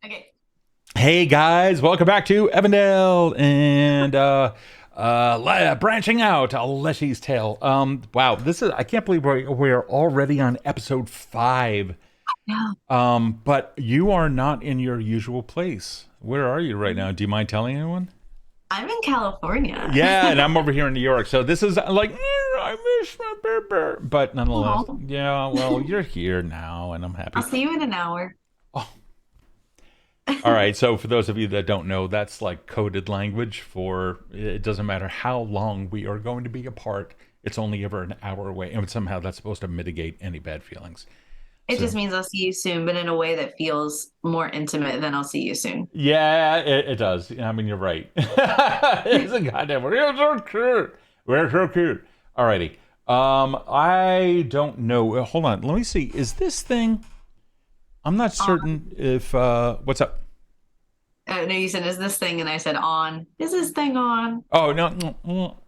Okay. Hey guys, welcome back to Evindale and branching out Leshy's Tale. Wow, this is I can't believe we're already on episode 5. Yeah. But you are not in your usual place. Where are you right now? Do you mind telling anyone? I'm in California. Yeah, and I'm over here in New York. So this is like I miss my bear. But nonetheless, Oh, yeah, well, you're here now and I'm I'll happy. see you in an hour. Oh, all right, so for those of you that don't know, that's like coded language for it doesn't matter how long we are going to be apart. It's only ever an hour away, and somehow that's supposed to mitigate any bad feelings. It just So means I'll see you soon, but in a way that feels more intimate than I'll see you soon. yeah, it does. I mean, you're right. It's a goddamn. We're so cute. We're so cute. Alrighty. I don't know. Hold on. Let me see. Is this thing? I'm not certain if. What's up? No, you said, is this thing? And I said, on. Is this thing on? Oh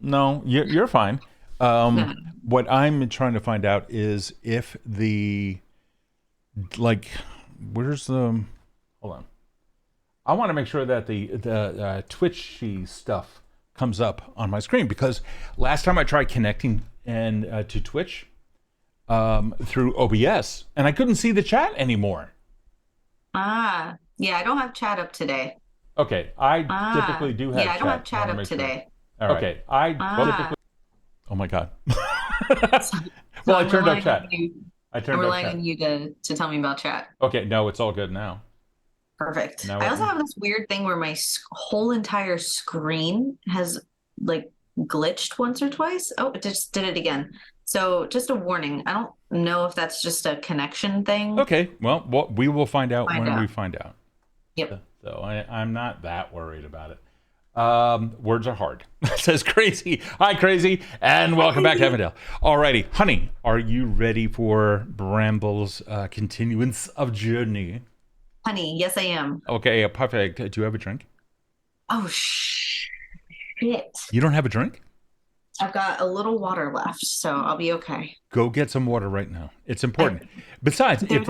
no, you're fine. No, no. What I'm trying to find out is if the like, where's the? Hold on. I want to make sure that the Twitchy stuff comes up on my screen because last time I tried connecting and to Twitch through OBS and I couldn't see the chat anymore. Yeah, I don't have chat up today. Okay, I typically do have Yeah, I don't have chat. I chat want to up make sure. today. All right. Okay, I Ah, typically. Oh my god. so, so Well, I I'm turned up relying on chat. you. I I'm turned up relying chat. on you to tell me about chat. Okay, no, it's all good now. Perfect. Now I it. also have this weird thing where my whole entire screen has like glitched once or twice. Oh, it just did it again. So just a warning. I don't know if that's just a connection thing. Okay, well, we will find out Find when we out. find out. Yep. So I'm not that worried about it. Words are hard. Says Crazy. Hi, Crazy, and welcome back to Evandale. Alrighty, honey, are you ready for Bramble's continuance of journey? Honey, yes, I am. Okay, perfect. Do you have a drink? Oh, shit. You don't have a drink? I've got a little water left, so I'll be okay. Go get some water right now. It's I, important. Besides, if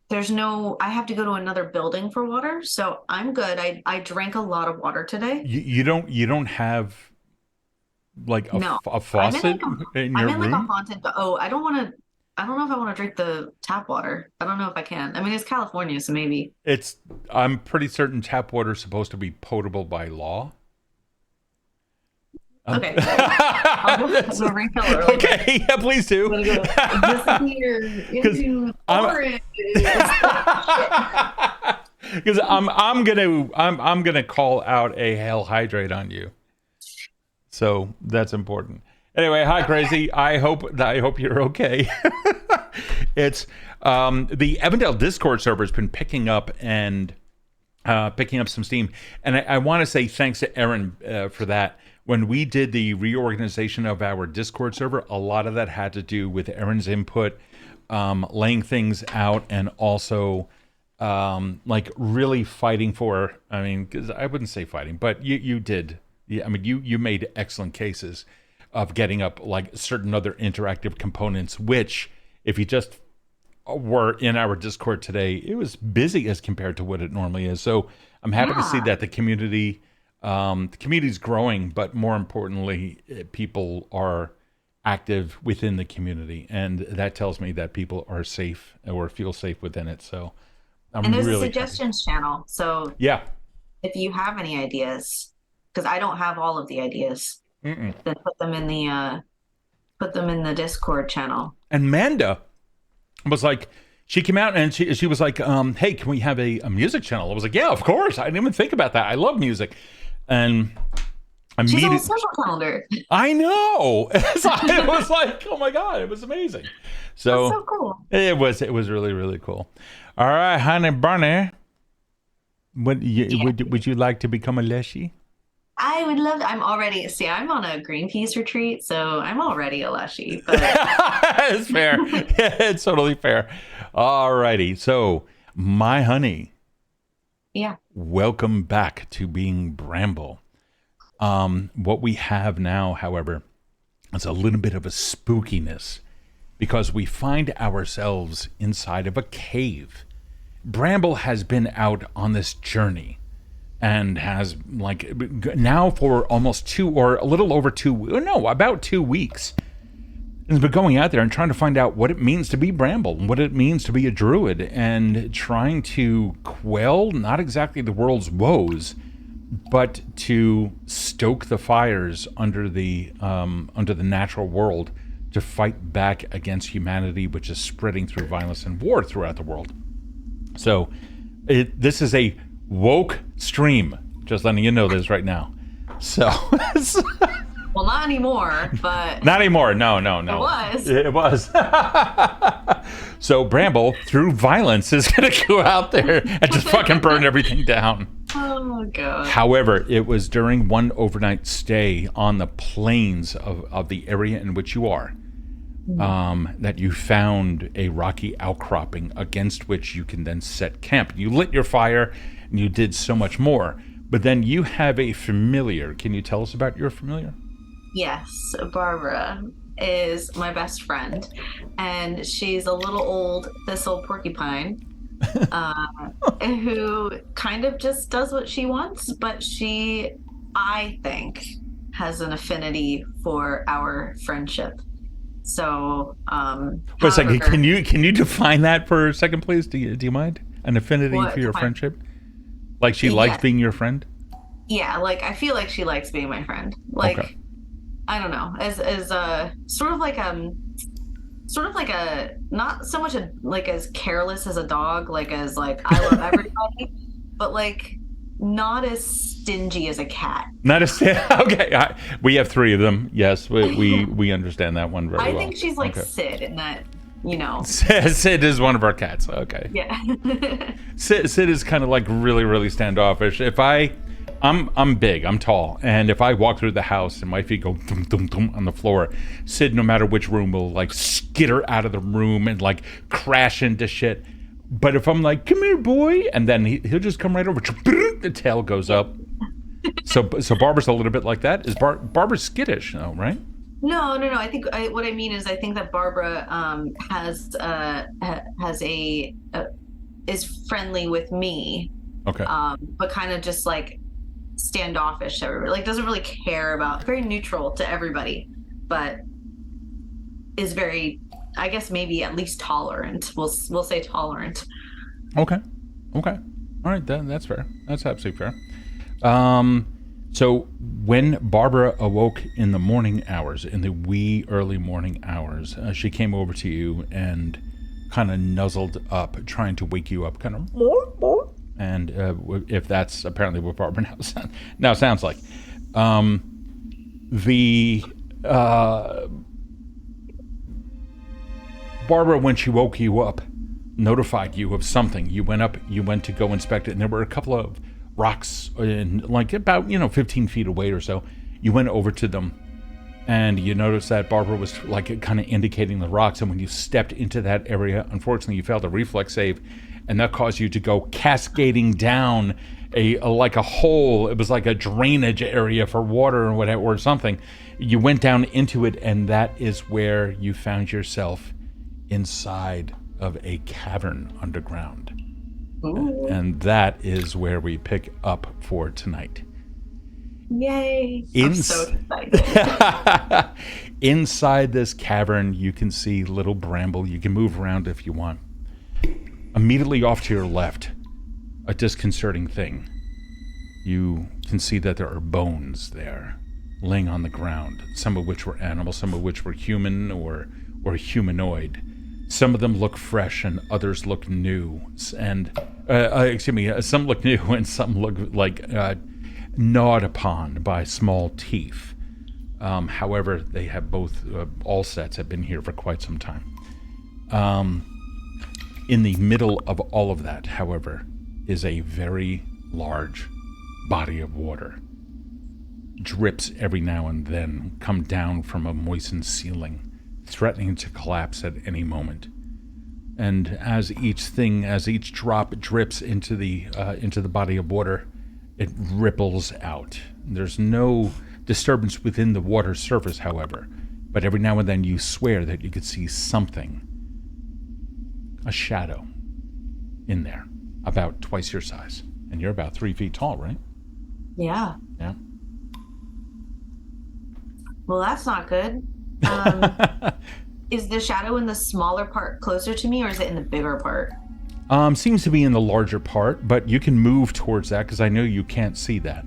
there's no, I have to go to another building for water, so I'm good. I drank a lot of water today. you don't have like No, a I'm in faucet like a in I'm your in like a room. haunted. Oh, I don't know if I want to drink the tap water. I don't know if I can. I mean, it's California, so maybe. It's I'm pretty certain tap water is supposed to be potable by law. Okay, I'll go refill it really quick. Okay, yeah, please do. I'm gonna go disappear Because into I'm forest. Shit. because I'm gonna call out a hell hydrate on you. So that's important. Anyway, hi Crazy. I hope you're okay. It's the Evandale Discord server has been picking up and picking up some steam, and I want to say thanks to Erin for that. When we did the reorganization of our Discord server, a lot of that had to do with Erin's input, laying things out, and also like really fighting for. I mean, because I wouldn't say fighting, but you did. Yeah, I mean, you made excellent cases of getting up like certain other interactive components, which if you just were in our Discord today, it was busy as compared to what it normally is. So I'm happy to see Yeah, that the community's growing, but more importantly, people are active within the community, and that tells me that people are safe or feel safe within it. So and I'm there's a really happy. suggestions channel. So Yeah. if you have any ideas, because I don't have all of the ideas, Mm-mm. then put them in the Discord channel. And Manda was like, she came out and she was like, hey, can we have a music channel? I was like, yeah, of course. I didn't even think about that. I love music. And She's on the immediately, social calendar. I know. So it was like, oh my God, it was amazing. That's So so cool. it was really, really cool. All right, honey bunny. Yeah. Would you like to become a Leshy? I would love to. I'm already, see, I'm on a Greenpeace retreat, so I'm already a Leshy, but It's fair. It's totally fair. All righty. So, my honey, yeah. welcome back to being Bramble. What we have now, however, is a little bit of a spookiness because we find ourselves inside of a cave. Bramble has been out on this journey and has, like, now for almost 2 or a little over 2, no, about 2 weeks, has been going out there and trying to find out what it means to be Bramble and what it means to be a druid, and trying to quell not exactly the world's woes, but to stoke the fires under the natural world, to fight back against humanity, which is spreading through violence and war throughout the world. So this is a woke stream, just letting you know this right now. So Well, not anymore, but not anymore. No. It was. So Bramble, through violence, is gonna go out there and just fucking burn everything down. Oh god. However, it was during one overnight stay on the plains of the area in which you are, that you found a rocky outcropping against which you can then set camp. You lit your fire, and you did so much more. But then you have a familiar. Can you tell us about your familiar? Yes, Barbara is my best friend, and she's a little old thistle porcupine who kind of just does what she wants, but she, I think, has an affinity for our friendship. So, wait a second. Can you define that for a second, please? Do you mind? An affinity for your friendship? Like she likes being your friend? Yeah, like I feel like she likes being my friend. Like, okay. I don't know, as sort of like a not so much like as careless as a dog, like as like I love everybody, but like not as stingy as a cat. Not as okay. We have 3 of them. Yes, we understand that one very well. I think she's like Sid in that, you know. Sid is one of our cats. Okay. Yeah. Sid is kind of like really, really standoffish. If I'm big, I'm tall, and if I walk through the house and my feet go thum thum thum on the floor, Sid, no matter which room, will like skitter out of the room and like crash into shit. But if I'm like, "Come here, boy," and then he'll just come right over, the tail goes up. So Barbara's a little bit like that. Is Barbara's skittish, though, right? No. I think what I mean is I think that Barbara has is friendly with me. Okay. But kind of just like standoffish to everybody. Like doesn't really care about, very neutral to everybody, but is very, I guess maybe at least tolerant. We'll say tolerant. Okay. All right, that's fair. That's absolutely fair. So when Barbara awoke in the morning hours, in the wee early morning hours, she came over to you and kind of nuzzled up, trying to wake you up, kind of. And if that's apparently what Barbara now sounds like, Barbara, when she woke you up, notified you of something. You went to go inspect it, and there were a couple of rocks in, like, about 15 feet away or so. You went over to them, and you noticed that Barbara was like kind of indicating the rocks, and when you stepped into that area, unfortunately you failed a reflex save, and that caused you to go cascading down like a hole. It was like a drainage area for water or whatever, or something. You went down into it, and that is where you found yourself inside of a cavern underground. Ooh. And that is where we pick up for tonight. Yay! I'm so excited. Inside this cavern, you can see little Bramble. You can move around if you want. Immediately off to your left, a disconcerting thing. You can see that there are bones there, laying on the ground, some of which were animal, some of which were human or humanoid. Some of them look fresh and others look new. And, some look new and some look like gnawed upon by small teeth. However, they have both, all sets have been here for quite some time. In the middle of all of that, however, is a very large body of water. Drips every now and then come down from a moistened ceiling, threatening to collapse at any moment. And as each drop drips into the body of water, it ripples out. There's no disturbance within the water surface, however, but every now and then you swear that you could see something, a shadow, in there. about twice your size. And you're about 3 feet tall, right? Yeah. Yeah. Well, that's not good. Is the shadow in the smaller part closer to me, or is it in the bigger part? Seems to be in the larger part, but you can move towards that because I know you can't see that.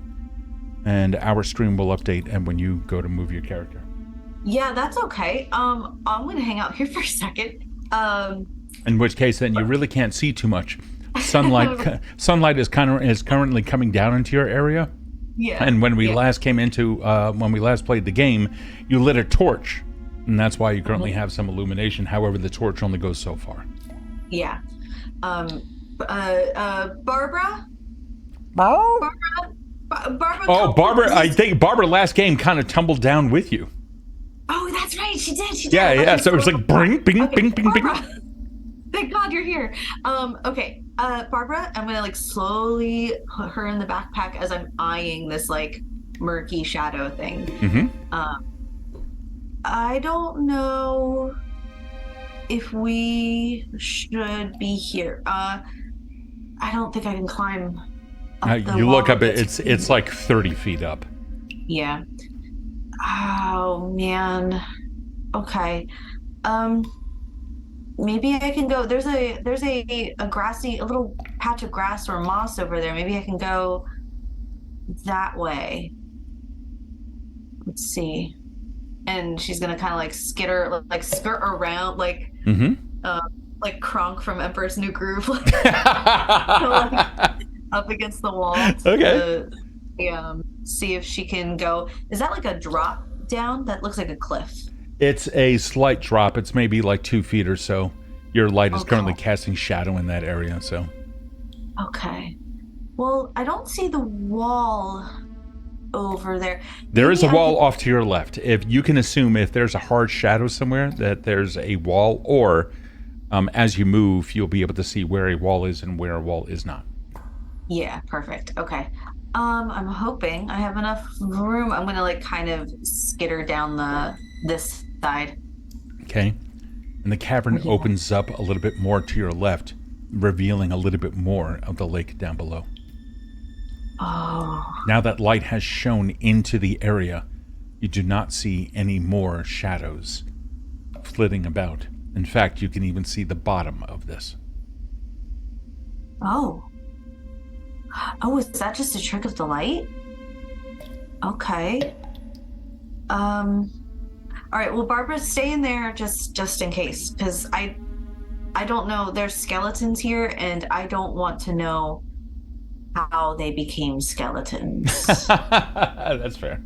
And our stream will update and when you go to move your character. Yeah, that's okay. I'm gonna hang out here for a second. In which case, then you really can't see too much. Sunlight is currently coming down into your area. Yeah. And when we last played the game, you lit a torch, and that's why you currently have some illumination. However, the torch only goes so far. Yeah. Barbara? Barbara? Barbara. Oh, Barbara! I think Barbara last game kind of tumbled down with you. Oh, that's right. She did. Yeah. So it was like bing, bing, bing, bing, bing. Thank God you're here. Okay. Barbara, I'm gonna like slowly put her in the backpack as I'm eyeing this like murky shadow thing. Mm-hmm. I don't know if we should be here. I don't think I can climb up the you wall. look up, it's like 30 feet up. Yeah. Oh man. Okay. Maybe I can go. There's a grassy, a little patch of grass or moss over there. Maybe I can go that way. Let's see. And she's gonna kind of like skirt around, like like Kronk from Emperor's New Groove, like, up against the wall. Okay. See if she can go. Is that like a drop down? That looks like a cliff. It's a slight drop. It's maybe like 2 feet or so. Your light is currently casting shadow in that area, so. Okay. Well, I don't see the wall over there. There is a wall off to your left. If you can assume if there's a hard shadow somewhere that there's a wall, or as you move, you'll be able to see where a wall is and where a wall is not. Yeah, perfect. Okay. I'm hoping I have enough room. I'm gonna like kind of skitter down this side. Okay. And the cavern opens up a little bit more to your left, revealing a little bit more of the lake down below. Oh. Now that light has shone into the area, you do not see any more shadows flitting about. In fact, you can even see the bottom of this. Oh. Oh, is that just a trick of the light? Okay. All right, well, Barbara, stay in there just in case, because I don't know. There's skeletons here, and I don't want to know how they became skeletons. That's fair.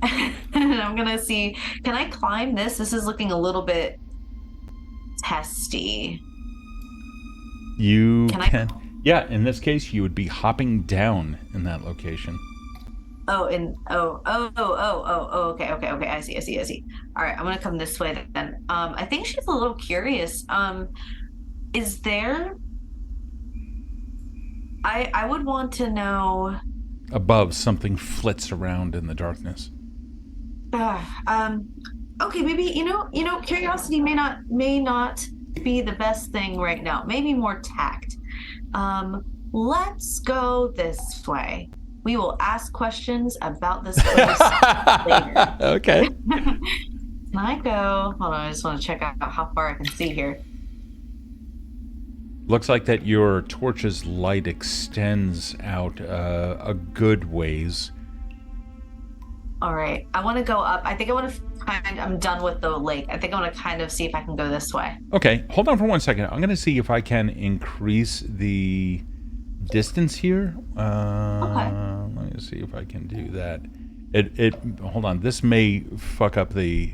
And I'm gonna see, can I climb this? This is looking a little bit testy. You can. Yeah, in this case, you would be hopping down in that location. Okay. I see. All right, I'm gonna come this way then. I think she's a little curious. Is there? I would want to know. Above, something flits around in the darkness. Okay, maybe you know, curiosity may not be the best thing right now. Maybe more tact. Let's go this way. We will ask questions about this place later. Okay. Can I go? Hold on, I just want to check out how far I can see here. Looks like that your torch's light extends out a good ways. All right, I want to go up. I think I want to I'm done with the lake. I think I want to kind of see if I can go this way. Okay, hold on for 1 second. I'm going to see if I can increase the distance here. Okay. Let me see if I can do that. Hold on. This may fuck up the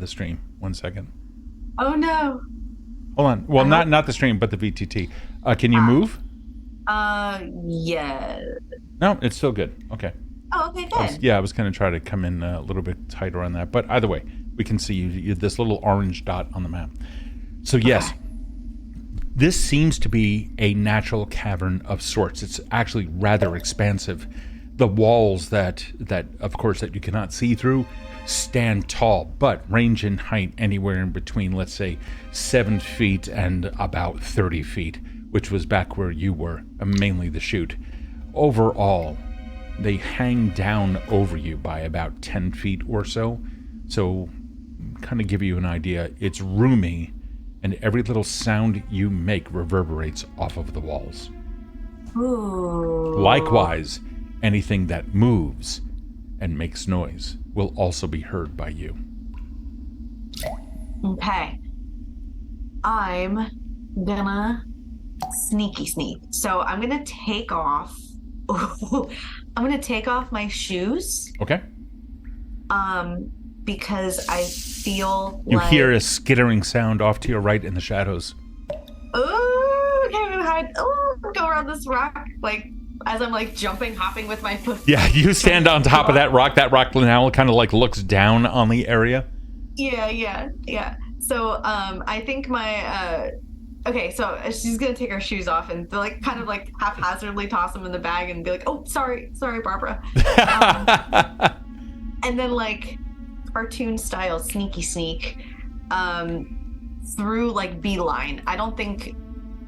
stream. 1 second. Oh no. Hold on. Well, not the stream, but the VTT. Can you move? Yeah. No, it's still good. Okay. Oh, okay, good. I was going to try to come in a little bit tighter on that, but either way, we can see you this little orange dot on the map. So yes, this seems to be a natural cavern of sorts. It's actually rather expansive. The walls that of course that you cannot see through stand tall, but range in height anywhere in between, let's say, 7 feet and about 30 feet, which was back where you were, mainly the chute. Overall, they hang down over you by about 10 feet or so. So, kind of give you an idea, it's roomy, and every little sound you make reverberates off of the walls. Ooh. Likewise, anything that moves and makes noise will also be heard by you. Okay. I'm gonna sneaky sneak. So I'm gonna take off. I'm gonna take off my shoes. Okay? Because I feel You like hear a skittering sound off to your right in the shadows. oh, okay, I'm gonna hide. Oh, go around this rock, like as I'm like jumping, hopping with my foot. Yeah, you stand on top of that rock. That rock now kind of like looks down on the area. Yeah. So I think my okay, so she's gonna take her shoes off and like kind of like haphazardly toss them in the bag and be like, oh, sorry, Barbara. And then like cartoon style sneaky sneak through like beeline. I don't think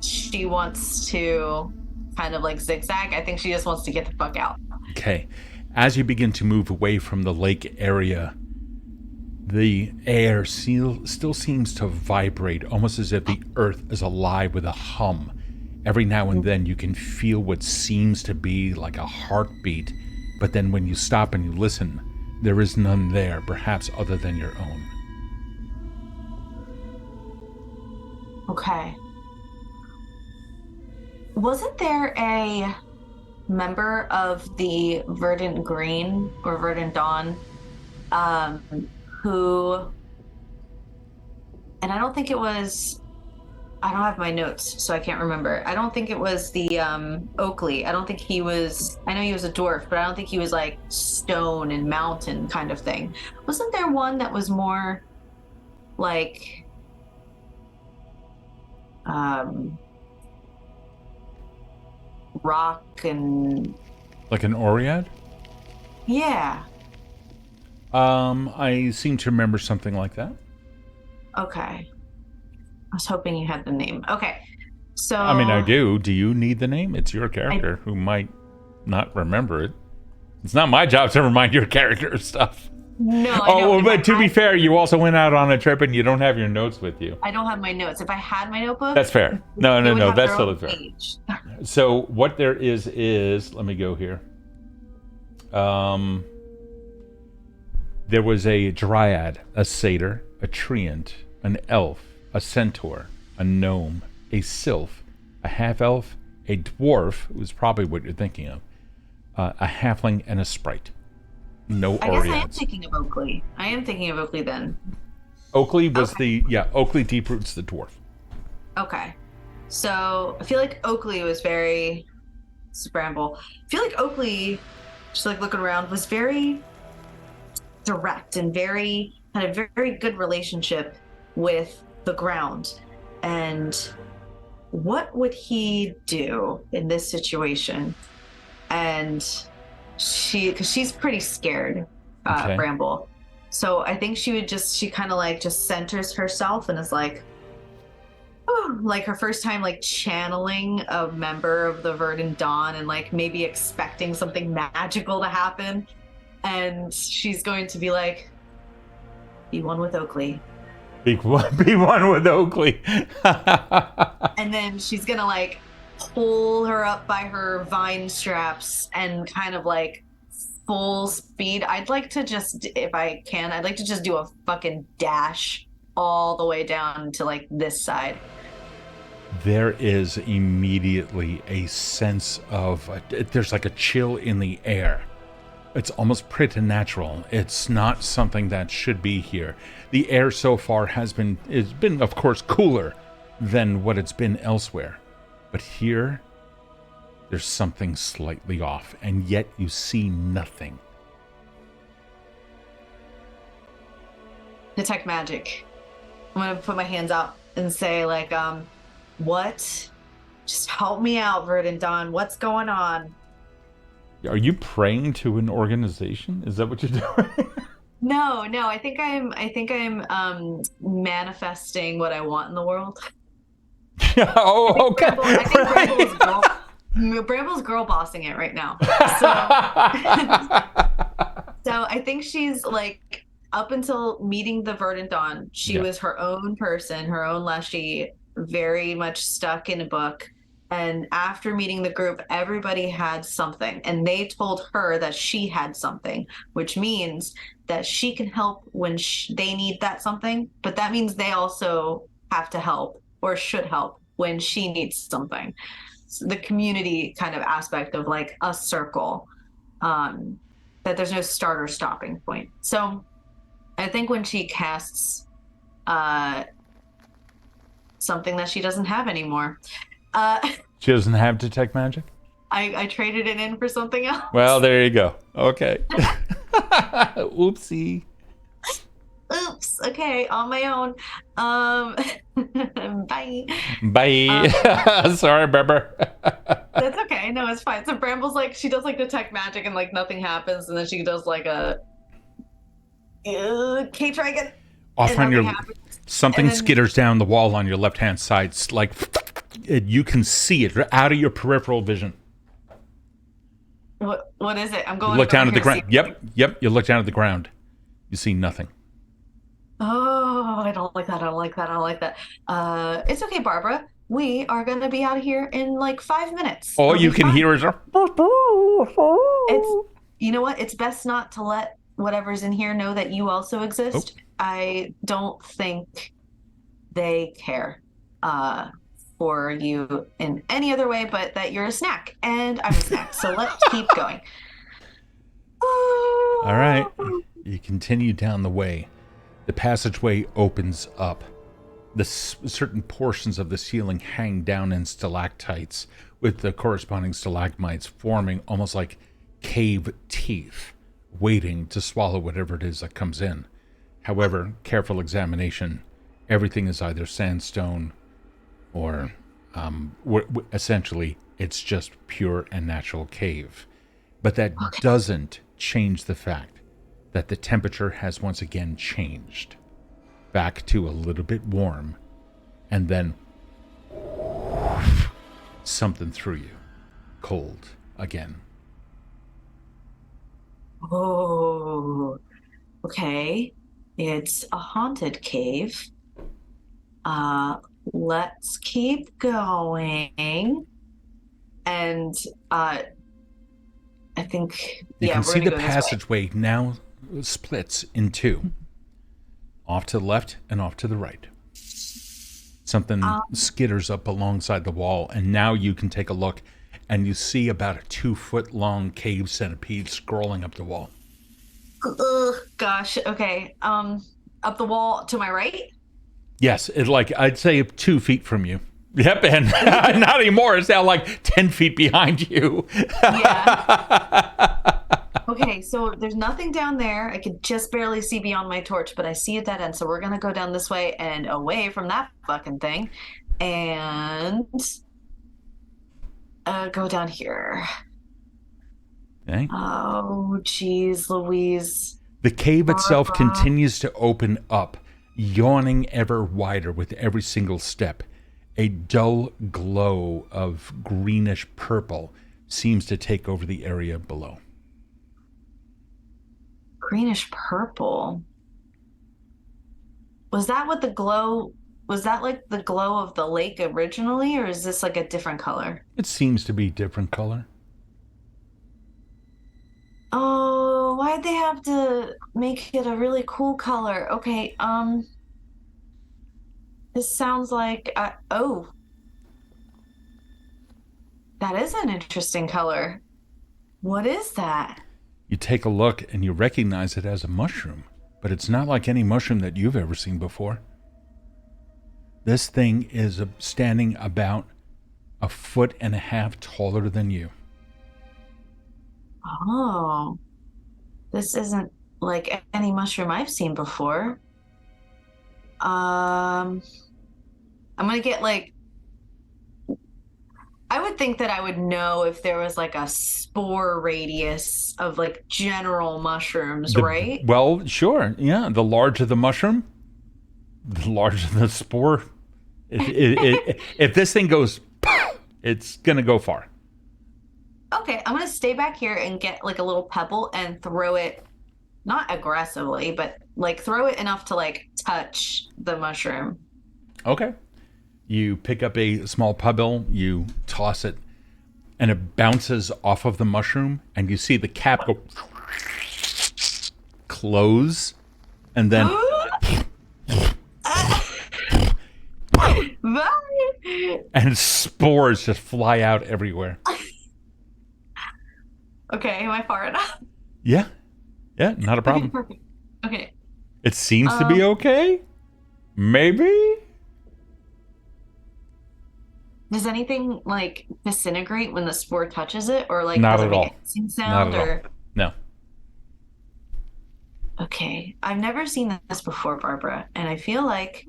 she wants to kind of like zigzag. I think she just wants to get the fuck out. Okay. As you begin to move away from the lake area, the air still seems to vibrate, almost as if the earth is alive with a hum. Every now and then you can feel what seems to be like a heartbeat, but then when you stop and you listen, there is none there, perhaps other than your own. Okay. Wasn't there a member of the Verdant Green or Verdant Dawn who, and I don't think it was, I don't have my notes, so I can't remember. I don't think it was the Oakley. I don't think he was, I know he was a dwarf, but I don't think he was like stone and mountain kind of thing. Wasn't there one that was more like rock and like an Oread? Yeah. I seem to remember something like that. Okay. I was hoping you had the name. Okay. So I mean, I do. Do you need the name? It's your character who might not remember it. It's not my job to remind your character of stuff. No, I oh, know. but to be fair, you also went out on a trip and you don't have your notes with you. I don't have my notes. If I had my notebook, that's fair. No, that's totally fair. Page. So what there is let me go here. There was a dryad, a satyr, a treant, an elf, a centaur, a gnome, a sylph, a half-elf, a dwarf, who's probably what you're thinking of, a halfling, and a sprite. No I Oreads. guess I am thinking of Oakley. I am thinking of Oakley then. Oakley was Oakley Deeproot's the dwarf. Okay. So I feel like Oakley was very Bramble. I feel like Oakley, just like looking around, was very direct and had a very good relationship with the ground. And what would he do in this situation? And because she's pretty scared, Bramble. So I think she kind of like just centers herself and is like, oh, like her first time like channeling a member of the Verdant Dawn and like maybe expecting something magical to happen. And she's going to be like, be one with Oakley. Be one with Oakley. And then she's going to like pull her up by her vine straps and kind of like full speed. I'd like to just, if I can, I'd like to just do a fucking dash all the way down to like this side. There is immediately a sense of, there's like a chill in the air. It's almost preternatural. It's not something that should be here. The air so far has been of course cooler than what it's been elsewhere. But here, there's something slightly off, and yet you see nothing. Detect magic. I'm gonna put my hands out and say like, what? Just help me out, Verdant Dawn. What's going on? Are you praying to an organization? Is that what you're doing? No. I think I'm manifesting what I want in the world. Oh, okay. I think Right. Bramble's girl bossing it right now. So, so I think she's like up until meeting the Verdant Dawn, she Yeah. was her own person, her own Leshy, very much stuck in a book. And after meeting the group, everybody had something, and they told her that she had something, which means that she can help when they need that something. But that means they also have to help or should help when she needs something. So the community kind of aspect of like a circle, um, that there's no start or stopping point. So I think when she casts uh, something that she doesn't have anymore, uh, She doesn't have detect magic? I traded it in for something Well, else. there you go. Okay. Oopsie. Oops. Okay, on my own. Bye. Bye. Sorry, Berber. That's okay. No, it's fine. So Bramble's like she does like detect magic and like nothing happens, and then she does like a K dragon Off and on nothing your happens. something And then skitters down the wall on your left hand side. It's like you can see it out of your peripheral vision. what is it? I'm You going look down over at the here. ground. Yep. You look down at the ground. You see nothing. Oh, I don't like that. I don't like that. I don't like that. It's okay, Barbara. We are gonna be out of here in like 5 minutes. All It'll you be can fine. hear is a. It's you know what? It's best not to let whatever's in here know that you also Oh, exist. I don't think they care for you in any other way but that you're a snack and I'm a snack. So let's keep going. all right. You continue down the way. The passageway opens up. Certain portions of the ceiling hang down in stalactites, with the corresponding stalagmites forming almost like cave teeth, waiting to swallow whatever it is that comes in. However, careful examination, everything is either sandstone or essentially it's just pure and natural cave. But that Okay. doesn't change the fact that the temperature has once again changed back to a little bit warm, and then something through you, cold again. Oh, okay. It's a haunted cave. Uh, let's keep going. And I think, You yeah, can we're see gonna the go this way. passageway now splits in two, off to the left and off to the right. Something Um, skitters up alongside the wall, and now you can take a look, and you see about a 2 foot long cave centipede scrolling up the wall. ugh, gosh. Okay. Up the wall to my right. Yes, it like I'd say 2 feet from you. Yep, and not anymore. It's now like 10 feet behind you. Yeah. Okay, so there's nothing down there. I could just barely see beyond my torch, but I see a dead end. So we're gonna go down this way and away from that fucking thing, and go down here. Okay. Oh, geez, Louise. The cave itself Barbara. continues to open up, yawning ever wider with every single step. A dull glow of greenish purple seems to take over the area below. Greenish purple. Was that what the glow was that like the glow of the lake originally, or is this like a different color? It seems to be different color. Oh, why'd they have to make it a really cool color? Okay, this sounds like oh, that is an interesting color. What is that? You take a look and you recognize it as a mushroom, but it's not like any mushroom that you've ever seen before. This thing is standing about 1.5 feet taller than you. Oh, this isn't like any mushroom I've seen before. I'm gonna get like I would think that I would know if there was like a spore radius of like general mushrooms, right? Well, sure, yeah. The larger the mushroom, the larger the spore If this thing goes, it's gonna go far. Okay, I'm gonna stay back here and get like a little pebble and throw it, not aggressively, but like throw it enough to like touch the mushroom. Okay. You pick up a small pebble, you toss it, and it bounces off of the mushroom, and you see the cap go close, and then Bye. and spores just fly out everywhere. Okay, am I far enough? Yeah, not a Okay, problem. perfect. Okay. It seems to be okay. Maybe. Does anything like disintegrate when the spore touches it, or like Not does it at make all. a hissing Not sound? at all. Or No. okay, I've never seen this before, Barbara, and I feel like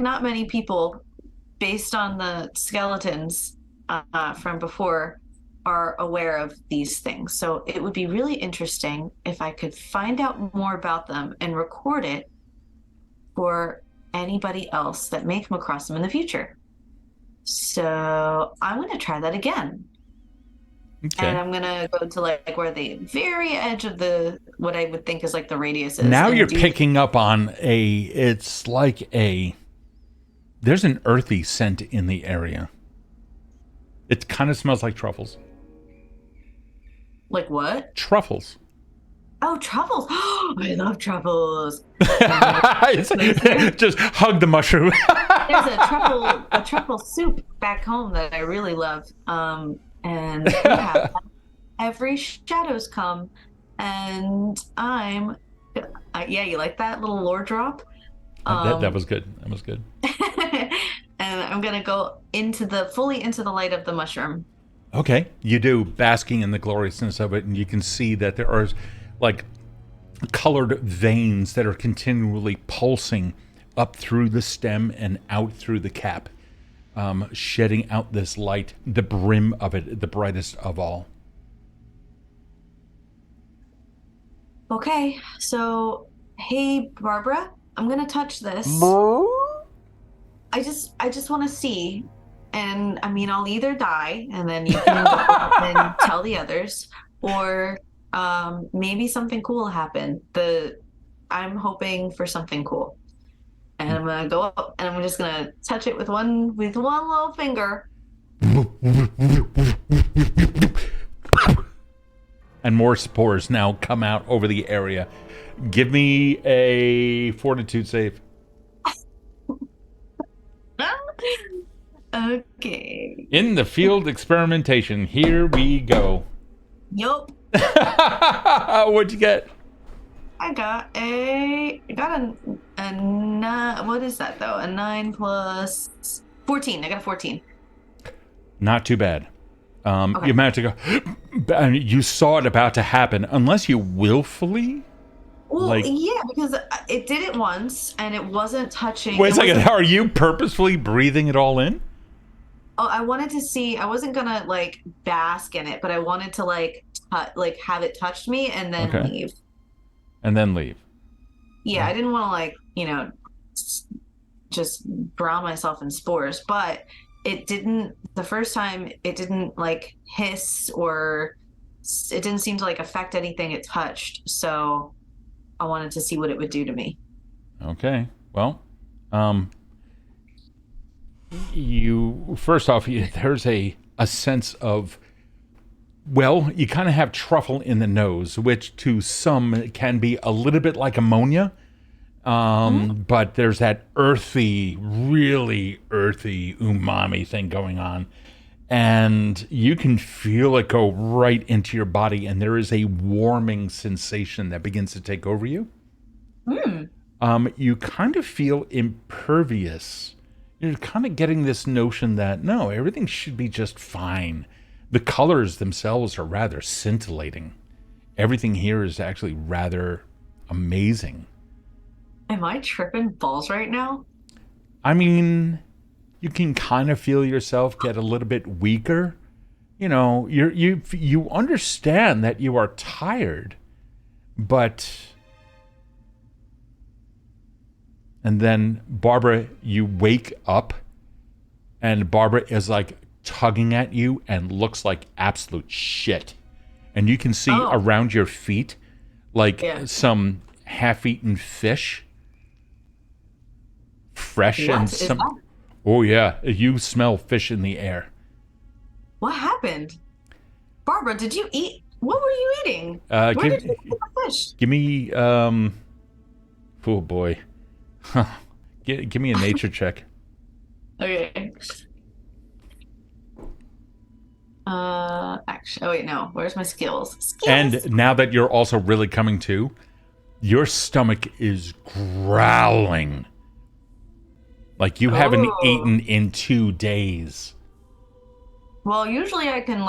not many people, based on the skeletons from before, are aware of these things. So it would be really interesting if I could find out more about them and record it for anybody else that may come across them in the future. So I'm going to try that again. And Okay. I'm gonna go to like where the very edge of the what I would think is like the radius is. Now and you're do picking up on it's like there's an earthy scent in the area. It kind of smells like truffles. like what? Truffles. Oh, truffles! I love truffles. Just hug the mushroom. There's a truffle soup back home that I really love. And yeah, every shadows come, and yeah, you like that little lore drop? That was good. That was good. And I'm gonna go fully into the light of the mushroom. Okay, you do, basking in the gloriousness of it, and you can see that there are like colored veins that are continually pulsing up through the stem and out through the cap, shedding out this light, the brim of it, the brightest of all. Okay, so hey Barbara, I'm gonna touch this. I just want to see, and I mean I'll either die, and then you can go and tell the others, or maybe something cool will happen. I'm hoping for something cool, and I'm gonna go up, and I'm just gonna touch it with one little finger. And more spores now come out over the area. Give me a fortitude save. Okay. In the field experimentation, here we go. Yup. What'd you get? I got what is that though? A 9 plus 14. I got a 14. Not too bad. Okay. You managed to go, and you saw it about to happen, unless you willfully. Well, yeah, because it did it once and it wasn't touching. Wait a second, are you purposefully breathing it all in? Oh, I wanted to see. I wasn't gonna like bask in it, but I wanted to like have it touch me and then leave. And then leave. Yeah, I didn't want to like just drown myself in spores, but it didn't. The first time, it didn't like hiss or it didn't seem to like affect anything it touched. So I wanted to see what it would do to me. Okay. Well, you first off, there's a sense of, well, you kind of have truffle in the nose, which to some can be a little bit like ammonia. But there's that earthy, really earthy umami thing going on. And you can feel it go right into your body, and there is a warming sensation that begins to take over you. You kind of feel impervious. You're kind of getting this notion that, no, everything should be just fine. The colors themselves are rather scintillating. Everything here is actually rather amazing. Am I tripping balls right now? I mean, you can kind of feel yourself get a little bit weaker. You know, you understand that you are tired, but And then Barbara, you wake up, and Barbara is like tugging at you and looks like absolute shit. And you can see around your feet like some half-eaten fish. Fresh What and is some. that? Oh yeah, you smell fish in the air. What happened? Barbara, did you eat? What were you eating? Where did you get the fish? Give me oh boy. Give me a nature check. Okay. Actually, oh wait, no. Where's my skills? Skills. And now that you're also really coming to, your stomach is growling. Like you haven't eaten in 2 days. Well, usually I can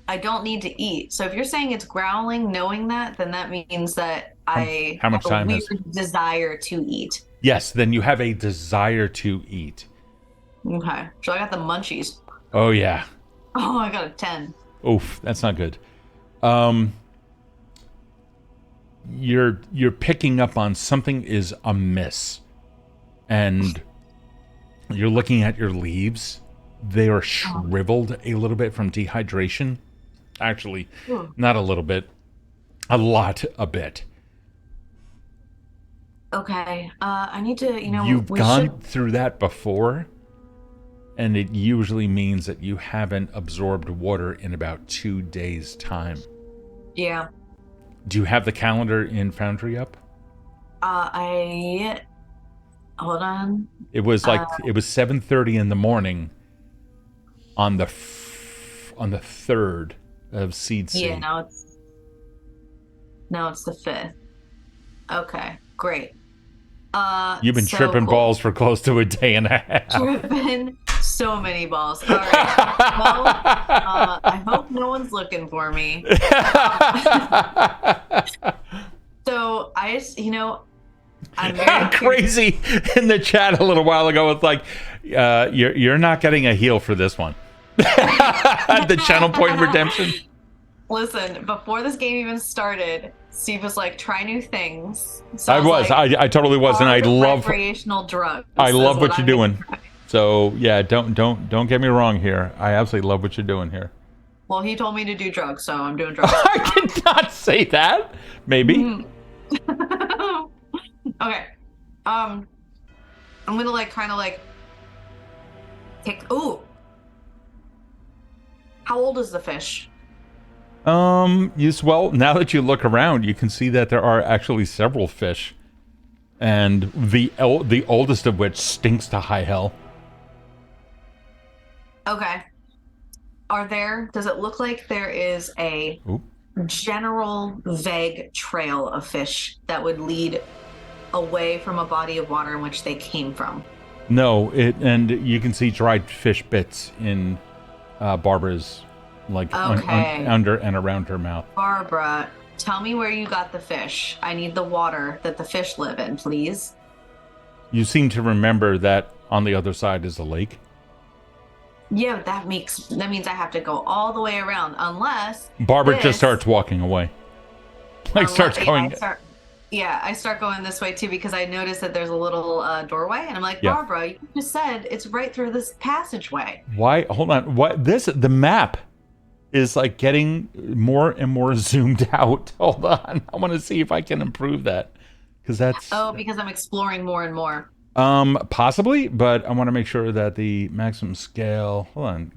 I don't need to eat. So if you're saying it's growling, knowing that, then that means that I how much have time a weird desire to eat. Yes, then you have a desire to eat. Okay. So I got the munchies. Oh yeah. Oh, I got a 10. Oof, that's not good. You're picking up on something is amiss. And you're looking at your leaves. They are shriveled a little bit from dehydration. Actually, not a little bit. A bit. Okay. I need to, You've gone through that before, and it usually means that you haven't absorbed water in about 2 days' time. Yeah. Do you have the calendar in Foundry up? Hold on. It was it was 7:30 in the morning on the 3rd of Seed C. Yeah, now it's the 5th. Okay, great. You've been tripping balls for close to a day and a half. Tripping so many balls. All right. Well, I hope no one's looking for me. So I just, I'm very crazy in the chat a little while ago with you're not getting a heal for this one. The channel point redemption. Listen, before this game even started, Steve was like, try new things. So I totally was, and I love recreational drugs. I love what you're doing. So yeah, don't get me wrong here. I absolutely love what you're doing here. Well, he told me to do drugs, so I'm doing drugs. I did not say that. Maybe. Okay. I'm gonna kind of take. Ooh. How old is the fish? Now that you look around, you can see that there are actually several fish, and the oldest of which stinks to high hell. Okay. Does it look like there is a general vague trail of fish that would lead away from a body of water in which they came from? No, and you can see dried fish bits in Barbara's under and around her mouth. Barbara, tell me where you got the fish. I need the water that the fish live in, please. You seem to remember that on the other side is a lake. Yeah, that means I have to go all the way around, unless Barbara just starts walking away. I start going this way too, because I noticed that there's a little doorway, and I'm like, Barbara, you just said it's right through this passageway. Why? Hold on. What? The map is getting more and more zoomed out. Hold on. I want to see if I can improve that, because because I'm exploring more and more. Possibly, but I want to make sure that the maximum scale. Hold on.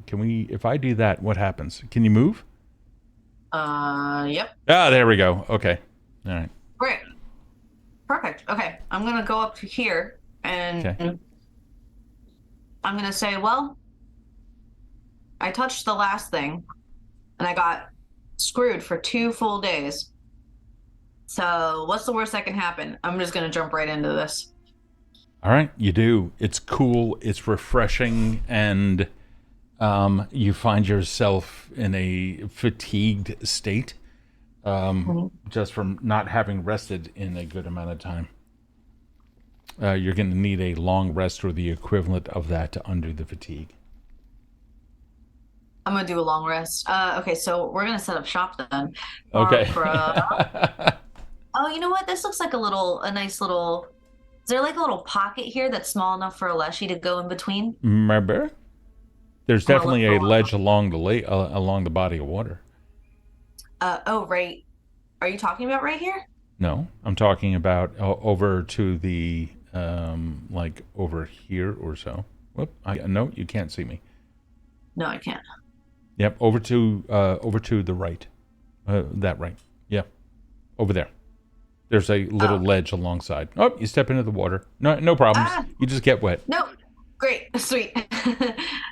If I do that, what happens? Can you move? Yep. Ah, there we go. Okay. All right. Great. Perfect. Okay. I'm going to go up to here and I'm going to say, well, I touched the last thing and I got screwed for 2 full days. So what's the worst that can happen? I'm just going to jump right into this. All right, you do. It's cool, it's refreshing, and you find yourself in a fatigued state just from not having rested in a good amount of time. You're going to need a long rest or the equivalent of that to undo the fatigue. I'm going to do a long rest. Okay, so we're going to set up shop then. Okay. Oh, you know what? This looks like a nice little there like a little pocket here that's small enough for a Leshy to go in between? Remember? There's I'm gonna look definitely for a one. ledge along the lake, along the body of water. Oh, right. Are you talking about right here? No, I'm talking about over to the like over here or so. Whoop! No, you can't see me. No, I can't. Yep, over to the right. That right. Yeah, over there. There's a little Oh, ledge alongside. Oh, you step into the water. No, no problems. ah, You just get wet. no. Great, sweet.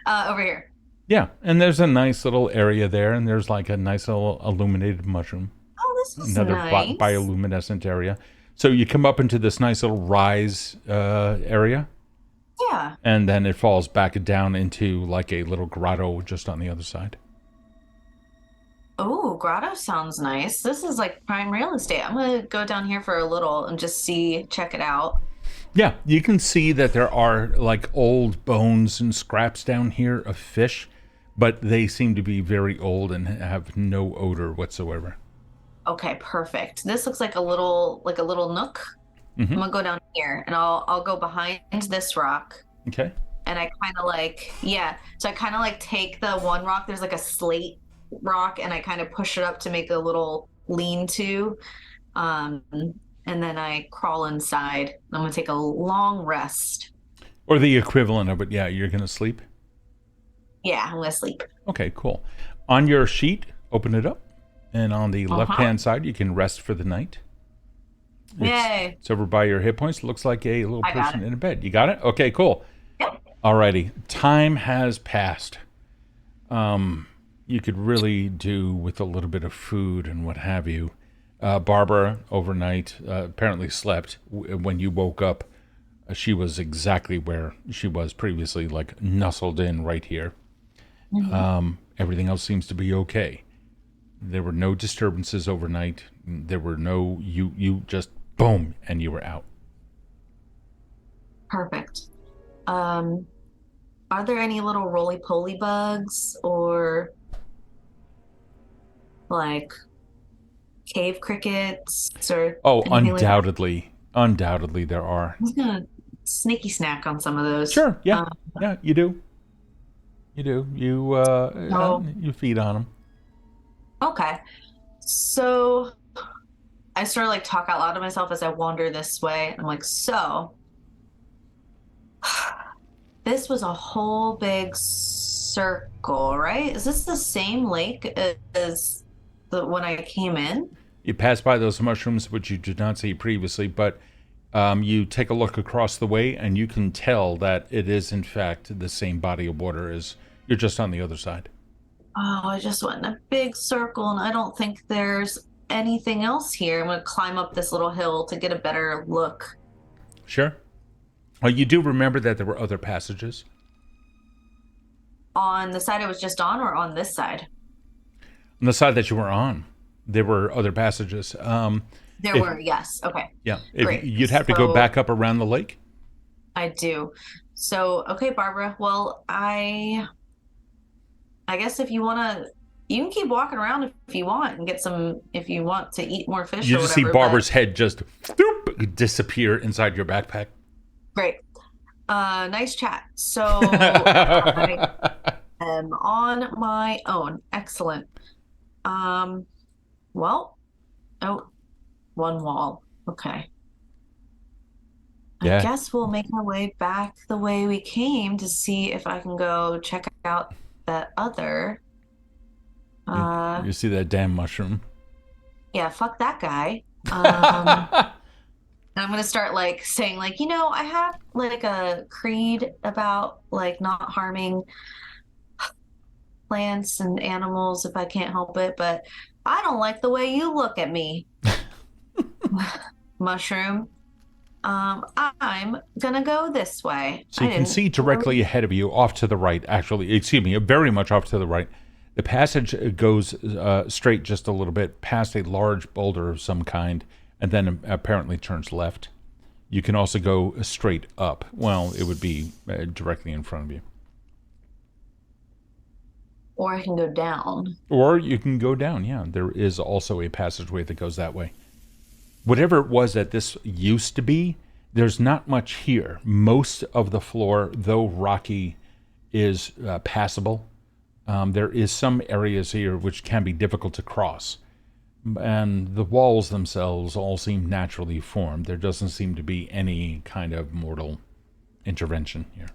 Over here. Yeah, and there's a nice little area there, and there's like a nice little illuminated mushroom. Oh, this is Another nice. bioluminescent area. So you come up into this nice little rise area, Yeah. and then it falls back down into like a little grotto just on the other side. Oh, grotto sounds nice. This is like prime real estate. I'm gonna go down here for a little and just check it out. Yeah, you can see that there are like old bones and scraps down here of fish, but they seem to be very old and have no odor whatsoever. Okay, perfect. This looks like a little nook. I'm Hmm. gonna go down here and I'll go behind this rock. Okay. And I kind of like, yeah. So I kind of like take the one rock, there's like a slate rock, and I kind of push it up to make a little lean-to. And then I crawl inside. I'm gonna take a long rest. Or the equivalent of it. Yeah, you're going to sleep. Yeah, I'm gonna sleep. Okay, cool. On your sheet, open it up. And on the Uh-huh. left-hand side, you can rest for the night. Yay. It's over by your hit points. It looks like a little I got person it. in a bed. You got it? Okay, cool. Yep. Alrighty. Time has passed. You could really do with a little bit of food and what have you. Barbara, overnight, apparently slept. When you woke up, she was exactly where she was previously, like nestled in right here. Mhm. Everything else seems to be okay. There were no disturbances overnight. There were no, you just boom, and you were out. Perfect. Um, are there any little roly-poly bugs or like cave crickets or Oh, anything like that? undoubtedly there are. I was gonna sneaky snack on some of those. Sure, yeah, yeah, you do. You do. So You feed on them. okay. So I sort of like talk out loud to myself as I wander this way. I'm like, so this was a whole big circle, right? Is this the same lake as the when I came in? You pass by those mushrooms, which you did not see previously, but you take a look across the way, and you can tell that it is, in fact, the same body of water as you're just on the other side. Oh, I just went in a big circle and I don't think there's anything else here. I'm gonna climb up this little hill to get a better look. Sure. You do remember that there were other passages. On the side I was just on or on this side? On the side that you were on, there were other passages. There If were, yes. Okay, Yeah, if great. you'd have to go So back up around the lake. I do. So, okay, Barbara. Well, I guess if you wanna, you can keep walking around if you want and get some, if you want to eat more fish You or just see whatever, but Barbara's head just whoop, disappear inside your backpack. great. Nice chat. So I am on my own. Excellent. Um, well, oh, one wall. Okay. I Yeah, guess we'll make our way back the way we came to see if I can go check out that other. Uh, you see that damn mushroom. yeah, fuck that guy. And I'm gonna start like saying like, I have like a creed about like not harming plants and animals if I can't help it, but I don't like the way you look at me, mushroom. I'm gonna go this way. So I you can didn't see directly ahead of you, off to the right, actually, excuse me, very much off to the right. The passage goes straight just a little bit past a large boulder of some kind, and then apparently turns left. You can also go straight up. Well, it would be directly in front of you. or I can go down. Or you can go down, yeah. There is also a passageway that goes that way. Whatever it was that this used to be, There's not much here. Most of the floor, though rocky, is passable. There is some areas here which can be difficult to cross. And the walls themselves all seem naturally formed. There doesn't seem to be any kind of mortal intervention here.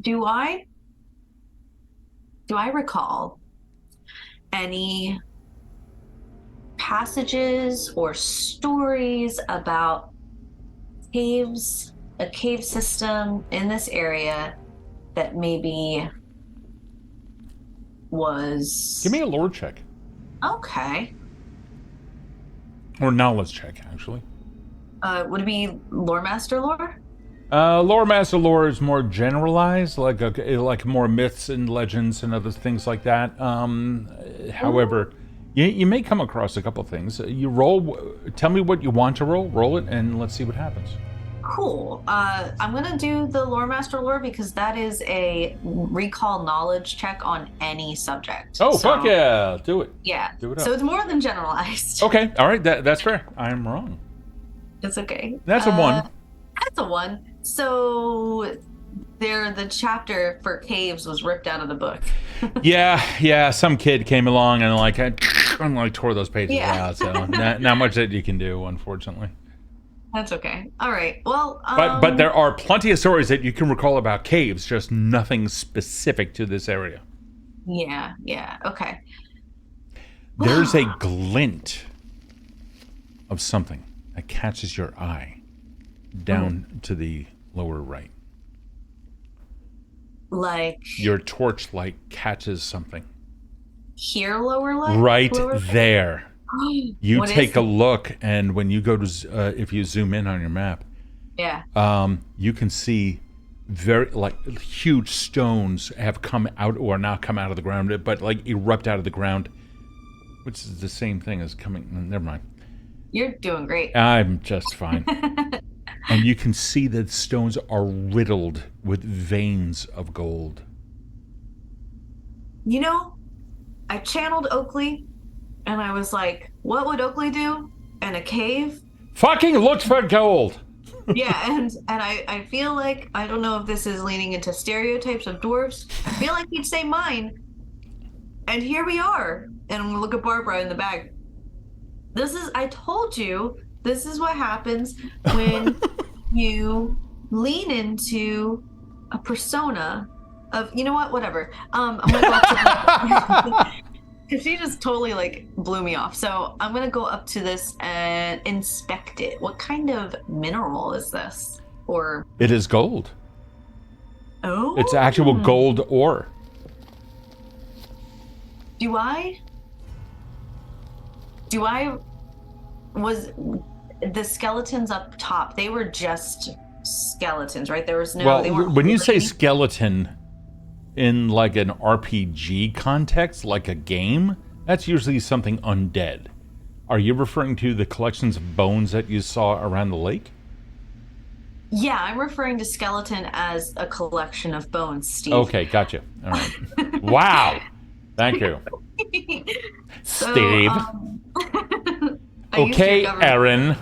Do I recall any passages or stories about caves, a cave system in this area that maybe was... Give me a lore check. Okay. Or knowledge check, actually. Would it be lore master lore? Lore master lore is more generalized, like more myths and legends and other things like that. However, you may come across a couple things. You roll. Tell me what you want to roll. Roll it, and let's see what happens. Cool. I'm gonna do the lore master lore because that is a recall knowledge check on any subject. Oh, fuck yeah! Do it. Yeah. Do it up. So it's more than generalized. Okay. All right. That's fair. I'm wrong. It's okay. That's a 1. That's a 1. So the chapter for caves was ripped out of the book. Yeah. Some kid came along and I tore those pages out. So not much that you can do, unfortunately. That's okay. All right. Well, but there are plenty of stories that you can recall about caves, just nothing specific to this area. Yeah. Okay. There's a glint of something that catches your eye down to the lower right. Like your torchlight catches something. Here, lower light? Right lower there. You what take a look, and when you go to, if you zoom in on your map, you can see very huge stones have come out, or not come out of the ground, but erupt out of the ground, which is the same thing as coming. Never mind. You're doing great. I'm just fine. And you can see that stones are riddled with veins of gold. You know, I channeled Oakley, and I was like, what would Oakley do in a cave? Fucking look for gold! Yeah, and I feel like, I don't know if this is leaning into stereotypes of dwarves, I feel like he'd say mine. And here we are. And we look at Barbara in the bag. I told you, this is what happens when you lean into a persona of, you know what, whatever. I'm gonna go up to because she just totally blew me off. So I'm gonna go up to this and inspect it. What kind of mineral is this? Or it is gold. Oh, it's actual gold ore. Was the skeletons up top, they were just skeletons, right? There was no... Well, when you say skeleton in an RPG context, like a game, that's usually something undead. Are you referring to the collections of bones that you saw around the lake? Yeah, I'm referring to skeleton as a collection of bones, Steve. Okay, gotcha. All right. Wow. Thank you. Steve. Okay, Erin.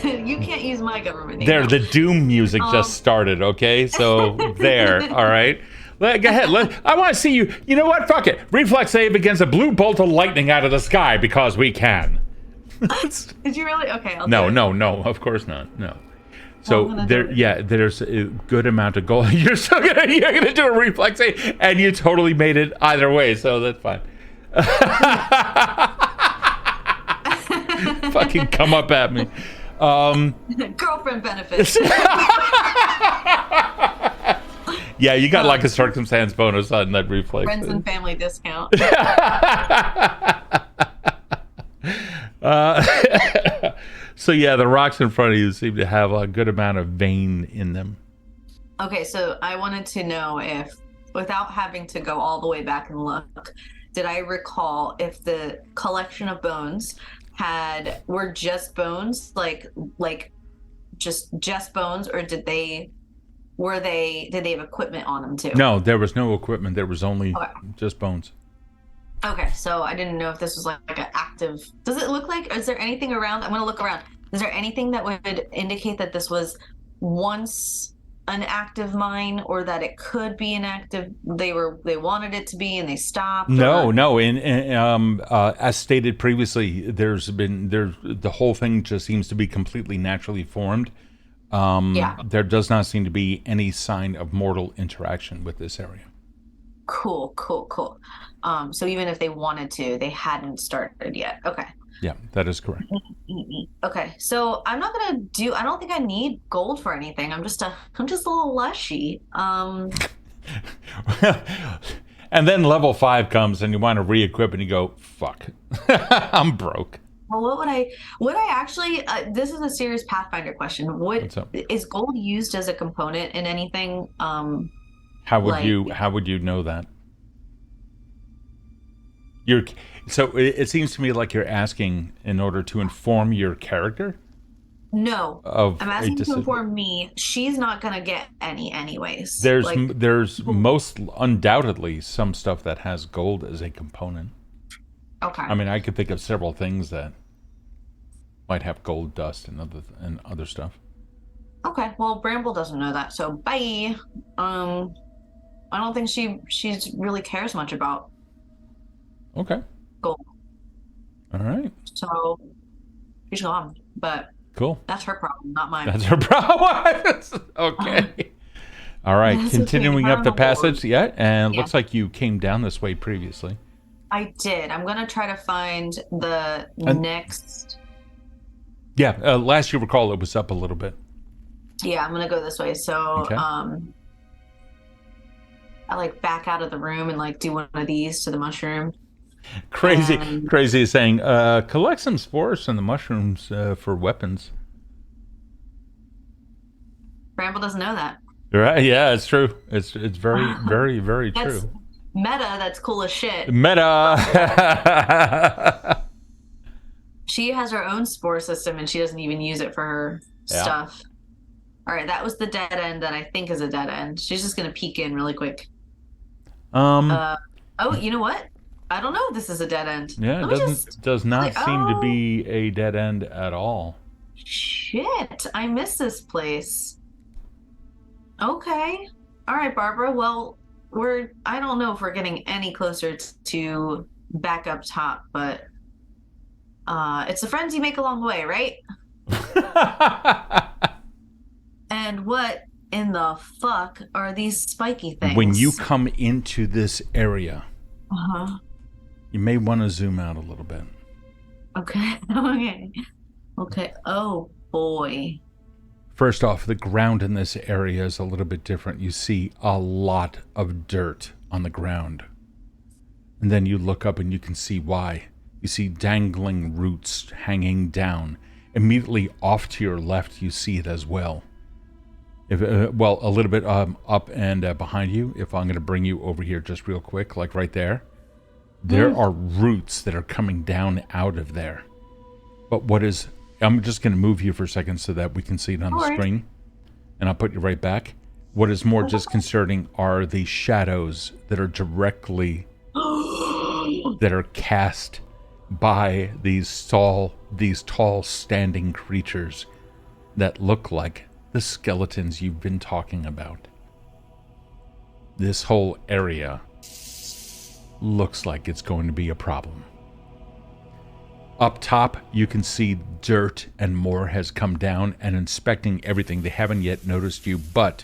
You can't use my government name. There, the Doom music just started, okay? So, there, all right? Go ahead. I want to see you. You know what? Fuck it. Reflex save against a blue bolt of lightning out of the sky because we can. Did you really? Okay, I'll No, do it. no, of course not. No. So there's a good amount of gold. You're gonna do a reflex save, and you totally made it either way, so that's fine. Fucking come up at me. Girlfriend benefits. Yeah, you got a circumstance bonus on that reflex. Friends and family discount. So yeah, the rocks in front of you seem to have a good amount of vein in them. Okay, so I wanted to know if, without having to go all the way back and look, did I recall if the collection of bones were just bones, just bones, or did they have equipment on them too? No, there was no equipment. There was only just bones. Okay, so I didn't know if this was an active... Does it look like... Is there anything around? I'm going to look around. Is there anything that would indicate that this was once an active mine, or that it could be an active? They wanted it to be and they stopped, No, or no. As stated previously, the whole thing just seems to be completely naturally formed. yeah. There does not seem to be any sign of mortal interaction with this area. Cool, cool, cool. So even if they wanted to, they hadn't started yet. Okay. Yeah, that is correct. Okay, so I'm not gonna do. I don't think I need gold for anything. I'm just a little Leshy. And then level 5 comes and you want to re-equip and you go, fuck, I'm broke. Well, would I actually? This is a serious Pathfinder question. What's up? Is gold used as a component in anything? How would Like, you know that? It seems to me like you're asking in order to inform your character no, of I'm a asking to decision. inform me. She's not gonna get any anyways. There's most undoubtedly some stuff that has gold as a component. Okay. I mean, I could think of several things that might have gold dust and other stuff. Okay. Well, Bramble doesn't know that, so bye. I don't think she's really cares much about Okay. gold, All right. so she's gone. But Cool. that's her problem, not mine. That's her problem. Okay. All right. That's Continuing okay. up the passage. Yeah. And Yeah. looks like you came down this way previously. I did. I'm gonna try to find the And- next. Yeah. Last you recall, it was up a little bit. Yeah, I'm gonna go this way. So, Okay. I like back out of the room and like do one of these to the mushroom. Crazy is saying, collect some spores and the mushrooms for weapons. Bramble doesn't know that. Right? Yeah, it's true. It's very, very, very That's true. meta. That's cool as shit. Meta. She has her own spore system and she doesn't even use it for her Yeah. stuff. All right, that was the dead end that I think is a dead end. She's just gonna peek in really quick. Oh, you know what? I don't know if this is a dead end. Yeah, Let it me just- does not seem to Oh. be a dead end at all. Shit, I miss this place. Okay. All right, Barbara. Well, I don't know if we're getting any closer to back up top, but it's the friends you make along the way, right? And what in the fuck are these spiky things? When you come into this area, Uh-huh. you may want to zoom out a little bit. Okay. Okay. Okay. Oh boy. First off, the ground in this area is a little bit different. You see a lot of dirt on the ground. And then you look up and you can see why. You see dangling roots hanging down. Immediately off to your left, you see it as well. A little bit up and behind you. If I'm going to bring you over here just real quick, like right there. There are roots that are coming down out of there. But I'm just going to move you for a second so that we can see it on the screen. And I'll put you right back. What is more disconcerting are the shadows that are directly that are cast by these tall standing creatures that look like the skeletons you've been talking about. This whole area looks like it's going to be a problem. Up top, you can see dirt and more has come down and inspecting everything. They haven't yet noticed you, but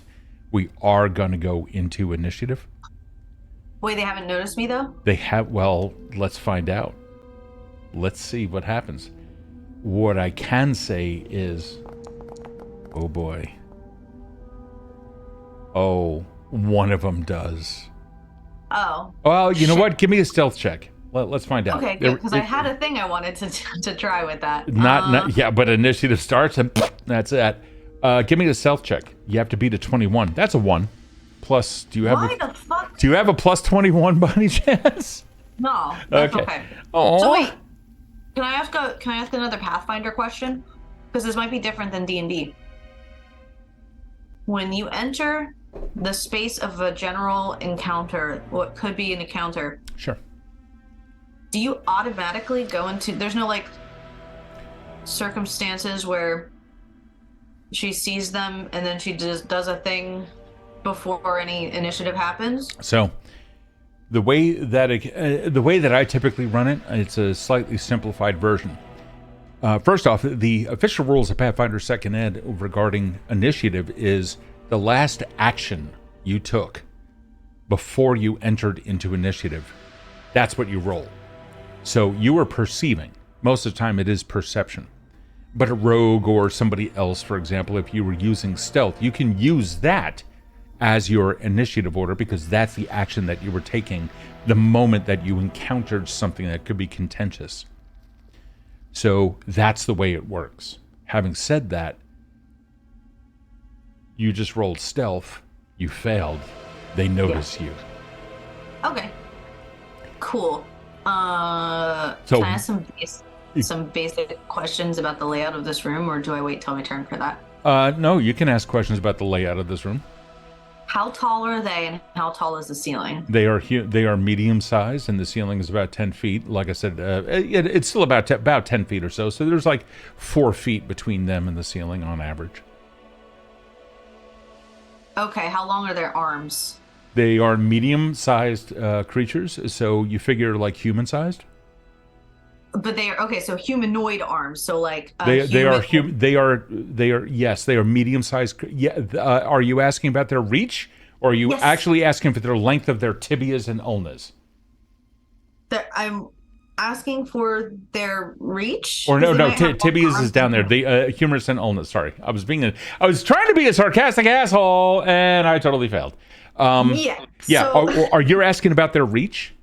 we are going to go into initiative. Wait, they haven't noticed me though? They have, well, let's find out. Let's see what happens. What I can say is, oh boy. Oh, one of them does. Oh. Well, you know what? Give me a stealth check. Let's find out. Okay, good, because I had a thing I wanted to try with that. Yeah, but initiative starts and that's it. Give me the stealth check. You have to beat a 21. That's a 1. Plus, do you have a plus 21 by any chance? No. That's okay. Oh. So wait, can I ask another Pathfinder question? Because this might be different than D&D. When you enter the space of a general encounter, what could be an encounter, Sure. do you automatically go into, there's no like circumstances where she sees them and then she just does a thing before any initiative happens? So the way that I typically run it, it's a slightly simplified version. First off, the official rules of Pathfinder 2nd Ed regarding initiative is the last action you took before you entered into initiative. That's what you roll. So you are perceiving. Most of the time it is perception. But a rogue or somebody else, for example, if you were using stealth, you can use that as your initiative order because that's the action that you were taking the moment that you encountered something that could be contentious. So that's the way it works. Having said that, you just rolled stealth, you failed, they notice you. Okay. Cool. Can I ask some basic questions about the layout of this room, or do I wait till my turn for that? No, you can ask questions about the layout of this room. How tall are they, and how tall is the ceiling? They are medium sized, and the ceiling is about 10 feet. Like I said, it's still about 10 feet or so. So there's like 4 feet between them and the ceiling on average. Okay, how long are their arms? They are medium sized creatures, so you figure like human sized. But they are okay. So humanoid arms. So like they are medium sized. Yeah. Are you asking about their reach, or are you actually asking for their length of their tibias and ulnas? I'm asking for their reach. Or no, tibias is down there. The humerus and ulnas. Sorry, I was trying to be a sarcastic asshole, and I totally failed. Yeah. So, are you asking about their reach?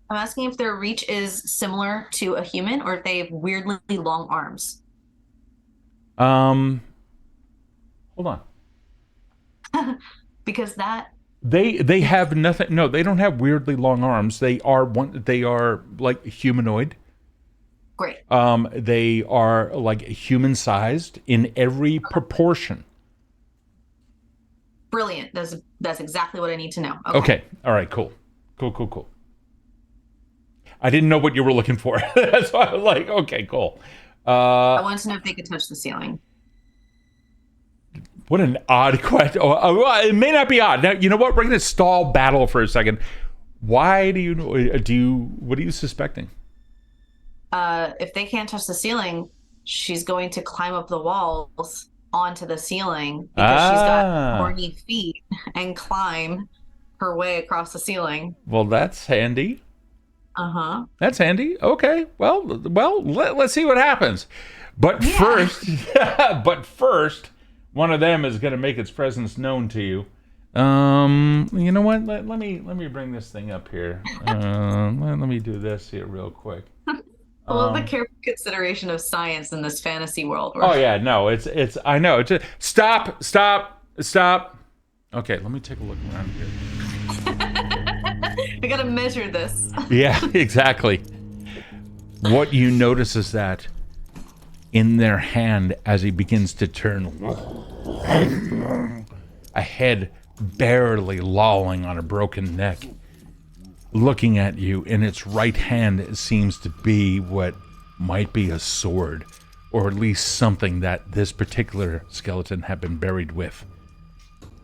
I'm asking if their reach is similar to a human, or if they have weirdly long arms. Hold on. Because that they have nothing. No, they don't have weirdly long arms. They are like humanoid. Great. They are like human sized in every proportion. Brilliant. That's exactly what I need to know. Okay. All right. Cool. I didn't know what you were looking for. That's why I was like, okay, cool. I wanted to know if they could touch the ceiling. What an odd question. Well, it may not be odd. Now, you know what? We're going to stall battle for a second. Why what are you suspecting? If they can't touch the ceiling, she's going to climb up the walls onto the ceiling because she's got horny feet and climb her way across the ceiling. Well, that's handy. Uh-huh. That's handy. Okay. Well, let's see what happens. But first, one of them is going to make its presence known to you. You know what? Let me bring this thing up here. Let me do this here real quick. I love the careful consideration of science in this fantasy world. Oh yeah, no, it's I know. It's stop. Okay, let me take a look around here. We gotta measure this. Yeah, exactly. What you notice is that in their hand, as he begins to turn, a head barely lolling on a broken neck, looking at you. In its right hand, it seems to be what might be a sword, or at least something that this particular skeleton had been buried with.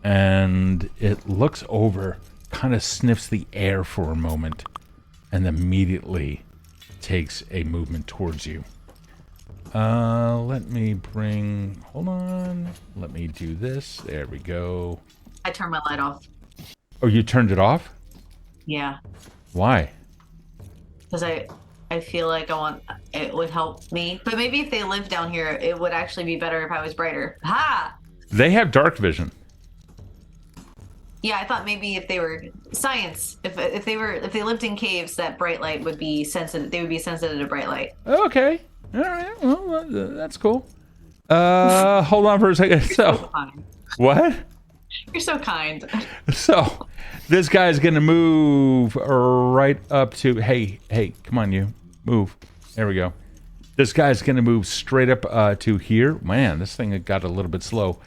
And it looks over, kind of sniffs the air for a moment, and immediately takes a movement towards you. Hold on. Let me do this. There we go. I turned my light off. Oh, you turned it off? Yeah. Why? Because I feel like it would help me. But maybe if they lived down here, it would actually be better if I was brighter. Ha! They have dark vision. Yeah, I thought maybe if they were science, if they lived in caves, that bright light would be sensitive. They would be sensitive to bright light. Okay. All right. Well, that's cool. Hold on for a second. So what? You're so kind. So this guy's gonna move right up to. Hey, come on, you move. There we go. This guy's gonna move straight up to here. Man, this thing got a little bit slow.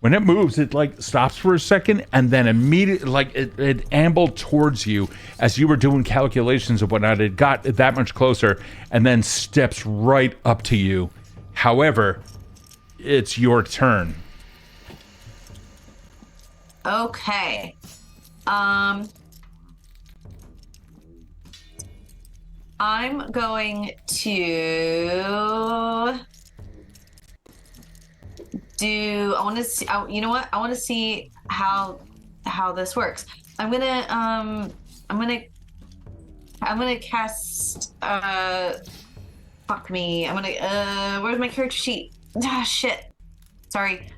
When it moves, it like stops for a second and then immediately like it ambled towards you as you were doing calculations of whatnot. It got that much closer and then steps right up to you. However, it's your turn. Okay. I'm going to do. I want to see. You know what? I want to see how this works. I'm gonna cast. Fuck me. I'm gonna. Where's my character sheet? Ah, shit. Sorry.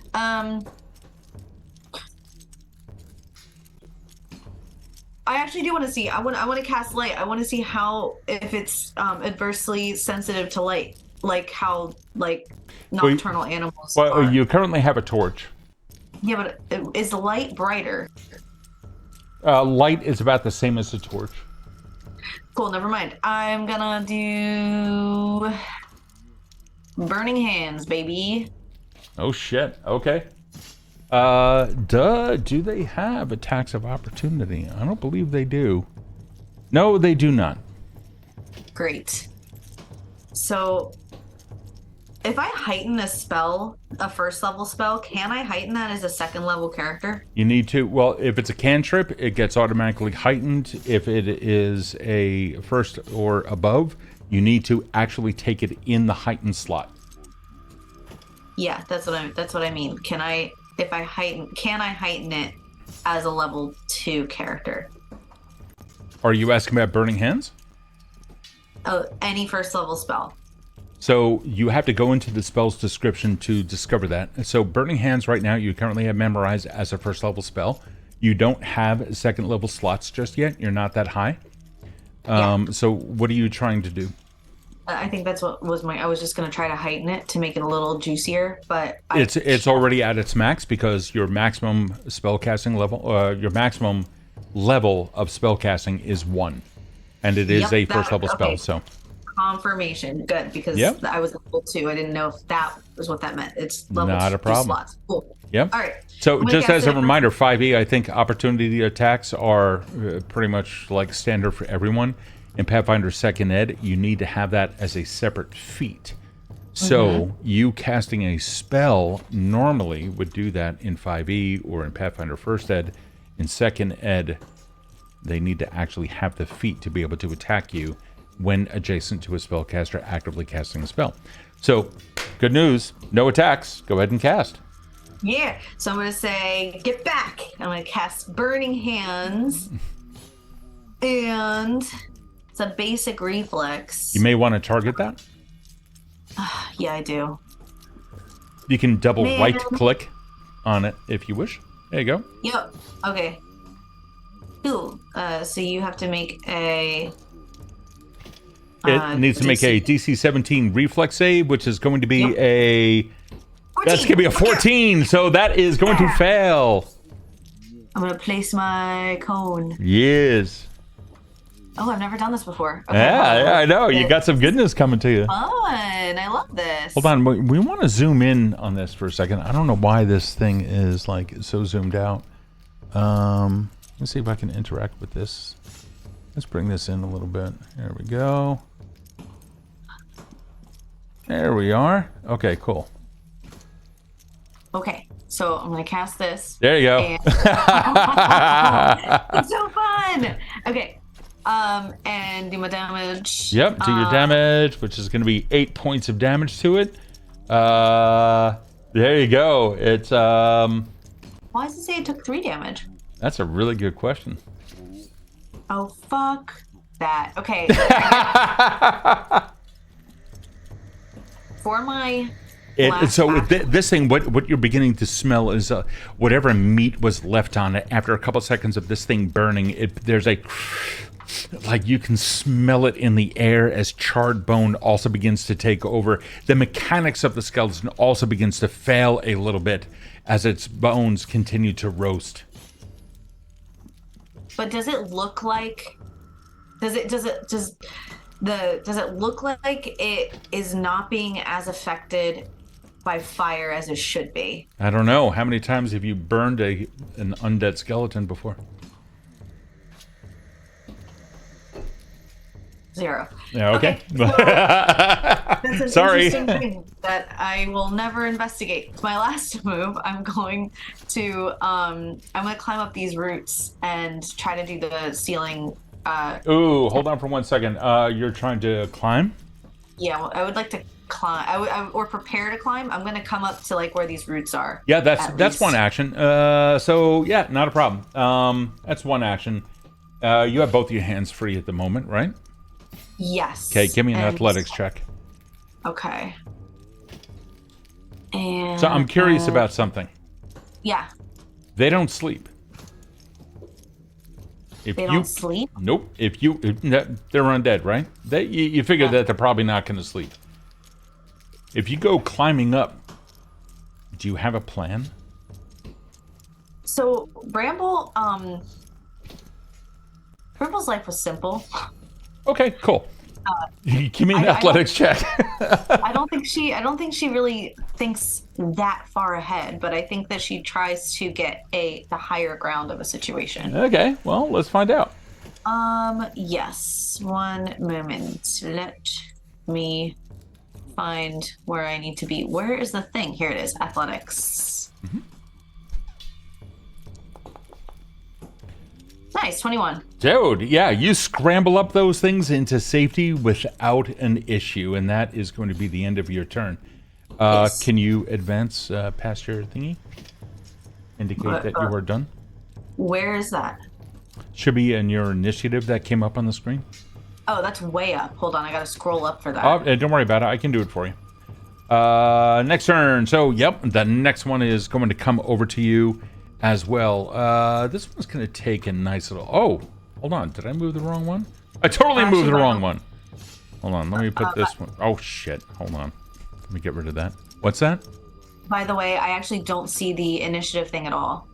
I actually do want to see. I want to cast light. I want to see how if it's adversely sensitive to light, like how like nocturnal animals are. You currently have a torch. Yeah, but is the light brighter? Light is about the same as the torch. Cool. Never mind. I'm gonna do burning hands, baby. Oh shit. Okay. Do they have attacks of opportunity? I don't believe they do. No, they do not. Great. So, if I heighten a spell, a first level spell, can I heighten that as a second level character? You need to. Well, if it's a cantrip, it gets automatically heightened. If it is a first or above, you need to actually take it in the heightened slot. Yeah, that's what I mean. Can I heighten it as a level 2 character? Are you asking about burning hands? Oh, any first level spell. So you have to go into the spell's description to discover that. So burning hands right now, you currently have memorized as a first level spell. You don't have second level slots just yet. You're not that high. So what are you trying to do? I think that's what was I was just going to try to heighten it to make it a little juicier, but it's already at its max because your maximum spellcasting level, your maximum level of spellcasting is 1, and it is a first level spell. So confirmation, good, because I was level 2. I didn't know if that was what that meant. It's level not 2 a problem. slots. Cool. Yep. All right. So just as a reminder, 5e, I think opportunity attacks are pretty much like standard for everyone. In Pathfinder 2nd Ed, you need to have that as a separate feat. So you casting a spell normally would do that in 5e or in Pathfinder 1st Ed. In 2nd Ed, they need to actually have the feat to be able to attack you when adjacent to a spellcaster actively casting a spell. So, good news, no attacks. Go ahead and cast. Yeah. So I'm going to say, get back. I'm going to cast Burning Hands. And it's a basic reflex. You may want to target that. Yeah, I do. You can double right click on it if you wish. There you go. Yep. Okay. Cool. So you have to make a... It needs to make a DC 17 reflex save, which is going to be a... 14. That's going to be a 14, so that is going to fail. I'm going to place my cone. Yes. Oh, I've never done this before. Okay, yeah, I know. You got some goodness coming to you. Fun. I love this. Hold on. We want to zoom in on this for a second. I don't know why this thing is like so zoomed out. Let's see if I can interact with this. Let's bring this in a little bit. There we go. There we are. Okay, cool. Okay, so I'm going to cast this. There you go. It's so fun. Okay. And do my damage. Yep, do your damage, which is going to be 8 points of damage to it. There you go. It's Why does it say it took 3 damage? That's a really good question. Oh, fuck that. Okay. For my this thing, what you're beginning to smell is whatever meat was left on it. After a couple seconds of this thing burning, there's a... like you can smell it in the air as charred bone also begins to take over. The mechanics of the skeleton also begins to fail a little bit as its bones continue to roast. But does it look like... Does it look like it is not being as affected by fire as it should be. I don't know. How many times have you burned an undead skeleton before? 0. Yeah, okay. So that's an Sorry. interesting thing that I will never investigate. My last move, I'm going to climb up these roots and try to do the ceiling. Ooh, hold on for 1 second. You're trying to climb? Yeah, well, I would like to climb. Or prepare to climb. I'm going to come up to like where these roots are. Yeah, that's one action. So yeah, not a problem. That's one action. You have both your hands free at the moment, right? Yes. Okay, give me an athletics check. Okay. And So I'm curious about something. Yeah. They don't sleep. If They don't sleep? Nope. They're undead, right? You figure that they're probably not going to sleep. If you go climbing up, do you have a plan? So Bramble, Bramble's life was simple. Okay, cool. Give me an athletics check. I don't think she really thinks that far ahead, but I think that she tries to get the higher ground of a situation. Okay, well, let's find out. Yes. One moment. Let me find where I need to be. Where is the thing? Here it is. Athletics. Mm-hmm. Nice, 21. Dude, yeah, you scramble up those things into safety without an issue, and that is going to be the end of your turn. Yes. Can you advance past your thingy? Indicate that you are done? Where is that? Should be in your initiative that came up on the screen. Oh, that's way up. Hold on, I gotta scroll up for that. Oh, don't worry about it. I can do it for you. Next turn. So, yep, the next one is going to come over to you as well. This one's going to take a nice little... Oh, hold on. Did I move the wrong one? I totally moved the wrong one. Hold on. Let me put this one... Oh, shit. Hold on. Let me get rid of that. What's that? By the way, I actually don't see the initiative thing at all.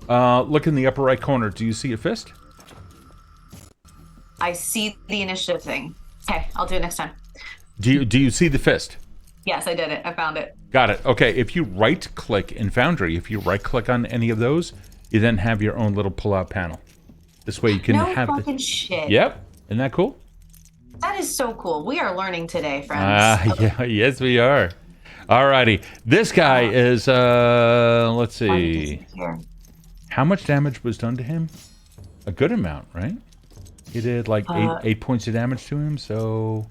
Look in the upper right corner. Do you see a fist? I see the initiative thing. Okay, I'll do it next time. Do you see the fist? Yes, I did it. I found it. Got it. Okay, if you right-click in Foundry, if you right-click on any of those, you then have your own little pull-out panel. This way you can have... No fucking shit. Yep. Isn't that cool? That is so cool. We are learning today, friends. Yeah, yes, we are. Alrighty. This guy is, let's see. How much damage was done to him? A good amount, right? He did like eight points of damage to him, so...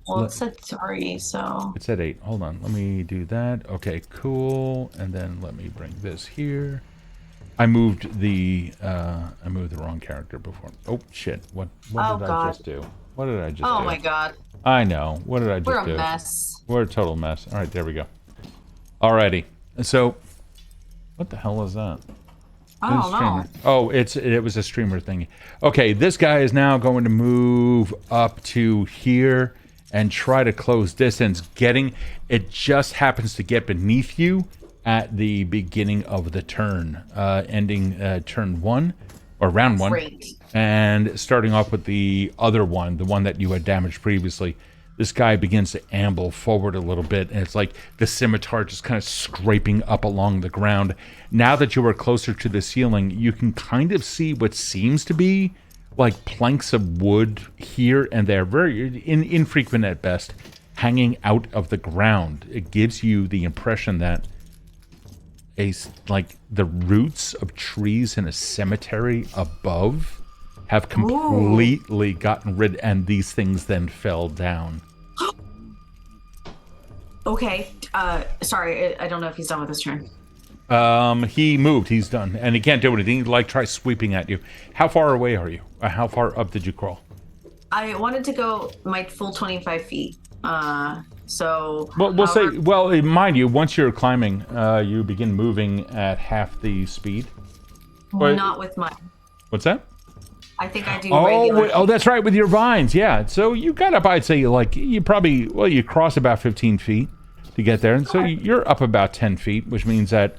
Well, it said 3, so... It said 8. Hold on. Let me do that. Okay, cool. And then let me bring this here. I moved the wrong character before. Oh, shit. What did I just do? What did I just do? Oh, my God. I know. What did I just do? We're a mess. We're a total mess. All right, there we go. Alrighty. So, what the hell is that? I don't know. Oh, it was a streamer thingy. Okay, this guy is now going to move up to here and try to close distance. It just happens to get beneath you at the beginning of the turn, ending turn 1 or round 1. Great. And starting off with the other one, the one that you had damaged previously. This guy begins to amble forward a little bit, and it's like the scimitar just kind of scraping up along the ground. Now that you are closer to the ceiling, you can kind of see what seems to be like planks of wood here and there, very infrequent at best, hanging out of the ground. It gives you the impression that the roots of trees in a cemetery above have completely gotten rid, and these things then fell down. Okay. Sorry, I don't know if he's done with his turn. He moved. He's done, and he can't do anything. Like, try sweeping at you. How far away are you? How far up did you crawl? I wanted to go my full 25 feet. So. Well, we'll say. Well, mind you, once you're climbing, you begin moving at half the speed. Not with mine. What's that? I think I do regular. Oh, that's right, with your vines. Yeah. So you got up, I'd say, you cross about 15 feet to get there, and so you're up about 10 feet, which means that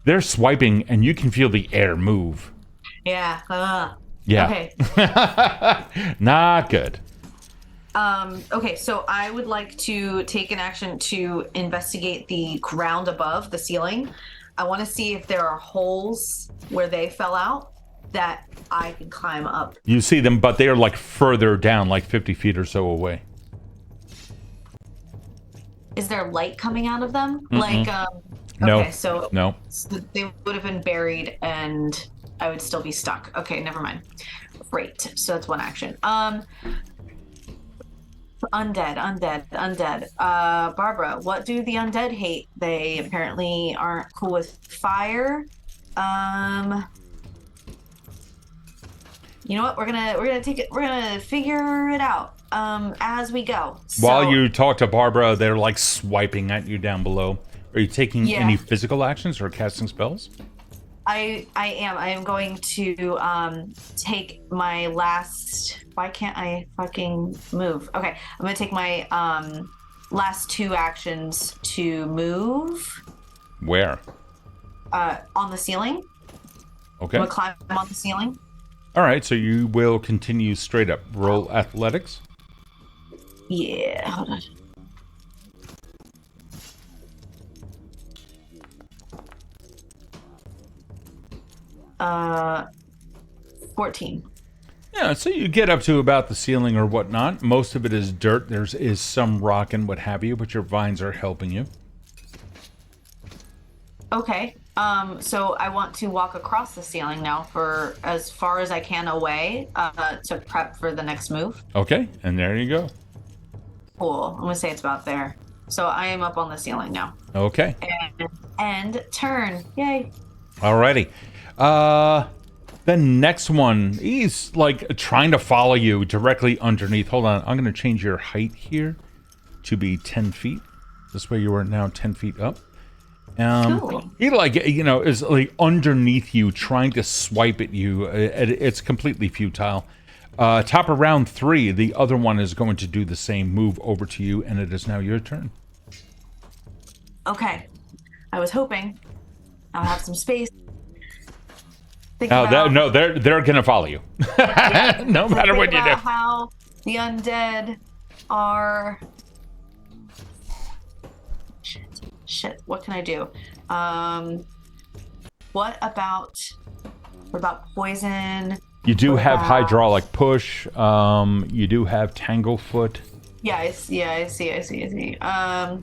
they're swiping, and you can feel the air move. Yeah. Yeah. Okay. Not good. Okay, so I would like to take an action to investigate the ground above the ceiling. I want to see if there are holes where they fell out that I can climb up. You see them, but they are like further down, like 50 feet or so away. Is there light coming out of them? Mm-mm. Like, No. Okay, so they would have been buried and I would still be stuck. Okay, never mind. Great. So that's one action. Undead. Barbara, what do the undead hate? They apparently aren't cool with fire. You know what? We're gonna take it. We're gonna figure it out as we go. While you talk to Barbara, they're like swiping at you down below. Are you taking any physical actions or casting spells? I am going to take my last. Why can't I fucking move? Okay, I'm gonna take my last 2 actions to move. Where? On the ceiling. Okay. I'm gonna climb on the ceiling. All right, so you will continue straight up. Roll athletics. Yeah, hold on. 14. Yeah, so you get up to about the ceiling or whatnot. Most of it is dirt. Is some rock and what have you, but your vines are helping you. Okay. So I want to walk across the ceiling now for as far as I can away to prep for the next move. Okay, and there you go. Cool. I'm gonna say it's about there. So I am up on the ceiling now. Okay. And turn. Yay. Alrighty. The next one, he's like trying to follow you directly underneath. Hold on, I'm going to change your height here to be 10 feet. This way you are now 10 feet up. Cool. He is like underneath you, trying to swipe at you. It's completely futile. Top of round 3, the other one is going to do the same, move over to you, and it is now your turn. Okay. I was hoping I'll have some space. They're gonna follow you, no matter what you do. How the undead are. Shit. What can I do? What about poison? You do have hydraulic push. You do have tanglefoot. Yeah, I see. How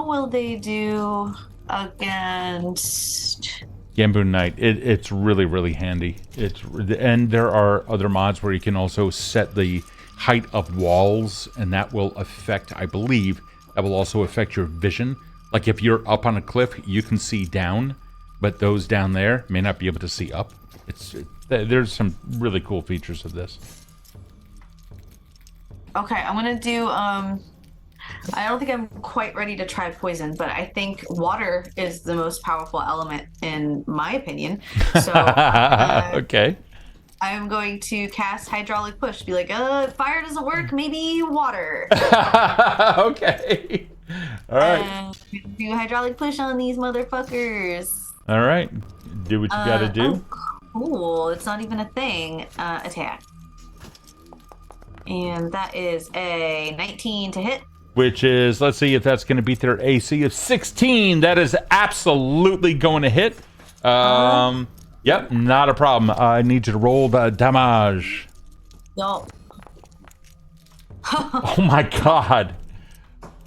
will they do against Gamboon Knight? It's really, really handy. And there are other mods where you can also set the height of walls, and that will affect, I believe, that will also affect your vision. Like if you're up on a cliff, you can see down, but those down there may not be able to see up. There's some really cool features of this. Okay, I'm gonna do I don't think I'm quite ready to try poison, but I think water is the most powerful element in my opinion. So okay. I'm going to cast hydraulic push. Be like, if fire doesn't work, maybe water. Okay. All right. Do hydraulic push on these motherfuckers. All right. Do what you gotta do. Oh, cool. It's not even a thing. Attack. And that is a 19 to hit. Which is, let's see if that's going to beat their AC of 16. That is absolutely going to hit. Yep, not a problem. I need you to roll the damage. No. Oh my god.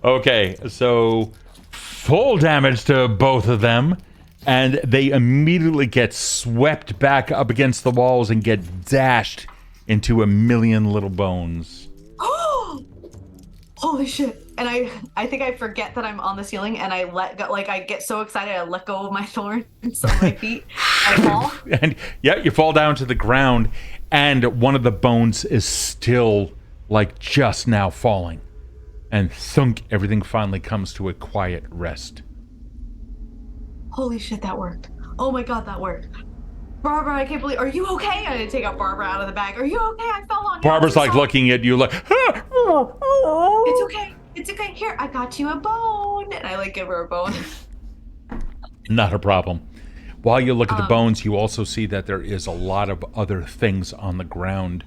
Okay, so full damage to both of them. And they immediately get swept back up against the walls and get dashed into a million little bones. Holy shit. And I think I forget that I'm on the ceiling and I let go, like I get so excited I let go of my thorns on my feet. I fall. And yeah, you fall down to the ground and one of the bones is still like just now falling. And thunk, everything finally comes to a quiet rest. Holy shit, that worked. Oh my god, that worked. Barbara, I can't believe. Are you okay? I didn't take out Barbara out of the bag. Are you okay? I fell on you. Barbara's like looking at you like, It's okay. It's okay. Here, I got you a bone. And I like give her a bone. Not a problem. While you look at the bones, you also see that there is a lot of other things on the ground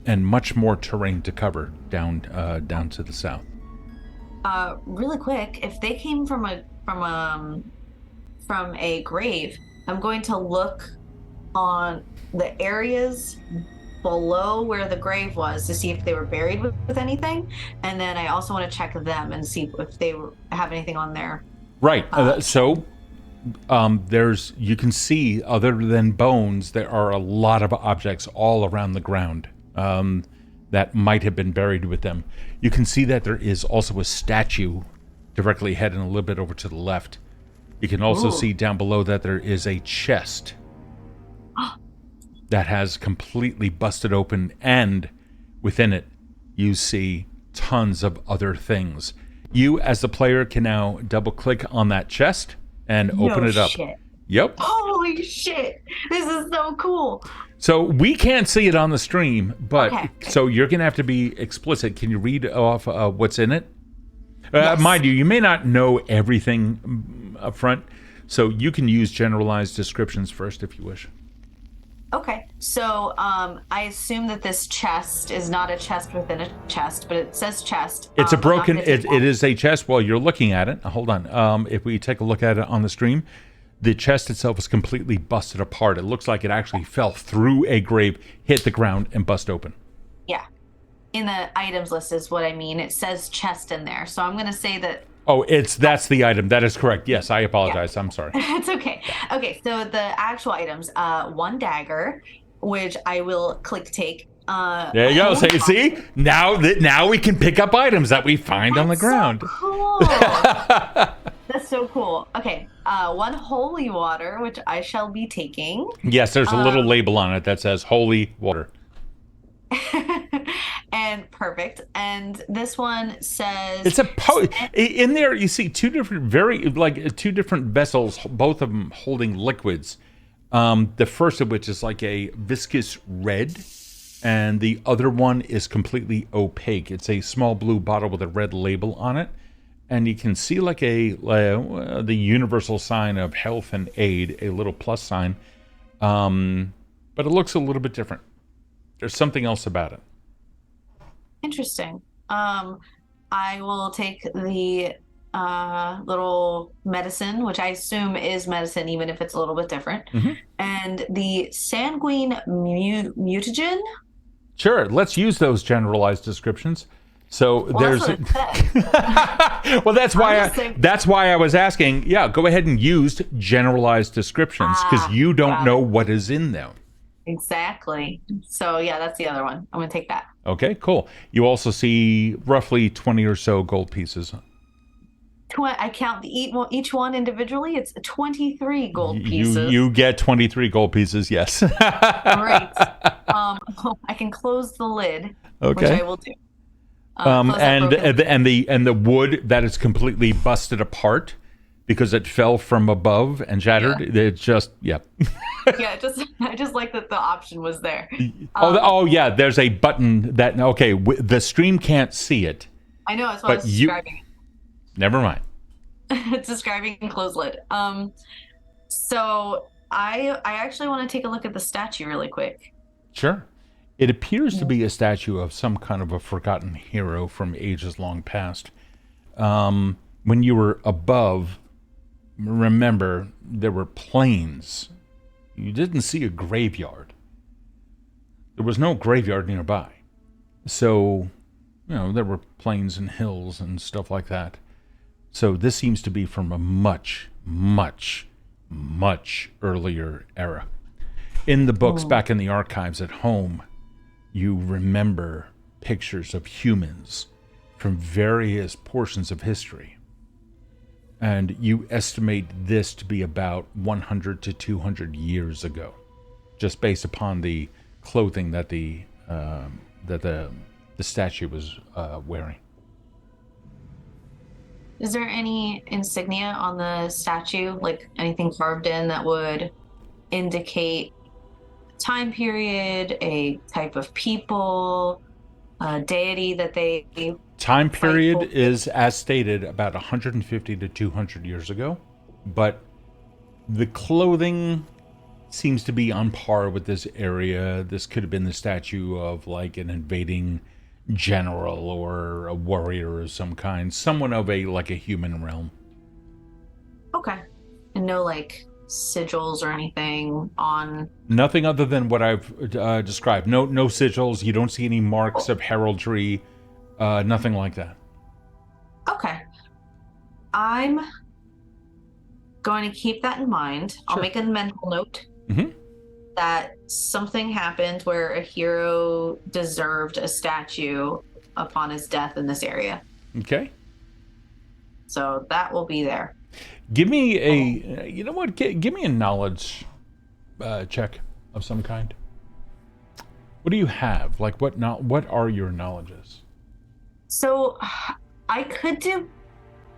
and much more terrain to cover down to the south. Really quick, if they came from a grave, I'm going to look on the areas below where the grave was to see if they were buried with anything, and then I also want to check them and see if they have anything on there. Right. There's, you can see, other than bones, there are a lot of objects all around the ground that might have been buried with them. You can see that there is also a statue directly ahead and a little bit over to the left. You can also see down below that there is a chest that has completely busted open, and within it you see tons of other things. You, as the player, can now double-click on that chest and open it up. Shit. Yep. Holy shit! This is so cool. So we can't see it on the stream, but okay. So you're going to have to be explicit. Can you read off what's in it? Yes. Mind you may not know everything up front, so you can use generalized descriptions first if you wish. Okay, so I assume that this chest is not a chest within a chest, but it says chest. It's a broken, it is a chest while you're looking at it. Hold on. If we take a look at it on the stream, the chest itself is completely busted apart. It looks like it actually fell through a grave, hit the ground, and bust open. Yeah. In the items list is what I mean. It says chest in there. So I'm going to say that. Oh, that's the item. That is correct. Yes, I apologize. Yeah. I'm sorry. It's okay. Okay, so the actual items, one dagger, which I will click take. There you go. See? Now we can pick up items that we find on the ground. So cool. That's so cool. Okay, one holy water, which I shall be taking. Yes, there's a little label on it that says holy water. And perfect. And this one says it's in there. You see two different vessels, both of them holding liquids. The first of which is like a viscous red, and the other one is completely opaque. It's a small blue bottle with a red label on it, and you can see like the universal sign of health and aid, a little plus sign, but it looks a little bit different. There's something else about it. Interesting. I will take the little medicine, which I assume is medicine, even if it's a little bit different, and the sanguine mutagen. Sure, let's use those generalized descriptions. So there's. Well, that's why I was asking. Yeah, go ahead and use generalized descriptions because you don't know what is in them. Exactly. So yeah, that's the other one. I'm gonna take that. Okay, cool. You also see roughly 20 or so gold pieces. I count each one individually. It's 23 gold pieces. You get 23 gold pieces. Yes. All right. I can close the lid. Okay. Which I will do. And the wood that is completely busted apart because it fell from above and shattered. Yeah. It just yeah. I just like that the option was there. Yeah, there's a button that the stream can't see it. I know, that's why I was describing it. Never mind. It's describing closed lid. So I actually want to take a look at the statue really quick. Sure. It appears to be a statue of some kind of a forgotten hero from ages long past. When you were above, remember, there were plains. You didn't see a graveyard. There was no graveyard nearby. So, there were plains and hills and stuff like that. So this seems to be from a much, much, much earlier era. In the books back in the archives at home, you remember pictures of humans from various portions of history. And you estimate this to be about 100 to 200 years ago, just based upon the clothing that the statue was wearing. Is there any insignia on the statue, like anything carved in that would indicate time period, a type of people, a deity that they... Time period is, as stated, about 150 to 200 years ago. But the clothing, seems to be on par with this area. This could have been the statue of like an invading general or a warrior of some kind, someone of a like a human realm. Okay. And no like sigils or anything on. Nothing other than what I've described. No sigils. You don't see any marks of heraldry. Nothing like that. Okay. I'm going to keep that in mind. Sure. I'll make a mental note Mm-hmm. that something happened where a hero deserved a statue upon his death in this area. Okay. So that will be there. Give me a. You know what? Give me a knowledge check of some kind. What do you have? Like what? What are your knowledges? So I could do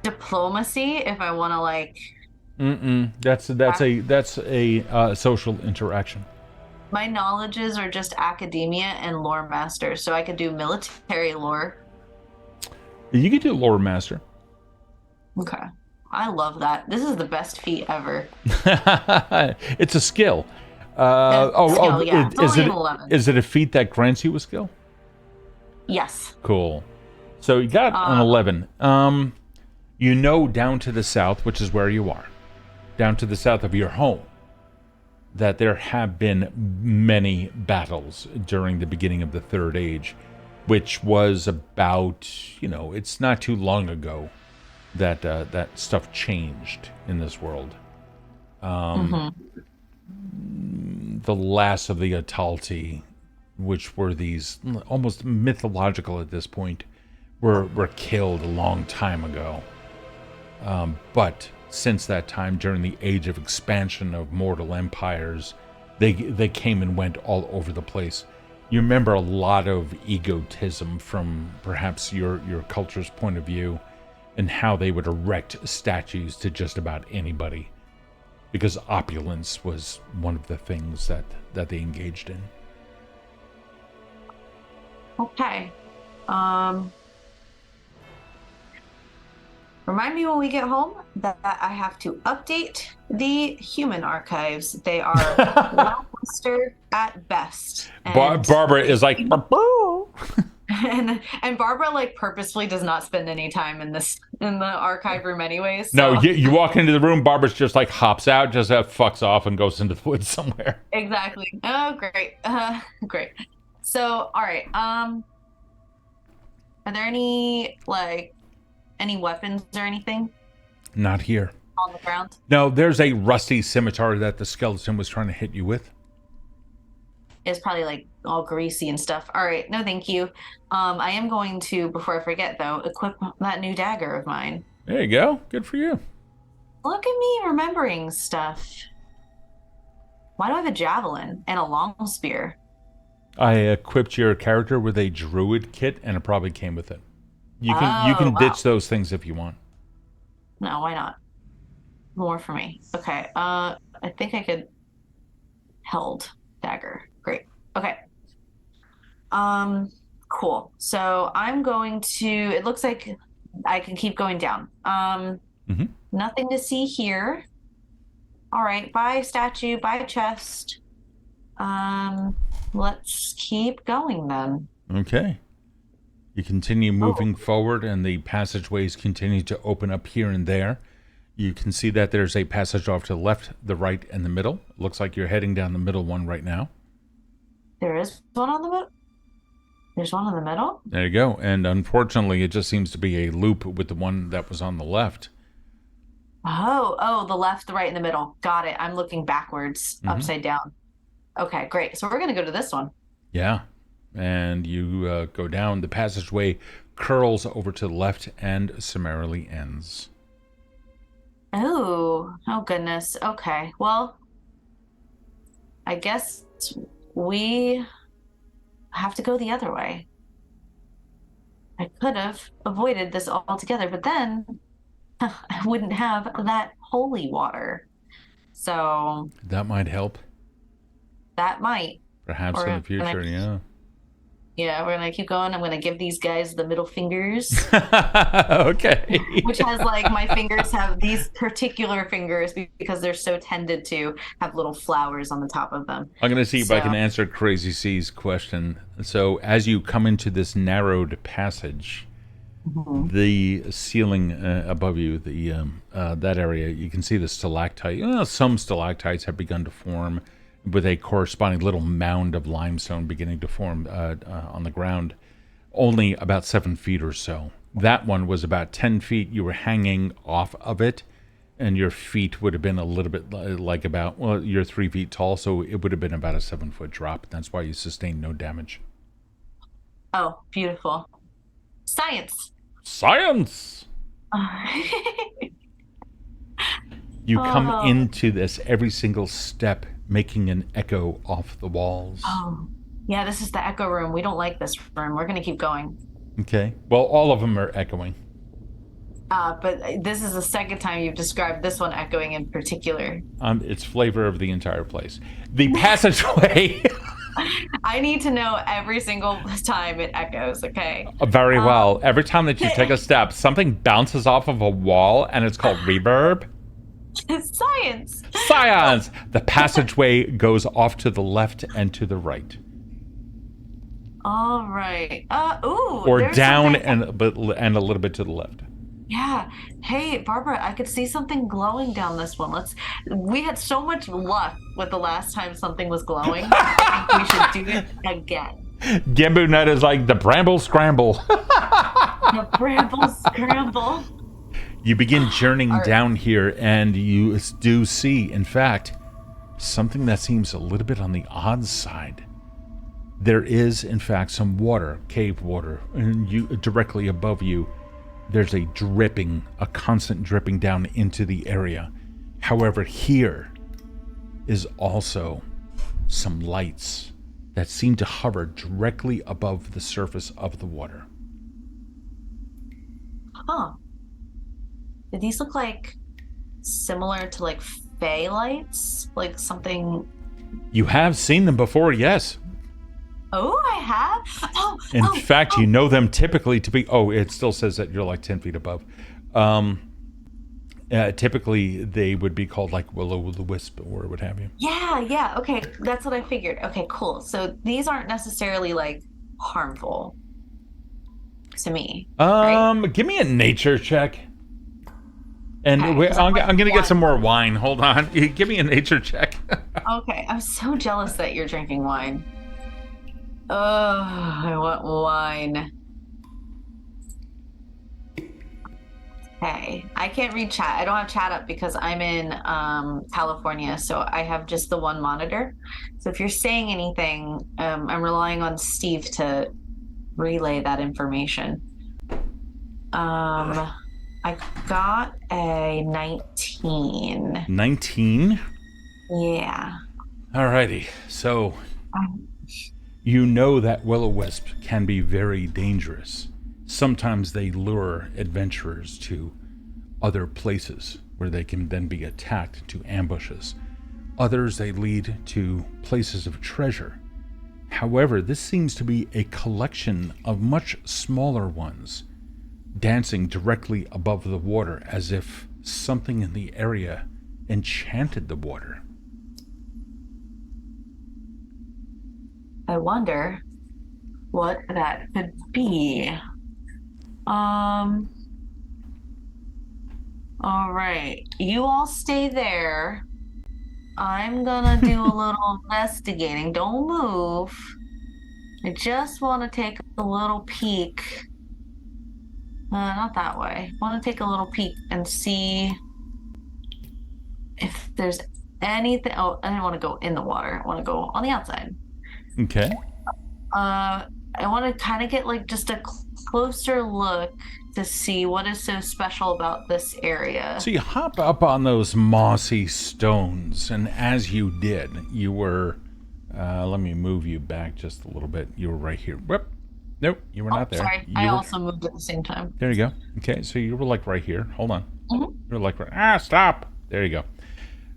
diplomacy if I want to like. That's a social interaction. My knowledges are just academia and lore master, so I could do military lore. You could do lore master. Okay. I love that. This is the best feat ever. It's a skill. Skill, yeah. Is it a feat that grants you a skill? Yes. Cool. So you got an 11. You know down to the south, which is where you are, down to the south of your home, that there have been many battles during the beginning of the Third Age, which was about, it's not too long ago that that stuff changed in this world. The last of the Atalti, which were these almost mythological at this point, were killed a long time ago. But since that time, during the age of expansion of mortal empires, they came and went all over the place. You remember a lot of egotism from perhaps your culture's point of view, and how they would erect statues to just about anybody, because opulence was one of the things that they engaged in. Okay. Remind me when we get home that I have to update the human archives. They are lackluster at best. Barbara is like, and Barbara like purposefully does not spend any time in the archive room anyways. So. No, you walk into the room, Barbara's just like hops out, just fucks off and goes into the woods somewhere. Exactly. Oh, great. Great. So, all right. Are there any weapons or anything? Not here. On the ground? No, there's a rusty scimitar that the skeleton was trying to hit you with. It's probably like all greasy and stuff. All right, no thank you. I am going to, before I forget though, equip that new dagger of mine. There you go. Good for you. Look at me remembering stuff. Why do I have a javelin and a long spear? I equipped your character with a druid kit, and it probably came with it. You can ditch those things if you want. No, why not? More for me. Okay. I think I could held dagger. Great. Okay. Cool. So I'm going to, it looks like I can keep going down. Nothing to see here. All right. Bye statue, bye chest. Let's keep going then. Okay. You continue moving forward, and the passageways continue to open up here and there. You can see that there's a passage off to the left, the right, and the middle. Looks like you're heading down the middle one right now. There is one on the middle? There's one in the middle? There you go. And unfortunately, it just seems to be a loop with the one that was on the left. Oh, the left, the right, and the middle. Got it. I'm looking backwards, upside down. Okay, great. So we're going to go to this one. Yeah. And you go down. The passageway curls over to the left and summarily ends. Oh goodness. Okay. Well, I guess we have to go the other way. I could have avoided this altogether, but then I wouldn't have that holy water. So that might help. That might. Perhaps in the future, yeah. Yeah, we're gonna keep going. I'm gonna give these guys the middle fingers, Okay. which has like my fingers have these particular fingers because they're so tended to have little flowers on the top of them. I'm going to see if I can So, answer Crazy C's question. So, as you come into this narrowed passage, mhm. the ceiling above you, the that area, you can see the stalactite. Well, some stalactites have begun to form, with a corresponding little mound of limestone beginning to form on the ground, only about 7 feet or so. That one was about 10 feet. You were hanging off of it, and your feet would have been a little bit like about, well, you're 3 feet tall, so it would have been about a 7-foot drop. That's why you sustained no damage. Oh, beautiful. Science. Science! You come Oh, into this every single step, making an echo off the walls. oh, yeah, this is the echo room. We don't like this room. We're gonna keep going. Okay. Well, all of them are echoing. But this is the second time you've described this one echoing in particular. It's flavor of the entire place. The passageway. I need to know every single time it echoes, okay? Very well. Every time that you take a step, something bounces off of a wall, and it's called reverb. Science. Science! The passageway goes off to the left and to the right. All right. Ooh. Or there's down something- and a little bit to the left. Yeah. Hey, Barbara, I could see something glowing down this one. We had so much luck with the last time something was glowing. I think we should do it again. Gembu Nut is like the Bramble Scramble. The Bramble Scramble. You begin journeying down here, and you do see, in fact, something that seems a little bit on the odd side. There is, in fact, some water, cave water, and directly above you, there's a constant dripping down into the area. However, here is also some lights that seem to hover directly above the surface of the water. Huh. Do these look like similar to like Fey lights? Like something. You have seen them before, yes. Oh, I have? In fact, you know them typically to be... Oh, it still says that you're like 10 feet above. Typically, they would be called like will-o'-the-wisp or what have you. Yeah. Okay, that's what I figured. Okay, cool. So these aren't necessarily like harmful to me. Right? Give me a nature check. And Okay, 'cause I'm I'm going to get one. some more wine. Hold on. Give me a nature check. Okay, I'm so jealous that you're drinking wine. Oh, I want wine. Okay, I can't read chat. I don't have chat up because I'm in California, so I have just the one monitor. So if you're saying anything, I'm relying on Steve to relay that information. I got a 19. 19? Yeah. Alrighty. So, you know that will-o'-wisp can be very dangerous. Sometimes they lure adventurers to other places where they can then be attacked to ambushes. Others they lead to places of treasure. However, this seems to be a collection of much smaller ones, dancing directly above the water as if something in the area enchanted the water. I wonder what that could be. All right. You all stay there. I'm gonna do a little investigating. Don't move. I just want to take a little peek. Not that way. Want to take a little peek and see if there's anything. Oh, I didn't want to go in the water. I want to go on the outside. Okay. I want to kind of get like just a closer look to see what is so special about this area. So you hop up on those mossy stones, and as you did, you were... let me move you back just a little bit. You were right here. Whoop. Nope, you were not there. Sorry, I also moved at the same time. There you go. Okay, so you were like right here. Hold on. Mm-hmm. You were like, stop. There you go.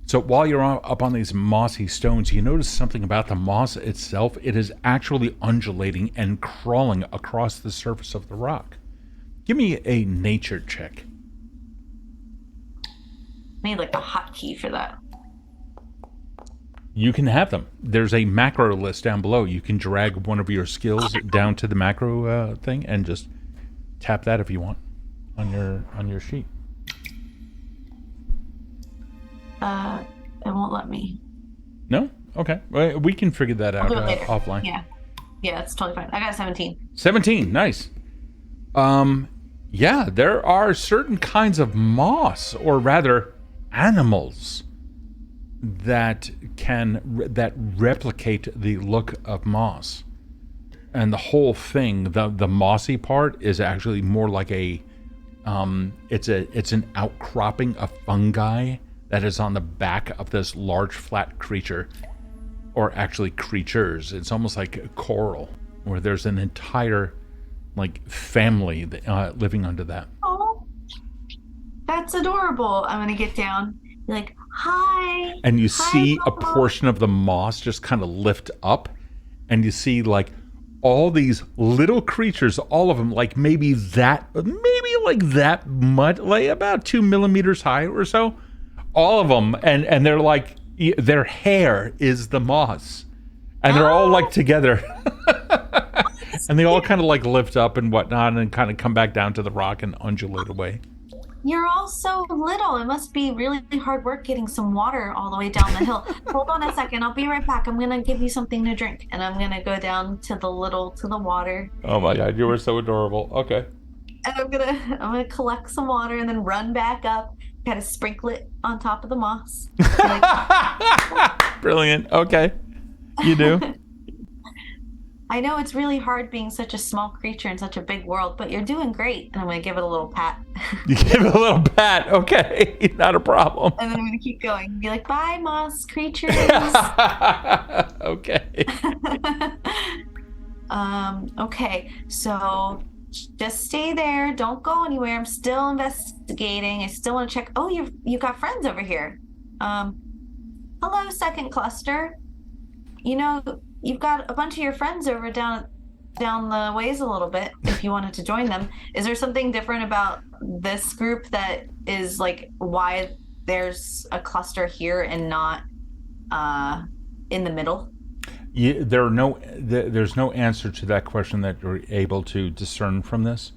So while you're up on these mossy stones, you notice something about the moss itself. It is actually undulating and crawling across the surface of the rock. Give me a nature check. Need like a hotkey for that. You can have them. There's a macro list down below. You can drag one of your skills down to the macro thing and just tap that if you want on your sheet. It won't let me. No? Okay. We can figure that out offline. Yeah, it's totally fine. I got 17. 17. Nice. Yeah, there are certain kinds of moss, or rather animals, that replicate the look of moss. And the whole thing, the mossy part, is actually more like it's an outcropping of fungi that is on the back of this large flat creature, or actually creatures. It's almost like a coral, where there's an entire family living under that. Oh, that's adorable. I'm gonna get down, be like, hi. And you Hi, see a Mama. portion of the moss just kind of lift up, and you see all these little creatures, all of them maybe that much, about 2 millimeters high or so. All of them, and they're their hair is the moss, and they're all together, and they all kind of lift up and whatnot, and kind of come back down to the rock and undulate away. You're all so little. It must be really hard work getting some water all the way down the hill. Hold on a second. I'll be right back. I'm gonna give you something to drink, and I'm gonna go down to the water. Oh my God, you were so adorable. Okay. And I'm gonna collect some water and then run back up, kind of sprinkle it on top of the moss. Brilliant. Okay. You do. I know it's really hard being such a small creature in such a big world, but you're doing great. And I'm going to give it a little pat. You give it a little pat. Okay. Not a problem. And then I'm going to keep going. Be like, bye, moss creatures. Okay. Okay. So just stay there. Don't go anywhere. I'm still investigating. I still want to check. Oh, you've got friends over here. Hello, second cluster. You've got a bunch of your friends over down the ways a little bit if you wanted to join them. Is there something different about this group that is why there's a cluster here and not in the middle? Yeah, there's no answer to that question that you're able to discern from this,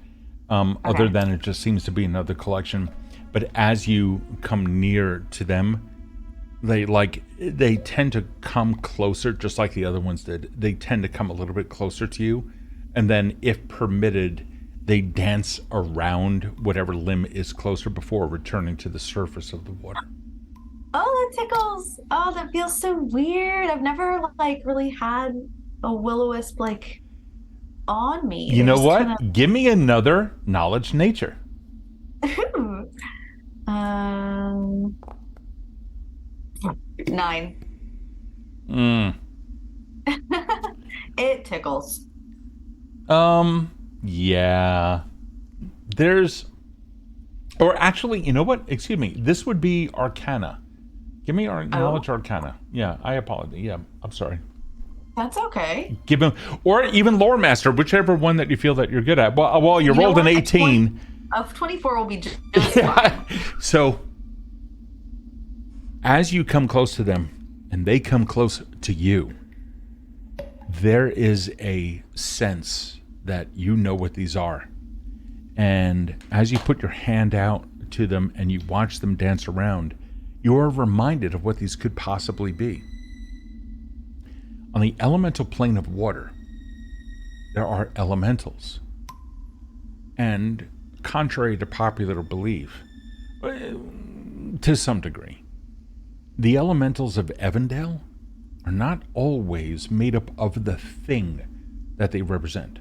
other than it just seems to be another collection. But as you come near to them, they tend to come closer, just like the other ones did. They tend to come a little bit closer to you, and then, if permitted, they dance around whatever limb is closer before returning to the surface of the water. Oh, that tickles. Oh, that feels so weird. I've never really had a will-o-wisp on me. You know what? Give me another knowledge nature. Ooh. 9. It tickles. Yeah. Or actually, you know what? Excuse me. This would be Arcana. Give me our knowledge Arcana. Yeah, I apologize. Yeah, I'm sorry. That's okay. Give him, or even Lore Master, whichever one that you feel that you're good at. Well, you rolled an 18. Of 24 will be just fine. So, as you come close to them, and they come close to you, there is a sense that you know what these are. And as you put your hand out to them and you watch them dance around, you're reminded of what these could possibly be. On the elemental plane of water, there are elementals. And contrary to popular belief, to some degree, the elementals of Evindale are not always made up of the thing that they represent.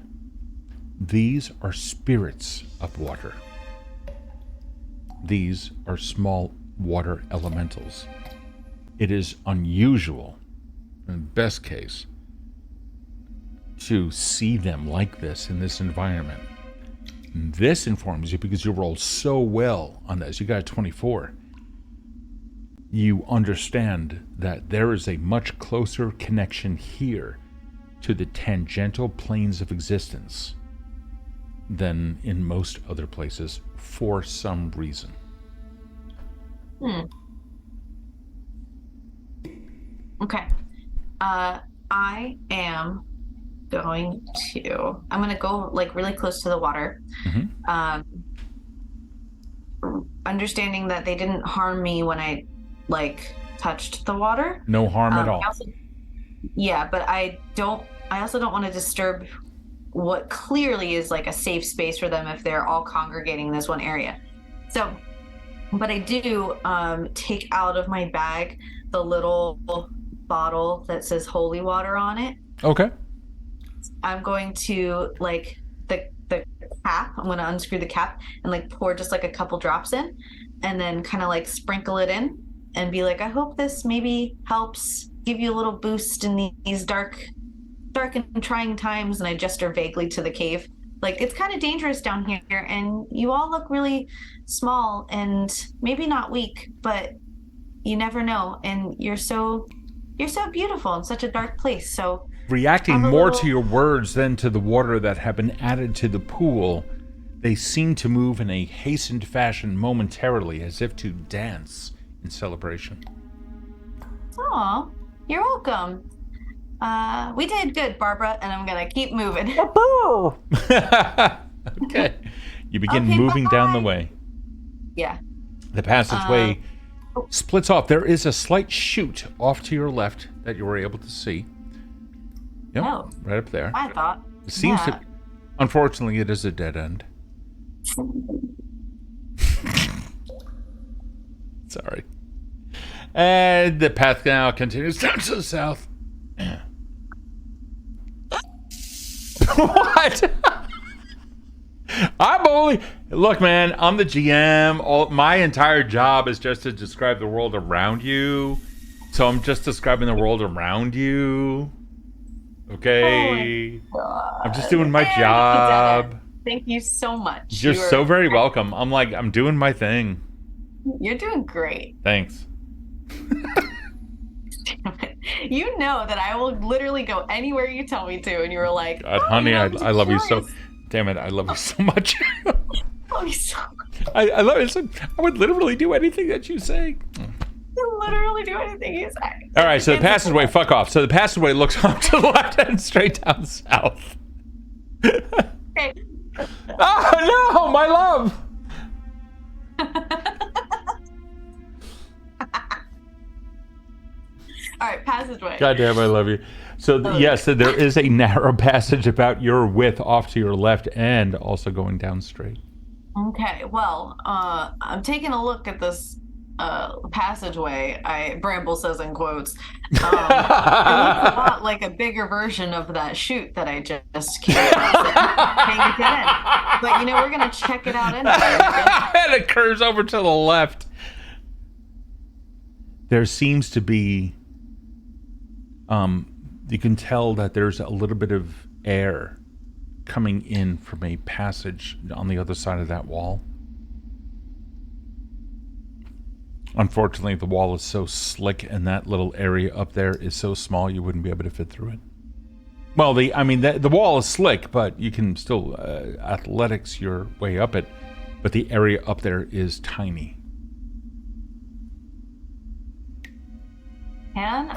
These are spirits of water. These are small water elementals. It is unusual, in best case, to see them like this in this environment. And this informs you, because you rolled so well on this. You got a 24. you understand that there is a much closer connection here to the tangential planes of existence than in most other places for some reason. Okay. I am going to. I'm going to go like really close to the water. Understanding that they didn't harm me when I like touched the water. No harm at all. Yeah, but I also don't want to disturb what clearly is like a safe space for them if they're all congregating in this one area. So, but I do take out of my bag the little bottle that says holy water on it. Okay. I'm going to like the cap. I'm going to unscrew the cap and like pour just like a couple drops in, and then kind of like sprinkle it in and be like, I hope this maybe helps give you a little boost in these dark and trying times. And I gesture vaguely to the cave. Like, it's kind of dangerous down here, and you all look really small and maybe not weak, but you never know. And you're so beautiful in such a dark place. So reacting more to your words than to the water that have been added to the pool, they seem to move in a hastened fashion momentarily, as if to dance in celebration. Oh, you're welcome. We did good, Barbara, and I'm gonna keep moving. Okay. You begin moving down the way. Yeah. The passageway splits off. There is a slight chute off to your left that you were able to see. Yep, right up there. I thought. It seems to... Unfortunately, it is a dead end. Sorry. And the path now continues down to the south. What? Look, man, I'm the GM. My entire job is just to describe the world around you. So I'm just describing the world around you. Okay. Oh, I'm just doing my job. Thank you so much. You're so very welcome. I'm doing my thing. You're doing great. Thanks. Damn it. You know that I will literally go anywhere you tell me to, and you were like, God, honey, I love you so. Damn it, I love you so much. I love you so much. I love it. So I would literally do anything that you say. You literally do anything you say. All right, so the passageway, fuck off. So the passageway looks off to the left and straight down south. Okay. Oh no, my love. All right, passageway. God damn, I love you. So yes, there is a narrow passage about your width off to your left and also going down straight. Okay, well, I'm taking a look at this passageway. Bramble says in quotes. It looks a lot like a bigger version of that chute that I just came across. But we're gonna check it out anyway. And it curves over to the left. There seems to be, you can tell that there's a little bit of air coming in from a passage on the other side of that wall. Unfortunately, the wall is so slick, and that little area up there is so small you wouldn't be able to fit through it. Well, the wall is slick, but you can still athletics your way up it. But the area up there is tiny. Can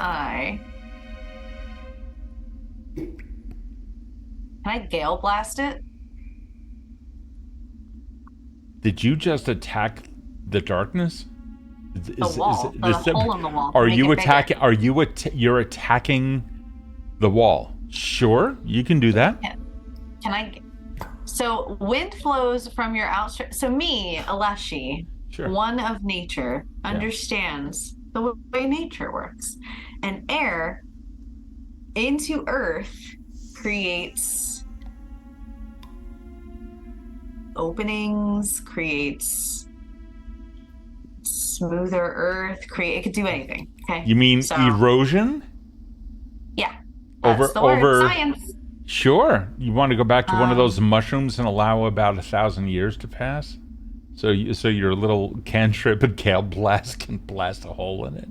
I gale blast it? Did you just attack the darkness? The wall. The hole in the wall. Are you attacking? You're attacking the wall? Sure, you can do that. Can I? So wind flows from your outstretched. So me, a Leshy, one of nature, understands the way nature works, and air into earth creates openings, creates smoother earth, it could do anything. Okay. You mean erosion? Yeah. Over science. Sure. You want to go back to one of those mushrooms and allow about 1,000 years to pass? So your little cantrip and Gale Blast can blast a hole in it.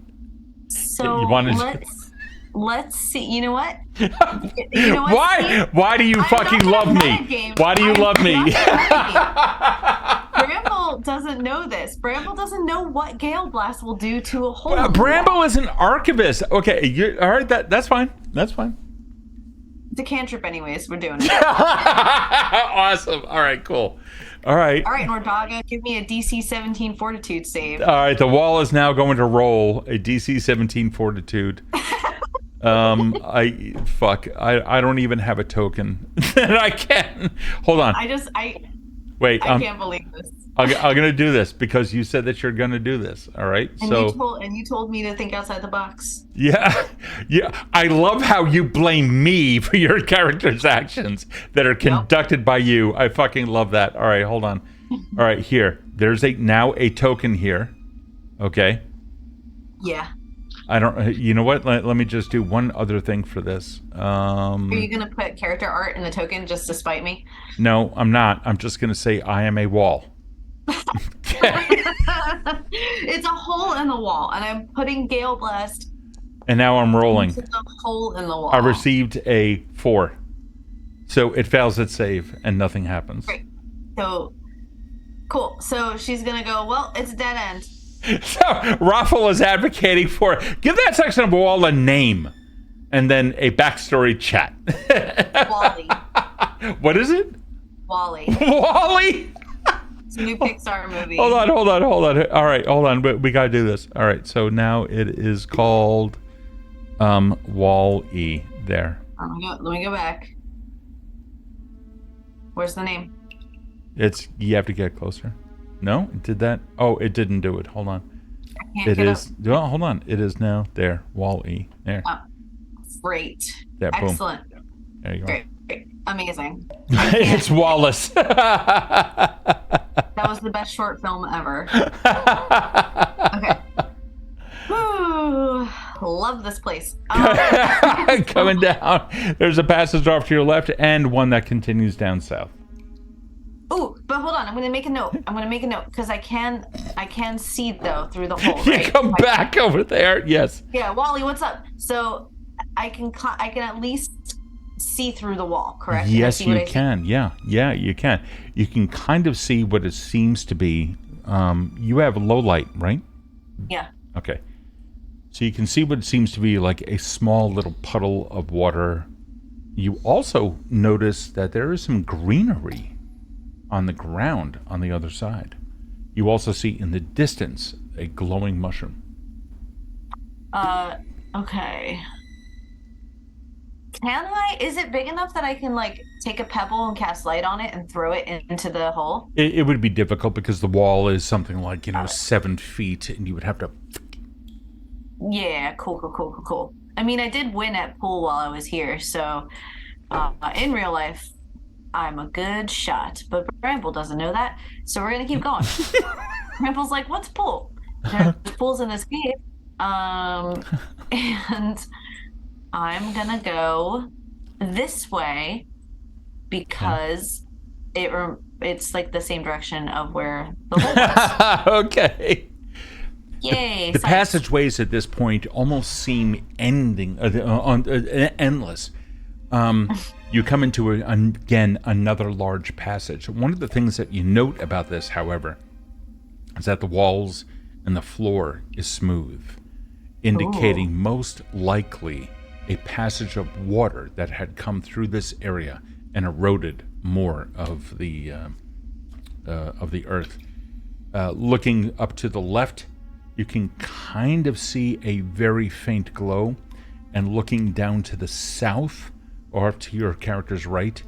So You want to? let's see. You know what? You know what? Why? Steve? Why do you I'm fucking not love gonna me? metagame. Why do you I'm love me? not gonna metagame. Bramble doesn't know this. Bramble doesn't know what Gale Blast will do to a hole. Bramble is an archivist. Okay, all right. That's fine. That's fine. It's a cantrip, anyways. We're doing it. Awesome. All right, cool. All right. All right, Nordaga, give me a DC 17 Fortitude save. All right, the wall is now going to roll a DC 17 Fortitude. I don't even have a token that I can. Hold on. Wait. I can't believe this. I'm gonna do this because you said that you're gonna do this. All right. And you told me to think outside the box. Yeah. I love how you blame me for your character's actions that are conducted by you. I fucking love that. All right, hold on. All right, here. There's now a token here. Okay. Yeah. I don't. You know what? Let me just do one other thing for this. Are you gonna put character art in the token just to spite me? No, I'm not. I'm just gonna say I am a wall. It's a hole in the wall, and I'm putting Gale Blast. And now I'm rolling. Into the hole in the wall. I received a 4, so it fails its save, and nothing happens. Great. So cool. So she's gonna go. Well, it's a dead end. So Raffle is advocating for give that section of wall a name, and then a backstory chat. Wally. What is it? Wally. Wally. It's a new Pixar movie. Hold on. All right, hold on. We gotta do this. All right. So now it is called Wall-E. There. Let me go back. Where's the name? You have to get closer. No, it did that. Oh, it didn't do it. Hold on. I can't get up. Well, hold on. It is now there. Wall-E. There. Oh, great. There. Boom. Excellent. There you go. Great. Amazing. It's Wallace. That was the best short film ever. Okay. Woo, love this place. Coming down. There's a passage off to your left and one that continues down south. Oh, but hold on. I'm going to make a note. Because I can see though through the hole. You right? come back over there. Yes. Yeah, Wally, what's up? So I can at least see through the wall, correct? Yes, you can. Yeah, you can. You can kind of see what it seems to be. You have low light, right? Yeah. Okay. So you can see what it seems to be like a small little puddle of water. You also notice that there is some greenery on the ground on the other side. You also see in the distance a glowing mushroom. Okay. Is it big enough that I can take a pebble and cast light on it and throw it into the hole? It would be difficult because the wall is something like 7 feet, and you would have to. Yeah, cool. I mean, I did win at pool while I was here, so in real life, I'm a good shot. But Bramble doesn't know that, so we're gonna keep going. Bramble's like, "What's pool?" There's pools in this cave, and I'm gonna go this way because it's like the same direction of where the hole was. Okay. Yay! The passageways at this point almost seem endless. You come into again another large passage. One of the things that you note about this, however, is that the walls and the floor is smooth, indicating most likely a passage of water that had come through this area and eroded more of the earth. Looking up to the left, you can kind of see a very faint glow, and looking down to the south, or up to your character's right,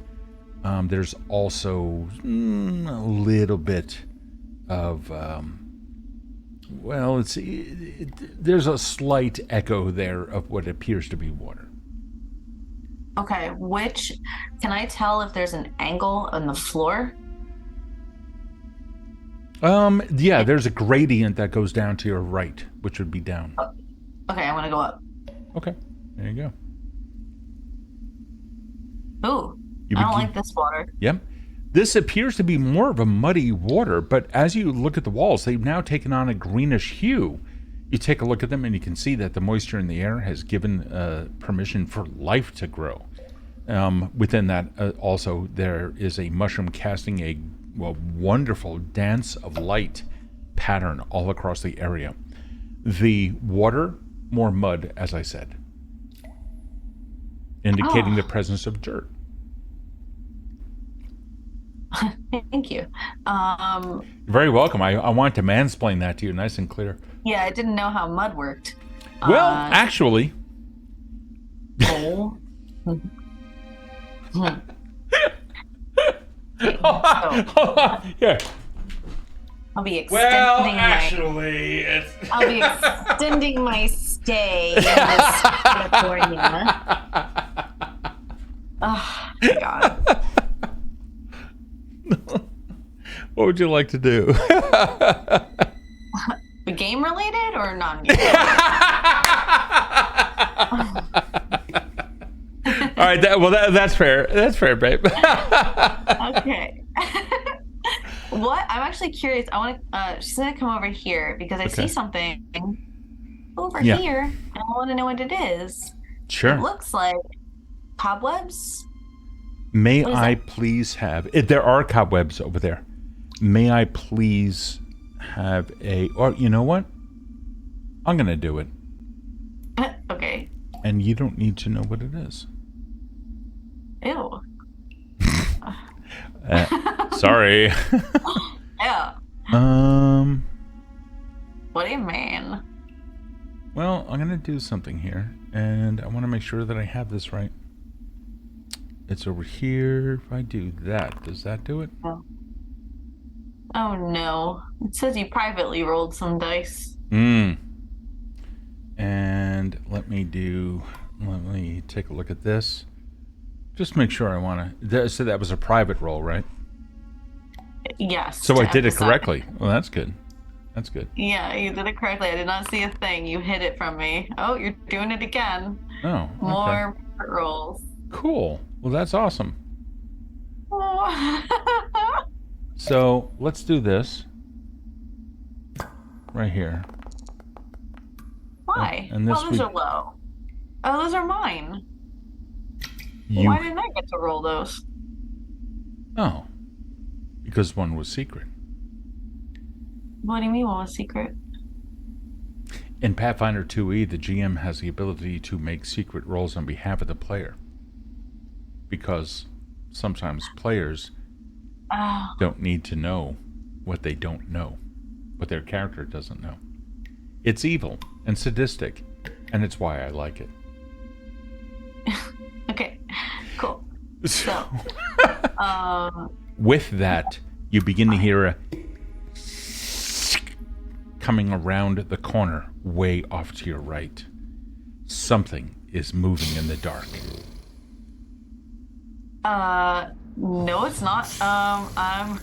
there's also a little bit of there's a slight echo there of what appears to be water. Okay, can I tell if there's an angle on the floor? Yeah, there's a gradient that goes down to your right, which would be down. Oh, okay, I'm gonna go up. Okay, there you go. Ooh, I don't like this water. Yep. This appears to be more of a muddy water, but as you look at the walls, they've now taken on a greenish hue. You take a look at them and you can see that the moisture in the air has given permission for life to grow. Within that, also, there is a mushroom casting a wonderful dance of light pattern all across the area. The water, more mud, as I said, indicating the presence of dirt. Thank you. You're very welcome. I wanted to mansplain that to you nice and clear. Yeah, I didn't know how mud worked. Well, actually... Oh. Hold on. Here. I'll be extending I'll be extending my stay in this California. Oh my god. What would you like to do? Game related or non-game? All right. That's fair. That's fair, babe. Okay. What? I'm actually curious. I want to. She's gonna come over here because I see something over here, and I want to know what it is. Sure. It looks like cobwebs. May I please have? There are cobwebs over there. May I please have a? Or you know what? I'm gonna do it. Okay. And you don't need to know what it is. Ew. Sorry. Yeah. What do you mean? Well, I'm gonna do something here, and I want to make sure that I have this right. It's over here. If I do that, does that do it? Oh no. It says you privately rolled some dice. And let me take a look at this. Just make sure I want to. So that was a private roll, right? Yes. So I did it correctly. Well, that's good. That's good. Yeah, you did it correctly. I did not see a thing. You hid it from me. Oh, you're doing it again. Oh, okay. More rolls. Cool. Well, that's awesome. Oh. So let's do this right here. Why? And this those are low. Oh, those are mine. You... Why didn't I get to roll those? Oh, because one was secret. What do you mean one was secret? In Pathfinder 2e, the GM has the ability to make secret rolls on behalf of the player. Because sometimes players don't need to know what they don't know, what their character doesn't know. It's evil and sadistic, and it's why I like it. Okay, cool. So, with that, you begin to hear a coming around the corner, way off to your right. Something is moving in the dark. No, it's not. I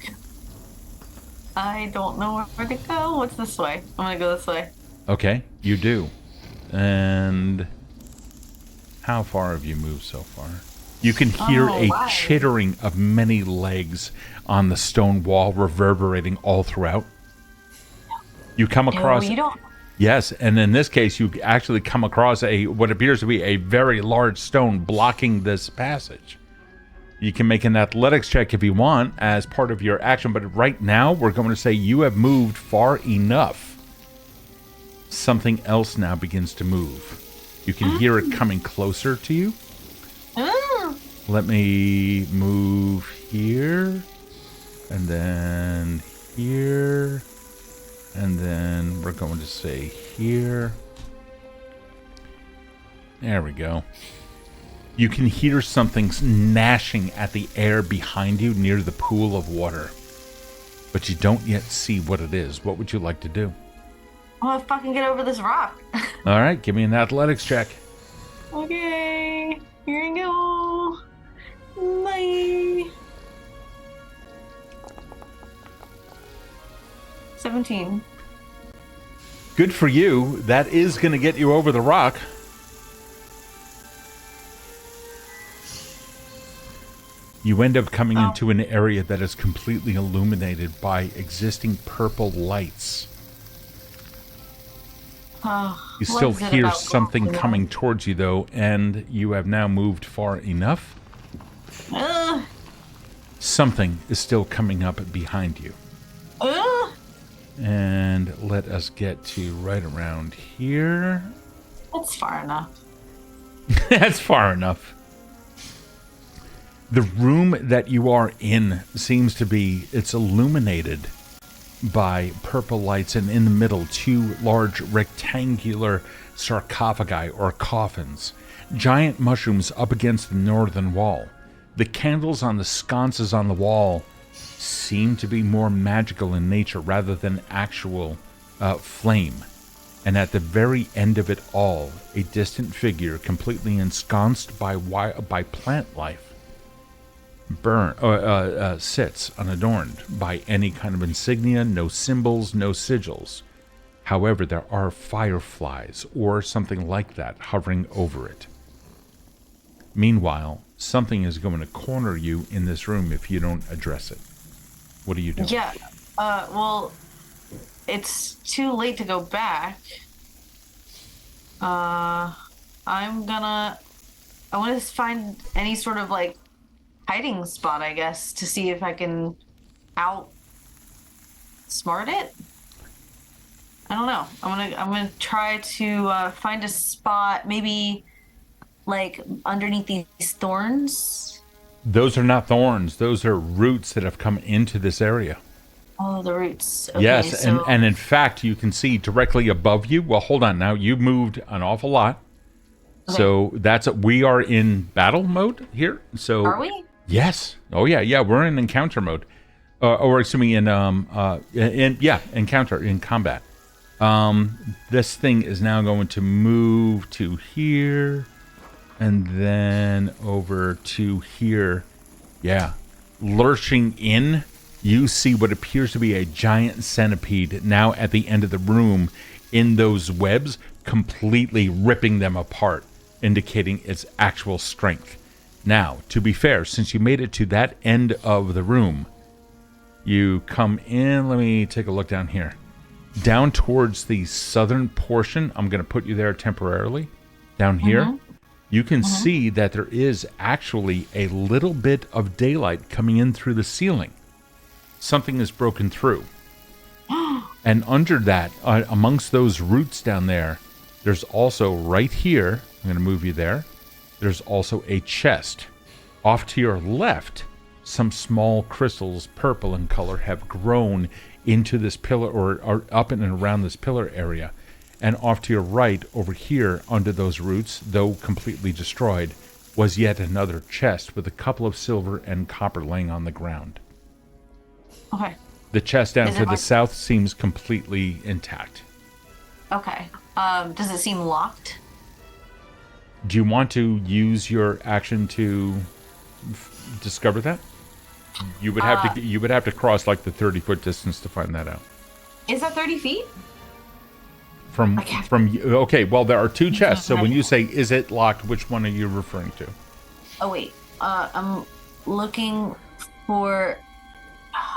don't know where to go. What's this way? I'm gonna go this way. Okay, you do. And how far have you moved so far? You can hear chittering of many legs on the stone wall, reverberating all throughout. You come across... No, you don't... Yes, and in this case, you actually come across what appears to be a very large stone blocking this passage. You can make an athletics check if you want as part of your action, but right now, we're going to say you have moved far enough. Something else now begins to move. You can hear it coming closer to you. Let me move here, and then here, and then we're going to say here. There we go. You can hear something gnashing at the air behind you near the pool of water, but you don't yet see what it is. What would you like to do? I want to fucking get over this rock. All right, give me an athletics check. Okay, here we go. Bye. 17. Good for you. That is going to get you over the rock. You end up coming into an area that is completely illuminated by existing purple lights. You still hear something coming towards you, though, and you have now moved far enough. Something is still coming up behind you. And let us get to right around here. That's far enough. That's far enough. The room that you are in seems to be, it's illuminated by purple lights, and in the middle, two large rectangular sarcophagi or coffins. Giant mushrooms up against the northern wall. The candles on the sconces on the wall seem to be more magical in nature rather than actual flame. And at the very end of it all, a distant figure completely ensconced by plant life sits unadorned by any kind of insignia, no symbols, no sigils. However, there are fireflies or something like that hovering over it. Meanwhile, something is going to corner you in this room if you don't address it. What are you doing? Yeah, well, it's too late to go back. I want to find any sort of, like, hiding spot, I guess, to see if I can outsmart it. I don't know. I'm gonna try to find a spot, maybe like underneath these thorns. Those are not thorns. Those are roots that have come into this area. Oh, the roots. Okay, yes, so... and in fact, you can see directly above you. Well, hold on now. You've moved an awful lot. Okay. So we are in battle mode here. So are we? Yes. Oh yeah. We're in encounter mode, or excuse me, in encounter, in combat. This thing is now going to move to here, and then over to here. Yeah, lurching in. You see what appears to be a giant centipede now at the end of the room, in those webs, completely ripping them apart, indicating its actual strength. Now, to be fair, since you made it to that end of the room, you come in. Let me take a look down here. Down towards the southern portion, I'm going to put you there temporarily. Down here, you can see that there is actually a little bit of daylight coming in through the ceiling. Something is broken through. And under that, amongst those roots down there, there's also right here, I'm going to move you there. There's also a chest. Off to your left, some small crystals, purple in color, have grown into this pillar, or up and around this pillar area. And off to your right, over here, under those roots, though completely destroyed, was yet another chest with a couple of silver and copper laying on the ground. Okay. The chest down to the south seems completely intact. Okay. Does it seem locked? Do you want to use your action to discover that? You would have to cross like the 30-foot distance to find that out. Is that 30 feet? Okay, well, there are two chests. So when you say, is it locked, which one are you referring to? Oh, wait. I'm looking for...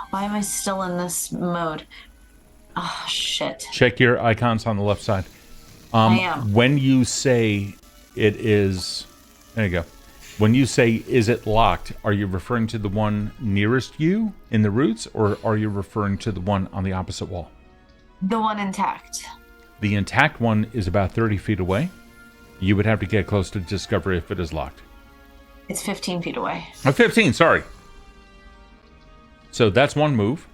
Why am I still in this mode? Oh, shit. Check your icons on the left side. I am. When you say it is... There you go. When you say, is it locked, are you referring to the one nearest you in the roots, or are you referring to the one on the opposite wall? The one intact. The intact one is about 30 feet away. You would have to get close to discover if it is locked. It's 15 feet away. 15, sorry. So that's one move.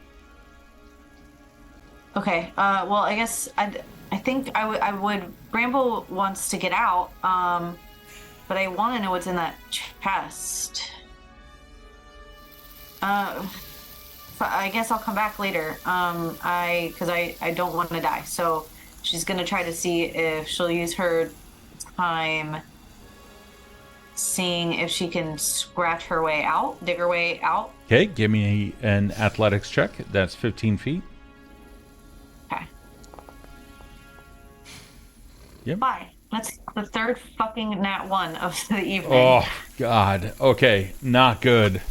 Okay, well, I guess I think I would... Bramble wants to get out, but I want to know what's in that chest. I guess I'll come back later, because I don't want to die. So she's going to try to see if she'll use her time seeing if she can scratch her way out, dig her way out. Okay, give me an athletics check. That's 15 feet. Okay. Yep. Bye. That's the third fucking nat 1 of the evening. Oh, God. Okay, not good.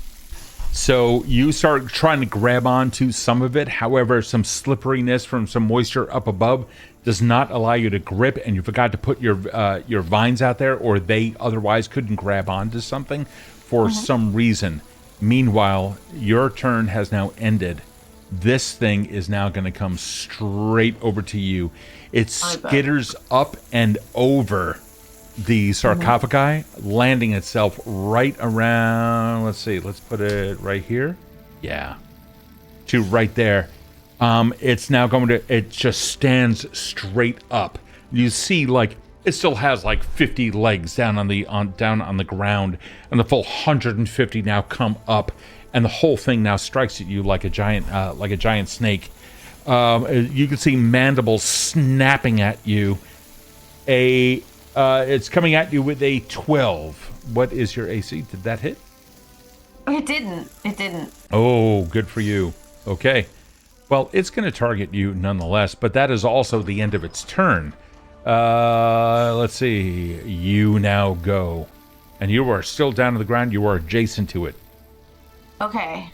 So you start trying to grab onto some of it. However, some slipperiness from some moisture up above does not allow you to grip, and you forgot to put your vines out there, or they otherwise couldn't grab onto something for some reason. Meanwhile, your turn has now ended. This thing is now going to come straight over to you. It skitters up and over the sarcophagi, landing itself right around, let's see, let's put it right here. Yeah. To right there. It's now going to, it just stands straight up. You see, like, it still has like 50 legs down on the ground, and the full 150 now come up, and the whole thing now strikes at you like a giant snake. You can see mandibles snapping at you. It's coming at you with a 12. What is your AC? Did that hit? It didn't. Oh, good for you. Okay. Well, it's going to target you nonetheless, but that is also the end of its turn. Let's see. You now go. And you are still down to the ground. You are adjacent to it. Okay.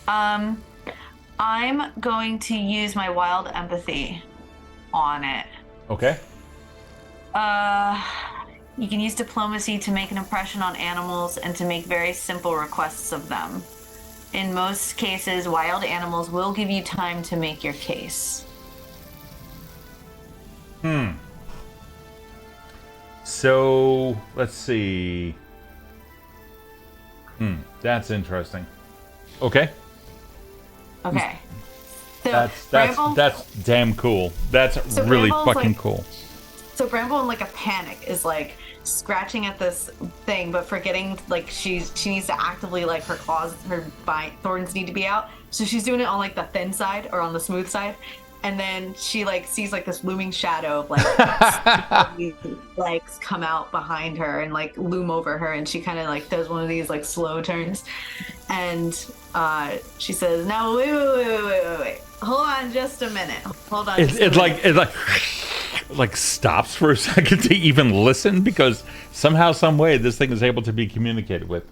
I'm going to use my wild empathy on it. Okay. You can use diplomacy to make an impression on animals and to make very simple requests of them. In most cases, wild animals will give you time to make your case. So, let's see. That's interesting. Okay. Okay. So That's damn cool. That's really Bramble's fucking cool. So Bramble, in like a panic, is like scratching at this thing, but forgetting like she needs to actively, like, her claws, her thorns need to be out. So she's doing it on like the thin side or on the smooth side, and then she like sees like this looming shadow of like legs come out behind her and like loom over her, and she kind of like does one of these like slow turns, and she says, "Now wait, hold on just a minute, hold on." It like stops for a second to even listen, because somehow, some way, this thing is able to be communicated with.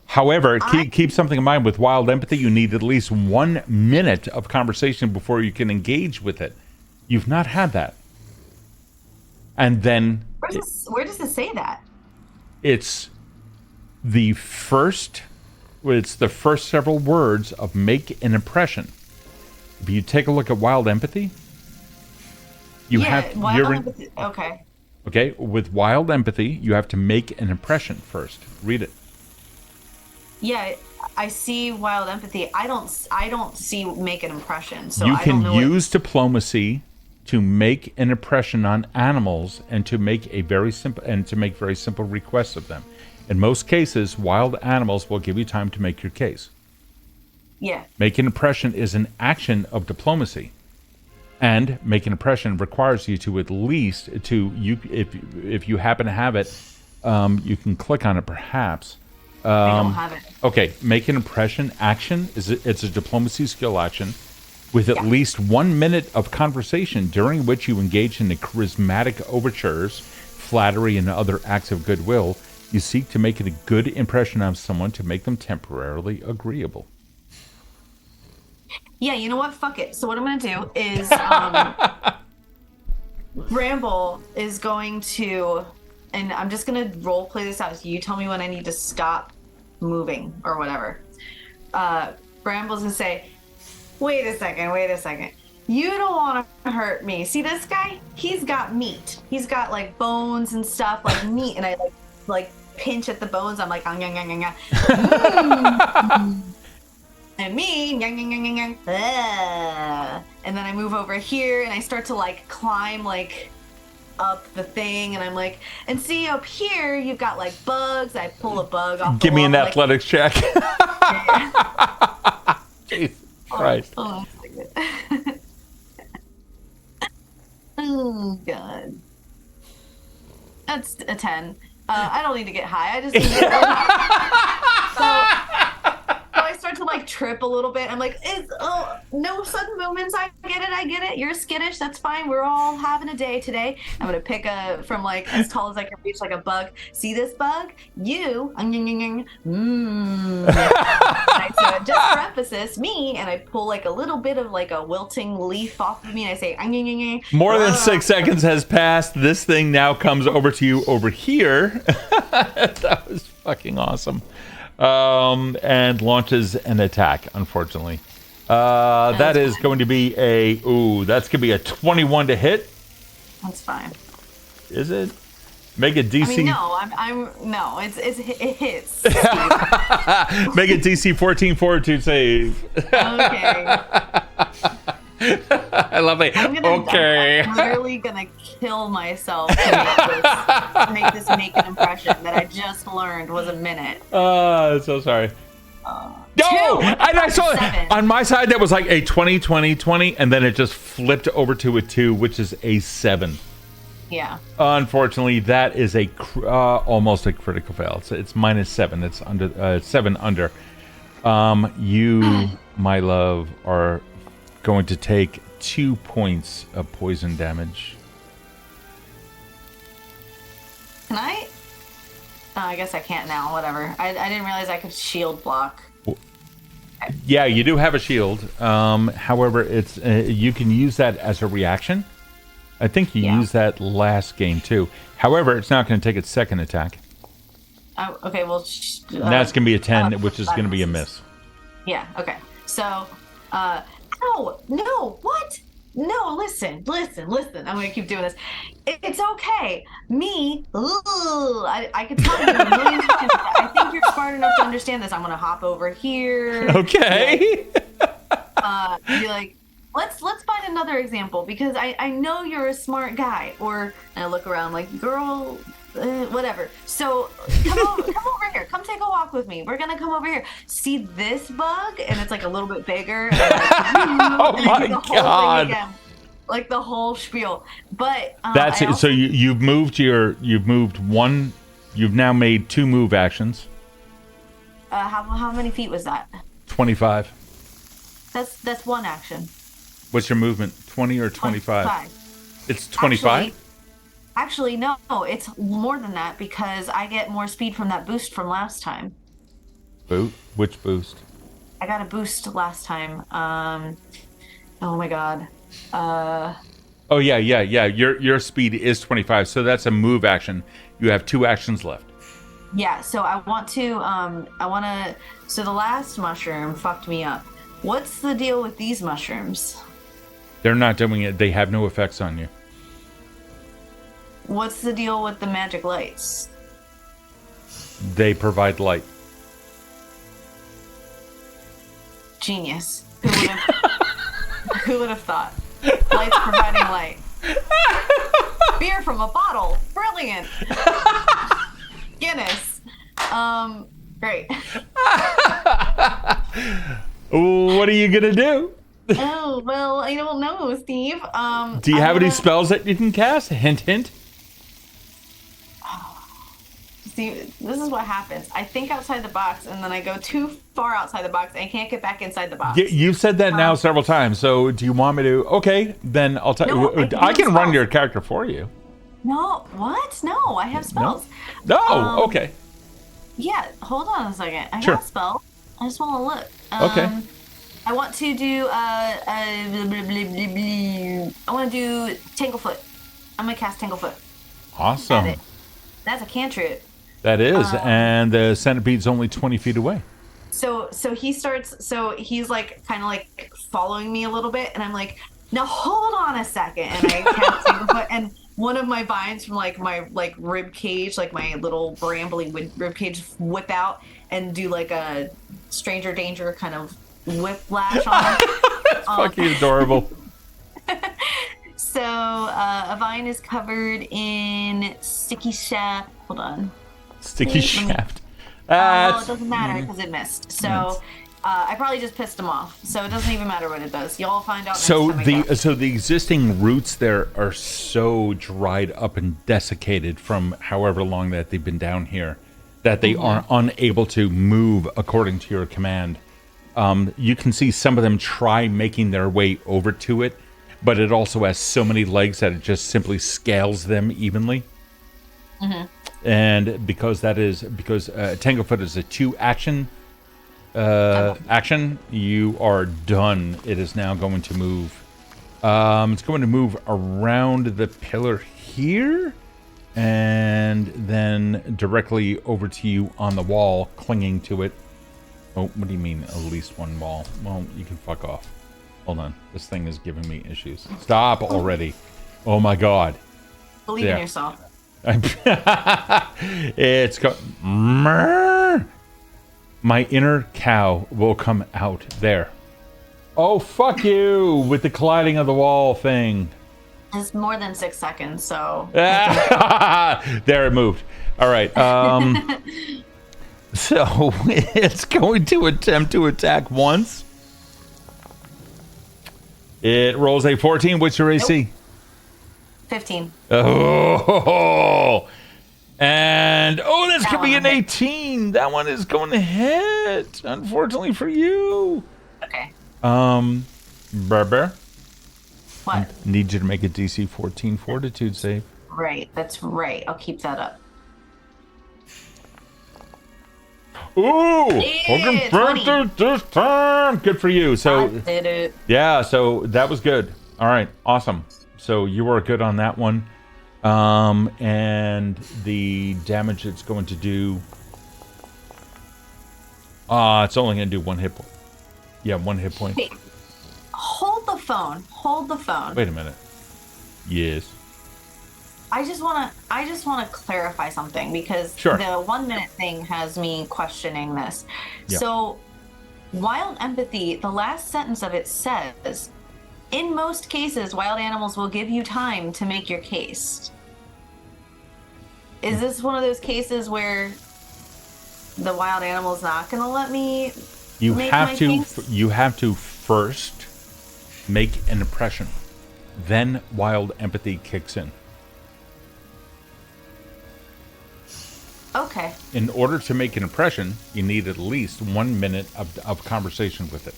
However, keep something in mind. With wild empathy, you need at least 1 minute of conversation before you can engage with it. You've not had that. And then... Where does it say that? It's the first several words of make an impression. If you take a look at wild empathy... empathy. Okay. Okay, with wild empathy, you have to make an impression first. Read it. Yeah, I see wild empathy. I don't see make an impression. So you I don't can know use diplomacy to make an impression on animals and to make very simple requests of them. In most cases, wild animals will give you time to make your case. Yeah. Make an impression is an action of diplomacy. And make an impression requires you to at least if you happen to have it, you can click on it perhaps. I don't have it. Okay, make an impression action it's a diplomacy skill action with at least 1 minute of conversation during which you engage in the charismatic overtures, flattery, and other acts of goodwill. You seek to make a good impression of someone to make them temporarily agreeable. Yeah, you know what? Fuck it. So what I'm going to do is Bramble is going to, and I'm just going to role play this out. So you tell me when I need to stop moving or whatever. Bramble's going to say, wait a second. You don't want to hurt me. See this guy? He's got meat. He's got like bones and stuff, like meat. And I like pinch at the bones. I'm like, and me, and then I move over here and I start to like climb like up the thing, and I'm like, and see up here you've got like bugs. I pull a bug off. Give me an athletics check. Jesus Christ. Oh God. That's a 10. I don't need to get high. I just need to So I start to like trip a little bit. I'm like, no sudden movements. I get it. You're skittish. That's fine. We're all having a day today. I'm gonna pick from like as tall as I can reach, like a bug. See this bug? You. So just for emphasis, me, and I pull like a little bit of like a wilting leaf off of me, and I say, More than 6 seconds has passed. This thing now comes over to you over here. That was fucking awesome. And launches an attack, unfortunately. That is going to be that's going to be a 21 to hit. That's fine. Is it? Make a DC. I mean, no, it hits. Make a DC 14 fortitude save. Okay. I love it. I'm literally gonna kill myself to make this naked impression that I just learned was a minute. I'm so sorry. No! And I saw it. On my side, that was like a 20, 20, 20, and then it just flipped over to a 2, which is a 7. Yeah. Unfortunately, that is almost a critical fail. It's -7. It's under 7 under. You, my love, are going to take 2 points of poison damage. Can I? Oh, I guess I can't now. Whatever. I didn't realize I could shield block. Yeah, you do have a shield. However, it's you can use that as a reaction. I think you used that last game too. However, it's not going to take its second attack. Okay, well... that's going to be a 10, which is going to be a miss. Yeah, okay. So, no, what? No, listen. I'm going to keep doing this. It's okay. Me, I could tell you a million times. I think you're smart enough to understand this. I'm going to hop over here. Okay. Be like, let's find another example, because I know you're a smart guy. Or, and I look around like, girl... whatever. So come over here. Come take a walk with me. We're gonna come over here. See this bug, and it's like a little bit bigger. And oh my god! Again, like the whole spiel. But that's it. So you've moved one. You've now made 2 move actions. How many feet was that? 25. That's one action. What's your movement? 20 or 25? 25. It's 25. Actually, no, it's more than that, because I get more speed from that boost from last time. Which boost? I got a boost last time. Oh my god. Oh yeah. Your speed is 25, so that's a move action. You have 2 actions left. Yeah, so I want to. So the last mushroom fucked me up. What's the deal with these mushrooms? They're not doing it. They have no effects on you. What's the deal with the magic lights? They provide light. Genius. Who would have thought? Lights providing light. Beer from a bottle. Brilliant. Guinness. Great. What are you gonna do? Oh, well, I don't know, Steve. Do you have any spells that you can cast? Hint, hint. See, this is what happens. I think outside the box, and then I go too far outside the box, and I can't get back inside the box. You've said that now several times, so do you want me to... Okay, then I'll tell you. I can run your character for you. No, what? No, I have spells. No, okay. Yeah, hold on a second. I Sure. got a spell. I just want to look. Okay. I want to do, I want to do Tanglefoot. I'm going to cast Tanglefoot. Awesome. That's a cantrip. That is, and the centipede's only 20 feet away. So he starts, so he's like, kind of like following me a little bit, and I'm like, now hold on a second, and I cast Tanglefoot, and one of my vines from like my like rib cage, like my little brambly rib cage, whip out and do like a stranger danger kind of whiplash on it. That's fucking adorable. So a vine is covered in sticky shaft. Hold on. Sticky shaft. Well, it doesn't matter because it missed. So I probably just pissed him off. So it doesn't even matter what it does. Y'all find out. So the existing roots there are so dried up and desiccated from however long that they've been down here that they are unable to move according to your command. You can see some of them try making their way over to it, but it also has so many legs that it just simply scales them evenly. And because Tanglefoot is a 2 action action, you are done. It is now going to move. It's going to move around the pillar here, and then directly over to you on the wall, clinging to it. Oh, what do you mean, at least one wall? Well, you can fuck off. Hold on. This thing is giving me issues. Stop already. Oh my god. Believe in yourself. It's my inner cow will come out there. Oh, fuck you with the colliding of the wall thing. It's more than 6 seconds, so. There it moved. All right. So it's going to attempt to attack once. It rolls a 14. What's your AC? 15. Oh, and that's gonna be an 18. That one is going to hit, unfortunately for you. Okay. Berber. What? Need you to make a DC 14 Fortitude save. Right. That's right. I'll keep that up. Ooh! Fucking perfect this time. Good for you. So I did it. Yeah. So that was good. All right. Awesome. So you were good on that one. And the damage it's going to do. It's only going to do 1 hit point. Yeah, 1 hit point. Wait. Hold the phone. Hold the phone. Wait a minute. Yes. I just want to clarify something, because Sure. the 1 minute thing has me questioning this. Yeah. So, wild empathy, the last sentence of it says, in most cases, wild animals will give you time to make your case. Is this one of those cases where the wild animal's not going to let me make my case? You have to first make an impression. Then wild empathy kicks in. Okay. In order to make an impression, you need at least 1 minute of conversation with it.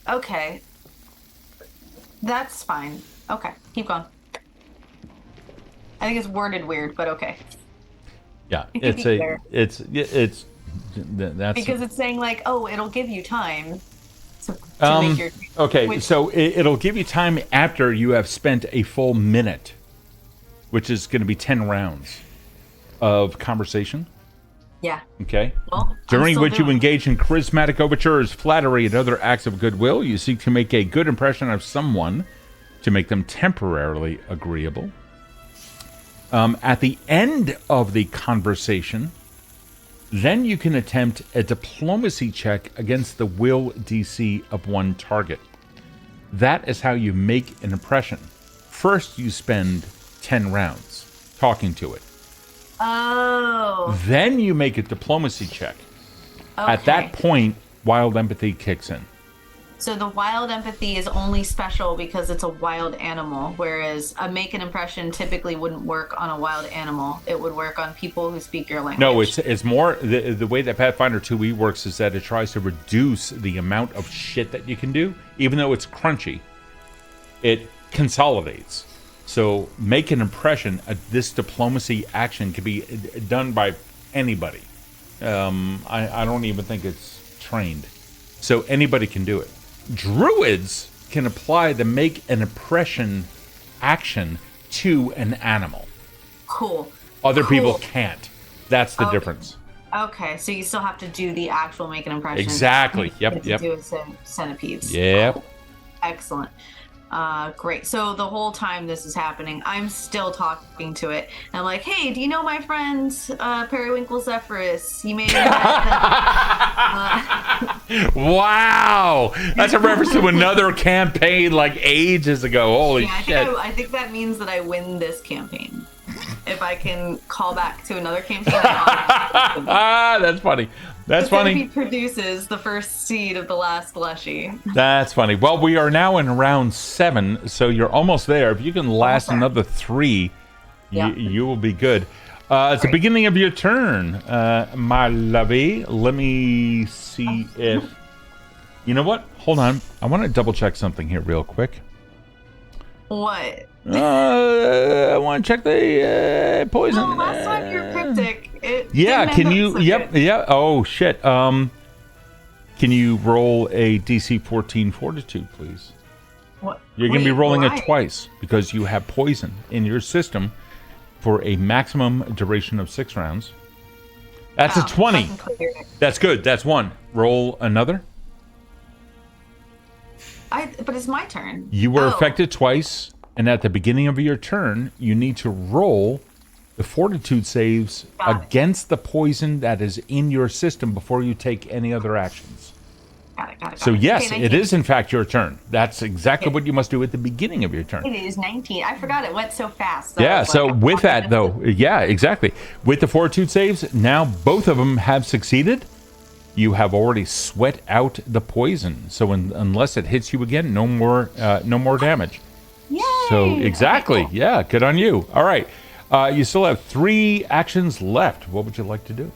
Okay. That's fine. Okay, keep going. I think it's worded weird, but okay. Yeah, that's because it's saying like, oh, it'll give you time to make your. Okay, so it'll give you time after you have spent a full minute, which is going to be 10 rounds of conversation. Yeah. Okay. Well, during which you engage in charismatic overtures, flattery, and other acts of goodwill, you seek to make a good impression of someone to make them temporarily agreeable. At the end of the conversation, then you can attempt a diplomacy check against the will DC of one target. That is how you make an impression. First, you spend 10 rounds talking to it. Oh. Then you make a diplomacy check. Okay. At that point, wild empathy kicks in. So the wild empathy is only special because it's a wild animal, whereas a make an impression typically wouldn't work on a wild animal. It would work on people who speak your language. No, it's more the way that Pathfinder 2e works is that it tries to reduce the amount of shit that you can do. Even though it's crunchy, it consolidates. So make an impression. This diplomacy action can be done by anybody. I don't even think it's trained. So anybody can do it. Druids can apply the make an impression action to an animal. Cool. Other people can't. That's the difference. Okay, so you still have to do the actual make an impression. Exactly. Yep. Do centipedes. Yep. Cool. Excellent. Great. So the whole time this is happening, I'm still talking to it. And I'm like, hey, do you know my friend Periwinkle Zephyrus? He made it. Wow, that's a reference to another campaign like ages ago. Holy shit! I think that means that I win this campaign. If I can call back to another campaign. That's funny. That's funny. He produces the first seed of the last Leshy. That's funny. Well, we are now in round 7, so you're almost there. If you can last another 3, you will be good. It's the beginning of your turn, my lovey. Let me see if You know what? Hold on. I want to double check something here real quick. What? I want to check the poison. No, last time you're cryptic. Yeah, can you? Yep, yeah. Oh shit. Can you roll a DC 14 Fortitude, please? What? You're going to be rolling it twice because you have poison in your system for a maximum duration of 6 rounds. That's a 20. That's good. That's 1. Roll another. But it's my turn. You were affected twice, and at the beginning of your turn, you need to roll the fortitude saves against the poison that is in your system before you take any other actions. Got it. So yes, it is in fact your turn. That's exactly what you must do at the beginning of your turn. It is 19. I forgot it went so fast. Yeah, so with that though, yeah, exactly. With the fortitude saves, now both of them have succeeded. You have already sweat out the poison. So unless it hits you again, no more damage. Yay! So exactly. Okay, cool. Yeah, good on you. All right. You still have 3 actions left. What would you like to do?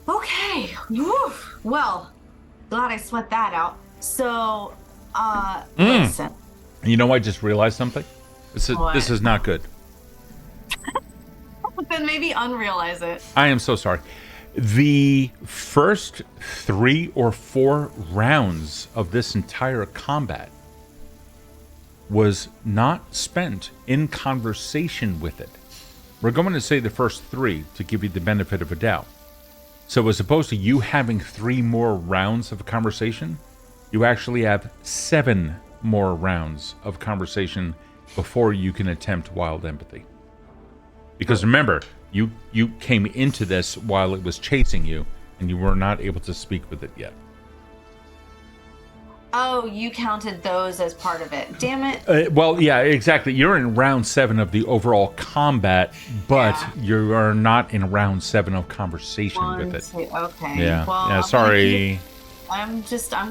Okay. Woof. Well, glad I sweat that out. So, listen. You know, I just realized something. This is not good. Then maybe unrealize it. I am so sorry. The first 3 or 4 rounds of this entire combat was not spent in conversation with it. We're going to say the first 3 to give you the benefit of a doubt. So as opposed to you having 3 more rounds of conversation, you actually have 7 more rounds of conversation before you can attempt wild empathy. Because remember, you came into this while it was chasing you, and you were not able to speak with it yet. Oh, you counted those as part of it. Damn it. Well, yeah, exactly. You're in round 7 of the overall combat, but you are not in round 7 of conversation with it. Okay. Yeah. Well, yeah. Sorry. I'm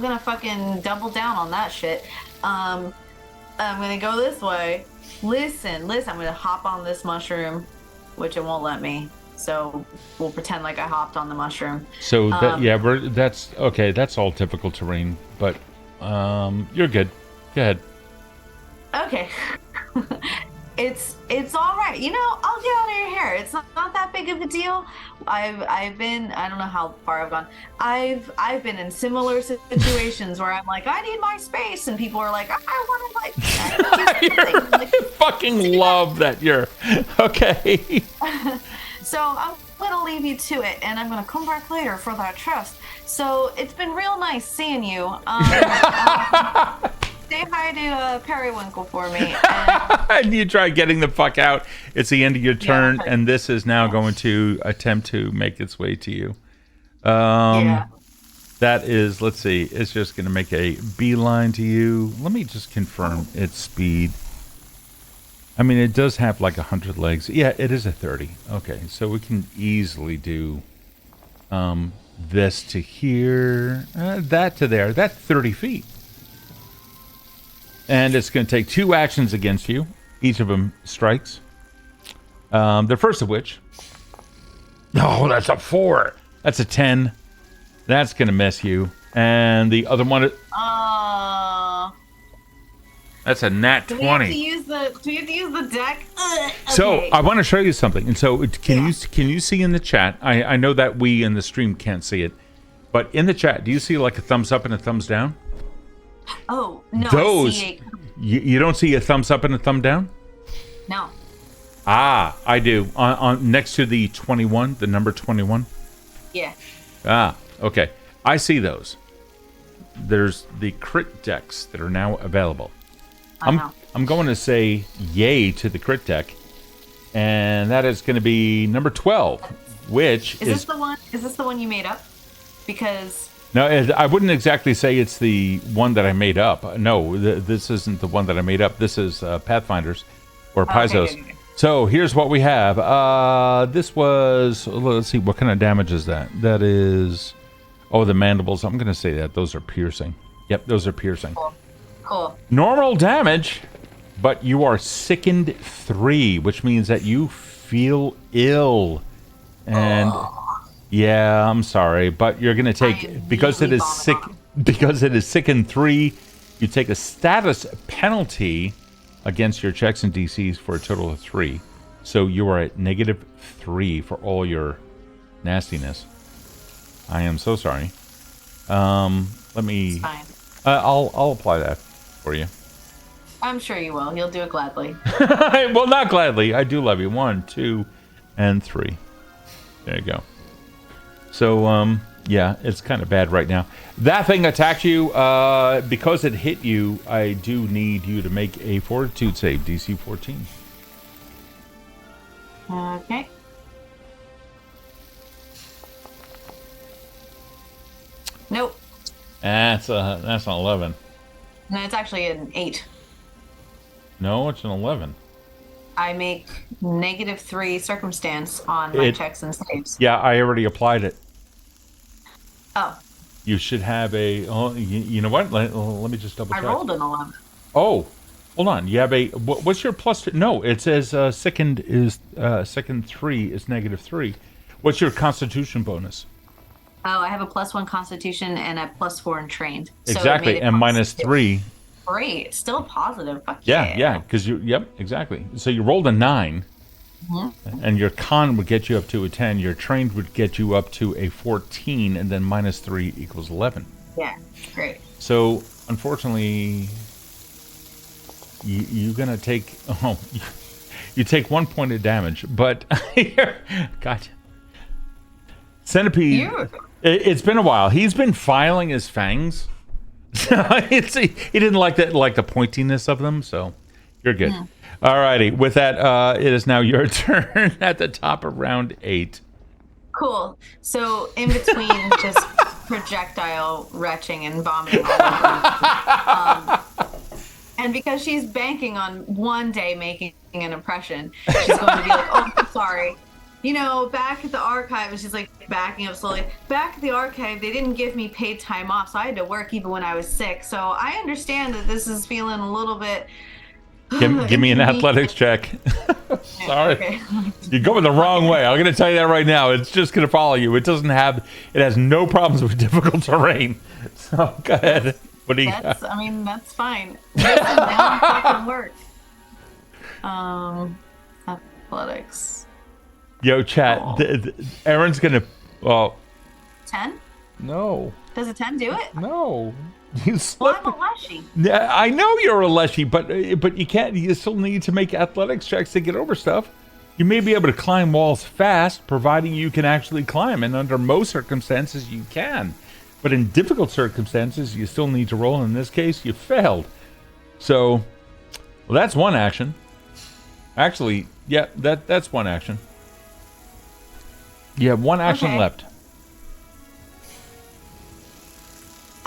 gonna fucking double down on that shit. I'm gonna go this way. Listen. I'm gonna hop on this mushroom, which it won't let me. So we'll pretend like I hopped on the mushroom. So that's okay. That's all typical terrain, but you're good. Go ahead. Okay. It's all right. You know, I'll get out of your hair. It's not that big of a deal. I've been, I don't know how far I've gone. I've been in similar situations where I'm like, I need my space, and people are like, I want to I fucking love that you're okay. So I'm gonna leave you to it, and I'm gonna come back later for that chest. So it's been real nice seeing you. Say hi to Periwinkle for me. And you try getting the fuck out. It's the end of your turn, and this is now going to attempt to make its way to you. That is, let's see, it's just going to make a beeline to you. Let me just confirm its speed. I mean, it does have like 100 legs. Yeah, it is a 30. Okay, so we can easily do this to here, that to there. That's 30 feet. And it's going to take 2 actions against you. Each of them strikes. The first of which... Oh, that's a 4. That's a 10. That's going to miss you. And the other one... That's a nat 20. Do we have to use the deck? Okay. So I want to show you something. And so can you see in the chat? I know that we in the stream can't see it. But in the chat, do you see like a thumbs up and a thumbs down? Oh, no. Those, you don't see a thumbs up and a thumb down? No. Ah, I do. On next to the 21, the number 21? Yeah. Ah, okay. I see those. There's the crit decks that are now available. I'm going to say yay to the crit deck. And that is going to be number 12, which is... Is this the one you made up? Because... No, I wouldn't exactly say it's the one that I made up. No, this isn't the one that I made up. This is Pathfinder's or Paizo's. Okay. So here's what we have. This was, let's see, what kind of damage is that? That is, the mandibles. I'm going to say that. Those are piercing. Yep, those are piercing. Cool. Normal damage, but you are sickened 3, which means that you feel ill. And... Yeah, I'm sorry, but you're going to take, because it is sick. Because it is sickened 3, you take a status penalty against your checks and DCs for a total of 3. So you are at -3 for all your nastiness. I am so sorry. Let me. It's fine. I'll apply that for you. I'm sure you will. You'll do it gladly. Well, not gladly. I do love you. 1, 2, and 3. There you go. So, yeah, it's kind of bad right now. That thing attacked you. Because it hit you, I do need you to make a Fortitude save, DC 14. Okay. Nope. That's an 11. No, it's actually an 8. No, it's an 11. I make -3 circumstance on my checks and saves. Yeah, I already applied it. Oh. You should have a. Oh, you know what? Let me just double check. I rolled an 11. Oh, hold on. You have a. What's your plus? No, it says sickened 3 is -3. What's your Constitution bonus? Oh, I have a +1 Constitution and a +4 in trained. So Exactly, and -3. Great, still positive. Fuck Yeah, because you. Yep, exactly. So you rolled a 9, and your con would get you up to a 10. Your trained would get you up to a 14, and then -3 equals 11. Yeah, great. So unfortunately, you're gonna take. Oh, you take 1 point of damage, but gotcha. Centipede. It's been a while. He's been filing his fangs. He didn't like the pointiness of them, so you're good. Alrighty, with that, it is now your turn at the top of round 8. Cool. So in between just projectile retching and vomiting all over, and because she's banking on one day making an impression, she's going to be like, "Oh, I'm sorry. You know, back at the archive," and she's like backing up slowly. "Back at the archive, they didn't give me paid time off, so I had to work even when I was sick. So I understand that this is feeling a little bit." Give me an athletics check. Sorry, okay. You're going the wrong way. I'm going to tell you that right now. It's just going to follow you. It has no problems with difficult terrain. So go ahead. What do you got? I mean, that's fine. Now fucking work. Athletics. Yo, chat. Erin's gonna. Well, 10? No. Does a 10 do it? No. You slipped. Well, I'm a Leshy. Yeah, I know you're a Leshy, but you can't. You still need to make athletics checks to get over stuff. You may be able to climb walls fast, providing you can actually climb, and under most circumstances, you can. But in difficult circumstances, you still need to roll. In this case, you failed. So, well, that's one action. Actually, yeah, that's one action. You have one action left.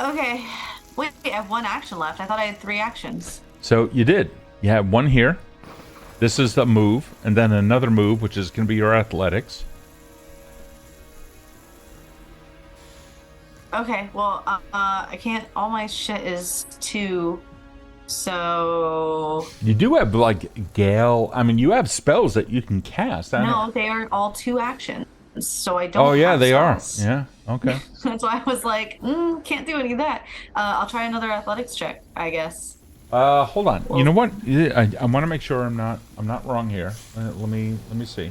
Okay. Wait, I have one action left. I thought I had 3 actions. So you did. You have one here. This is the move, and then another move, which is going to be your athletics. Okay, well, I can't. All my shit is 2. So you do have like Gale. I mean, you have spells that you can cast. No, they are all 2 actions. So I don't. Oh yeah, they spells. are. Yeah. Okay. That's why I was like, can't do any of that. I'll try another athletics check, I guess. Hold on. Well, you know what? I want to make sure I'm not wrong here. Let me see.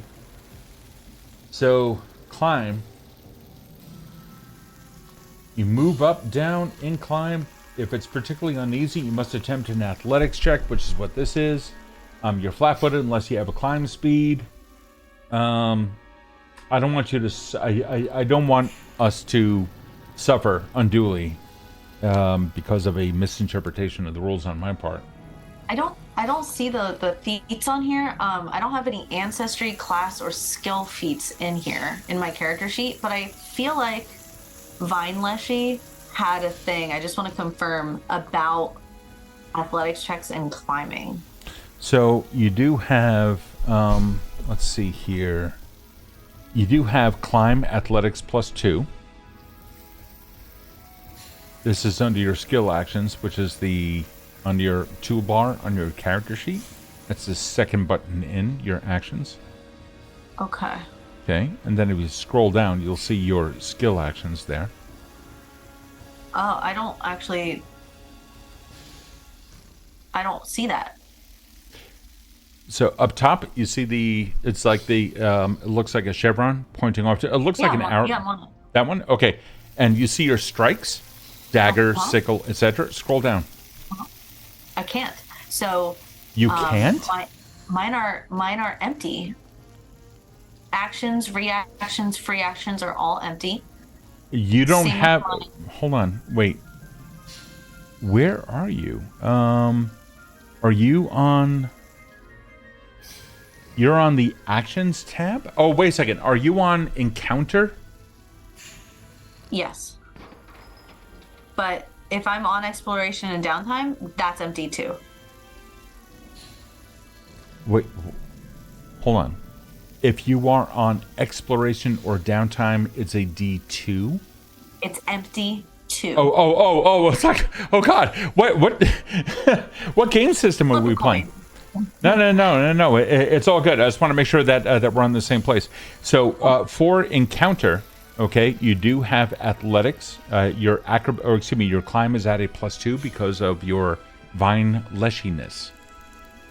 So climb. You move up, down, incline. If it's particularly uneasy, you must attempt an athletics check, which is what this is. You're flat-footed unless you have a climb speed. I don't want you to. I don't want us to suffer unduly because of a misinterpretation of the rules on my part. I don't see the feats on here. I don't have any ancestry, class, or skill feats in here in my character sheet, but I feel like Vine Leshy had a thing. I just want to confirm about athletics checks and climbing. So you do have. Let's see here. You do have climb athletics +2. This is under your skill actions, which is under your toolbar on your character sheet. That's the second button in your actions. Okay. Okay, and then if you scroll down, you'll see your skill actions there. Oh, I don't see that. So up top, you see it's like it looks like a chevron pointing off to, it looks like an arrow. Yeah, I'm on it. That one? Okay. And you see your strikes, dagger, Uh-huh. sickle, etc. Scroll down. I can't. So You can't? mine are empty. Actions, reactions, free actions are all empty. You don't Same with have, mine. hold on, wait. Where are you? Are you on, you're on the actions tab? Oh, wait a second. Are you on encounter? Yes. But if I'm on exploration and downtime, that's empty too. Wait, hold on. If you are on exploration or downtime, it's a D2. It's empty too. Oh! It's like, oh God! What? What game system are Flip a we coin. playing? No. It's all good. I just want to make sure that that we're on the same place. So for encounter, okay, you do have athletics. Your your climb is at a +2 because of your vine leshiness.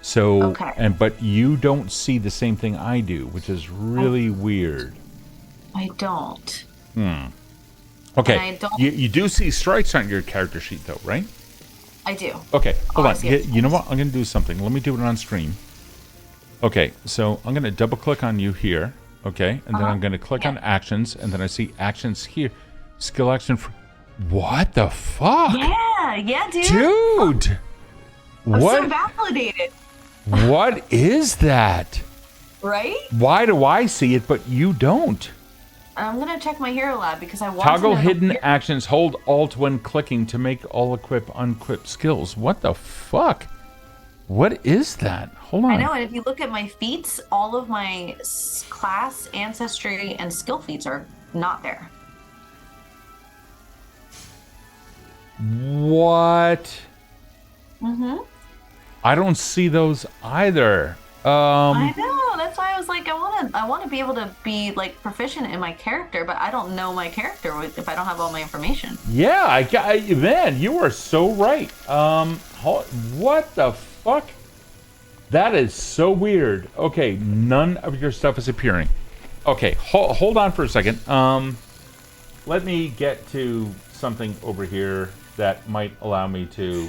So, Okay. but you don't see the same thing I do, which is really weird. I don't. Okay, And I don't. you do see strikes on your character sheet, though, right? I do. Okay, hold I on. see it. You know what? I'm going to do something. Let me do it on stream. Okay, so I'm going to double click on you here. Okay, and then I'm going to click on actions, and then I see actions here. Skill action. What the fuck? Yeah, dude. Dude! I'm What? so validated, What is that? right? Why do I see it, but you don't? I'm gonna check my hero lab because I want Toggle to know hidden actions. Hold Alt when clicking to make all equip unequip skills. What the fuck? What is that? Hold on. I know, and if you look at my feats, all of my class, ancestry, and skill feats are not there. What? I don't see those either. I know. That's why I was like, I want to be able to be like proficient in my character, but I don't know my character if I don't have all my information. Yeah, man, you are so right. What the fuck? That is so weird. Okay, none of your stuff is appearing. Okay, hold on for a second. Let me get to something over here that might allow me to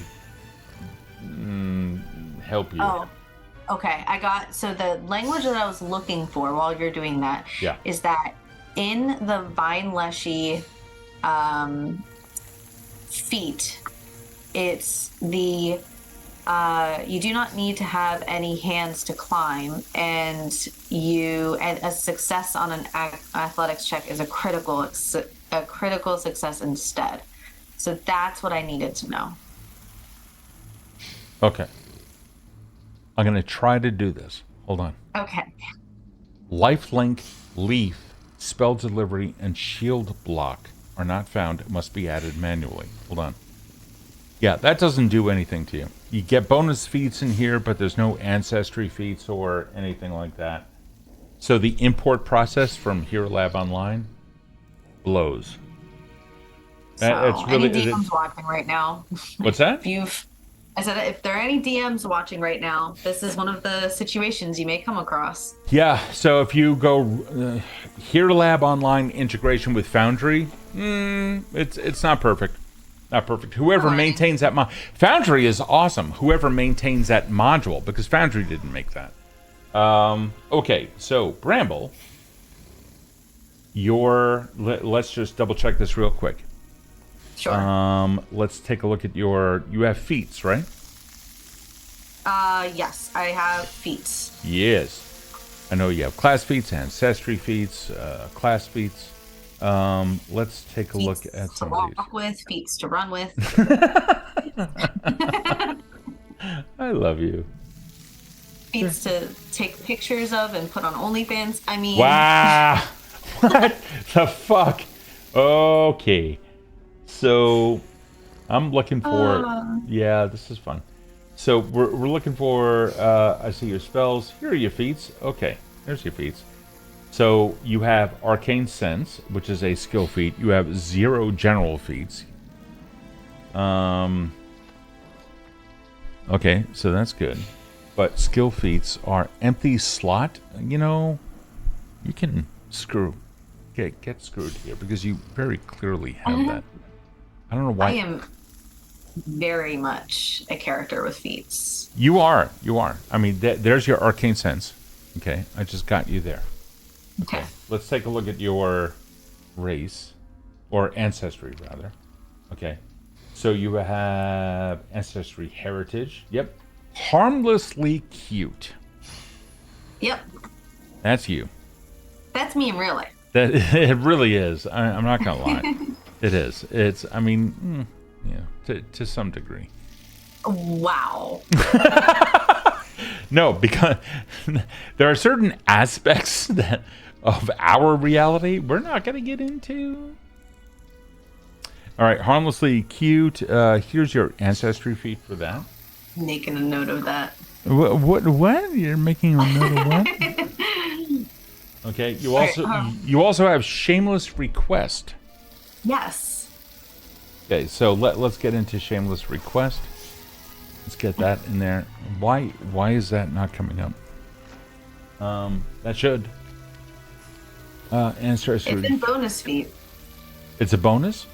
help you. Oh, okay. So the language that I was looking for while you're doing that is Yeah. that in the Vine Leshy feat, it's the you do not need to have any hands to climb, and a success on an athletics check is a critical success instead. So that's what I needed to know. Okay. I'm going to try to do this. Hold on. Okay. Lifelink, leaf, spell delivery, and shield block are not found. Must be added manually. Hold on. Yeah, that doesn't do anything to you. You get bonus feats in here, but there's no ancestry feats or anything like that. So the import process from Hero Lab Online blows. So It's really. any DMs watching right now, What's that? I said if there are any DMs watching right now, this is one of the situations you may come across. Yeah, so if you go Hero Lab Online integration with Foundry, it's not perfect. Not perfect. Whoever maintains that Foundry is awesome. Whoever maintains that module, because Foundry didn't make that. Okay, so Bramble, let's just double check this real quick. Sure. Let's take a look at you have feats, right? Yes, I have feats. Yes. I know you have class feats, ancestry feats, class feats. Let's take a look at some of these. To walk with, feats to run with. I love you. Feats to take pictures of and put on OnlyFans. I mean, Wow. What the fuck? Okay. So I'm looking for yeah, this is fun. So we're looking for I see your spells. Here are your feats. Okay, there's your feats. So you have Arcane Sense, which is a skill feat. You have 0 general feats. Okay, so that's good. But skill feats are empty slot. You know, you can get screwed here because you very clearly have that. I don't know why. I am very much a character with feats. You are. I mean, there's your arcane sense. Okay, I just got you there. Okay. Let's take a look at your race, or ancestry, rather. Okay. So you have ancestry heritage. Yep. Harmlessly cute. Yep. That's you. That's me in real life. That it really is. I'm not gonna lie. It is. It's. I mean, yeah, to some degree. Wow. No, because there are certain aspects of our reality we're not going to get into. All right, harmlessly cute. Here's your ancestry feat for that. Making a note of that. What? You're making a note of what? Okay. You also have shameless request. Yes. Okay, so let's get into shameless request. Let's get that in there. Why is that not coming up? That should. Ancestry. It's in bonus feat. It's a bonus?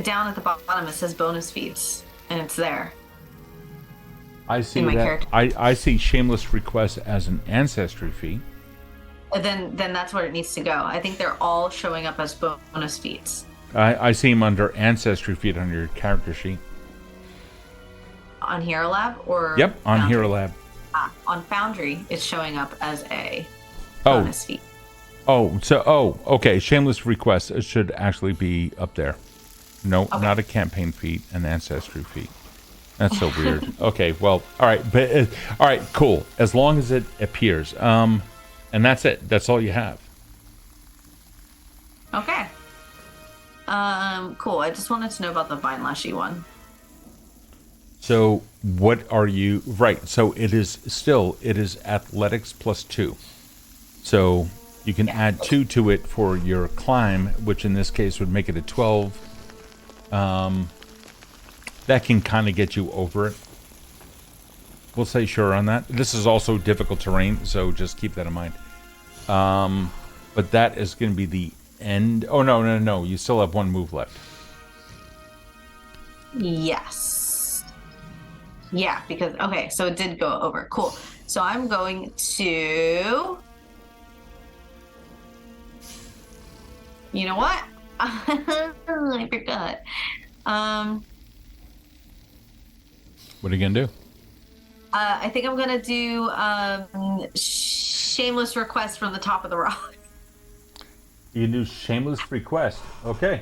Down at the bottom it says bonus feats, and it's there. I see in my that. character. I see shameless request as an ancestry feat. Then that's where it needs to go. I think they're all showing up as bonus feats. I see them under ancestry feat on your character sheet. On Hero Lab or Yep, on Foundry? Hero Lab. On Foundry, it's showing up as a bonus feat. Okay. Shameless request. It should actually be up there. No, Okay. not a campaign feat, an ancestry feat. That's so weird. Okay, well, all right, but all right, cool. As long as it appears, and that's it. That's all you have. Okay. Cool. I just wanted to know about the Vine Leshy one. So what are you? Right. So it is athletics +2. So you can add 2 to it for your climb, which in this case would make it a 12. That can kind of get you over it. We'll say sure on that. This is also difficult terrain, so just keep that in mind. But that is going to be the end. Oh, no. You still have 1 move left. Yes. Yeah, because okay, so it did go over. Cool. So I'm going to. You know what? I forgot. What are you gonna do? I think I'm gonna do shameless request from the top of the rock. You can do shameless request. Okay.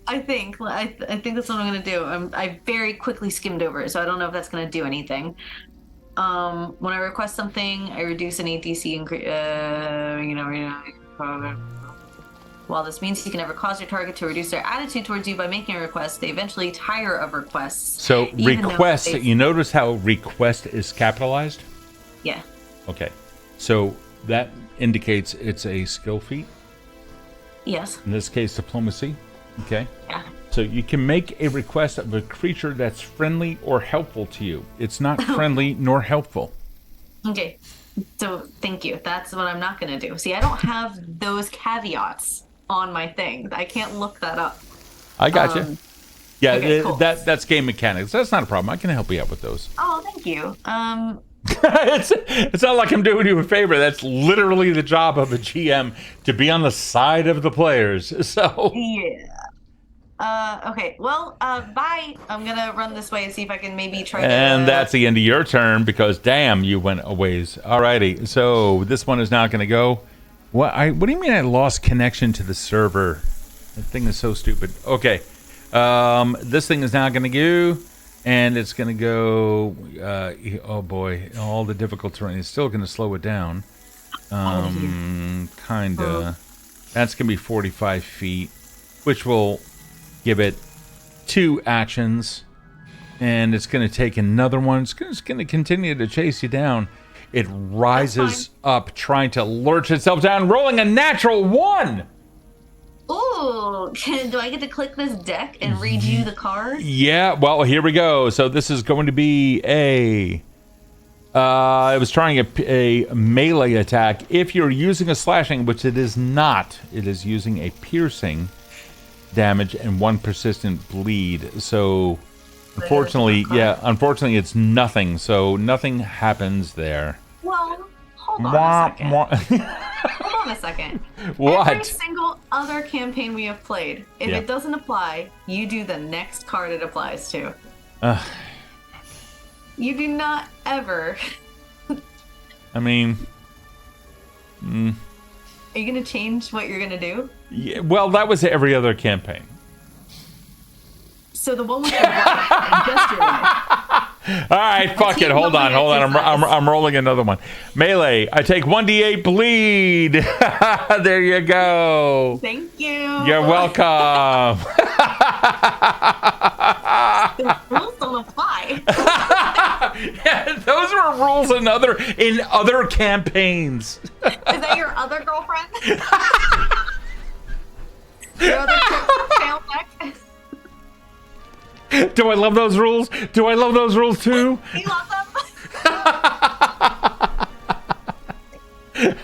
I think that's what I'm gonna do. I very quickly skimmed over it, so I don't know if that's gonna do anything. When I request something, I reduce any DC While this means you can never cause your target to reduce their attitude towards you by making a request, they eventually tire of requests. So request. You notice how request is capitalized? Yeah. Okay. So that indicates it's a skill feat. Yes. In this case, diplomacy. Okay. Yeah. So you can make a request of a creature that's friendly or helpful to you. It's not friendly nor helpful. Okay. So thank you. That's what I'm not going to do. See, I don't have those caveats on my thing. I can't look that up. I got you. Yeah, okay, cool. that's game mechanics. That's not a problem. I can help you out with those. Oh, thank you. It's not like I'm doing you a favor. That's literally the job of a GM, to be on the side of the players. So yeah. Okay. Well, bye. I'm gonna run this way and see if I can maybe try. And that's the end of your turn because damn, you went a ways. Alrighty. So this one is not gonna go. What do you mean I lost connection to the server? That thing is so stupid. Okay. This thing is not gonna go. And it's going to go, oh boy, all the difficult terrain is still going to slow it down. Kind of. That's going to be 45 feet, which will give it 2 actions. And it's going to take another one. It's going to continue to chase you down. It rises up, trying to lurch itself down, rolling a natural 1. Ooh, do I get to click this deck and read you the card? Yeah, well, here we go. So this is going to be a... I was trying a melee attack. If you're using a slashing, which it is not, it is using a piercing damage and 1 persistent bleed. So, unfortunately, it's nothing. So nothing happens there. Well, hold on a second. Hold on a second. What? Every single other campaign we have played, if it doesn't apply, you do the next card it applies to. You do not ever. I mean... Are you going to change what you're going to do? Yeah, well, that was every other campaign. So the one with the black, just your way. All right, fuck it. Hold on. I'm rolling another one. Melee. I take 1d8 bleed. There you go. Thank you. You're welcome. The rules don't apply. Yeah, those were rules in other campaigns. Is that your other girlfriend? Your other failed deck? Do I love those rules? Do I love those rules too? You love them?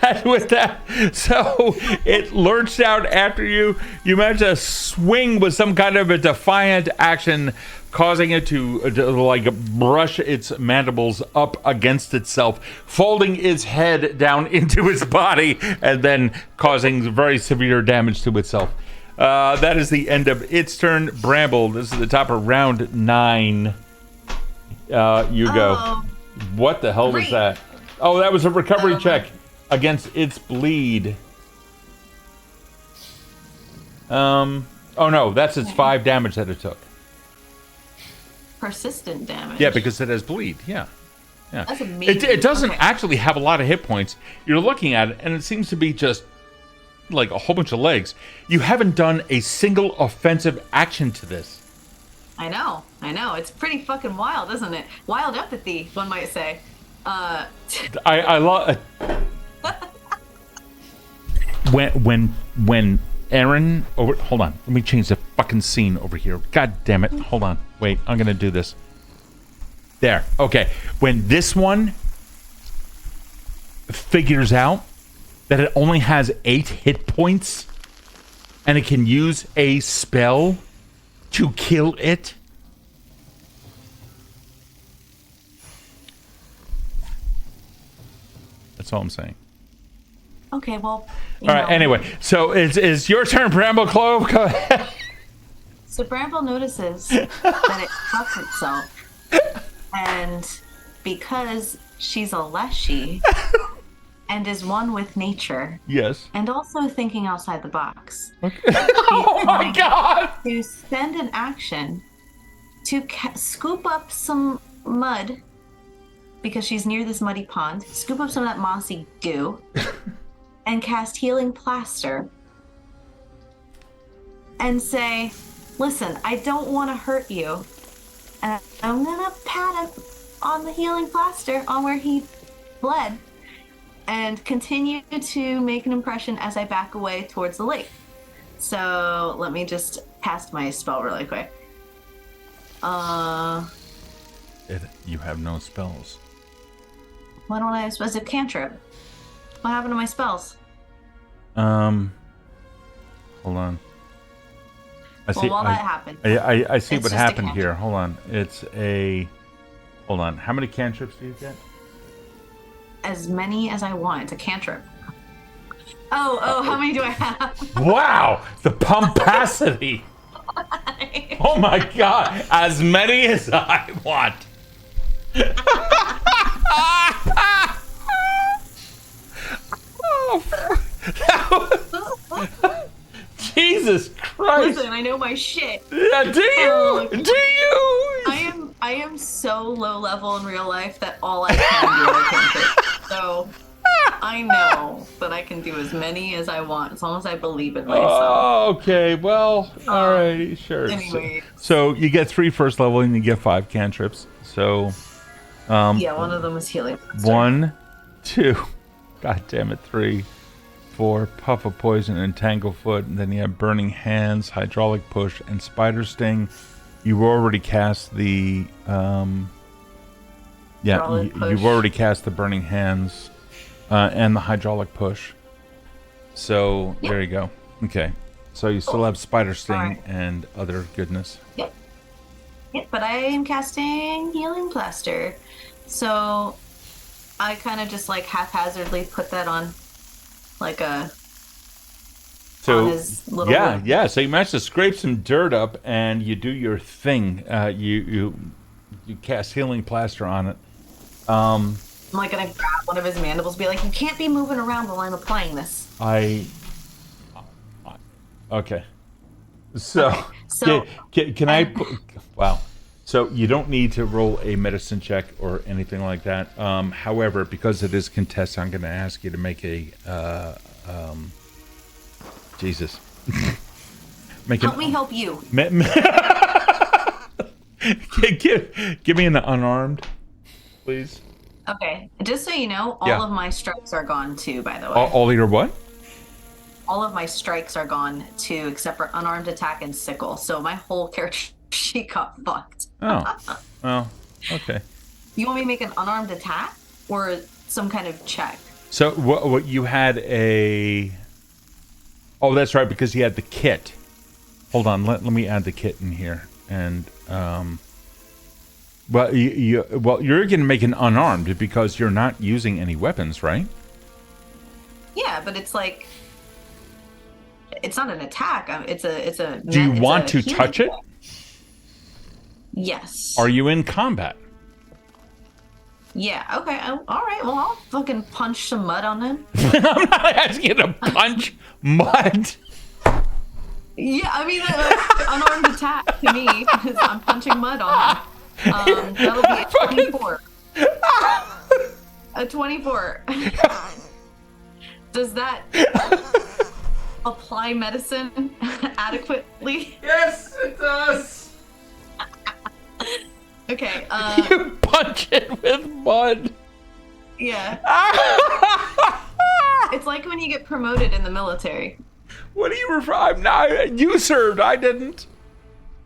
And with that, so it lurched out after you. You managed to swing with some kind of a defiant action, causing it to like brush its mandibles up against itself, folding its head down into its body, and then causing very severe damage to itself. That is the end of its turn. Bramble, this is the top of round 9. You go. What the hell was that? Oh, that was a recovery check against its bleed. Oh no, that's its 5 damage that it took. Persistent damage. Yeah, because it has bleed. Yeah. That's amazing. It doesn't actually have a lot of hit points. You're looking at it, and it seems to be just like a whole bunch of legs. You haven't done a single offensive action to this. I know. It's pretty fucking wild, isn't it? Wild empathy, one might say. I love when Erin hold on, let me change the fucking scene over here. God damn it. Hold on. Wait, I'm gonna do this. There. Okay. When this one figures out that it only has 8 hit points and it can use a spell to kill it. That's all I'm saying. Okay, well. All right, anyway, so it's your turn, Bramble Clove. Go ahead. So Bramble notices that it cuts itself. And because she's a Leshy and is one with nature. Yes. And also thinking outside the box. Okay. Oh my god! To spend an action to scoop up some mud because she's near this muddy pond. Scoop up some of that mossy goo and cast Healing Plaster and say, listen, I don't want to hurt you. And I'm going to pat him on the Healing Plaster on where he bled and continue to make an impression as I back away towards the lake. So let me just cast my spell really quick. You have no spells. Why don't I? As a cantrip. What happened to my spells? Hold on. While that happened. I see what happened here. Hold on. Hold on. How many cantrips do you get? As many as I want. It's a cantrip. Oh, how many do I have? Wow! The pumpacity! Oh my god! As many as I want! Jesus Christ! Listen, I know my shit. Yeah, do you? Do you? I am so low level in real life that all I can do are cantrips. So I know that I can do as many as I want as long as I believe in myself. Oh, okay. Well, all right, sure. Anyway. So you get 3 first level and you get 5 cantrips. So yeah, one of them was healing. 1, 2, god damn it, 3, for Puff of Poison and Tanglefoot, and then you have Burning Hands, Hydraulic Push, and Spider Sting. You've already cast the you've already cast the Burning Hands and the Hydraulic Push. So there you go. Okay, so you still have Spider Sting and other goodness. Yep. Yep, but I am casting Healing Plaster, so I kind of just like haphazardly put that on, like a. So his little wound. yeah. So you manage to scrape some dirt up, and you do your thing. You cast Healing Plaster on it. I'm like gonna grab one of his mandibles, be like, "You can't be moving around while I'm applying this." Okay. So can I? Wow. So you don't need to roll a medicine check or anything like that. However, because it is contested, I'm going to ask you to make a. Jesus. Help me help you. Give me an unarmed, please. Okay. Just so you know, all of my strikes are gone too, by the way. All your what? All of my strikes are gone too, except for unarmed attack and sickle. So my whole character sheet got fucked. Oh. Well, okay. You want me to make an unarmed attack or some kind of check? So what you had a... Oh, that's right, because you had the kit. Hold on, let me add the kit in here. And, well, you're going to make an unarmed because you're not using any weapons, right? Yeah, but it's like... It's not an attack. It's a. Do you want to touch it? Yes. Are you in combat? Yeah. Okay. All right. Well, I'll fucking punch some mud on him. I'm not asking you to punch mud. Yeah, I mean, unarmed attack to me because I'm punching mud on him. That'll be a 24. A 24. Does that apply medicine adequately? Yes, it does. Okay. You punch it with mud. Yeah. It's like when you get promoted in the military. What do you refer? I'm not. You served. I didn't.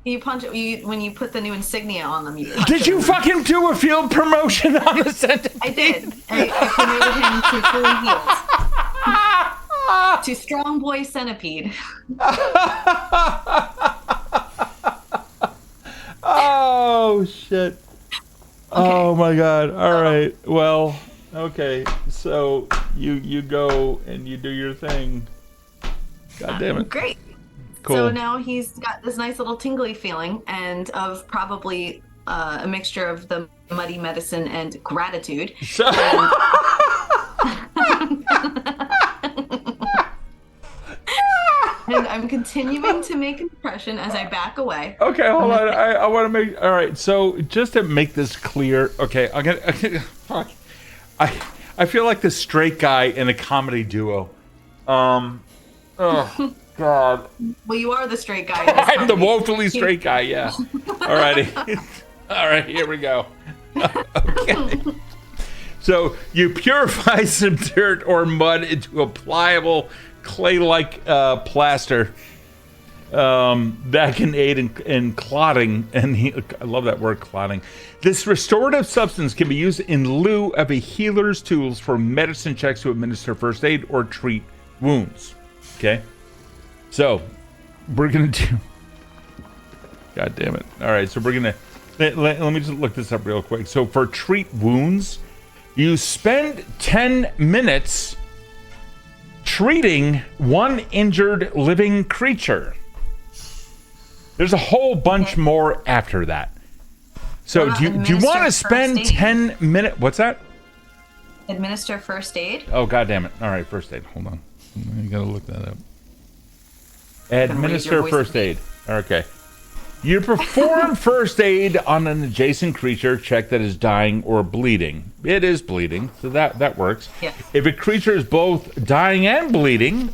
You punch it when you put the new insignia on them. You punch Did you fucking do a field promotion on the centipede? I did. I promoted him to fully healed. To strong boy centipede. Oh shit. Okay. Oh my god. All right. Well, okay. So you go and you do your thing. God damn it. Great. Cool. So now he's got this nice little tingly feeling and of probably a mixture of the muddy medicine and gratitude. And I'm continuing to make an impression as I back away. Okay, hold on. I want to make... All right, so just to make this clear... Okay, I'm going to... Fuck. I feel like the straight guy in a comedy duo. Oh, God. Well, you are the straight guy. I'm the woefully straight guy, yeah. All righty. All right, here we go. Okay. So you purify some dirt or mud into a pliable... clay-like plaster that can aid in clotting, and I love that word, clotting. This restorative substance can be used in lieu of a healer's tools for medicine checks to administer first aid or treat wounds. Okay, so we're gonna do. God damn it! All right, so we're gonna let me just look this up real quick. So for treat wounds, you spend 10 minutes. Treating one injured living creature. There's a whole bunch more after that. So do you want to spend 10 minutes? What's that? Administer first aid? Oh, God damn it. All right, first aid. Hold on. You got to look that up. Administer first aid. Okay. You perform first aid on an adjacent creature check that is dying or bleeding. It is bleeding, so that works. Yeah. If a creature is both dying and bleeding,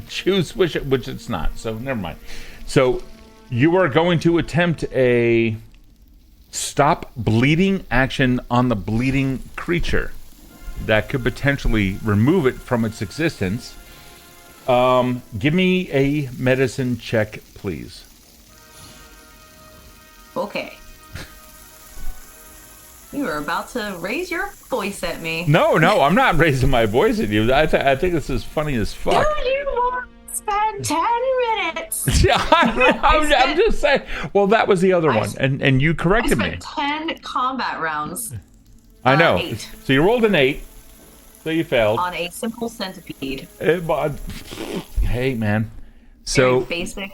choose which it's not. So never mind. So you are going to attempt a stop bleeding action on the bleeding creature that could potentially remove it from its existence. Give me a medicine check, please. Okay. You were about to raise your voice at me. No, I'm not raising my voice at you. I think this is funny as fuck. Do you want to spend 10 minutes? I'm just saying. Well, that was the other one, and you corrected me. I spent 10 combat rounds. I know. 8. So you rolled an 8. So you failed. On a simple centipede. Hey, man. So very basic.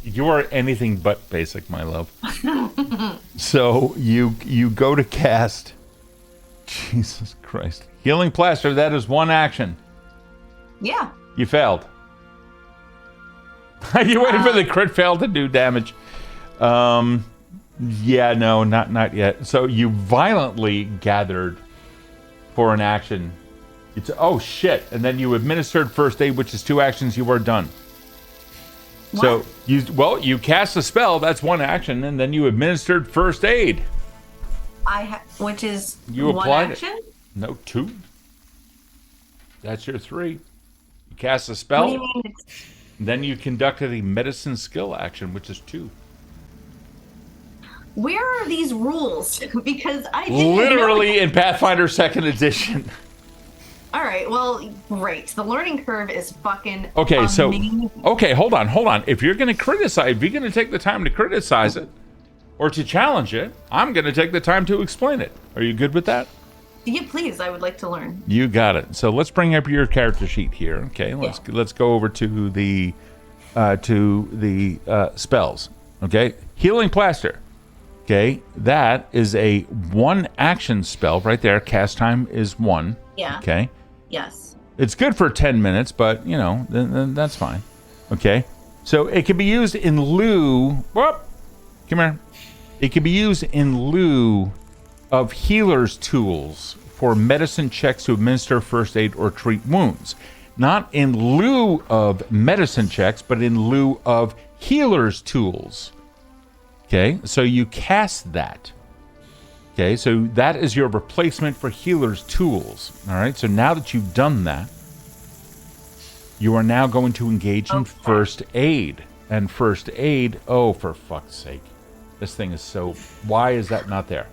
You are anything but basic, my love. So you go to cast. Jesus Christ. Healing Plaster, that is one action. Yeah. You failed. You waited for the crit fail to do damage. Yeah, no, not yet. So you violently gathered for an action. It's oh shit, and then you administered first aid, which is 2 actions. You are done. What? So you cast a spell. That's one action, and then you administered first aid. Which is you one applied action? It. No, 2. That's your 3. You cast a spell. What do you mean? Then you conducted a medicine skill action, which is 2. Where are these rules? Because I didn't literally in Pathfinder 2nd Edition. All right, well, great. The learning curve is fucking okay. amazing. So okay, hold on. If you're going to criticize, if you're going to take the time to criticize it or to challenge it, I'm going to take the time to explain it. Are you good with that? Yeah, please. I would like to learn. You got it. So let's bring up your character sheet here. Okay, let's go over to the spells. Okay, Healing Plaster. Okay, that is a 1 action spell right there. Cast time is 1. Yeah. Okay. Yes. It's good for 10 minutes, but then that's fine. Okay. So it can be used in lieu. Whoop, come here. It can be used in lieu of healer's tools for medicine checks to administer first aid or treat wounds. Not in lieu of medicine checks, but in lieu of healer's tools. Okay, so you cast that. Okay, so that is your replacement for healer's tools. All right, so now that you've done that, you are now going to engage in first aid. And first aid, oh, for fuck's sake. This thing is so... Why is that not there?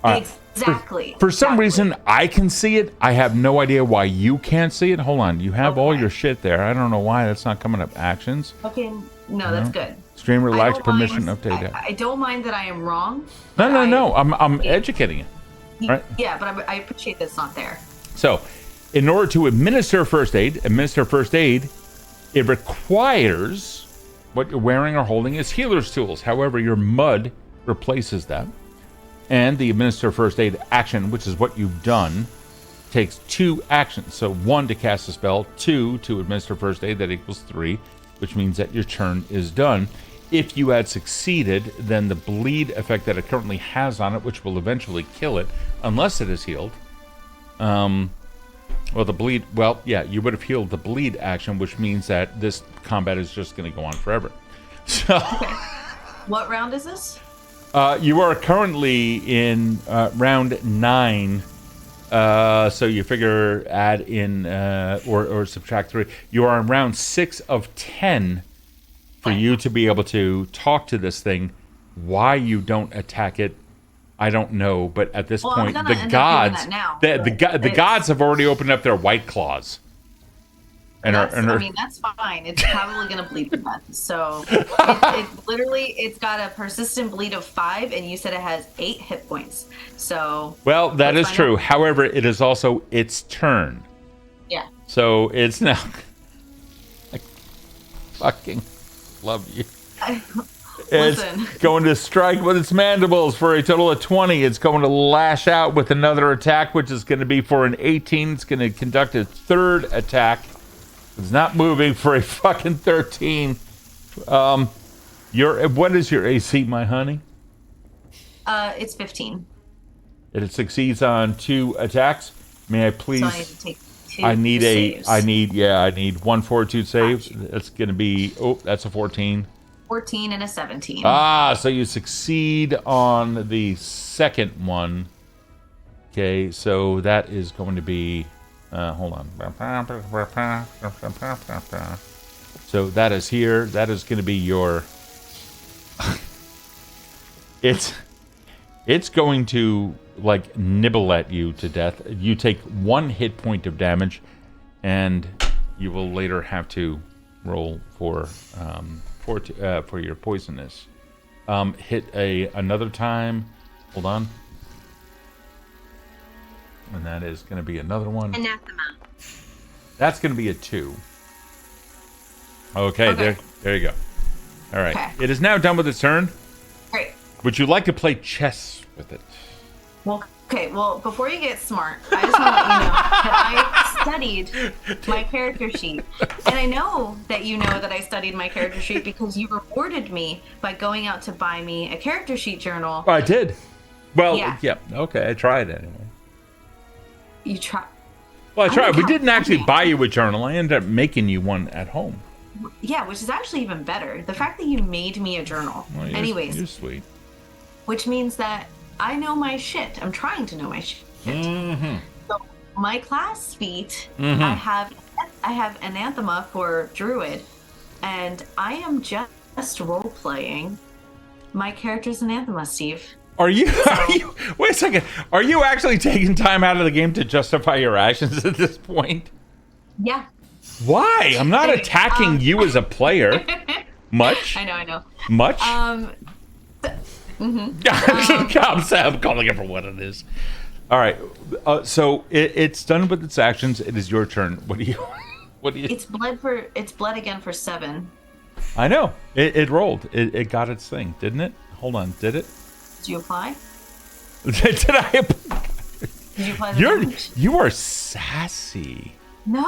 Exactly. For some reason, I can see it. I have no idea why you can't see it. Hold on, you have all your shit there. I don't know why that's not coming up. Actions. Okay, no, that's good. Stream relax permission update. I don't mind that I am wrong. No. I'm educating you. Right? Yeah, but I appreciate that it's not there. So, in order to administer first aid, it requires what you're wearing or holding is healer's tools. However, your mud replaces that. And the administer first aid action, which is what you've done, takes 2 actions. So 1 to cast a spell, 2 to administer first aid, that equals 3, which means that your turn is done. If you had succeeded, then the bleed effect that it currently has on it, which will eventually kill it, unless it is healed. You would have healed the bleed action, which means that this combat is just going to go on forever. So, okay. What round is this? You are currently in round 9. So you figure add in or subtract 3. You are in round 6 of 10 for you to be able to talk to this thing. Why you don't attack it, I don't know. But at this point, the gods, the gods have already opened up their white claws. I mean, that's fine. It's probably going to bleed to death. So it's got a persistent bleed of 5, and you said it has 8 hit points. So well, that is true. However, it is also its turn. Yeah. So it's now. I fucking love you. Listen. It's going to strike with its mandibles for a total of 20. It's going to lash out with another attack, which is going to be for an 18. It's going to conduct a 3rd attack. It's not moving for a fucking 13. What is your AC, my honey? It's 15. It succeeds on 2 attacks. May I please? So I need to take 2 saves. I need 1 fortitude save. That's gonna be that's a 14. 14 and a 17. So you succeed on the second one. Okay, so that is going to be Hold on. So that is here. That is going to be your... It's going to, like, nibble at you to death. You take 1 hit point of damage, and you will later have to roll for your poisonous. Hit another time. Hold on. And that is going to be another one. Anathema. That's going to be a 2. Okay, there you go. All right. Okay. It is now done with its turn. Great. Would you like to play chess with it? Well, okay. Well, before you get smart, I just want to let you know that I studied my character sheet, and I know that you know that I studied my character sheet because you rewarded me by going out to buy me a character sheet journal. Oh, I did. Well, Yeah. Okay, I tried anyway. You try. Well, I tried. We count didn't actually money. buy you a journal. I ended up making you one at home. Yeah, which is actually even better. The fact that you made me a journal. Well, Anyways, you're sweet. which means that I know my shit. I'm trying to know my shit. So my class feat, I have anathema for Druid, and I am just role playing my character's anathema, Steve. Are you? Wait a second. Are you actually taking time out of the game to justify your actions at this point? Yeah. Why? I'm not attacking you as a player. Much. I know. Much. Um, I'm calling it for what it is. All right. So it's done with its actions. It is your turn. What do you? It's bled again for 7. I know. It rolled. It got its thing, didn't it? Hold on. Did it? Did you apply? Did I? Did you apply the damage? You are sassy. No.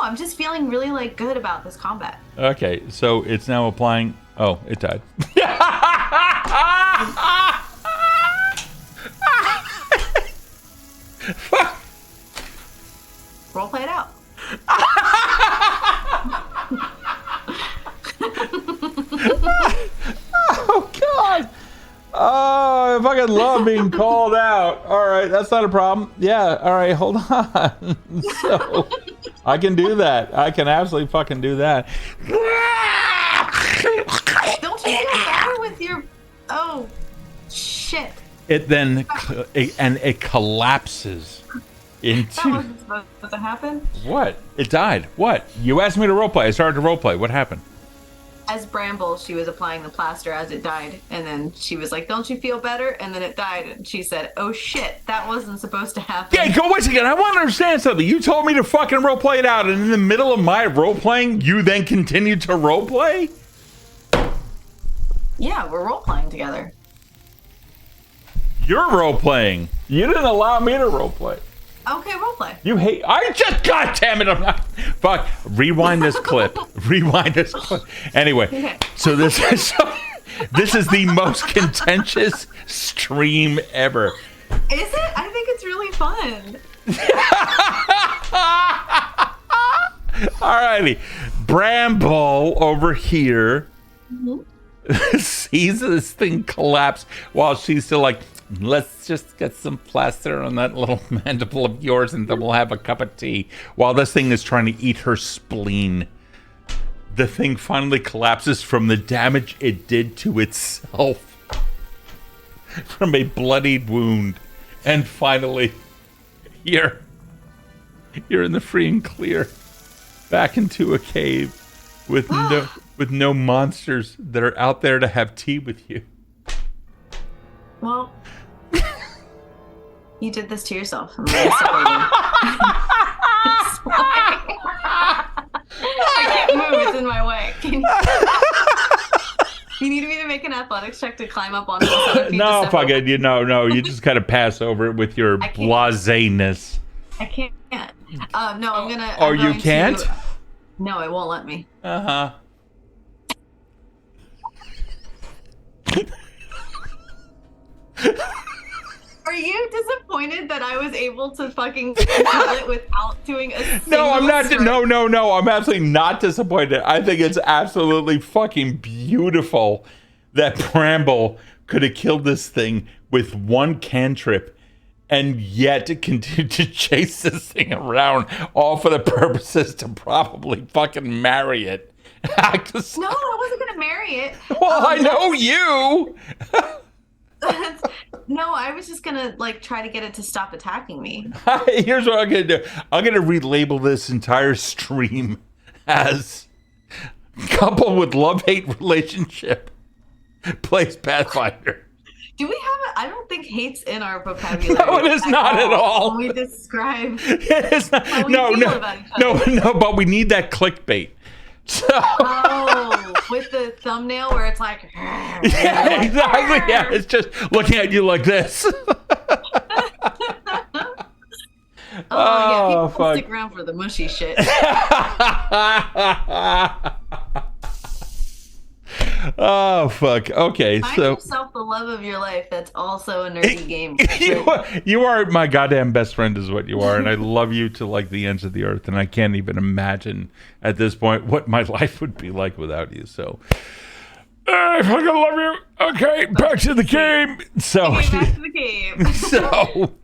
I'm just feeling really like good about this combat. Okay, so it's now applying. Oh, it died. Role play it out. Oh God! Oh, I fucking love being called out. All right, that's not a problem. Yeah. All right, hold on. So I can do that. I can absolutely fucking do that. Don't you feel better with your? Oh, shit! It then it collapses That into wasn't supposed to happen. what? It died. What? You asked me to roleplay. I started to roleplay. What happened? As Bramble, she was applying the plaster as it died, and then she was like, "Don't you feel better?" And then it died, and she said, "Oh shit, that wasn't supposed to happen." Yeah, go wait a second. I want to understand something. You told me to fucking roleplay it out, and in the middle of my roleplaying, you then continued to roleplay? Yeah, we're role playing together. You're roleplaying. You didn't allow me to roleplay. Okay, roleplay. You hate. God damn it! I'm not. Fuck. Rewind this clip. Rewind this clip. Anyway, Okay. so this is the most contentious stream ever. Is it? I think it's really fun. Alrighty, Bramble over here sees this thing collapse while she's still like, let's just get some plaster on that little mandible of yours and then we'll have a cup of tea. While this thing is trying to eat her spleen, the thing finally collapses from the damage it did to itself from a bloodied wound. And finally, you're in the free and clear, back into a cave with no monsters that are out there to have tea with you. Well, you did this to yourself. I'm really sorry. I can't move. It's in my way. You need me to make an athletics check to climb up on those other feet. No, fuck it. No. You just kind of pass over it with your blaseness. I can't. No, I'm gonna. Oh, I'm you going can't? No, it won't let me. Uh-huh. Are you disappointed that I was able to fucking kill it without doing a single No, I'm not. strike? No. I'm absolutely not disappointed. I think it's absolutely fucking beautiful that Bramble could have killed this thing with one cantrip and yet continue to chase this thing around, all for the purposes to probably fucking marry it. No, I wasn't gonna marry it. Well, I know you. No, I was just gonna like try to get it to stop attacking me. Here's what I'm gonna do. I'm gonna relabel this entire stream as couple with love-hate relationship plays Pathfinder. Do we have I don't think hate's in our vocabulary. No, it is not at all. When we describe It is not. No, but we need that clickbait. So. Oh, with the thumbnail where it's like. Yeah, exactly. Yeah, it's just looking at you like this. Yeah, people fuck. Stick around for the mushy shit. Oh fuck. Okay, Find so yourself the love of your life. That's also a nerdy game. You are my goddamn best friend, is what you are, and I love you to like the ends of the earth, and I can't even imagine at this point what my life would be like without you. So. I fucking love you. Okay, back to the game. So, back to the game. So,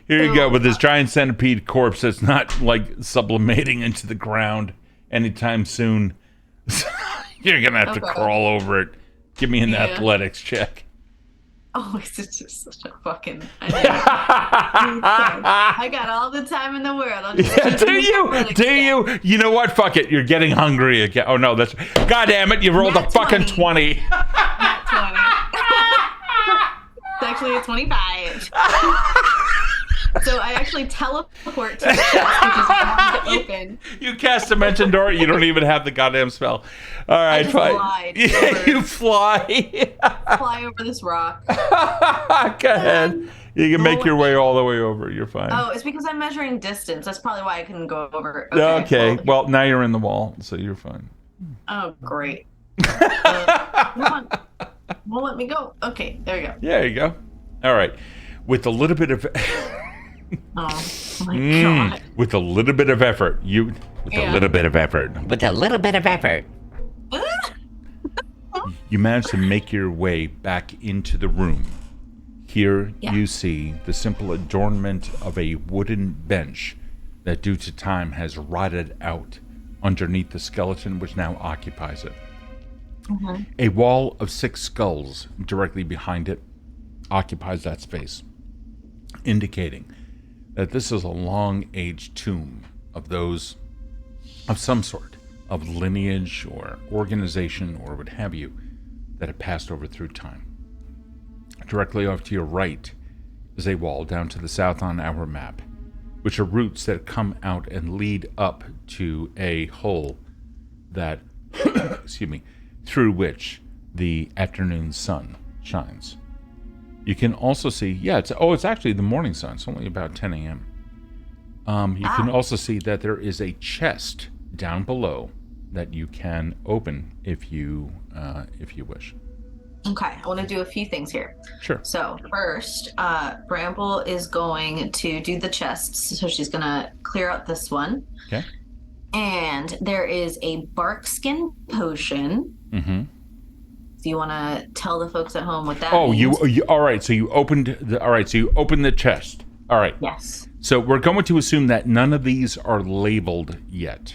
here you go with this giant centipede corpse that's not like sublimating into the ground anytime soon. You're gonna have to crawl over it. Give me an athletics check. Oh, it's just such a fucking. I got all the time in the world. I'll just do you? You know what? Fuck it. You're getting hungry again. Oh no, that's. God damn it! You rolled a fucking 20. Not 20. It's actually a 25. So I actually teleport to the chest, which is open. You cast Dimension Door. You don't even have the goddamn spell. All right, fine. You fly. Fly over this rock. Go ahead. You can make your way all the way over. You're fine. Oh, it's because I'm measuring distance. That's probably why I couldn't go over. Okay. Well, now you're in the wall, so you're fine. Oh, great. Come on. Won't let me go. Okay, there you go. There you go. All right. With a little bit of. Oh my god. With a little bit of effort. A little bit of effort. You manage to make your way back into the room. Here you see the simple adornment of a wooden bench that due to time has rotted out underneath the skeleton which now occupies it. Mm-hmm. A wall of 6 skulls directly behind it occupies that space, indicating that this is a long-aged tomb of those of some sort of lineage or organization or what have you that have passed over through time. Directly off to your right is a wall down to the south on our map, which are roots that come out and lead up to a hole that, excuse me, through which the afternoon sun shines. You can also see, it's actually the morning sun. It's only about 10 a.m. You can also see that there is a chest down below that you can open if you wish. Okay, I want to do a few things here. Sure. So first, Bramble is going to do the chests. So she's going to clear out this one. Okay. And there is a bark skin potion. Mm-hmm. Do you want to tell the folks at home what that means? You all right. So you opened the chest. All right. Yes. So we're going to assume that none of these are labeled yet.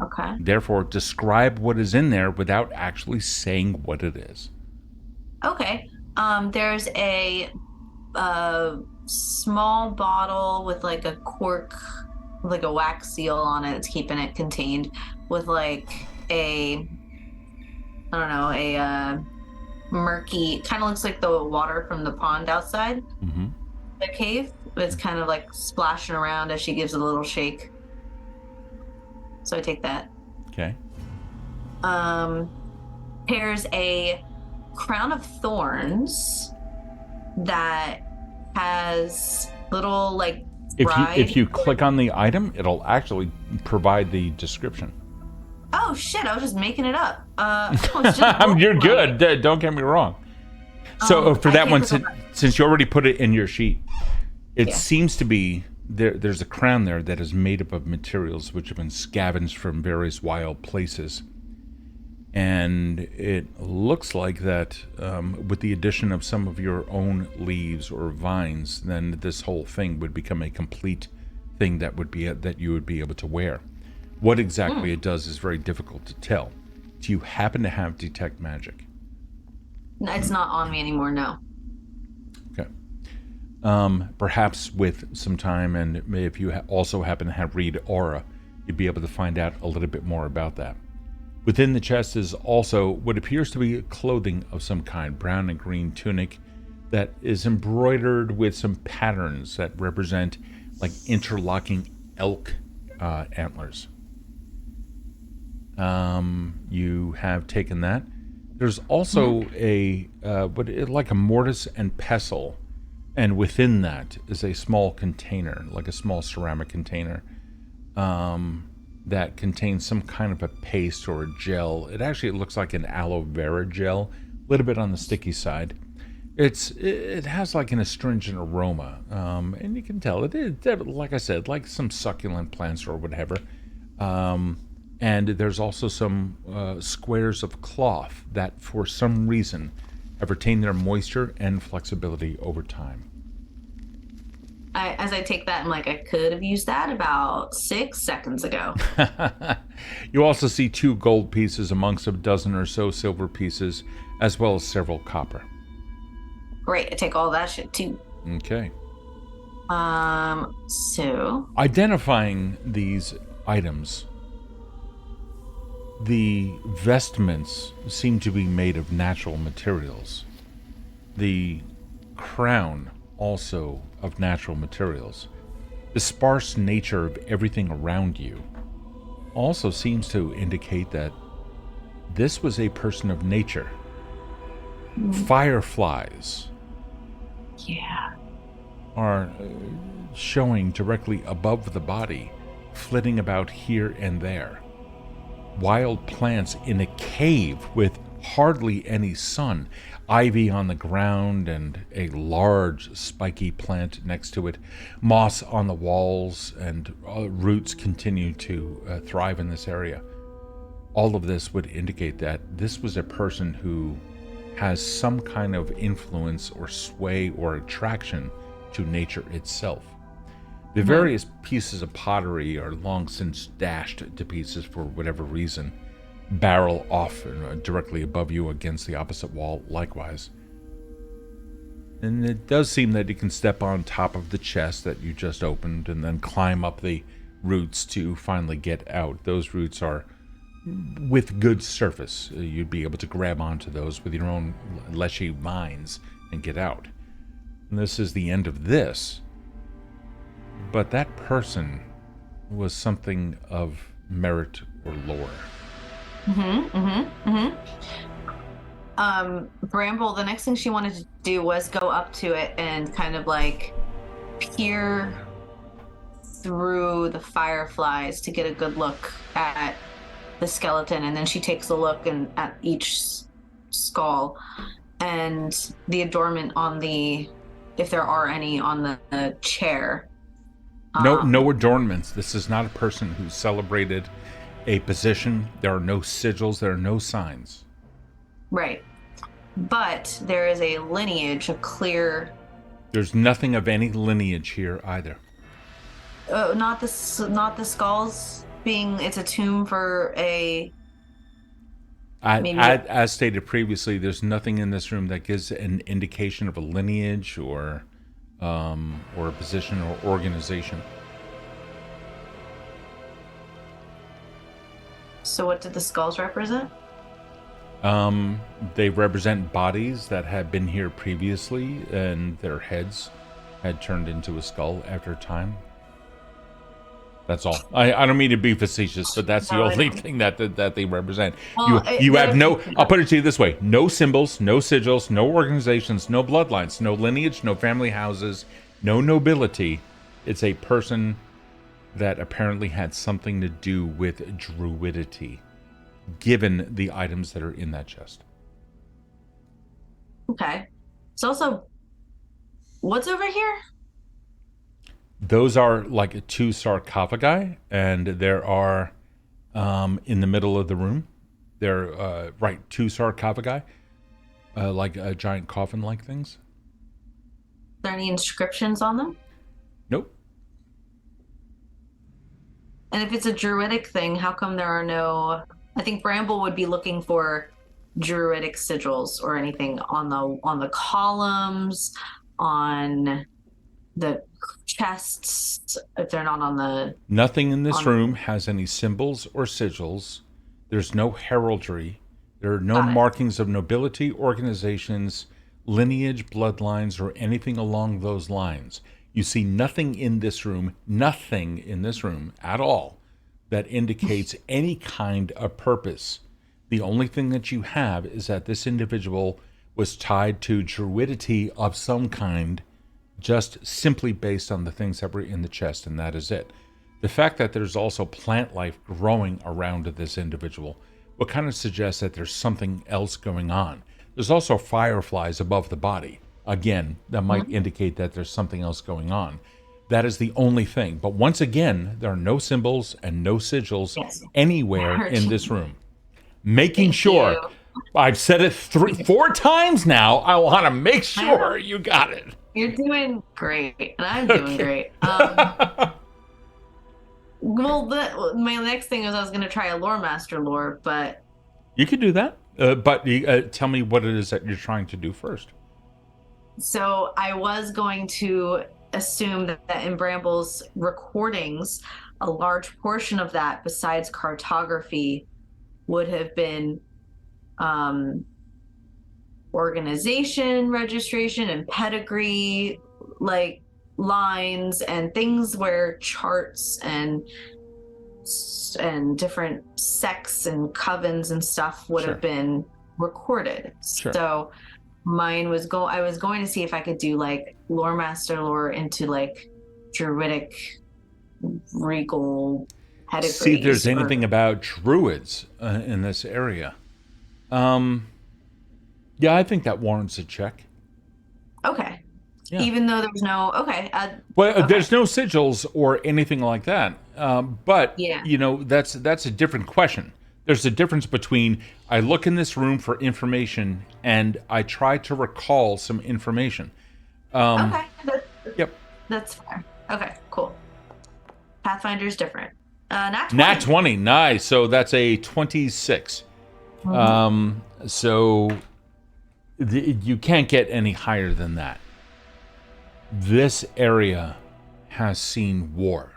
Okay. Therefore, describe what is in there without actually saying what it is. Okay. There's a small bottle with like a cork, like a wax seal on it. It's keeping it contained with like a murky, kind of looks like the water from the pond outside the cave. It's kind of like splashing around as she gives it a little shake. So I take that. Okay. There's a crown of thorns that has little like if you click on the item, it'll actually provide the description. Oh shit, I was just making it up. You're good. Don't get me wrong. So for that one, since you already put it in your sheet, it seems to be there's a crown there that is made up of materials which have been scavenged from various wild places. And it looks like that with the addition of some of your own leaves or vines, then this whole thing would become a complete thing that would be that you would be able to wear. What exactly it does is very difficult to tell. Do you happen to have detect magic? It's not on me anymore, no. Okay. Perhaps with some time, and if you also happen to have read aura, you'd be able to find out a little bit more about that. Within the chest is also what appears to be clothing of some kind, brown and green tunic that is embroidered with some patterns that represent like interlocking elk antlers. You have taken that. There's also like a mortise and pestle, and within that is a small container, like a small ceramic container, that contains some kind of a paste or a gel. It looks like an aloe vera gel, a little bit on the sticky side. It has like an astringent aroma, and you can tell it is, like I said, like some succulent plants or whatever. And there's also some squares of cloth that, for some reason, have retained their moisture and flexibility over time. As I take that, I'm like, I could have used that about 6 seconds ago. You also see 2 gold pieces amongst a dozen or so silver pieces, as well as several copper. Great, I take all that shit too. Okay. So Identifying these items, the vestments seem to be made of natural materials. The crown also of natural materials. The sparse nature of everything around you also seems to indicate that this was a person of nature. Fireflies yeah. are showing directly above the body, flitting about here and there. Wild plants in a cave with hardly any sun, ivy on the ground and a large spiky plant next to it, moss on the walls, and roots continue to thrive in this area. All of this would indicate that this was a person who has some kind of influence or sway or attraction to nature itself. The various pieces of pottery are long since dashed to pieces for whatever reason, barrel off directly above you against the opposite wall likewise. And it does seem that you can step on top of the chest that you just opened and then climb up the roots to finally get out. Those roots are with good surface. You'd be able to grab onto those with your own Leshy vines and get out. And this is the end of this. But that person was something of merit or lore. Bramble, the next thing she wanted to do was go up to it and kind of like peer through the fireflies to get a good look at the skeleton, and then she takes a look at each skull and the adornment on the, if there are any, on the chair. No adornments. This is not a person who celebrated a position. There are no sigils. There are no signs. Right. But there is a lineage, a clear... There's nothing of any lineage here either. Not the skulls being... It's a tomb for a... As stated previously, there's nothing in this room that gives an indication of a lineage or a position or organization. So what did the skulls represent? They represent bodies that had been here previously, and their heads had turned into a skull after time. That's all. I don't mean to be facetious, but that's the only thing that they represent. Well, you have no... I'll put it to you this way. No symbols, no sigils, no organizations, no bloodlines, no lineage, no family houses, no nobility. It's a person that apparently had something to do with druidity, given the items that are in that chest. Okay. It's also... What's over here? Those are like 2 sarcophagi, and there are, in the middle of the room, They're right, 2 sarcophagi, like giant coffin-like things. Are there any inscriptions on them? Nope. And if it's a druidic thing, how come there are no? I think Bramble would be looking for druidic sigils or anything on the columns, on the chests. If they're not on the Nothing in this room has any symbols or sigils. There's no heraldry. There are no got it. markings of nobility, organizations, lineage, bloodlines, or anything along those lines. You see nothing in this room at all that indicates any kind of purpose. The only thing that you have is that this individual was tied to druidity of some kind, just simply based on the things that were in the chest, and that is it. The fact that there's also plant life growing around this individual would kind of suggest that there's something else going on. There's also fireflies above the body. Again, that might indicate that there's something else going on. That is the only thing. But once again, there are no symbols and no sigils anywhere in this room. Making sure, I've said it 4 times now, I want to make sure you got it. You're doing great, and I'm doing great. Well, my next thing is I was going to try a lore master lore, but you could do that. But tell me what it is that you're trying to do first. So I was going to assume that in Bramble's recordings, a large portion of that, besides cartography, would have been organization registration and pedigree, like lines and things where charts and different sects and covens and stuff would have been recorded. So mine was I was going to see if I could do like lore master lore into like druidic regal pedigree. See if there's anything about druids in this area. Yeah, I think that warrants a check. Okay. Yeah. Even though there's no there's no sigils or anything like that. But yeah. You know, that's a different question. There's a difference between I look in this room for information and I try to recall some information. Okay. Yep. That's fair. Okay, cool. Pathfinder's different. Nat 20. Nat 20, nice. So that's a 26. So you can't get any higher than that. This area has seen war.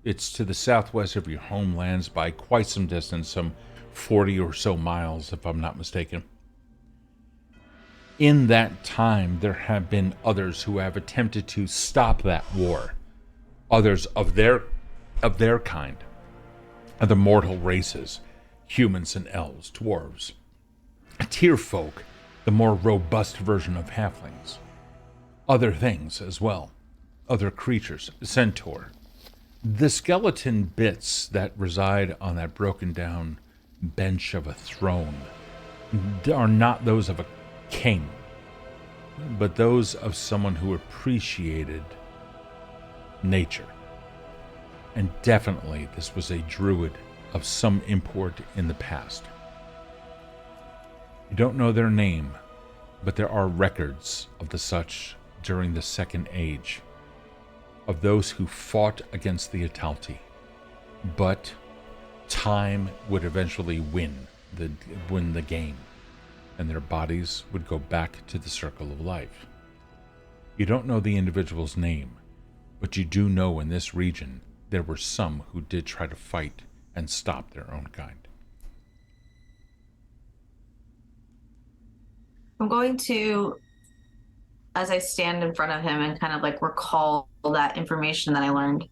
It's to the southwest of your homelands by quite some distance, some 40 or so miles, if I'm not mistaken. In that time, there have been others who have attempted to stop that war. Others of their kind, of the mortal races, humans and elves, dwarves, tierfolk, the more robust version of halflings. Other things as well, other creatures, centaur. The skeleton bits that reside on that broken down bench of a throne are not those of a king, but those of someone who appreciated nature. And definitely this was a druid of some import in the past. You don't know their name, but there are records of the such during the Second Age, of those who fought against the Italti. But time would eventually win the game, and their bodies would go back to the circle of life. You don't know the individual's name, but you do know in this region there were some who did try to fight and stop their own kind. I'm going to, as I stand in front of him and kind of like recall that information that I learned,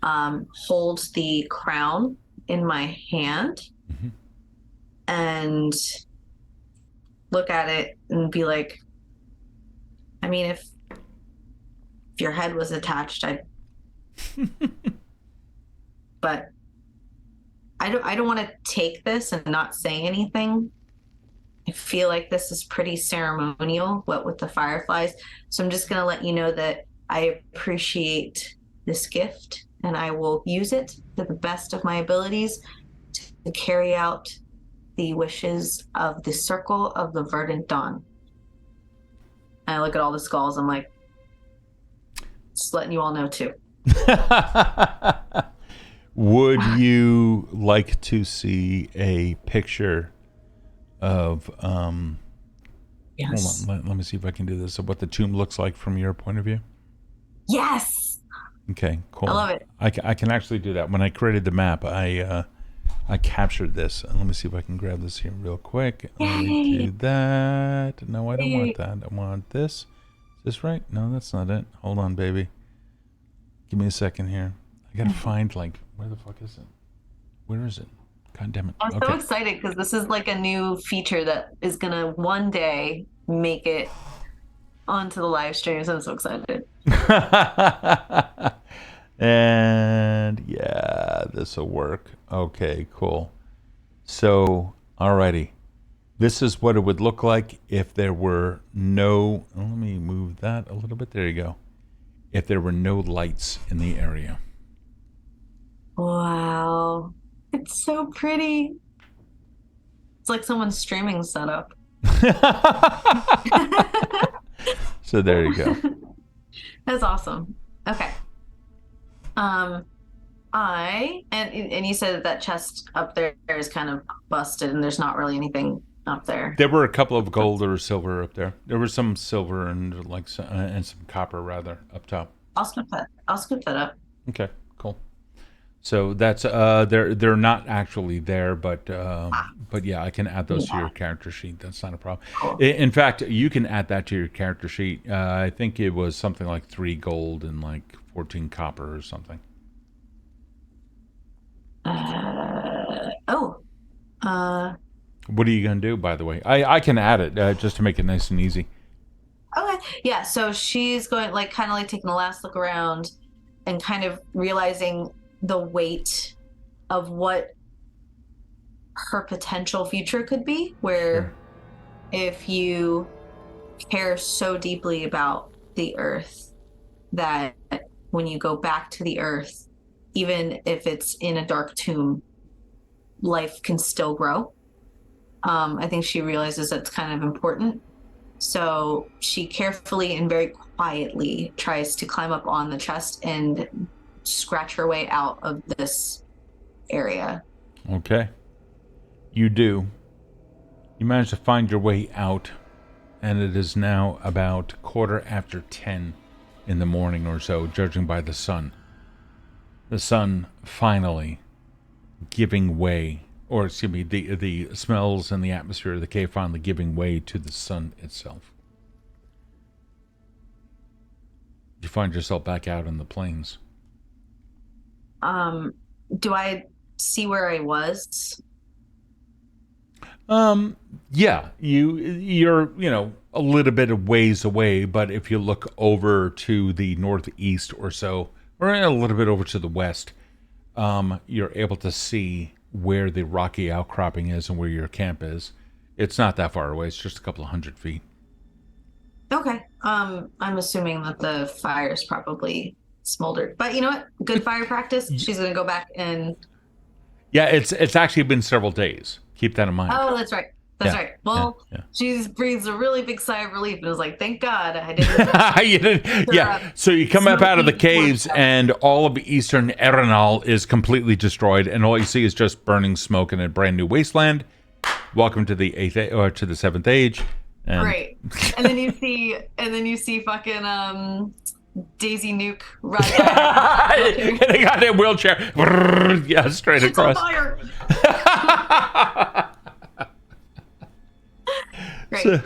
hold the crown in my hand and look at it and be like, I mean, if your head was attached, I'd but I don't want to take this and not say anything. I feel like this is pretty ceremonial, what with the fireflies. So I'm just going to let you know that I appreciate this gift and I will use it to the best of my abilities to carry out the wishes of the Circle of the Verdant Dawn. And I look at all the skulls. I'm like, just letting you all know too. Would you like to see a picture of Yes. hold on, let me see if I can do this, of what the tomb looks like from your point of view? Yes. Okay, cool. I love it. I can actually do that. When I created the map, I captured this. And let me see if I can grab this here real quick. Let me do that. No, I don't want that. I want this. Is this right? No, that's not it. Hold on, baby. Give me a second here. I gotta find, like, where the fuck is it? Where is it? God damn it. I'm so excited because this is like a new feature that is gonna one day make it onto the live streams. I'm so excited. And yeah, this will work. Okay, cool. So, alrighty. This is what it would look like if there were no, let me move that a little bit. There you go. If there were no lights in the area. Wow. It's so pretty. It's like someone's streaming setup. So there you go. That's awesome. Okay. And you said that chest up there is kind of busted and there's not really anything up there. There were a couple of gold or silver up there. There was some silver and and some copper rather up top. I'll scoop that up. Okay, cool. So that's they're not actually there, but yeah, I can add those to your character sheet. That's not a problem. Cool. In fact, you can add that to your character sheet. I think it was something like 3 gold and like 14 copper or something. What are you gonna do, by the way? I can add it just to make it nice and easy. Okay. Yeah. So she's going like kind of like taking the last look around and kind of realizing the weight of what her potential future could be, where if you care so deeply about the earth that when you go back to the earth, even if it's in a dark tomb, life can still grow. I think she realizes that's kind of important. So she carefully and very quietly tries to climb up on the chest and scratch her way out of this area. Okay. You do. You manage to find your way out, and it is now about 10:15 in the morning or so, judging by the sun. The sun finally giving way, or excuse me, the smells and the atmosphere of the cave finally giving way to the sun itself. You find yourself back out in the plains. Do I see where I was? Yeah, you're a little bit of ways away, but if you look over to the northeast or so, or a little bit over to the west, you're able to see where the rocky outcropping is and where your camp is. It's not that far away. It's just a couple of 100 feet. Okay. I'm assuming that the fire's probably smoldered, but you know what? Good fire practice. She's gonna go back and. Yeah, it's actually been several days. Keep that in mind. Oh, that's right. That's right. Well, she breathes a really big sigh of relief and was like, "Thank God I didn't." You didn't. Yeah. So you come up out of the caves, and all of eastern Erinal is completely destroyed, and all you see is just burning smoke in a brand new wasteland. Welcome to the to the 7th age. And... Great. And then you see fucking Daisy Nuke ride in a goddamn wheelchair. Yeah, straight across. Fire. Great.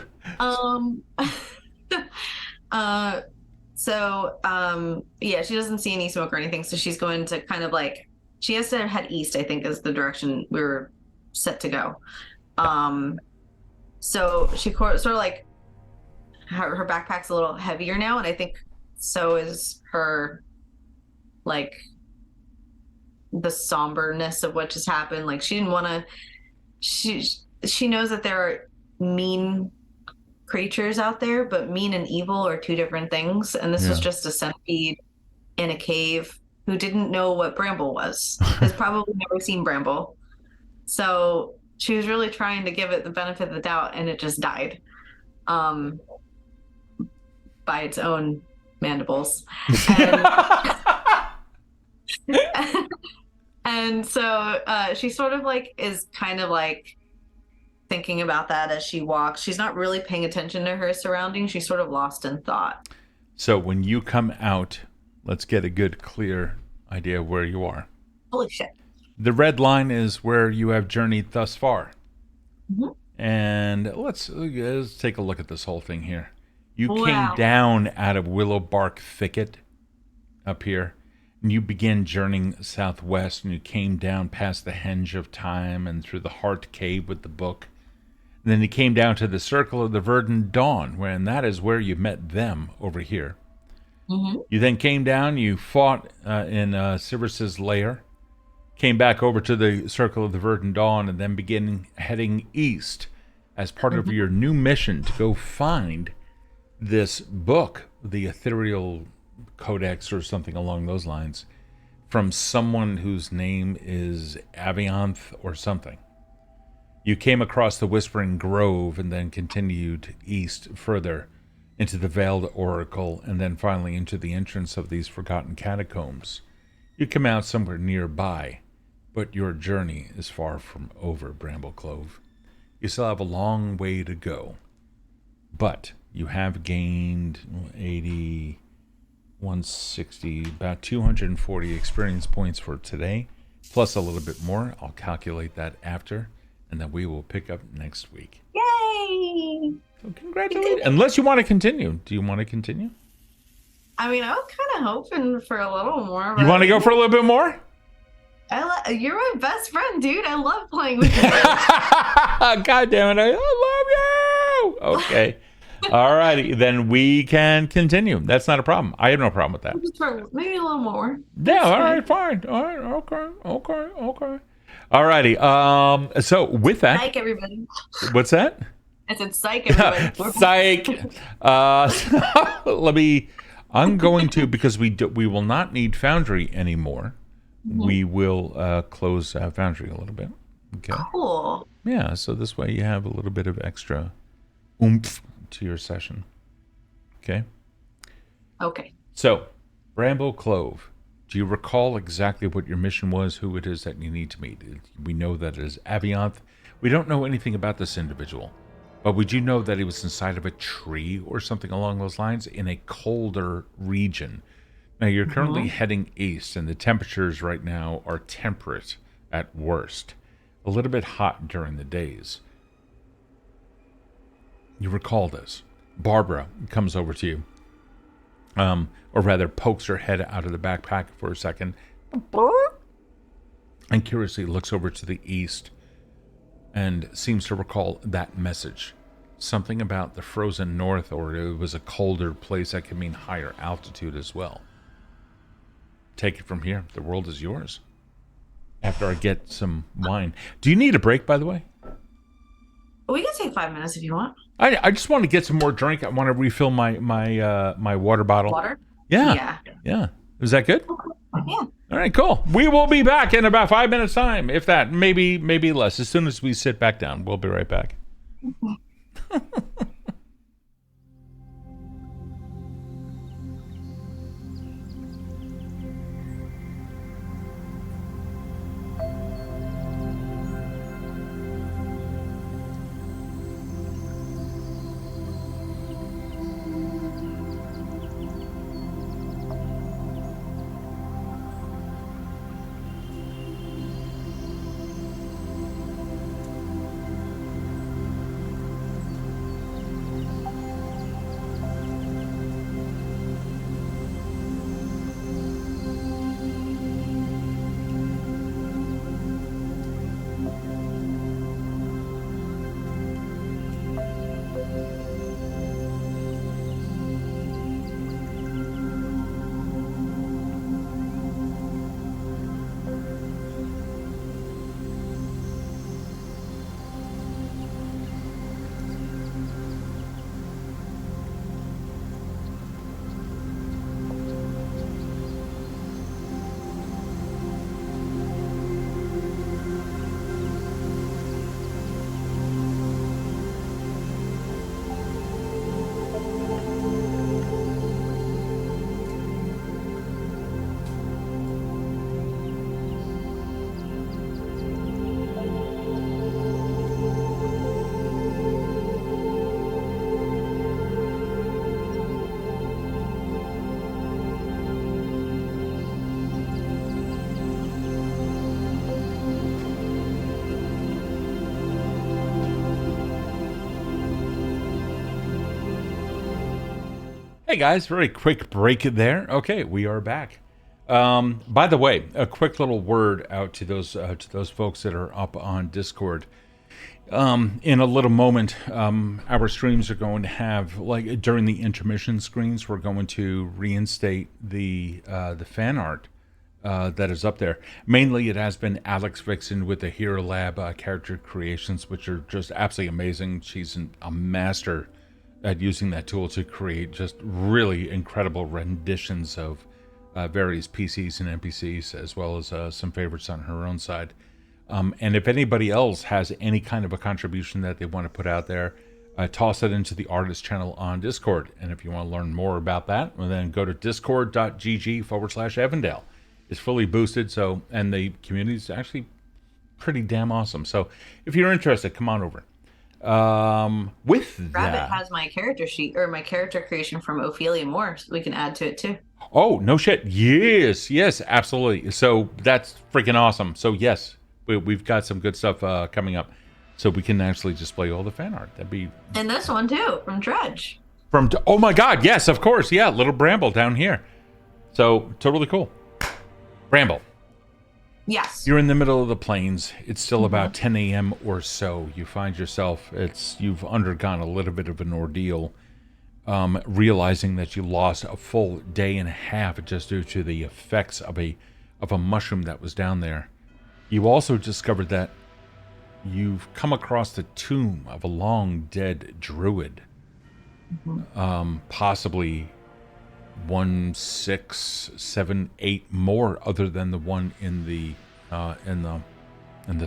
Yeah, she doesn't see any smoke or anything, so she's going to kind of like, she has to head east, I think, is the direction we were set to go. So she sort of like, her backpack's a little heavier now, and I think so is her, like, the somberness of what just happened. Like, she didn't want to, she knows that there are mean creatures out there, but mean and evil are two different things, and this was just a centipede in a cave who didn't know what Bramble was. Has probably never seen Bramble. So She was really trying to give it the benefit of the doubt, and it just died by its own mandibles. And, and so she sort of like is kind of like thinking about that as she walks. She's not really paying attention to her surroundings. She's sort of lost in thought. So when you come out, let's get a good, clear idea of where you are. Holy shit. The red line is where you have journeyed thus far. Mm-hmm. And let's take a look at this whole thing here. You came down out of Willow Bark Thicket up here, and you begin journeying southwest, and you came down past the Henge of Time and through the Heart Cave with the book. And then you came down to the Circle of the Verdant Dawn, and that is where you met them over here. Mm-hmm. You then came down, you fought in Sivris's lair, came back over to the Circle of the Verdant Dawn, and then began heading east as part of your new mission to go find this book, the Ethereal Codex or something along those lines, from someone whose name is Avianth or something. You came across the Whispering Grove and then continued east further into the Veiled Oracle and then finally into the entrance of these Forgotten Catacombs. You come out somewhere nearby, but your journey is far from over, Bramble Clove. You still have a long way to go, but you have gained 80, 160, about 240 experience points for today, plus a little bit more. I'll calculate that after, and then we will pick up next week. Yay! So congratulations. Unless you want to continue. Do you want to continue? I mean, I was kind of hoping for a little more. You want to go for a little bit more? You're my best friend, dude. I love playing with you. God damn it. I love you. Okay. All righty. Then we can continue. That's not a problem. I have no problem with that. Just for maybe a little more. Yeah. All right. Fine. All right. Okay. All righty. So with that. Psych, everybody. What's that? I said psych, everybody. Psych. I'm going to, because we will not need Foundry anymore. We will close Foundry a little bit. Okay. Cool. Yeah, so this way you have a little bit of extra oomph to your session. Okay? Okay. So, Bramble Clove, do you recall exactly what your mission was, who it is that you need to meet? We know that it is Avianth. We don't know anything about this individual, but we do know that he was inside of a tree or something along those lines in a colder region. Now, you're currently heading east, and the temperatures right now are temperate at worst. A little bit hot during the days. You recall this. Barbara comes over to you, or rather pokes her head out of the backpack for a second, and curiously looks over to the east and seems to recall that message. Something about the frozen north, or it was a colder place that could mean higher altitude as well. Take it from here. The world is yours. After I get some wine. Do you need a break, by the way? We can take 5 minutes if you want. I just want to get some more drink. I want to refill my water bottle. Water? Yeah. Is that good? Yeah. All right, cool. We will be back in about 5 minutes time, if that. Maybe less. As soon as we sit back down, we'll be right back. Hey guys, very quick break there. Okay, we are back. By the way, a quick little word out to those folks that are up on Discord. In a little moment, our streams are going to have, like, during the intermission screens, we're going to reinstate the fan art that is up there. Mainly, it has been Alex Vixen with the Hero Lab character creations, which are just absolutely amazing. She's a master at using that tool to create just really incredible renditions of various PCs and NPCs, as well as some favorites on her own side. And if anybody else has any kind of a contribution that they want to put out there, toss it into the artist channel on Discord. And if you want to learn more about that, well, then go to discord.gg/Evindale. It's fully boosted, so, and the community is actually pretty damn awesome. So if you're interested, come on over. With Rabbit that, has my character sheet or my character creation from Ophelia Moore, so we can add to it too. oh no shit, yes, absolutely. So that's freaking awesome. So yes, we've got some good stuff coming up, so we can actually display all the fan art. That'd be, And this one too, from Dredge. oh my god, yes, of course, yeah, little Bramble down here. So totally cool. Bramble, Yes. you're in the middle of the plains. It's still about 10 a.m. or so. You find yourself, you've undergone a little bit of an ordeal, realizing that you lost a full day and a half just due to the effects of a mushroom that was down there. You also discovered that you've come across the tomb of a long dead druid, possibly 1, 6, 7, 8 more, other than the one in the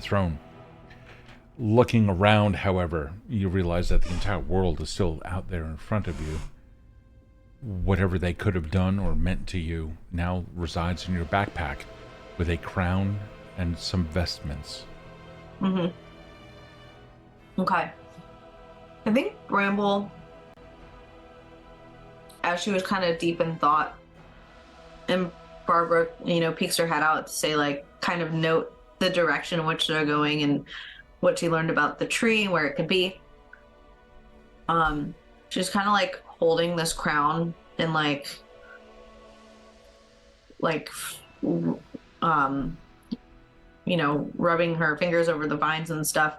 throne. Looking around, however, you realize that the entire world is still out there in front of you. Whatever they could have done or meant to you now resides in your backpack, with a crown and some vestments. Okay. I think Bramble, as she was kind of deep in thought, and Barbara, peeks her head out to say, like, kind of note the direction in which they're going and what she learned about the tree, where it could be. She's kind of like holding this crown and rubbing her fingers over the vines and stuff.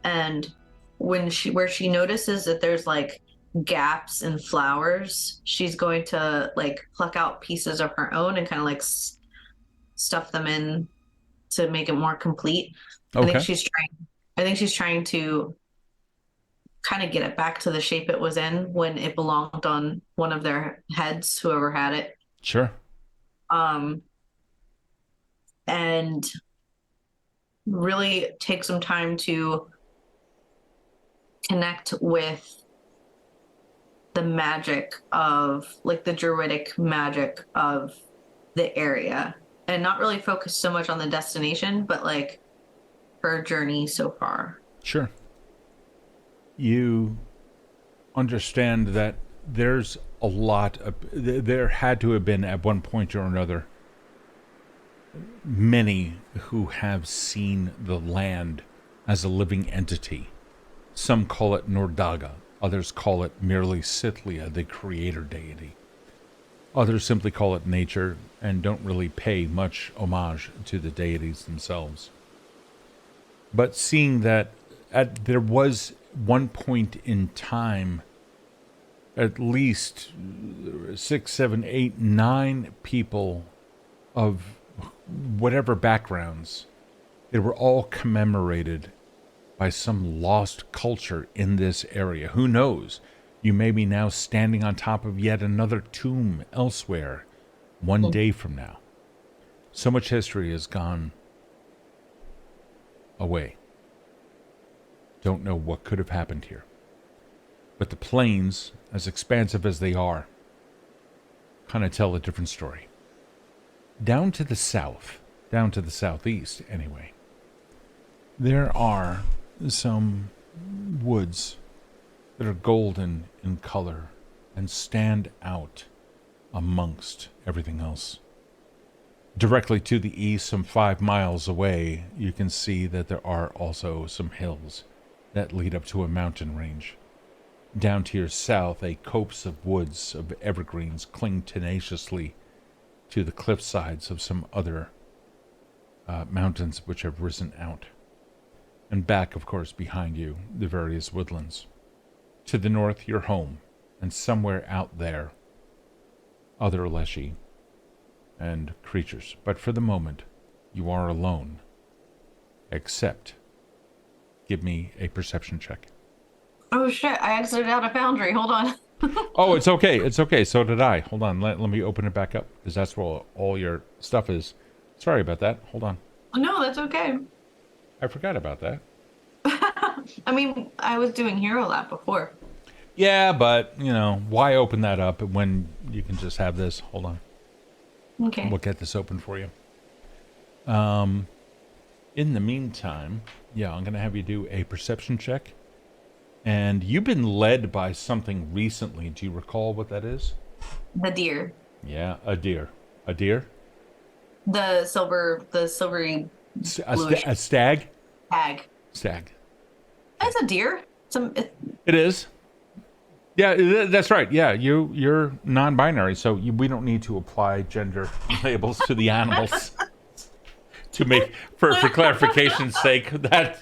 And where she notices that there's like gaps in flowers, she's going to like pluck out pieces of her own and kind of like stuff them in to make it more complete. Okay. I think she's trying to kind of get it back to the shape it was in when it belonged on one of their heads, whoever had it. Sure. And really take some time to connect with the magic of, like, the druidic magic of the area, and not really focus so much on the destination, but like her journey so far. Sure. You understand that there's a lot of, there had to have been at one point or another many who have seen the land as a living entity. Some call it Nordaga, others call it merely Sithlia, the creator deity. Others simply call it nature and don't really pay much homage to the deities themselves. But seeing that there was one point in time, at least 6, 7, 8, 9 people of whatever backgrounds, they were all commemorated by some lost culture in this area. Who knows? You may be now standing on top of yet another tomb elsewhere one day from now. So much history has gone away. Don't know what could have happened here. But the plains, as expansive as they are, kind of tell a different story. Down to the south, down to the southeast anyway, there are some woods that are golden in color and stand out amongst everything else. Directly to the east, some 5 miles away, you can see that there are also some hills that lead up to a mountain range. Down to your south, a copse of woods of evergreens cling tenaciously to the cliff sides of some other mountains which have risen out. And back, of course, behind you, the various woodlands. To the north, your home, and somewhere out there, other Leshy and creatures. But for the moment, you are alone. Except, give me a perception check. Oh shit, I exited out a foundry. Hold on. Oh, it's okay. It's okay. So did I. Hold on. Let me open it back up, because that's where all your stuff is. Sorry about that. Hold on. No, that's okay. I forgot about that. I mean, I was doing Hero Lab before. Yeah, but, why open that up when you can just have this? Hold on. Okay. We'll get this open for you. In the meantime, I'm going to have you do a perception check. And you've been led by something recently. Do you recall what that is? The deer. Yeah, a deer. A deer? The silvery A stag? stag. Stag. That's a deer. It is. Yeah, that's right. Yeah, you're non-binary, so we don't need to apply gender labels to the animals. To make for clarification's sake, that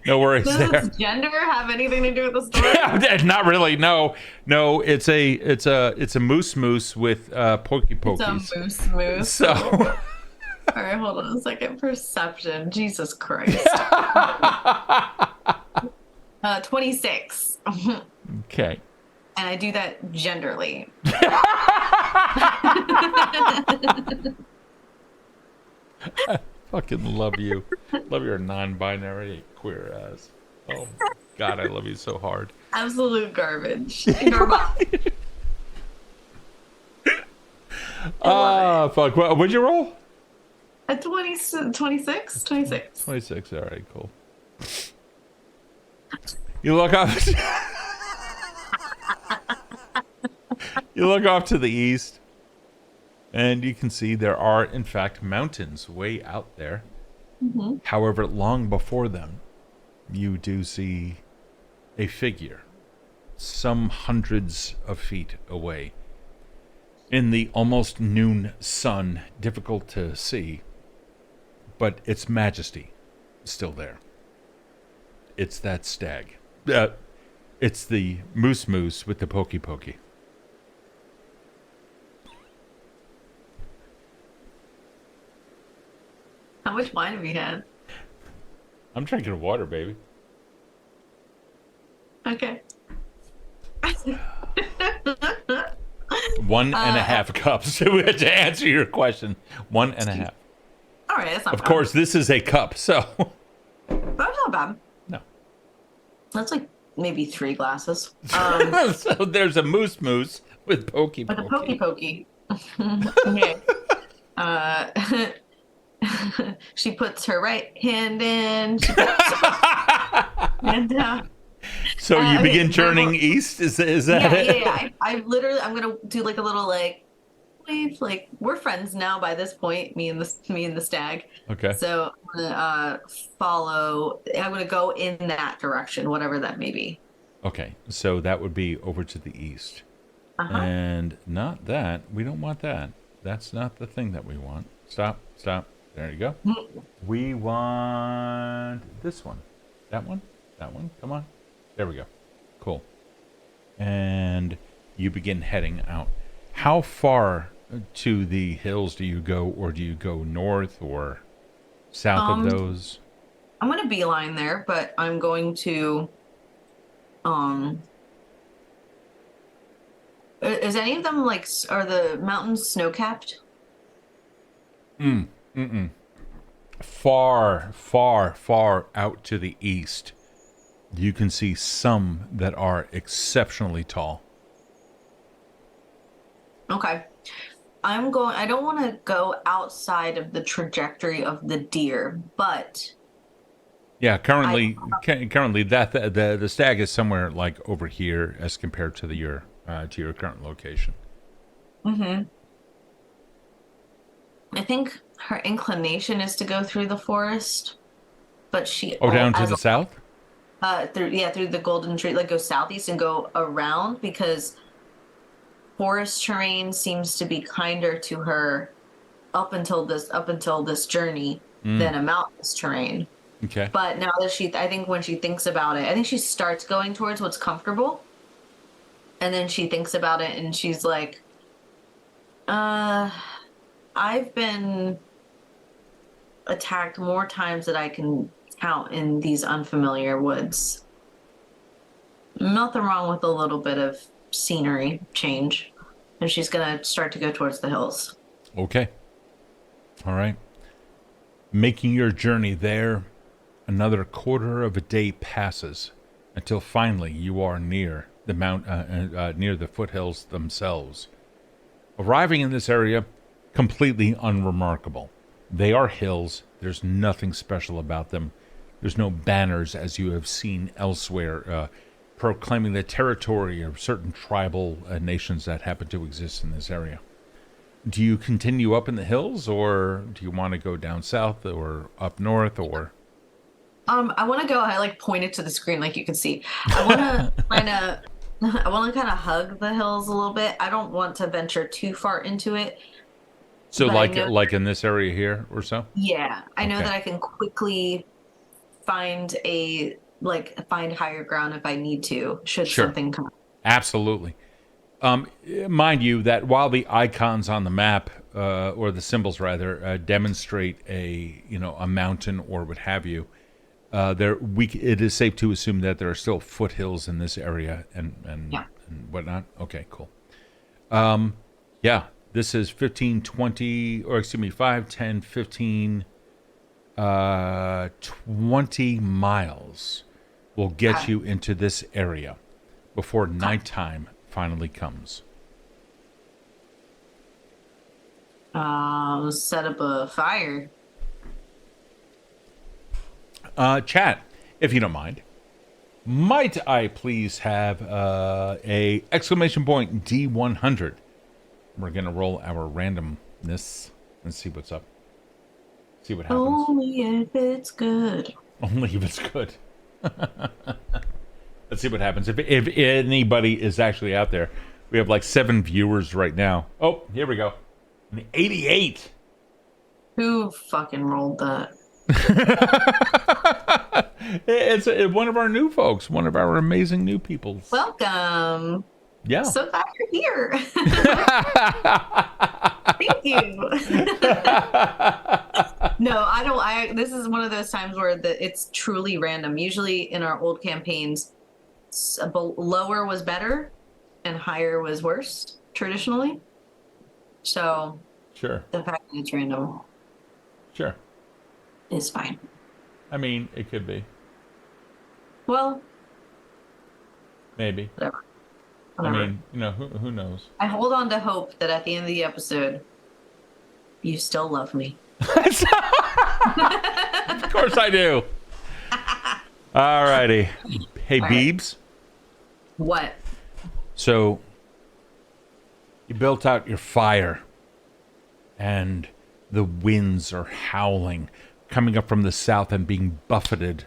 no worries there. Does gender have anything to do with the story? Yeah, not really. No. It's a moose with pokey pokies. It's a moose. So. All right, hold on a second. Perception. Jesus Christ. 26. Okay. And I do that genderly. I fucking love you. Love your non-binary queer ass. Oh God, I love you so hard. Absolute garbage. Garbage. Fuck. What'd you roll? A 26? 26. 26. All right, cool. You look off. You look off to the east, and you can see there are, in fact, mountains way out there. Mm-hmm. However, long before them, you do see a figure some hundreds of feet away. In the almost noon sun, difficult to see, but its majesty is still there. It's that stag. It's the moose with the pokey pokey. How much wine have you had? I'm drinking water, baby. Okay. 1.5 cups to answer your question. 1.5. All right, that's not Of bad. course, this is a cup, so. That's not bad. No. That's like maybe 3 glasses. So there's a moose with pokey With a pokey. pokey. Okay. She puts her right hand in. She puts hand down. So you begin okay, journeying east? Is that it? Yeah. I'm gonna do like a little like wave. Like we're friends now by this point. Me and the stag. Okay. So I'm gonna follow. I'm gonna go in that direction, whatever that may be. Okay, so that would be over to the east. Uh-huh. And not that. We don't want that. That's not the thing that we want. Stop. There you go. We want this one. That one. Come on. There we go. Cool. And you begin heading out. How far to the hills do you go, or do you go north or south of those? I'm gonna beeline there, but I'm going to is any of them like are the mountains snow-capped? Far out to the east, you can see some that are exceptionally tall. Okay. I don't want to go outside of the trajectory of the deer, but Yeah, currently that the stag is somewhere like over here as compared to your current location. I think her inclination is to go through the forest, but she Down to the south? Through the Golden Tree, like go southeast and go around because forest terrain seems to be kinder to her up until this journey Mm, than a mountainous terrain. okay. But now that I think when she thinks about it, I think she starts going towards what's comfortable, and then she thinks about it and she's like, uh, I've been attacked more times than I can count in these unfamiliar woods. Nothing wrong with a little bit of scenery change. And she's gonna start to go towards the hills. Okay. All right. Making your journey there, another quarter of a day passes until finally you are near the near the foothills themselves. Arriving in this area, completely unremarkable. They are hills. There's nothing special about them. There's no banners as you have seen elsewhere proclaiming the territory of certain tribal nations that happen to exist in this area. Do you continue up in the hills, or do you want to go down south or up north, or? I want to go. I like pointed to the screen, like you can see. I want to kind of, I want to kind of hug the hills a little bit. I don't want to venture too far into it, So but I like know, like in this area here or so? yeah, I know Okay. that I can quickly find higher ground if I need to, should Sure. something come. Absolutely. Mind you that while the icons on the map, or the symbols rather, demonstrate a mountain or what have you, it is safe to assume that there are still foothills in this area Yeah. and whatnot. Okay, cool. Yeah, this is 15, 20, or excuse me, 5, 10, 15, 20 miles will get Okay. you into this area before nighttime finally comes. Set up a fire. Chat, if you don't mind, might I please have a exclamation point D100? We're gonna roll our randomness and see what's up. See what happens. Only if it's good. Only if it's good. Let's see what happens. If anybody is actually out there, we have like 7 viewers right now. Oh, here we go. An 88. Who fucking rolled that? It's one of our new folks, one of our amazing new peoples. Welcome. Yeah. So glad you're here. Thank you. No, I don't. This is one of those times where it's truly random. Usually in our old campaigns, lower was better and higher was worse traditionally. So Sure. the fact that it's random Sure. is fine. I mean, it could be. Well, Maybe. whatever. I Whatever. mean, who knows? I hold on to hope that at the end of the episode, you still love me. Of course I do. All righty. Hey, All right. Beebs. What? So, you built out your fire, and the winds are howling, coming up from the south and being buffeted,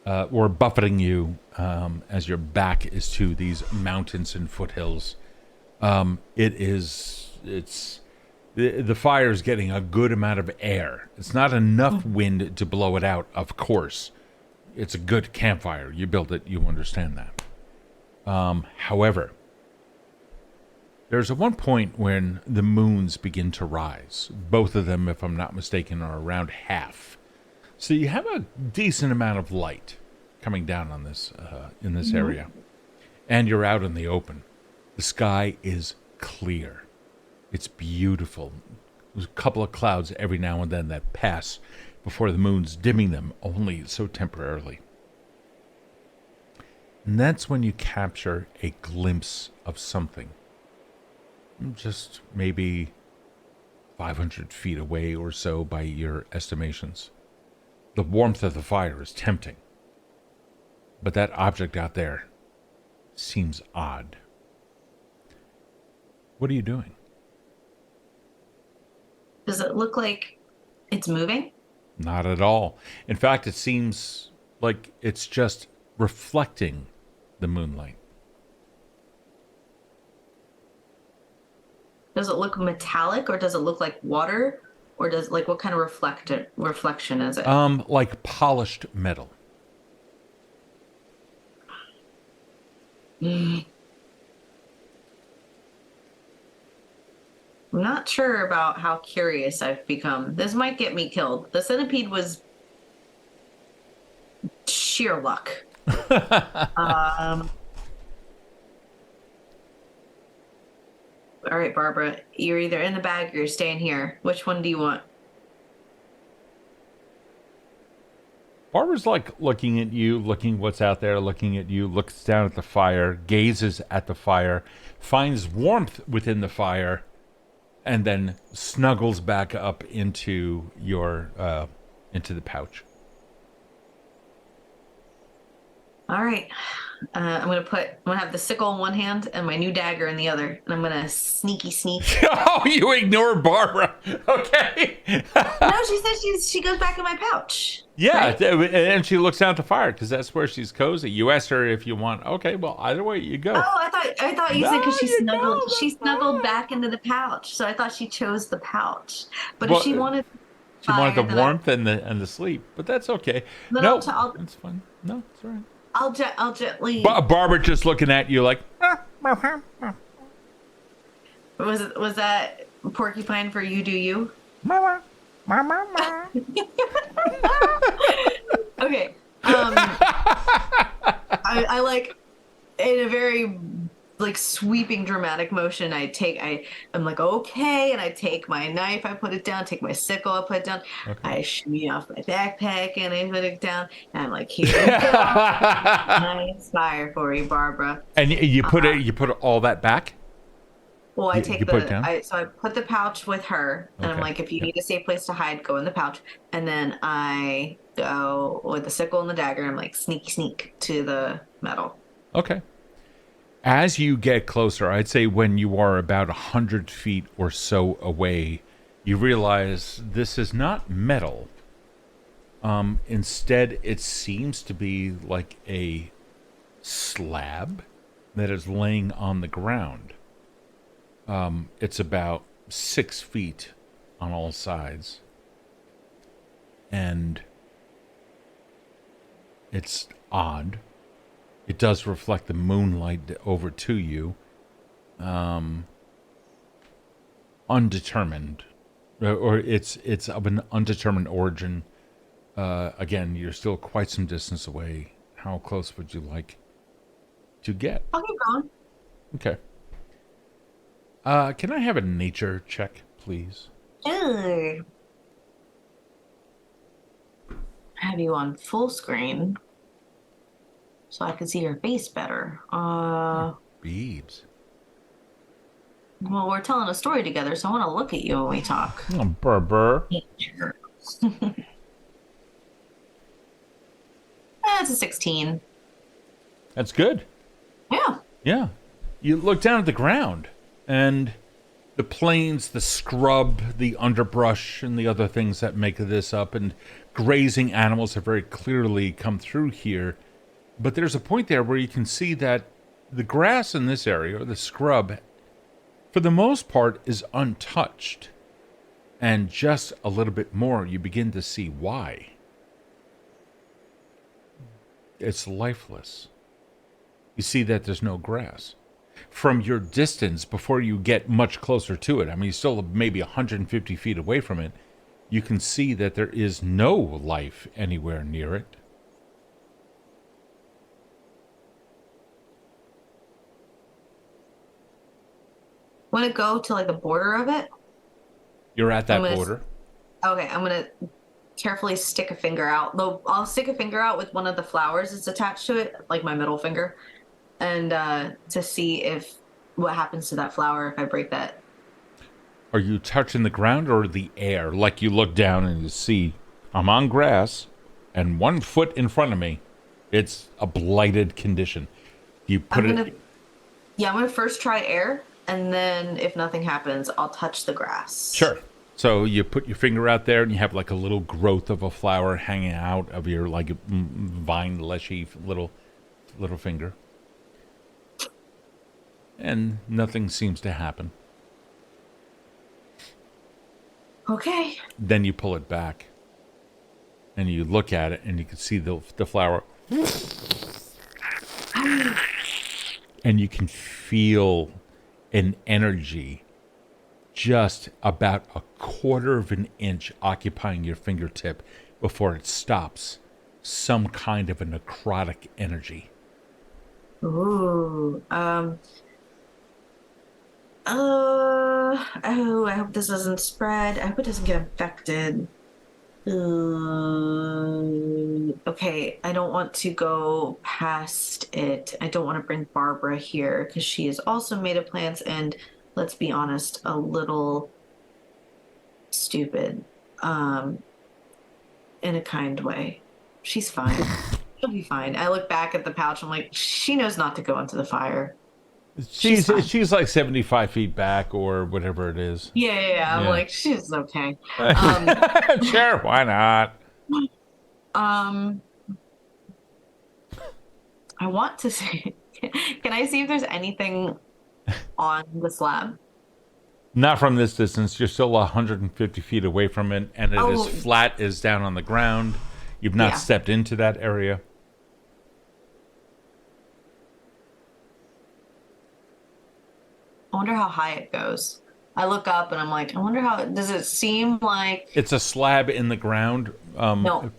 or buffeting you as your back is to these mountains and foothills. The fire is getting a good amount of air. It's not enough wind to blow it out, of course. It's a good campfire. You built it, you understand that. However, there's a one point when the moons begin to rise. Both of them, if I'm not mistaken, are around half. So you have a decent amount of light coming down on this in this area. And you're out in the open. The sky is clear. It's beautiful. There's a couple of clouds every now and then that pass before the moon's dimming them, only so temporarily. And that's when you capture a glimpse of something. Just maybe 500 feet away or so by your estimations. The warmth of the fire is tempting. But that object out there seems odd. What are you doing? Does it look like it's moving? Not at all. In fact, it seems like it's just reflecting the moonlight. Does it look metallic or does it look like water? Or does like what kind of reflection is it? Like polished metal. I'm not sure about how curious I've become. This might get me killed. The centipede was sheer luck. Um, all right, Barbara, you're either in the bag or you're staying here. Which one do you want? Barbara's like looking at you, looking what's out there, looking at you, looks down at the fire, gazes at the fire, finds warmth within the fire, and then snuggles back up into into the pouch. All right. I'm gonna have the sickle in one hand and my new dagger in the other, and I'm gonna sneak. Oh, you ignore Barbara. Okay. No, she says she goes back in my pouch. Yeah, right? and she looks down at the fire because that's where she's cozy. You asked her if you want. Okay, well, either way you go. Oh, I thought you said because she snuggled No. back into the pouch, so I thought she chose the pouch. But if Well, she wanted she wanted fire, the then warmth and the sleep, but that's okay. no, No, I'll that's fine. No, it's all right. I'll gently. Barbara just looking at you like. Was that porcupine for you? Do you? Okay. I like in a very like sweeping dramatic motion. I'm like okay, and I take my knife, I put it down. Take my sickle, I put it down. Okay. I shimmy off my backpack and I put it down. And I'm like, here we go. Nice fire for you, Barbara. And you put all that back. Well, I take you put it down? so I put the pouch with her, and I'm Okay. like, if you need a safe place to hide, go in the pouch. And then I go with the sickle and the dagger. I'm like, sneak to the metal. Okay. As you get closer, I'd say when you are about 100 feet or so away, you realize this is not metal. Instead, it seems to be like a slab that is laying on the ground. It's about 6 feet on all sides. And it's odd. It does reflect the moonlight over to you. Undetermined. Or it's of an undetermined origin. Again, you're still quite some distance away. How close would you like to get? I'll keep going. Okay. Can I have a nature check, please? Sure. Have you on full screen so I can see your face better. Beebs. Well, we're telling a story together, so I want to look at you when we talk. Oh, burr. Nature. That's a 16. That's good. Yeah. Yeah. You look down at the ground, and the plains, the scrub, the underbrush, and the other things that make this up, and grazing animals have very clearly come through here. But there's a point there where you can see that the grass in this area, or the scrub, for the most part, is untouched. And just a little bit more, you begin to see why. It's lifeless. You see that there's no grass. From your distance, before you get much closer to it, I mean, you're still maybe 150 feet away from it, you can see that there is no life anywhere near it. Want to go to like the border of it? You're at that border. Okay, I'm gonna carefully stick a finger out. Though I'll stick a finger out with one of the flowers that's attached to it, like my middle finger, and to see if what happens to that flower if I break that. Are you touching the ground or the air? Like you look down and you see, I'm on grass, and 1 foot in front of me, it's a blighted condition. You put Yeah, I'm gonna first try air, and then if nothing happens, I'll touch the grass. Sure. So you put your finger out there, and you have like a little growth of a flower hanging out of your like vine, leshy little little finger. And nothing seems to happen. Okay. Then you pull it back. And you look at it and you can see the flower. And you can feel an energy just about a quarter of an inch occupying your fingertip before it stops. Some kind of a necrotic energy. Ooh. Oh, I hope this doesn't spread. I hope it doesn't get infected. Okay, I don't want to go past it. I don't want to bring Barbara here because she is also made of plants and, let's be honest, a little stupid, in a kind way. She's fine. She'll be fine. I look back at the pouch. I'm like, she knows not to go into the fire. She's like 75 feet back or whatever it is. Yeah. I'm like, she's okay. Sure, why not? I want to see. Can I see if there's anything on the slab? Not from this distance. You're still 150 feet away from it, and it is flat as down on the ground. You've not stepped into that area. I wonder how high it goes. I look up and I'm like, I wonder how. Does it seem like it's a slab in the ground? No.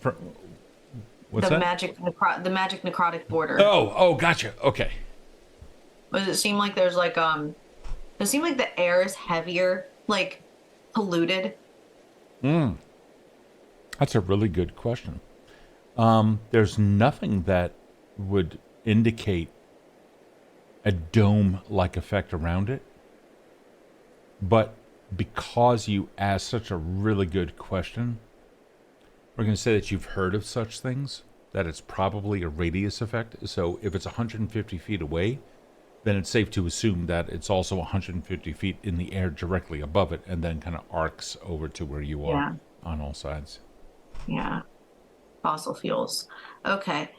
What's that? The magic necrotic border. Oh, gotcha. Okay. Does it seem like there's like Does it seem like the air is heavier, like polluted? That's a really good question. There's nothing that would indicate a dome-like effect around it. But because you asked such a really good question, we're going to say that you've heard of such things, that it's probably a radius effect. So if it's 150 feet away, then it's safe to assume that it's also 150 feet in the air directly above it and then kind of arcs over to where you are on all sides. Yeah. Fossil fuels. Okay.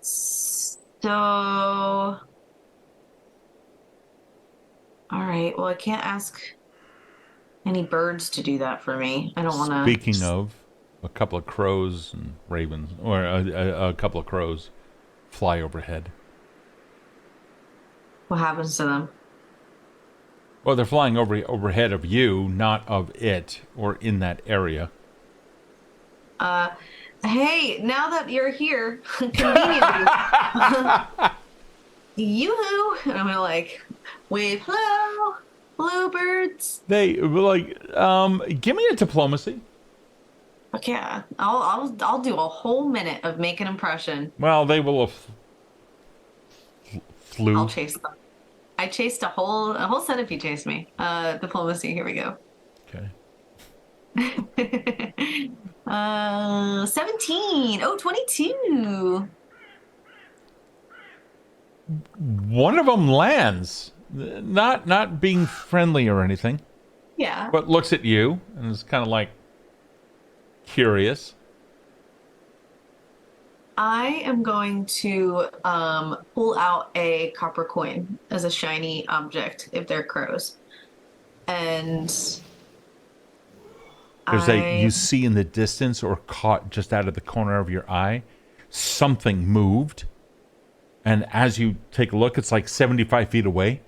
So, all right. Well, I can't ask any birds to do that for me. I don't want to. Speaking of, a couple of crows and ravens, or a couple of crows fly overhead. What happens to them? Well, they're flying overhead of you, not of it, or in that area. Hey, now that you're here, conveniently, yoo-hoo! And I'm gonna like wave, hello, bluebirds. They give me a diplomacy. Okay, I'll do a whole minute of make an impression. Well, they will have flew. I'll chase them. I chased a whole set if you chase me. Diplomacy. Here we go. Okay. 17. Oh, 22. One of them lands, not being friendly or anything. Yeah. But looks at you and is kind of like curious. I am going to pull out a copper coin as a shiny object if they're crows. And you see in the distance or caught just out of the corner of your eye, something moved. And as you take a look, it's like 75 feet away.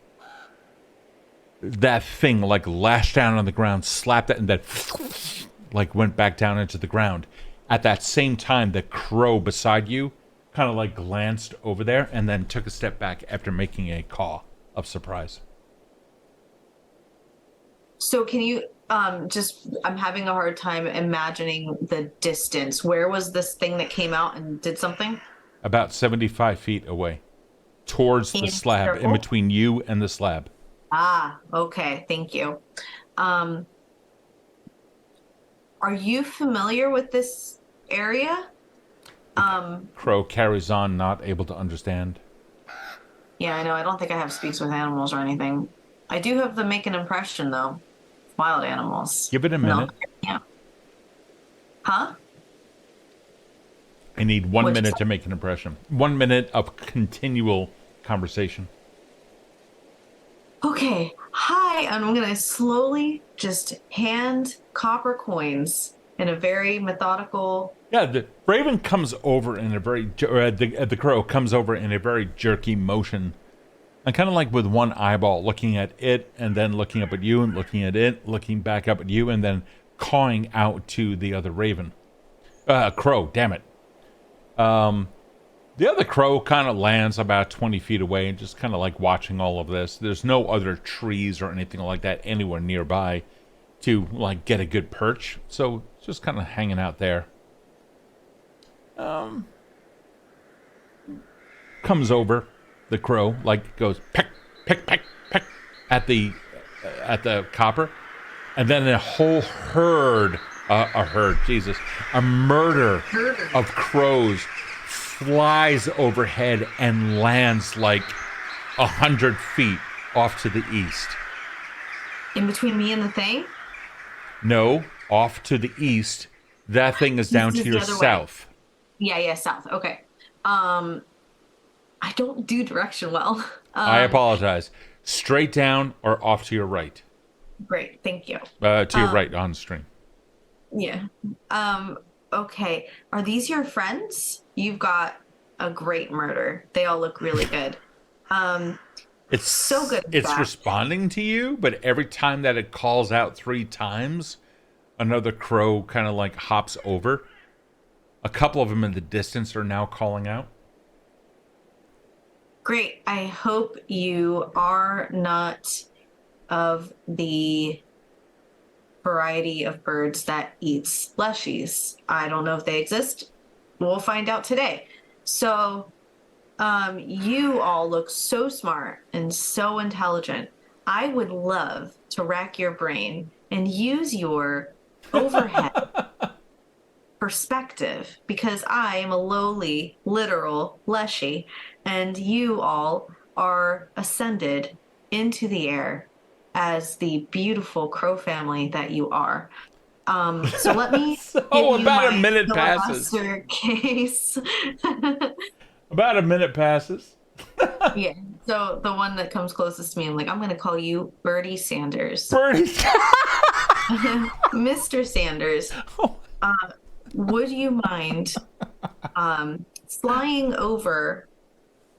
That thing like lashed down on the ground, slapped it, and then like went back down into the ground. At that same time, the crow beside you kind of like glanced over there and then took a step back after making a caw of surprise. So can you I'm having a hard time imagining the distance. Where was this thing that came out and did something? About 75 feet away. Towards the slab, in between you and the slab. Ah, okay. Thank you. Are you familiar with this area? Crow carries on, not able to understand. Yeah, I know. I don't think I have speaks with animals or anything. I do have the make an impression, though. Wild animals. Give it a minute. Yeah. Huh? I need 1 minute to make an impression. 1 minute of continual conversation. Okay. Hi, and I'm gonna slowly just hand copper coins in a very methodical. Yeah, the raven comes over in a very, the crow comes over in a very jerky motion. And kind of like with one eyeball looking at it and then looking up at you and looking at it, looking back up at you and then cawing out to the other raven. Crow, damn it. The other crow kind of lands about 20 feet away and just kind of like watching all of this. There's no other trees or anything like that anywhere nearby to like get a good perch. So just kind of hanging out there. Comes over. The crow like goes peck, peck, peck, peck at the copper, and then a whole herd, a murder of crows flies overhead and lands like 100 feet off to the east. In between me and the thing? No, off to the east. That thing is down to your south. Yeah, south. Okay. I don't do direction well. I apologize. Straight down or off to your right? Great, thank you. To your right on stream. Yeah. Okay. Are these your friends? You've got a great murder. They all look really good. It's so good. It's responding to you, but every time that it calls out 3 times, another crow kind of like hops over. A couple of them in the distance are now calling out. Great. I hope you are not of the variety of birds that eats leshies. I don't know if they exist. We'll find out today. So, you all look so smart and so intelligent. I would love to rack your brain and use your overhead perspective, because I am a lowly, literal leshy, and you all are ascended into the air as the beautiful crow family that you are. So let me about a minute passes. Case. About a minute passes. Yeah. So the one that comes closest to me, I'm like, I'm going to call you Bertie Sanders. Bertie. Mr. Sanders. Would you mind flying over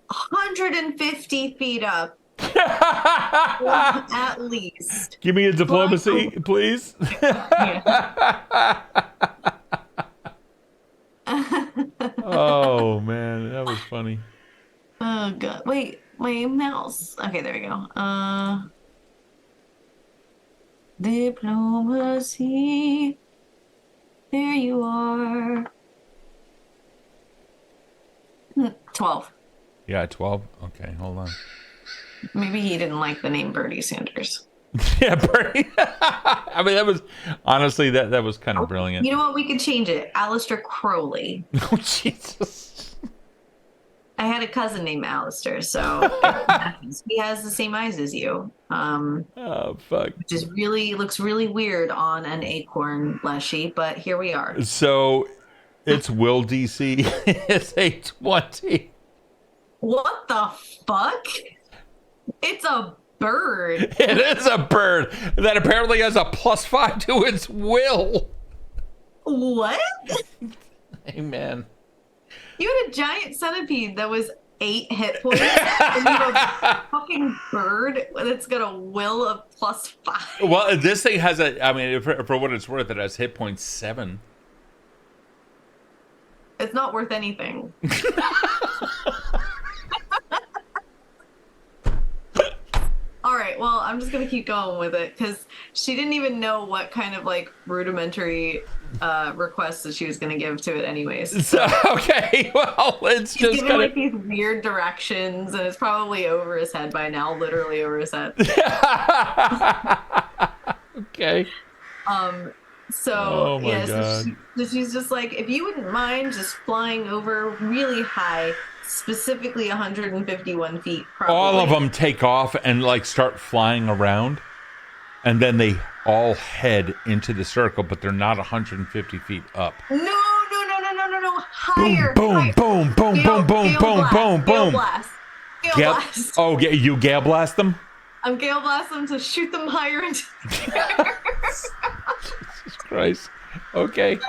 150 feet up at least? Give me a diplomacy, please. Oh, man. That was funny. Oh, God. Wait, my mouse. Okay, there we go. Diplomacy. There you are. 12. Yeah, 12. Okay, hold on. Maybe he didn't like the name Bertie Sanders. Yeah, Bertie. I mean, that was honestly that was kind of brilliant. You know what? We could change it. Alistair Crowley. Oh, Jesus. I had a cousin named Alistair, so he has the same eyes as you. Oh, fuck. Which is looks really weird on an acorn leshy, but here we are. So its will DC is a 20. What the fuck? It's a bird. It is a bird that apparently has a +5 to its will. What? Amen. You had a giant centipede that was 8 hit points, and you have a fucking bird that's got a will of +5. Well, this thing has I mean, for what it's worth, it has hit points 7. It's not worth anything. All right, well, I'm just going to keep going with it because she didn't even know what kind of like rudimentary requests that she was going to give to it anyways. So, okay, well, it's just giving like these weird directions, and it's probably over his head by now, literally over his head. Okay. So, God. So she's just like, if you wouldn't mind just flying over really high, specifically 151 feet. Probably. All of them take off and like start flying around, and then they all head into the circle, but they're not 150 feet up. No. Higher, boom, higher. boom, boom, Gale, boom, boom, gale boom, blast, boom, gale boom. blast. Gale Gale, blast. oh, you gale blast them? I'm gale blast them to shoot them higher into the air. Jesus Christ. Okay.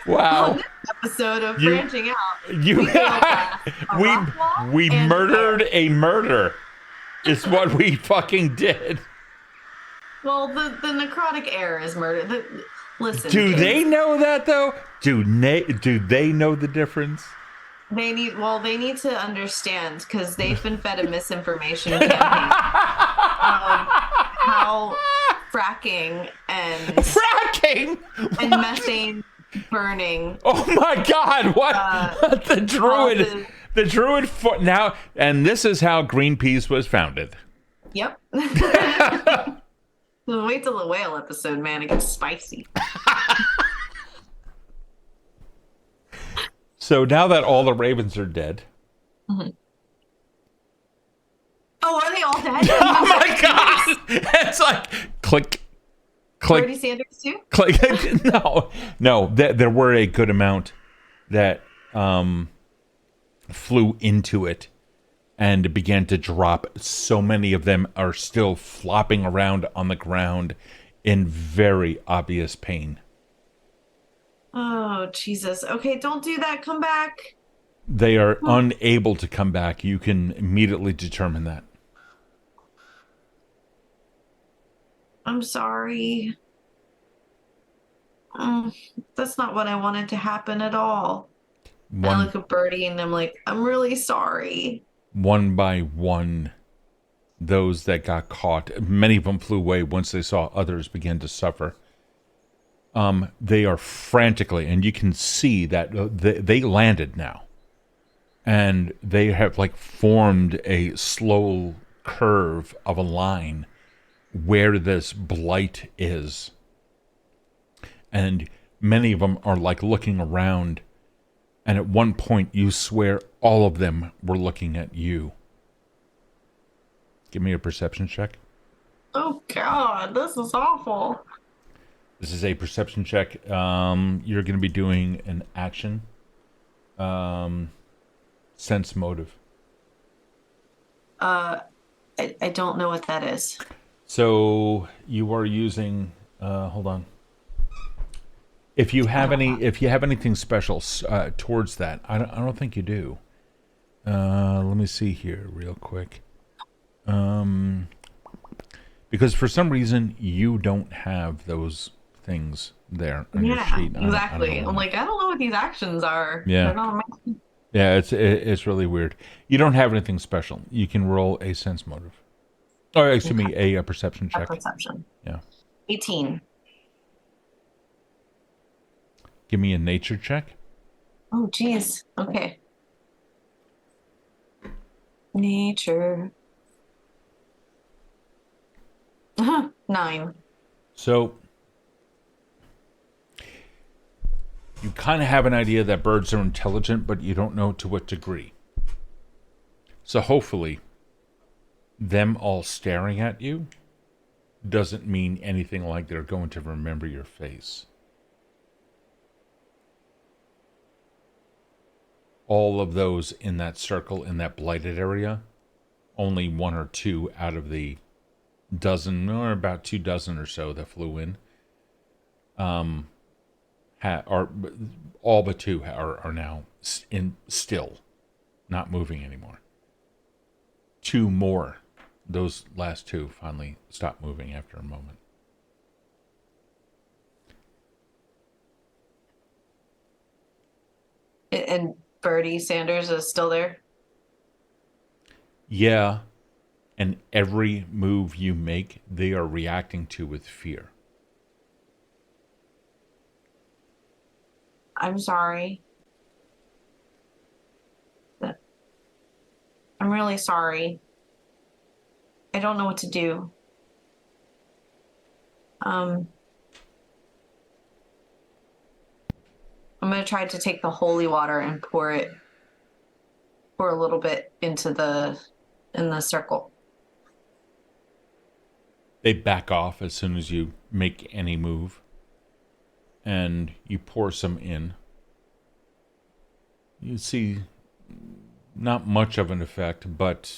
Wow. On this episode of You- Branching Out, You, we gale blast a we rock wall we and murdered air. a murder. Is what we fucking did. Well, the necrotic air is murder. Listen, Do kids, they know that though? Do they know the difference? they need to understand because they've been fed a misinformation campaign of how fracking and methane burning. Oh my God! What the druid? The druid now, and this is how Greenpeace was founded. Yep. Wait till the whale episode, man. It gets spicy. So now that all the ravens are dead. Mm-hmm. Oh, are they all dead? Oh my God! It's like click, click. Bernie Sanders too? Click. No. There were a good amount that flew into it and began to drop. So many of them are still flopping around on the ground in very obvious pain. Oh, Jesus. Okay, don't do that. Come back. They are unable to come back. You can immediately determine that. I'm sorry. That's not what I wanted to happen at all. I look at Birdie and I'm like, I'm really sorry. One by one, those that got caught, many of them flew away once they saw others begin to suffer. They are frantically, and you can see that they landed now. And they have like formed a slow curve of a line where this blight is. And many of them are like looking around. And at one point, you swear all of them were looking at you. Give me a perception check. Oh, God, this is awful. This is a perception check. You're going to be doing an action. Sense motive. I don't know what that is. So you are using. Hold on. If you have anything special towards that, I don't think you do. Let me see here real quick. Because for some reason you don't have those things there on your sheet. Exactly. I'm like, I don't know what these actions are. Yeah. Yeah, it's really weird. You don't have anything special. You can roll a sense motive. Or excuse me, a perception check. Perception. Yeah. 18. Give me a nature check. Oh, geez. Okay. Nature. 9. So you kind of have an idea that birds are intelligent, but you don't know to what degree. So hopefully them all staring at you doesn't mean anything like they're going to remember your face. All of those in that circle, in that blighted area, only 1 or 2 out of the dozen, or about 2 dozen or so that flew in, are all but 2 are now still, not moving anymore. 2 more, those last 2 finally stopped moving after a moment. And Bertie Sanders is still there? Yeah, and every move you make, they are reacting to with fear. I'm sorry. I'm really sorry. I don't know what to do. I'm going to try to take the holy water and pour a little bit in the circle. They back off as soon as you make any move, and you pour some in. You see not much of an effect, but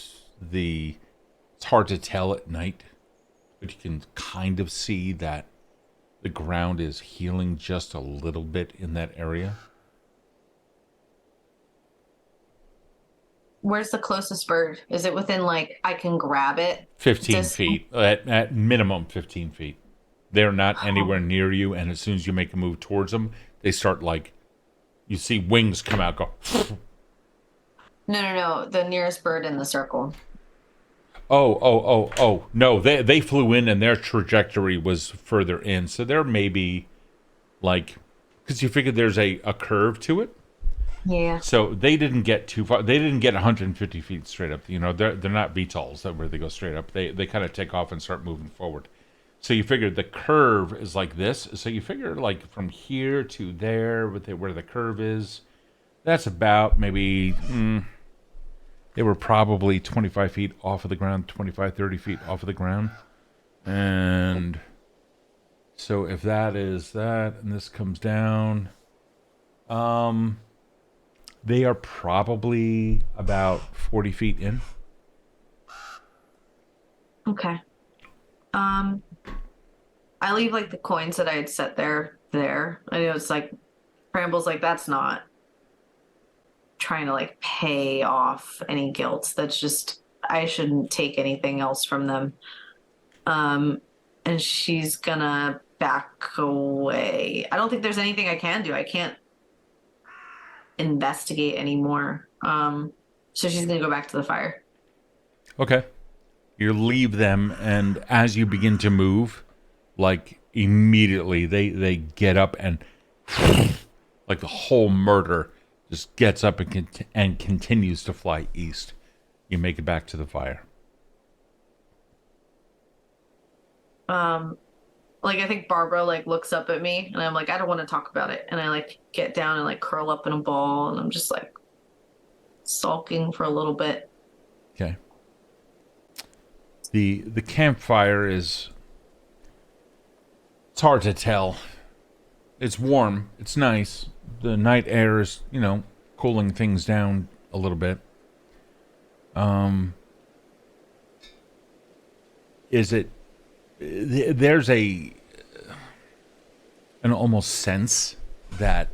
it's hard to tell at night, but you can kind of see that the ground is healing just a little bit in that area. Where's the closest bird? Is it within like I can grab it? 15 Just feet, at minimum 15 feet. They're not anywhere near you, and as soon as you make a move towards them, they start like, you see wings come out, go. no. The nearest bird in the circle. Oh. No, they flew in and their trajectory was further in. So there may be, like, because you figured there's a curve to it. Yeah. So they didn't get too far. They didn't get 150 feet straight up. You know, they're not VTOLs where they go straight up. They kind of take off and start moving forward. So you figure the curve is like this. So you figure like from here to there, where the curve is, that's about maybe, they were probably 25 feet off of the ground, 25, 30 feet off of the ground. And so if that is that, and this comes down, they are probably about 40 feet in. Okay. I leave like the coins that I had set there. I know it's like Bramble's like, that's not trying to like pay off any guilt. That's just I shouldn't take anything else from them. And she's gonna back away. I don't think there's anything I can do. I can't investigate anymore. So she's gonna go back to the fire. Okay. You leave them, and as you begin to move, like immediately they get up and like the whole murder just gets up and continues to fly east. You make it back to the fire. Like I think Barbara like looks up at me and I'm like, I don't want to talk about it. And I like get down and like curl up in a ball and I'm just like sulking for a little bit. Okay. The campfire it's hard to tell. It's warm. It's nice. The night air is, cooling things down a little bit. There's an almost sense that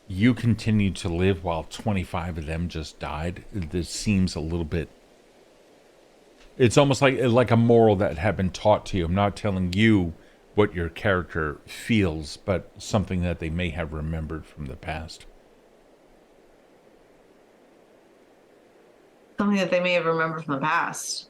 you continue to live while 25 of them just died. This seems a little bit, it's almost like a moral that had been taught to you. I'm not telling you what your character feels, but something that they may have remembered from the past. Something that they may have remembered from the past.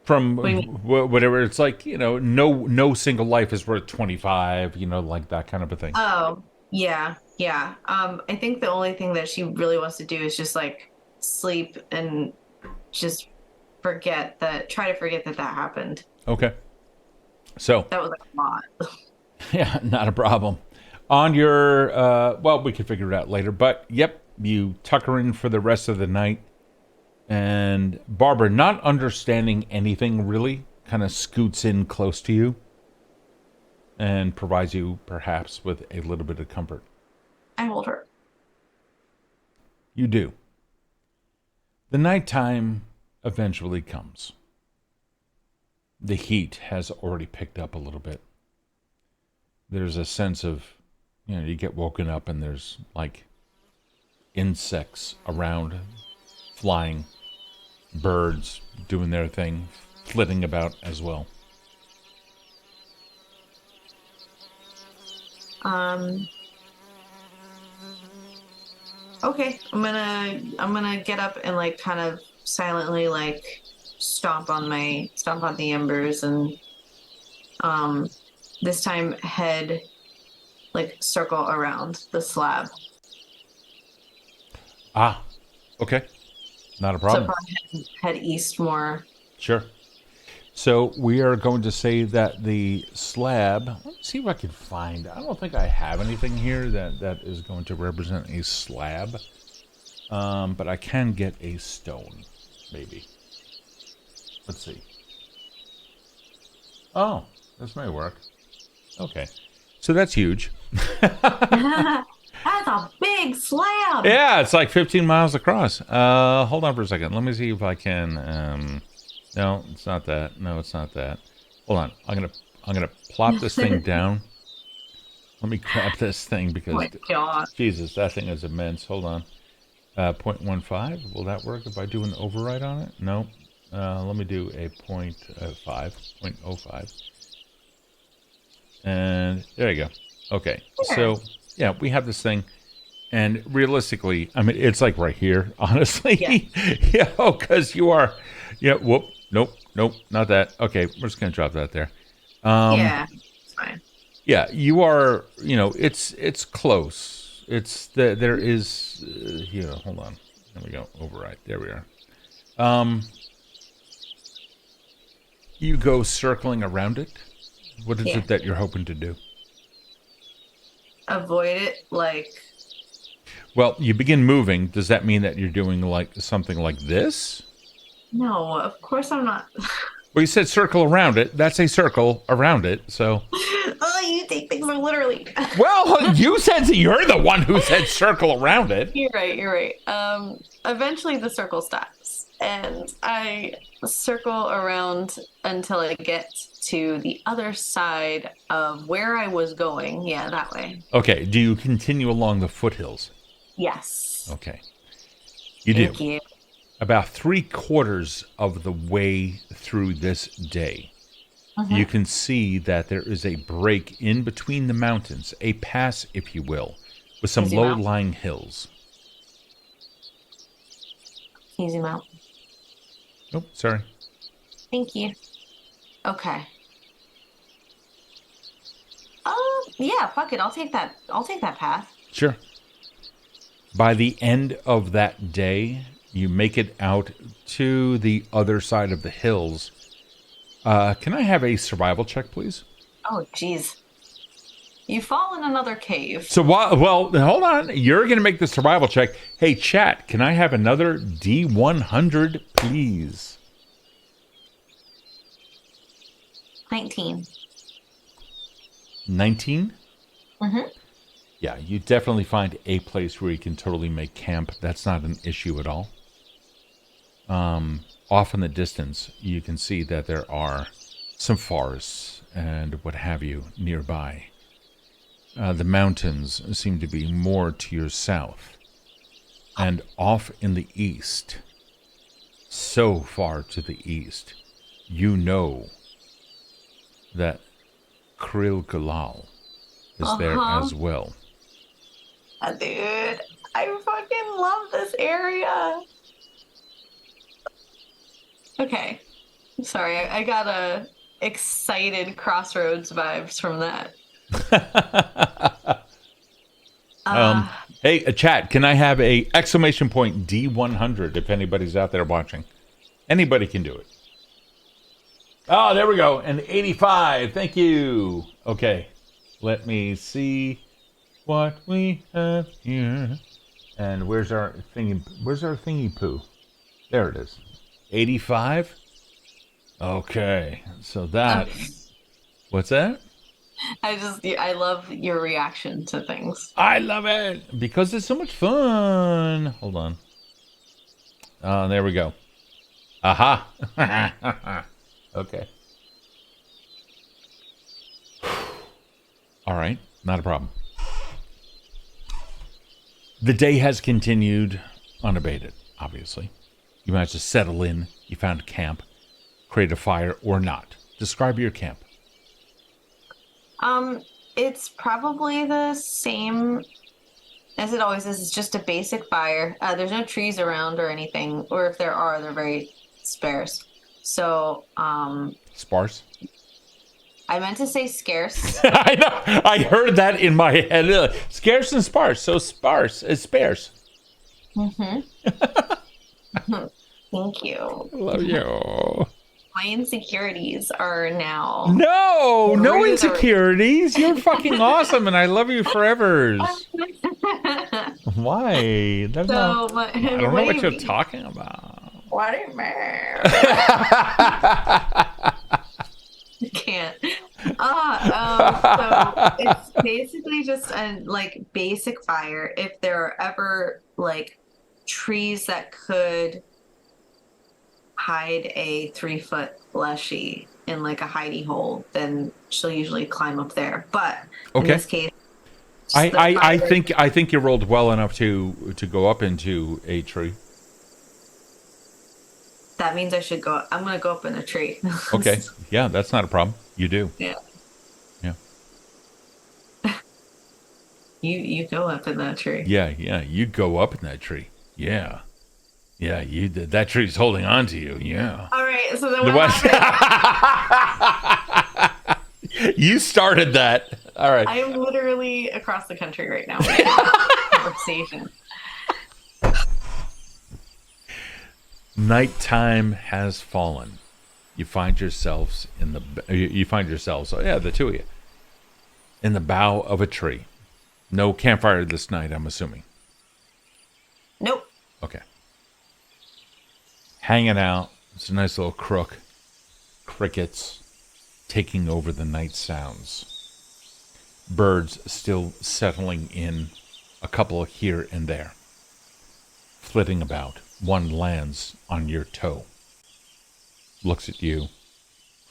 From whatever, it's like, no single life is worth 25, like that kind of a thing. Oh, yeah. I think the only thing that she really wants to do is just like sleep and just try to forget that happened. Okay. So that was like a lot. Yeah, not a problem. On your, well, we can figure it out later, but yep, you tuck her in for the rest of the night. And Barbara, not understanding anything really, kind of scoots in close to you and provides you perhaps with a little bit of comfort. I hold her. You do. The nighttime eventually comes. The heat has already picked up a little bit. There's a sense of, you get woken up and there's like insects around, flying, birds doing their thing, flitting about as well. Okay, I'm gonna get up and like kind of silently like stomp on the embers and this time head like circle around the slab. Ah, okay. Not a problem. So probably head east more. Sure. So we are going to say that the slab, let's see if I can find, I don't think I have anything here that is going to represent a slab. But I can get a stone, maybe. Let's see. Oh, this may work. Okay. So that's huge. That's That's a big slab. Yeah, it's like 15 miles across. Hold on for a second. Let me see if I can. No, it's not that. No, it's not that. Hold on. I'm gonna plop this thing down. Let me grab this thing because Oh my God. Jesus, that thing is immense. Hold on. 0.15. Will that work if I do an override on it? No. Let me do a 0.05. And there you go. Okay. So yeah, we have this thing. And realistically, I mean, it's like right here, honestly. Yeah. Yeah, because you are, yeah, whoop, nope, not that. Okay, we're just going to drop that there. Yeah, it's fine. Yeah, you are, it's close. There is, here, hold on. There we go, override. There we are. You go circling around it. What is it that you're hoping to do? Avoid it, like... Well, you begin moving. Does that mean that you're doing like something like this? No, of course I'm not. Well, you said circle around it. That's a circle around it, so... Oh, you take things so literally. Well, you said you're the one who said circle around it. You're right. Eventually the circle stops, and I circle around until I get to the other side of where I was going. Yeah, that way. Okay, do you continue along the foothills? Yes. Okay. You do. Thank you. About 3/4 of the way through this day, you can see that there is a break in between the mountains, a pass, if you will, with some Easy mount. low-lying hills. Can you zoom out? Oh, sorry. Thank you. Okay. Yeah, fuck it. I'll take that path. Sure. By the end of that day, you make it out to the other side of the hills. Can I have a survival check, please? Oh, jeez. You fall in another cave. So, well, hold on. You're going to make the survival check. Hey, chat, can I have another D100, please? 19. 19? Mm-hmm. Yeah, you definitely find a place where you can totally make camp. That's not an issue at all. Off in the distance, you can see that there are some forests and what have you nearby. The mountains seem to be more to your south. And off in the east, so far to the east, you know that Kril Galal is there as well. Dude, I fucking love this area. Okay. Sorry, I got a excited Crossroads vibes from that. Hey, chat, can I have a exclamation point D100 if anybody's out there watching? Anybody can do it. Oh, there we go. An 85. Thank you. Okay. Let me see what we have here. And where's our thingy poo? There it is. 85? Okay. So that what's that? I love your reaction to things. I love it because it's so much fun. Hold on. There we go. Aha. Okay. All right. Not a problem. The day has continued unabated, obviously. You managed to settle in. You found camp. Create a fire or not. Describe your camp. It's probably the same as it always is. It's just a basic fire. There's no trees around or anything, or if there are, they're very sparse. So, Sparse? I meant to say scarce. I know. I heard that in my head. Scarce and sparse. So sparse is sparse. Mm-hmm. Thank you. Love you. My insecurities are now... No insecurities. You're fucking awesome, and I love you forever. Why? That's not, I don't know what you're talking about. What do you mean? I can't. So it's basically just a like basic fire. If there are ever like trees that could hide a 3 foot Leshy in like a hidey hole, then she'll usually climb up there. But in Okay. this case, I, just the I, I fire. think I think you rolled well enough to go up into a tree. That means I should go. I'm gonna go up in a tree. Okay. Yeah, that's not a problem. You do. Yeah, Yeah. you go up in that tree. Yeah, yeah. You go up in that tree. Yeah. Yeah, you did. That tree's holding on to you. Yeah. All right. So then The what what? happens? You started that. All right. I am literally across the country right now. With this conversation. Nighttime has fallen. You find yourselves in the. You find yourselves. Yeah, the two of you in the bough of a tree. No campfire this night, I'm assuming. Nope. Okay. Hanging out. It's a nice little crook. Crickets taking over the night sounds. Birds still settling in, a couple here and there. Flitting about. One lands on your toe. Looks at you.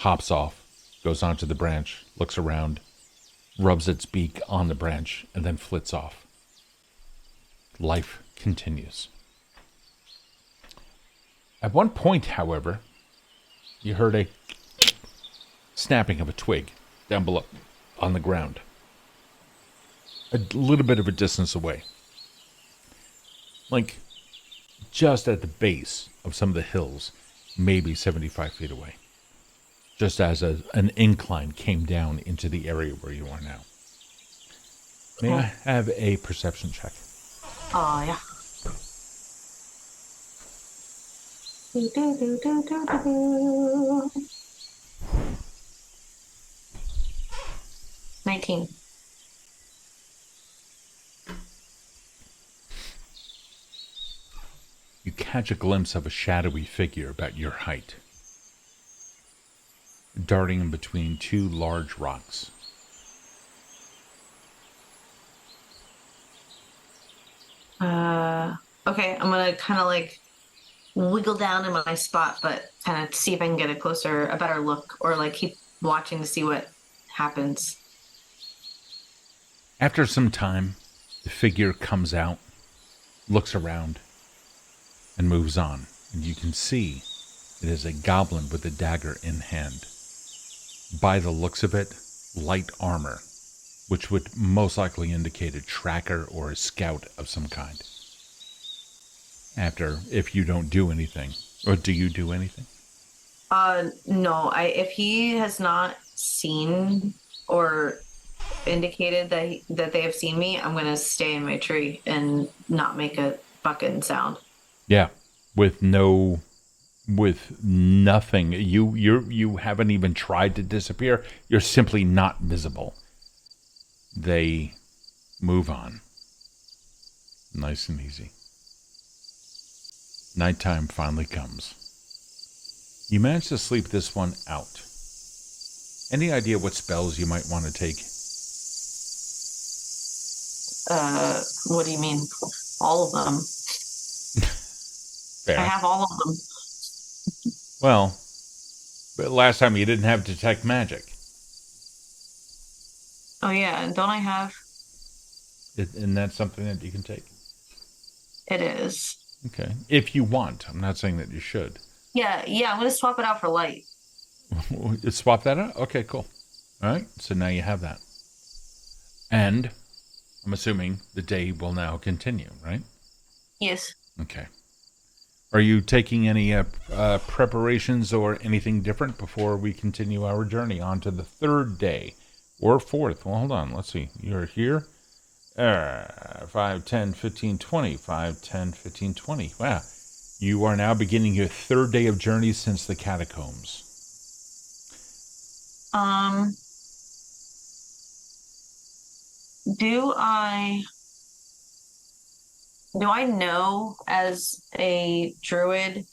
Hops off. Goes onto the branch. Looks around. Rubs its beak on the branch and then flits off. Life continues. At one point, however, you heard a snapping of a twig down below on the ground. A little bit of a distance away. Like just at the base of some of the hills, maybe 75 feet away. Just as an incline came down into the area where you are now. May I have a perception check? Oh yeah. 19. You catch a glimpse of a shadowy figure about your height, darting in between two large rocks. Okay, I'm gonna kind of like wiggle down in my spot, but kind of see if I can get a better look, or like keep watching to see what happens. After some time, the figure comes out, looks around, and moves on. And you can see it is a goblin with a dagger in hand. By the looks of it, light armor, which would most likely indicate a tracker or a scout of some kind. After, if you don't do anything, or do you do anything? No, if he has not seen or indicated that they have seen me, I'm gonna stay in my tree and not make a fucking sound. Yeah, with nothing. You haven't even tried to disappear. You're simply not visible. They move on. Nice and easy. Nighttime finally comes. You manage to sleep this one out. Any idea what spells you might want to take? What do you mean? All of them. Fair. I have all of them. Well, but last time you didn't have detect magic. Oh yeah, and don't I have? Isn't that something that you can take? It is. Okay. If you want. I'm not saying that you should. Yeah, I'm gonna swap it out for light. Swap that out? Okay, cool. All right. So now you have that. And I'm assuming the day will now continue, right? Yes. Okay. Are you taking any preparations or anything different before we continue our journey on to the third day or fourth? Well, hold on. Let's see. You're here. 5, 10, 15, 20. 5, 10, 15, 20. Wow. You are now beginning your third day of journey since the catacombs. Do I know as a druid,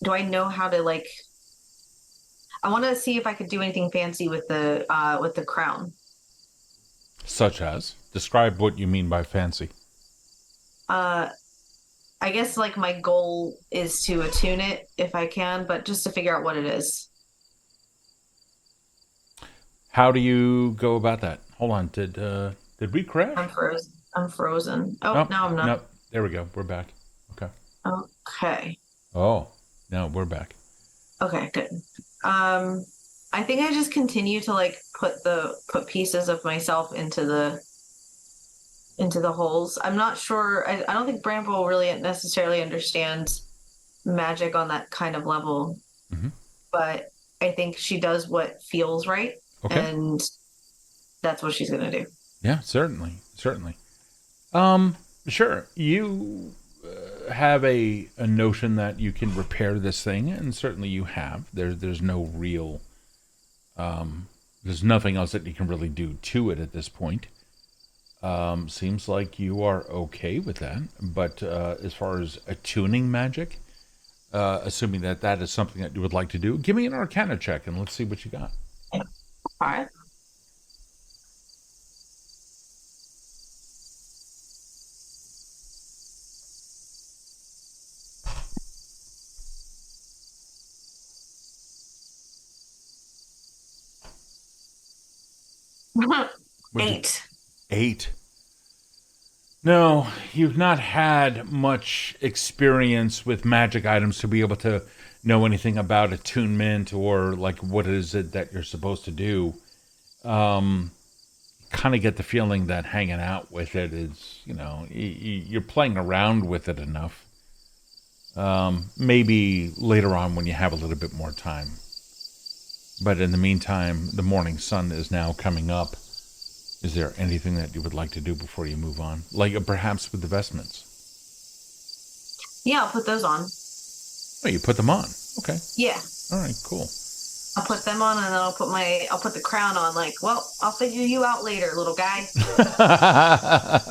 do I know how to like, I want to see if I could do anything fancy with the crown. Such as? Describe what you mean by fancy. Uh, I guess like my goal is to attune it if I can, but just to figure out what it is. How do you go about that? Hold on. Did we crash? I'm frozen. I'm frozen. Oh, Nope. no, I'm not. Nope. There we go. We're back. Okay. Okay. Oh, no, we're back. Okay, good. I think I just continue to like put pieces of myself into the holes. I'm not sure. I don't think Bramble really necessarily understands magic on that kind of level, Mm-hmm. but I think she does what feels right, Okay. and that's what she's gonna do. Yeah, certainly. Certainly. Sure. You have a notion that you can repair this thing, and certainly you have. There's no real there's nothing else that you can really do to it at this point. Seems like you are okay with that, but as far as attuning magic, assuming that that is something that you would like to do, give me an Arcana check and let's see what you got. All right. Eight. 8. No, you've not had much experience with magic items to be able to know anything about attunement or like what is it that you're supposed to do. Kind of get the feeling that hanging out with it is, you're playing around with it enough. Maybe later on when you have a little bit more time. But in the meantime, the morning sun is now coming up. Is there anything that you would like to do before you move on? Like perhaps with the vestments? Yeah, I'll put those on. Oh, you put them on. Okay. Yeah. All right, cool. I'll put them on and then I'll put the crown on like, well, I'll figure you out later, little guy.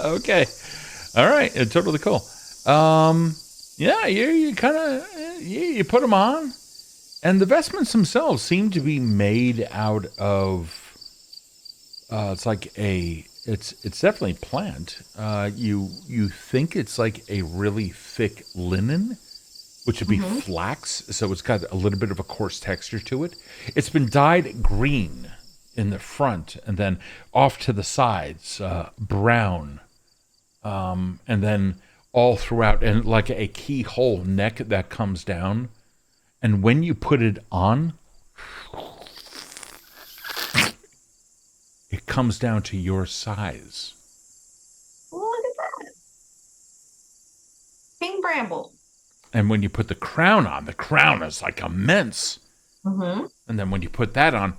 Okay. All right. Totally cool. Yeah, you kind of, you put them on. And the vestments themselves seem to be made out of, it's like it's definitely plant. You think it's like a really thick linen, which would be flax, so it's got a little bit of a coarse texture to it. It's been dyed green in the front, and then off to the sides, brown, and then all throughout, and like a keyhole neck that comes down. And when you put it on, it comes down to your size. Look at that. King Bramble. And when you put the crown on, the crown is like immense. Mm-hmm. And then when you put that on,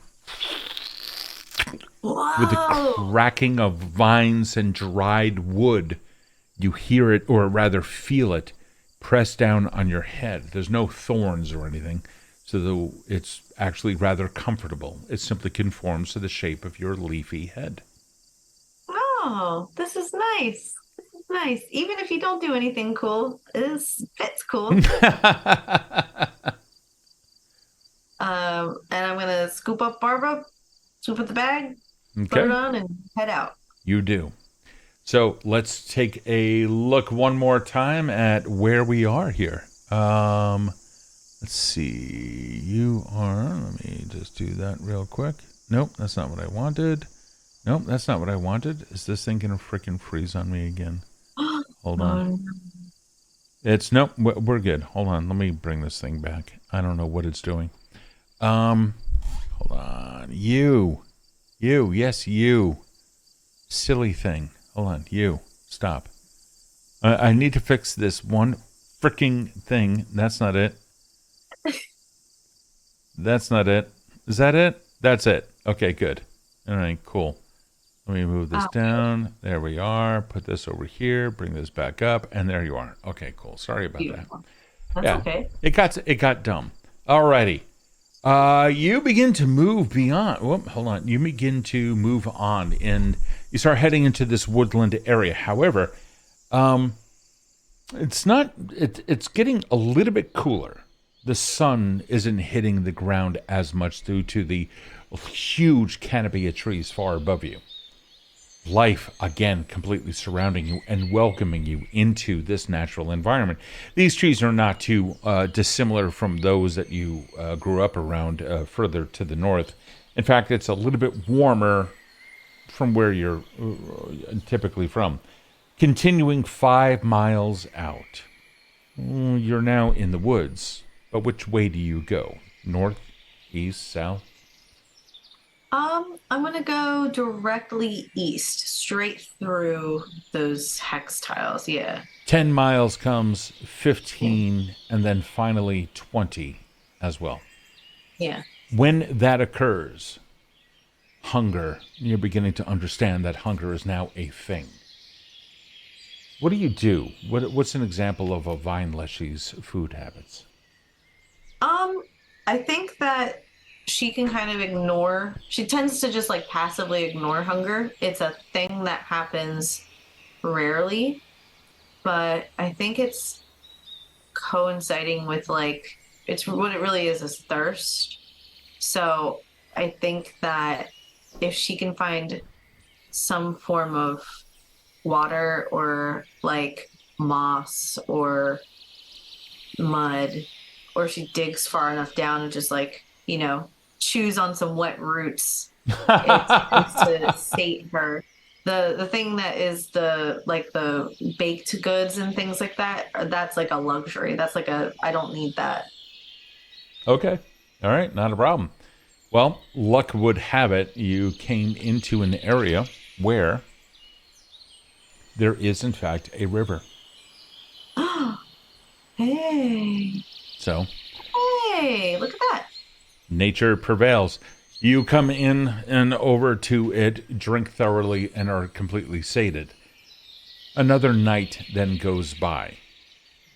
Whoa. with the cracking of vines and dried wood, you hear it, or rather feel it, press down on your head. There's no thorns or anything, so it's actually rather comfortable. It simply conforms to the shape of your leafy head. Oh, this is nice. This is nice. Even if you don't do anything cool, this fits cool. And I'm gonna scoop up Barbara, scoop up the bag, put it on, and head out. You do. So let's take a look one more time at where we are here. Let's see. You are, let me just do that real quick. Nope, that's not what I wanted. Nope, that's not what I wanted. Is this thing going to freaking freeze on me again? Hold on. Nope, we're good. Hold on, let me bring this thing back. I don't know what it's doing. Hold on. Yes, you. Silly thing. Hold on, you. Stop. I need to fix this one freaking thing. That's not it. That's not it. Is that it? That's it. Okay, good. All right, cool. Let me move this down. There we are. Put this over here. Bring this back up. And there you are. Okay, cool. Sorry about that. That's okay. It got dumb. Alrighty. You begin to move beyond. Whoop, hold on. You begin to move on, and you start heading into this woodland area. However, it's not. It's getting a little bit cooler. the sun isn't hitting the ground as much due to the huge canopy of trees far above you. Life, again, completely surrounding you and welcoming you into this natural environment. These trees are not too dissimilar from those that you grew up around further to the north. In fact, it's a little bit warmer from where you're typically from. Continuing 5 miles out, you're now in the woods. But which way do you go? North, east, south? I'm gonna go directly east, straight through those hex tiles. Yeah. 10 miles comes, 15, and then finally 20 as well. Yeah. When that occurs, hunger, you're beginning to understand that hunger is now a thing. What do you do? What's an example of a vine leshy's food habits? I think that she can kind of ignore, she tends to just like passively ignore hunger. It's a thing that happens rarely, but I think it's coinciding with like, it's what it really is thirst. So I think that if she can find some form of water or like moss or mud, or she digs far enough down and just like, chews on some wet roots, it tends to sate her. The thing that is the baked goods and things like that, that's like a luxury. That's like I don't need that. Okay. All right. Not a problem. Well, luck would have it you came into an area where there is, in fact, a river. Hey. So, Hey, look at that. nature prevails. You come in and over to it, drink thoroughly, and are completely sated. Another night then goes by.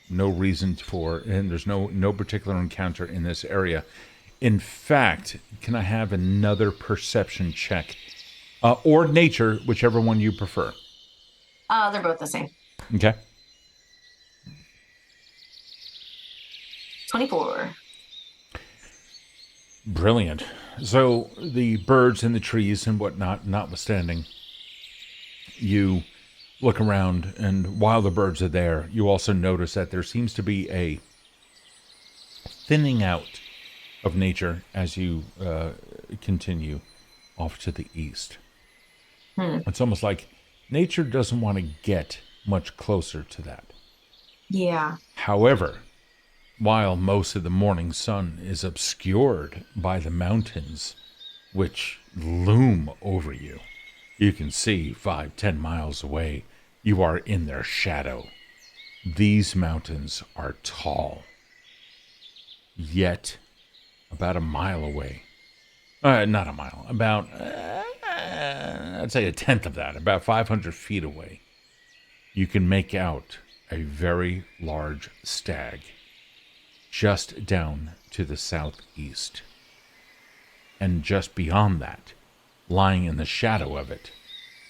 No reason for, and there's no particular encounter in this area. In fact, can I have another perception check? Or nature, whichever one you prefer. They're both the same. Okay. 24. Brilliant. So the birds and the trees and whatnot, notwithstanding, you look around, and while the birds are there, you also notice that there seems to be a thinning out of nature as you continue off to the east. It's almost like nature doesn't want to get much closer to that. Yeah. However, while most of the morning sun is obscured by the mountains which loom over you, you can see 5-10 miles away, you are in their shadow. These mountains are tall, yet about a mile away. Not a mile, about, I'd say a tenth of that, about 500 feet away. You can make out a very large stag just down to the southeast. And just beyond that, lying in the shadow of it,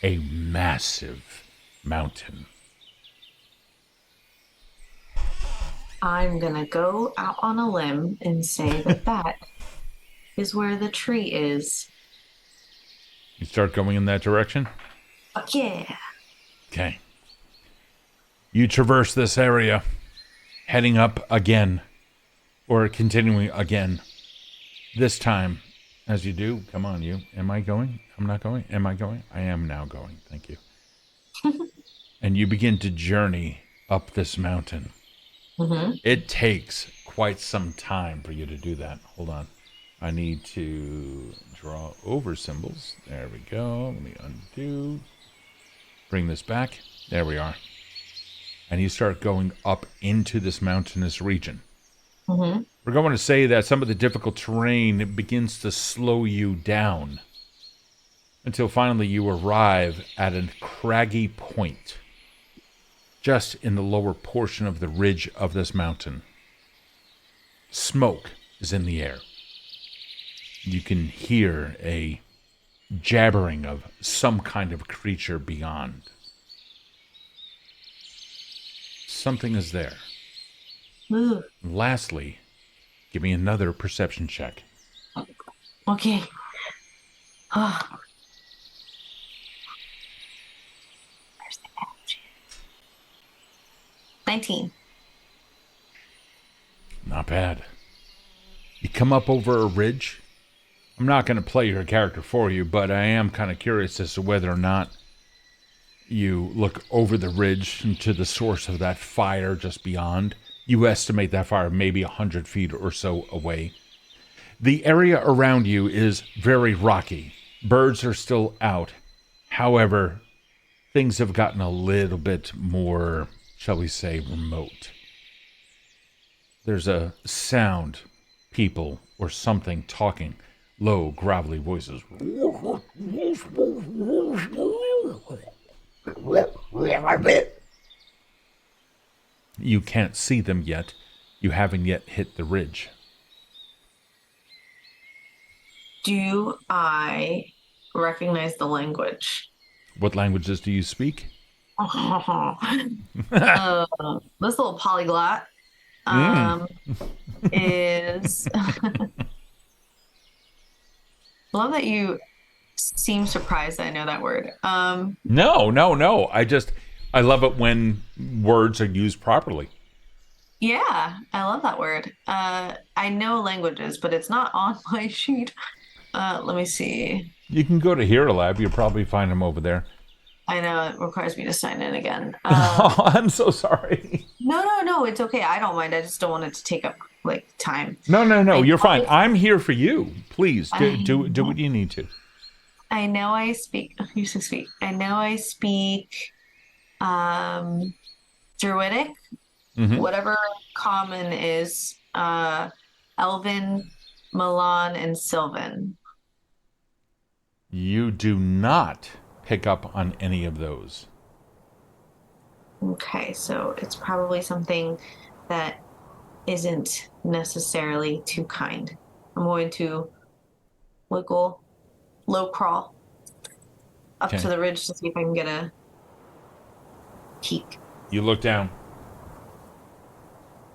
a massive mountain. I'm gonna go out on a limb and say that that is where the tree is. You start going in that direction? Fuck yeah. Okay. You traverse this area, heading up again, or continuing again. This time, as you do, come on, you. Am I going? I'm not going? Am I going? I am now going. Thank you. And you begin to journey up this mountain. Mm-hmm. It takes quite some time for you to do that. Hold on. I need to draw over symbols. There we go. Let me undo. Bring this back. There we are. And you start going up into this mountainous region. Mm-hmm. We're going to say that some of the difficult terrain begins to slow you down until finally you arrive at a craggy point just in the lower portion of the ridge of this mountain. Smoke is in the air. You can hear a jabbering of some kind of creature beyond. Something is there. Ooh. Lastly, Give me another perception check. Okay. Oh. Where's the energy? 19. Not bad. You come up over a ridge. I'm not going to play your character for you, but I am kind of curious as to whether or not you look over the ridge to the source of that fire just beyond. You estimate that fire maybe 100 feet or so away. The area around you is very rocky. Birds are still out. However, things have gotten a little bit more, shall we say, remote. There's a sound, people or something talking, low, gravelly voices. You can't see them yet. You haven't yet hit the ridge. Do I recognize the language? What languages do you speak? This little polyglot is... Love that you seem surprised that I know that word. No. I love it when words are used properly. Yeah, I love that word. I know languages, but it's not on my sheet. Let me see. You can go to Hero Lab. You'll probably find them over there. I know it requires me to sign in again. Oh, I'm so sorry. No, it's okay. I don't mind. I just don't want it to take up time. No. You're fine. I'm here for you. Please do what you need to. I know I speak. You should speak. I know I speak Druidic. Mm-hmm. Whatever common is Elven, Milan, and Sylvan. You do not pick up on any of those. Okay, so it's probably something that isn't necessarily too kind. I'm going to low crawl up to the ridge to see if I can get a peek. You look down.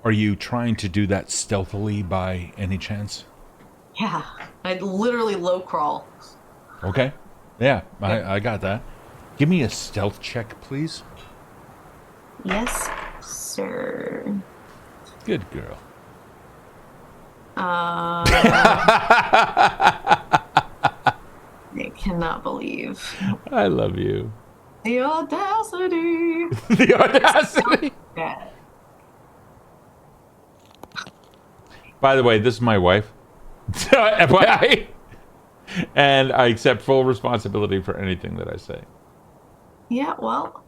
Are you trying to do that stealthily by any chance? Yeah, I'd literally low crawl. Okay. Yeah, I got that. Give me a stealth check, please. Yes, sir. Good girl. I cannot believe. I love you. The audacity. The audacity. Yeah. By the way, this is my wife. FYI. And I accept full responsibility for anything that I say. Yeah, well,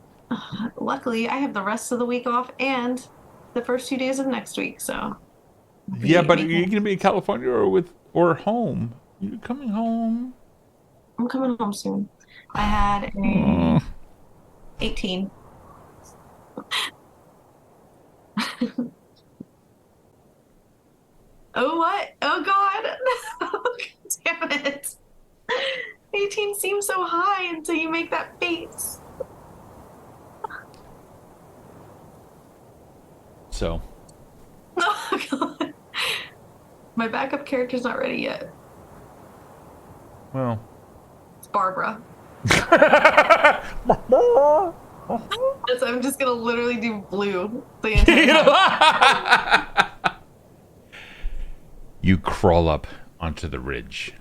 luckily I have the rest of the week off and the first 2 days of next week, so. Yeah, but are you going to be in California or home? You're coming home? I'm coming home soon. I had a 18. Oh, what? Oh, God. Oh, damn it. 18 seems so high until you make that face. So. Oh, God. My backup character's not ready yet. Well. It's Barbara. So I'm just going to literally do blue the entire time. You crawl up onto the ridge.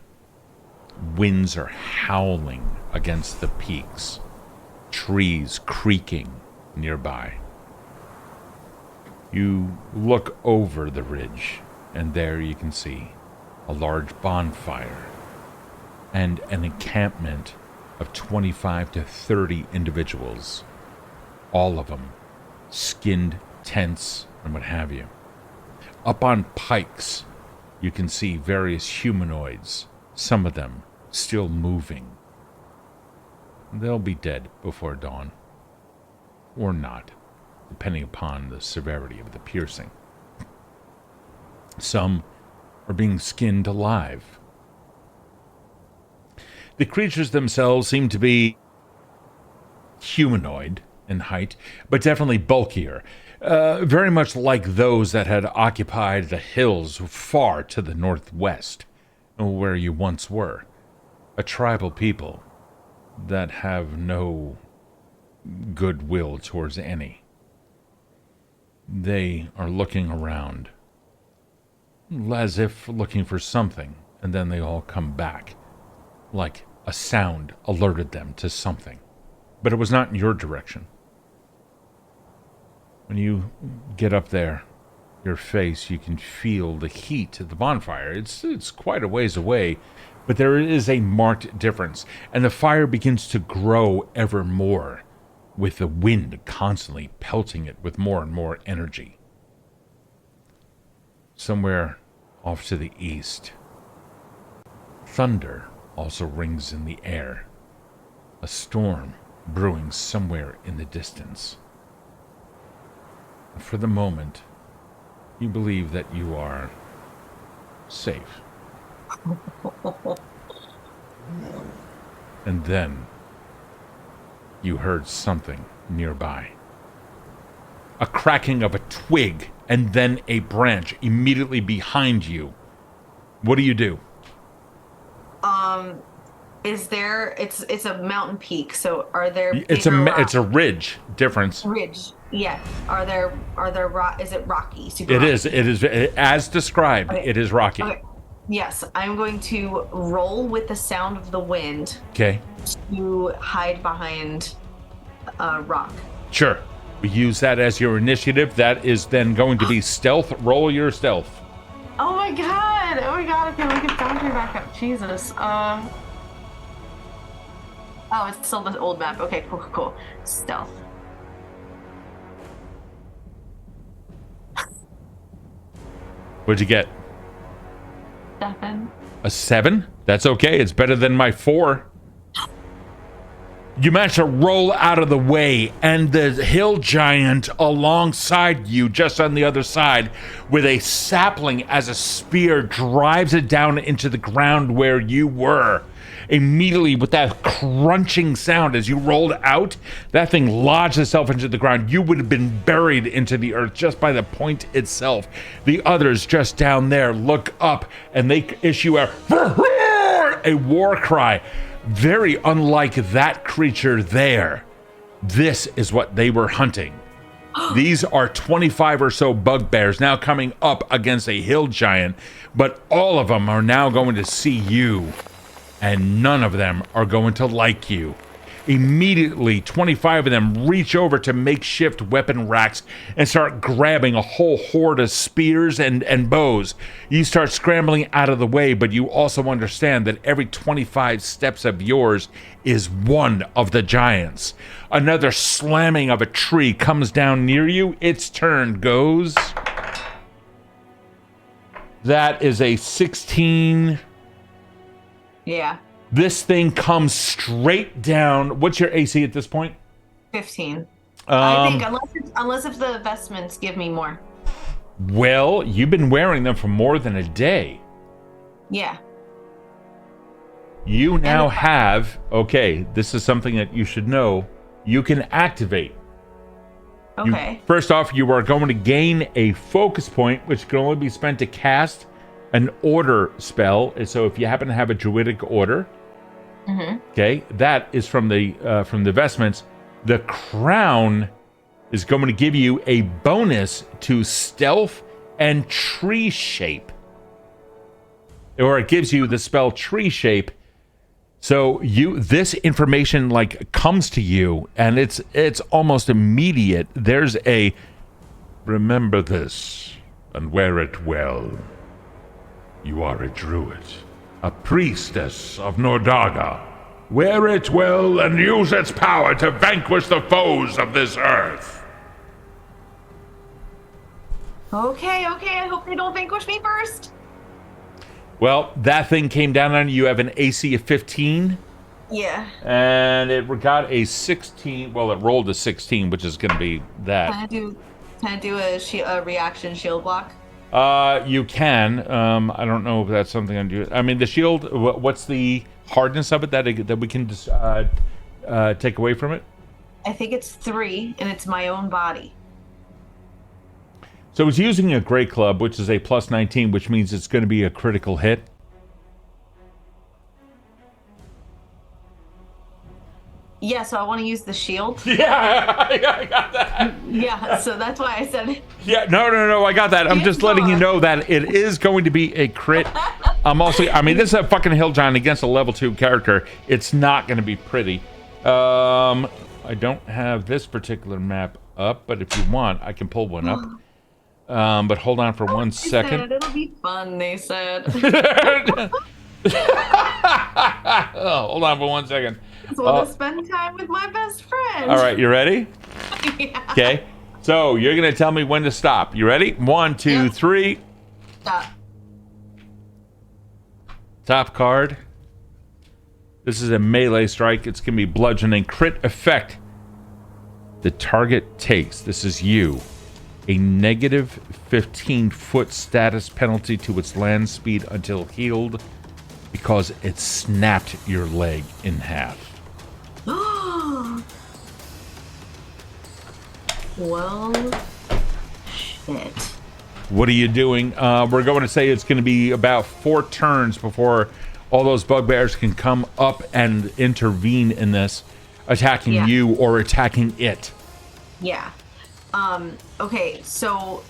Winds are howling against the peaks. Trees creaking nearby. You look over the ridge, and there you can see a large bonfire and an encampment of 25 to 30 individuals. All of them skinned tents and what have you. Up on pikes, you can see various humanoids, some of them still moving. They'll be dead before dawn. Or not, depending upon the severity of the piercing. Some are being skinned alive. The creatures themselves seem to be humanoid in height, but definitely bulkier. very much like those that had occupied the hills far to the northwest, where you once were. A tribal people that have no goodwill towards any. They are looking around, as if looking for something, and then they all come back, like a sound alerted them to something. But it was not in your direction. When you get up there, your face, you can feel the heat of the bonfire. It's quite a ways away, but there is a marked difference, and the fire begins to grow ever more, with the wind constantly pelting it with more and more energy. Somewhere off to the east, thunder also rings in the air, a storm brewing somewhere in the distance. For the moment, you believe that you are safe. And then you heard something nearby. A cracking of a twig and then a branch immediately behind you. What do you do? Is there? It's a mountain peak. So are there? It's a ridge difference. Ridge. Yeah. Are there rock? Is it rocky? Super It rocky? is. It is as described. Okay. It is rocky. Okay. Yes, I'm going to roll with the sound of the wind. Okay. To hide behind a rock. Sure. We use that as your initiative. That is then going to be stealth. Roll your stealth. Oh my god! Oh my god! Okay, we can boundary back up. Jesus. Oh, it's still the old map. Okay, cool. Stealth. What'd you get? 7. A 7? That's okay. It's better than my 4. You managed to roll out of the way, and the hill giant alongside you, just on the other side, with a sapling as a spear, drives it down into the ground where you were. Immediately, with that crunching sound as you rolled out, that thing lodged itself into the ground. You would have been buried into the earth just by the point itself. The others just down there look up, and they issue a war cry. Very unlike that creature there. This is what they were hunting. These are 25 or so bugbears now coming up against a hill giant, but all of them are now going to see you, and none of them are going to like you. Immediately, 25 of them reach over to makeshift weapon racks and start grabbing a whole horde of spears and bows. You start scrambling out of the way, but you also understand that every 25 steps of yours is one of the giants. Another slamming of a tree comes down near you. Its turn goes. That is a 16. Yeah. This thing comes straight down. What's your AC at this point? 15. I think unless if the vestments give me more. Well, you've been wearing them for more than a day. Yeah. You now have, okay, this is something that you should know. You can activate. Okay. First off, you are going to gain a focus point, which can only be spent to cast an order spell. So if you happen to have a druidic order, okay, that is from the vestments. The crown is going to give you a bonus to stealth and tree shape, or it gives you the spell tree shape. So this information like comes to you, and it's almost immediate. There's a remember this and wear it well. You are a druid, a priestess of Nordaga. Wear it well and use its power to vanquish the foes of this earth. Okay. I hope they don't vanquish me first. Well, that thing came down on you. You have an AC of 15. Yeah. And it got a 16. Well, it rolled a 16, which is going to be that. Can I do a reaction shield block? You can. I don't know if that's something I'm doing. I mean, the shield. What's the hardness of it that we can just take away from it? I think it's 3, and it's my own body. So he's using a Great Club, which is a plus 19, which means it's going to be a critical hit. Yeah, so I want to use the shield. Yeah, I got that. Yeah, so that's why I said it. Yeah, no, I got that. I'm just letting you know that it is going to be a crit. I mean, this is a fucking hill giant against a level 2 character. It's not going to be pretty. I don't have this particular map up, but if you want, I can pull one up. But hold on for 1 second. It'll be fun, they said. Oh, hold on for 1 second. I want to spend time with my best friend. All right, you ready? Yeah. Okay. So you're going to tell me when to stop. You ready? 1, 2, Yep. 3. Stop. Top card. This is a melee strike. It's going to be bludgeoning. Crit effect. The target takes, this is you, a negative 15-foot status penalty to its land speed until healed because it snapped your leg in half. Well, shit. What are you doing? We're going to say it's going to be about 4 turns before all those bugbears can come up and intervene in this, attacking you or attacking it. Yeah. Okay, so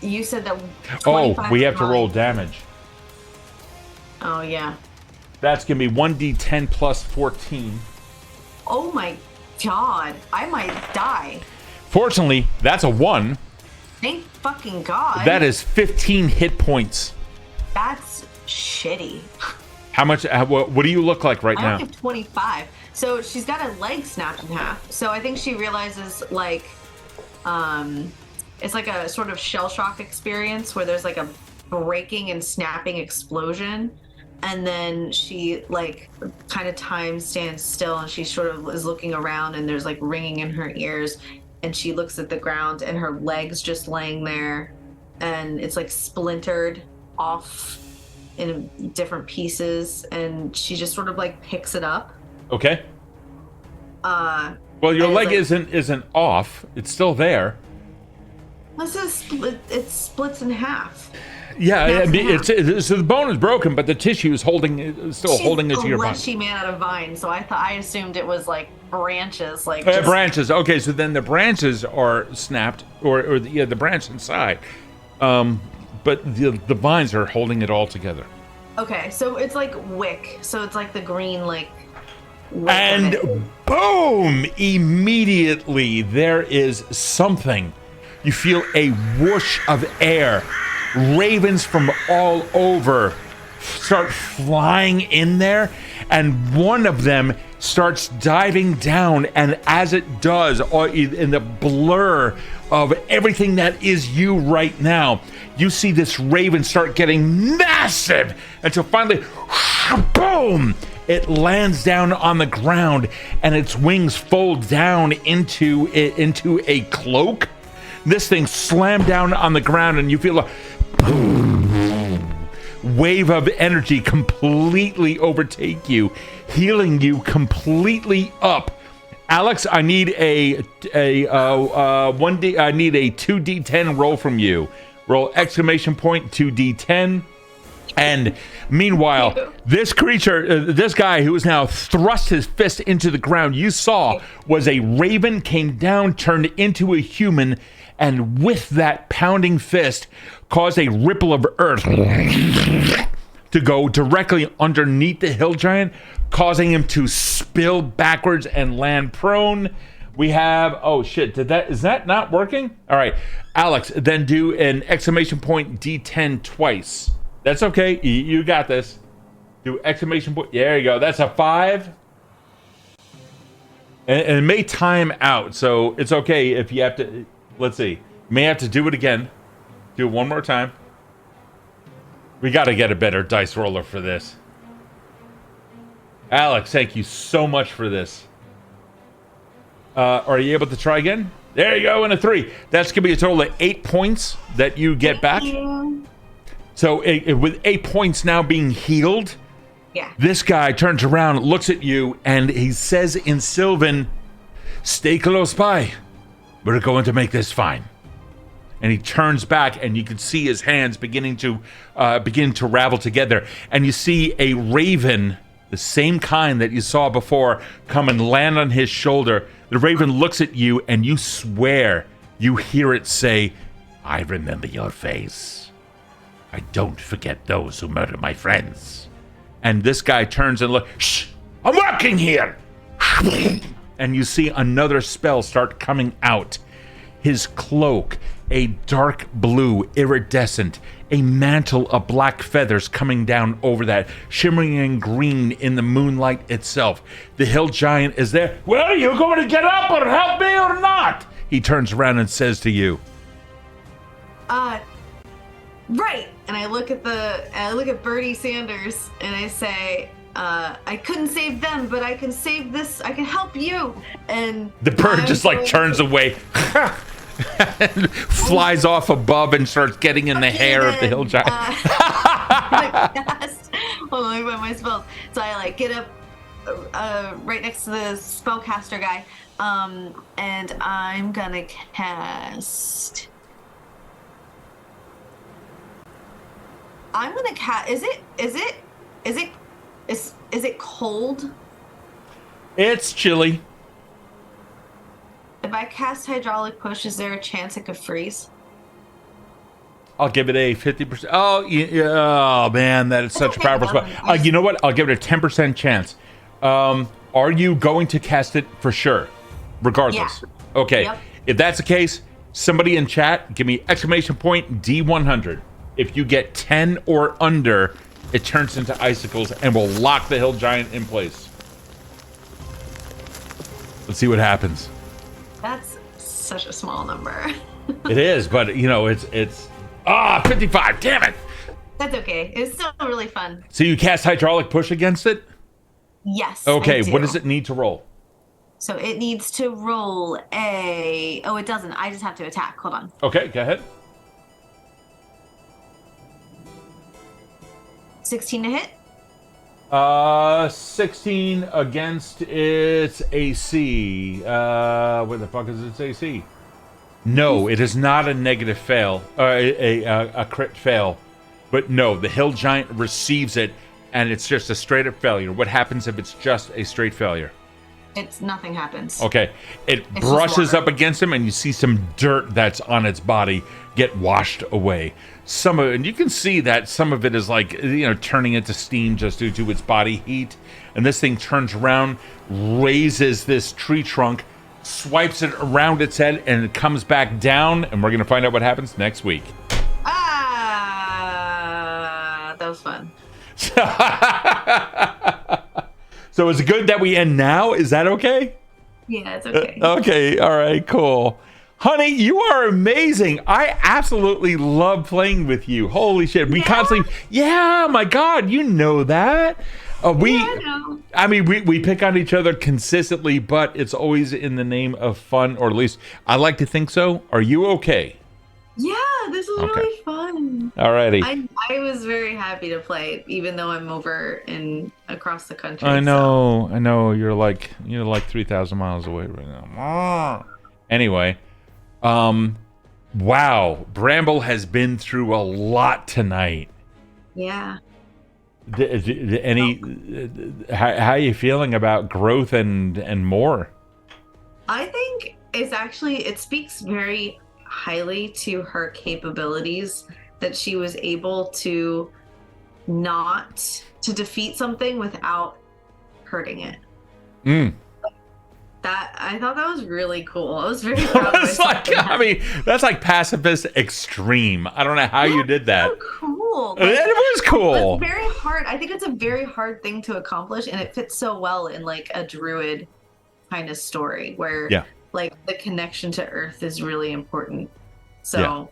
you said that. Oh, we have to roll damage. Oh, yeah. That's going to be 1d10 plus 14. Oh my god, I might die. Fortunately, that's a 1. Thank fucking god. That is 15 hit points. That's shitty. How much? What do you look like right I now? only have 25. So she's got a leg snapped in half. So I think she realizes, like, it's like a sort of shell shock experience where there's like a breaking and snapping explosion. And then she, like, kind of time stands still and she sort of is looking around and there's like ringing in her ears. And she looks at the ground and her leg's just laying there. And it's like splintered off in different pieces. And she just sort of like picks it up. Okay. Well, your leg isn't off. It's still there. This is it splits in half. Yeah, so the bone is broken, but the tissue is holding it to your body. Leshy man out of vine, so I assumed it was like branches, like branches. Okay, so then the branches are snapped, or the branch inside, but the vines are holding it all together. Okay, so it's like wick, so it's like the green wick and boom! Immediately there is something. You feel a whoosh of air. Ravens from all over start flying in there, and one of them starts diving down, and as it does, in the blur of everything that is you right now, you see this raven start getting massive until finally, boom, it lands down on the ground and its wings fold down into a cloak. This thing slammed down on the ground and you feel a wave of energy completely overtake you, healing you completely up. Alex, I need a 2d10 roll from you. Roll exclamation point 2d10. And meanwhile, this creature, this guy who has now thrust his fist into the ground, you saw was a raven, came down, turned into a human, and with that pounding fist caused a ripple of earth to go directly underneath the hill giant, causing him to spill backwards and land prone. We have, oh shit, is that not working? All right, Alex, then do an exclamation point D10 twice. That's okay, you got this. Do exclamation point, there you go, that's a 5. And it may time out, so it's okay if you have to, let's see, you may have to do it again. Do it one more time. We got to get a better dice roller for this. Alex, thank you so much for this. Are you able to try again? There you go, and a 3. That's going to be a total of 8 points that you get back. So with 8 points now being healed, this guy turns around, looks at you, and he says in Sylvan, "Stay close by. We're going to make this fine." And he turns back, and you can see his hands begin to ravel together. And you see a raven, the same kind that you saw before, come and land on his shoulder. The raven looks at you, and you swear you hear it say, "I remember your face. I don't forget those who murder my friends." And this guy turns and looks, "Shh! I'm working here!" And you see another spell start coming out. His cloak, a dark blue, iridescent, a mantle of black feathers coming down over that, shimmering in green in the moonlight itself. The hill giant is there. "Well, are you going to get up or help me or not?" He turns around and says to you. Right. And I look at Bertie Sanders and I say, I couldn't save them, but I can save this. I can help you. And the bird just like turns away, and flies off above and starts getting in the hair of the hill giant. Hold on, let me find my spells. So I like get up right next to the spellcaster guy, and I'm gonna cast. Is it cold? It's chilly. If I cast Hydraulic Push, is there a chance it could freeze? I'll give it a 50%. Oh, oh man, that is such a powerful spell. You know what? I'll give it a 10% chance. Are you going to cast it for sure? Regardless. Yeah. Okay. Yep. If that's the case, somebody in chat, give me exclamation point D100. If you get 10 or under, it turns into icicles and will lock the hill giant in place. Let's see what happens. That's such a small number. It is, but you know, it's 55. Damn it. That's okay. It's still really fun. So you cast Hydraulic Push against it? Yes. Okay, what does it need to roll? So it needs to roll a... Oh, it doesn't. I just have to attack. Hold on. Okay, go ahead. 16 to hit? 16 against its AC. Where the fuck is its AC? No, it is not a negative fail. A crit fail. But no, the hill giant receives it, and it's just a straight up failure. What happens if it's just a straight failure? Nothing happens. Okay. It's brushes up against him, and you see some dirt that's on its body get washed away. Some of it, and you can see that some of it is like, turning into steam just due to its body heat. And this thing turns around, raises this tree trunk, swipes it around its head, and it comes back down. And we're going to find out what happens next week. That was fun. So is it good that we end now? Is that okay? Yeah, it's okay. Okay, all right, cool. Honey, you are amazing. I absolutely love playing with you. Holy shit. We constantly... Yeah, my God, you know that. I know. I mean, we pick on each other consistently, but it's always in the name of fun, or at least I like to think so. Are you okay? Yeah, this was really fun. Alrighty. I was very happy to play, even though I'm over across the country. I know. You're like 3,000 miles away right now. Anyway, wow, Bramble has been through a lot tonight. Yeah. How are you feeling about growth and more? I think it speaks very highly to her capabilities that she was able to defeat something without hurting it. That I thought that was really cool. I was very proud of myself. That's like pacifist extreme. I don't know how you did that. So cool. It was cool. It's very hard. I think it's a very hard thing to accomplish, and it fits so well in like a Druid kind of story where like the connection to Earth is really important. So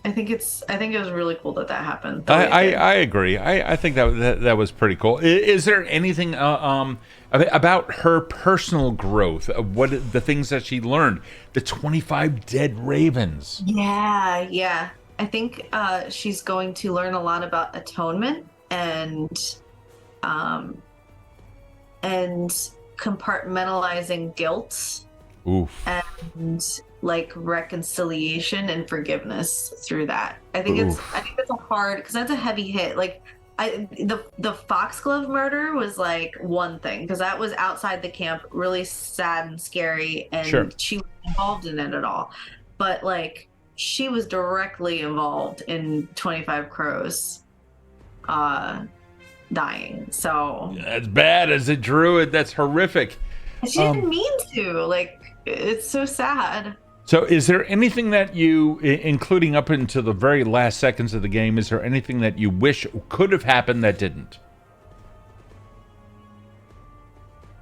I think it was really cool that happened. I agree. I think that was pretty cool. Is there anything about her personal growth? What the things that she learned? The 25 dead ravens. Yeah. I think she's going to learn a lot about atonement and compartmentalizing guilt. Oof. And like reconciliation and forgiveness through that. I think it's a hard because that's a heavy hit. Like the Foxglove murder was like one thing because that was outside the camp, really sad and scary, Sure. and she was involved in it at all. But like she was directly involved in 25 Crows dying. So That's bad as a druid. That's horrific. she didn't mean to. Like it's so sad. So is there anything that you, including up into the very last seconds of the game, is there anything that you wish could have happened that didn't?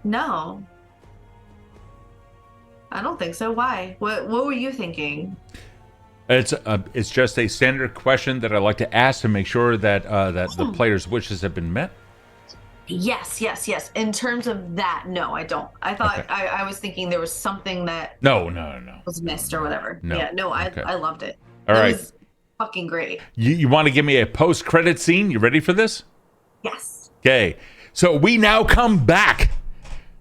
No. I don't think so. Why? What were you thinking? It's just a standard question that I like to ask to make sure that the player's wishes have been met. Yes. In terms of that, no, I don't. I thought Okay. I was thinking there was something that No. was missed or whatever. No. Yeah, no, Okay. I loved it. All It right. was fucking great. You want to give me a post-credit scene? You ready for this? Yes. Okay. So we now come back.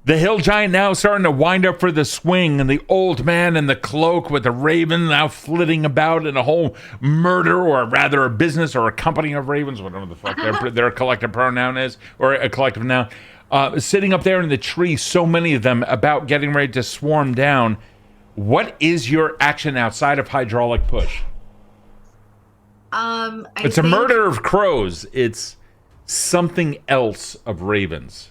The hill giant now starting to wind up for the swing, and the old man in the cloak with the raven now flitting about in a whole murder, or rather a business or a company of ravens, whatever the fuck their collective pronoun is, or a collective noun, sitting up there in the tree, so many of them about getting ready to swarm down. What is your action outside of hydraulic push? It's a murder of crows. It's something else of ravens.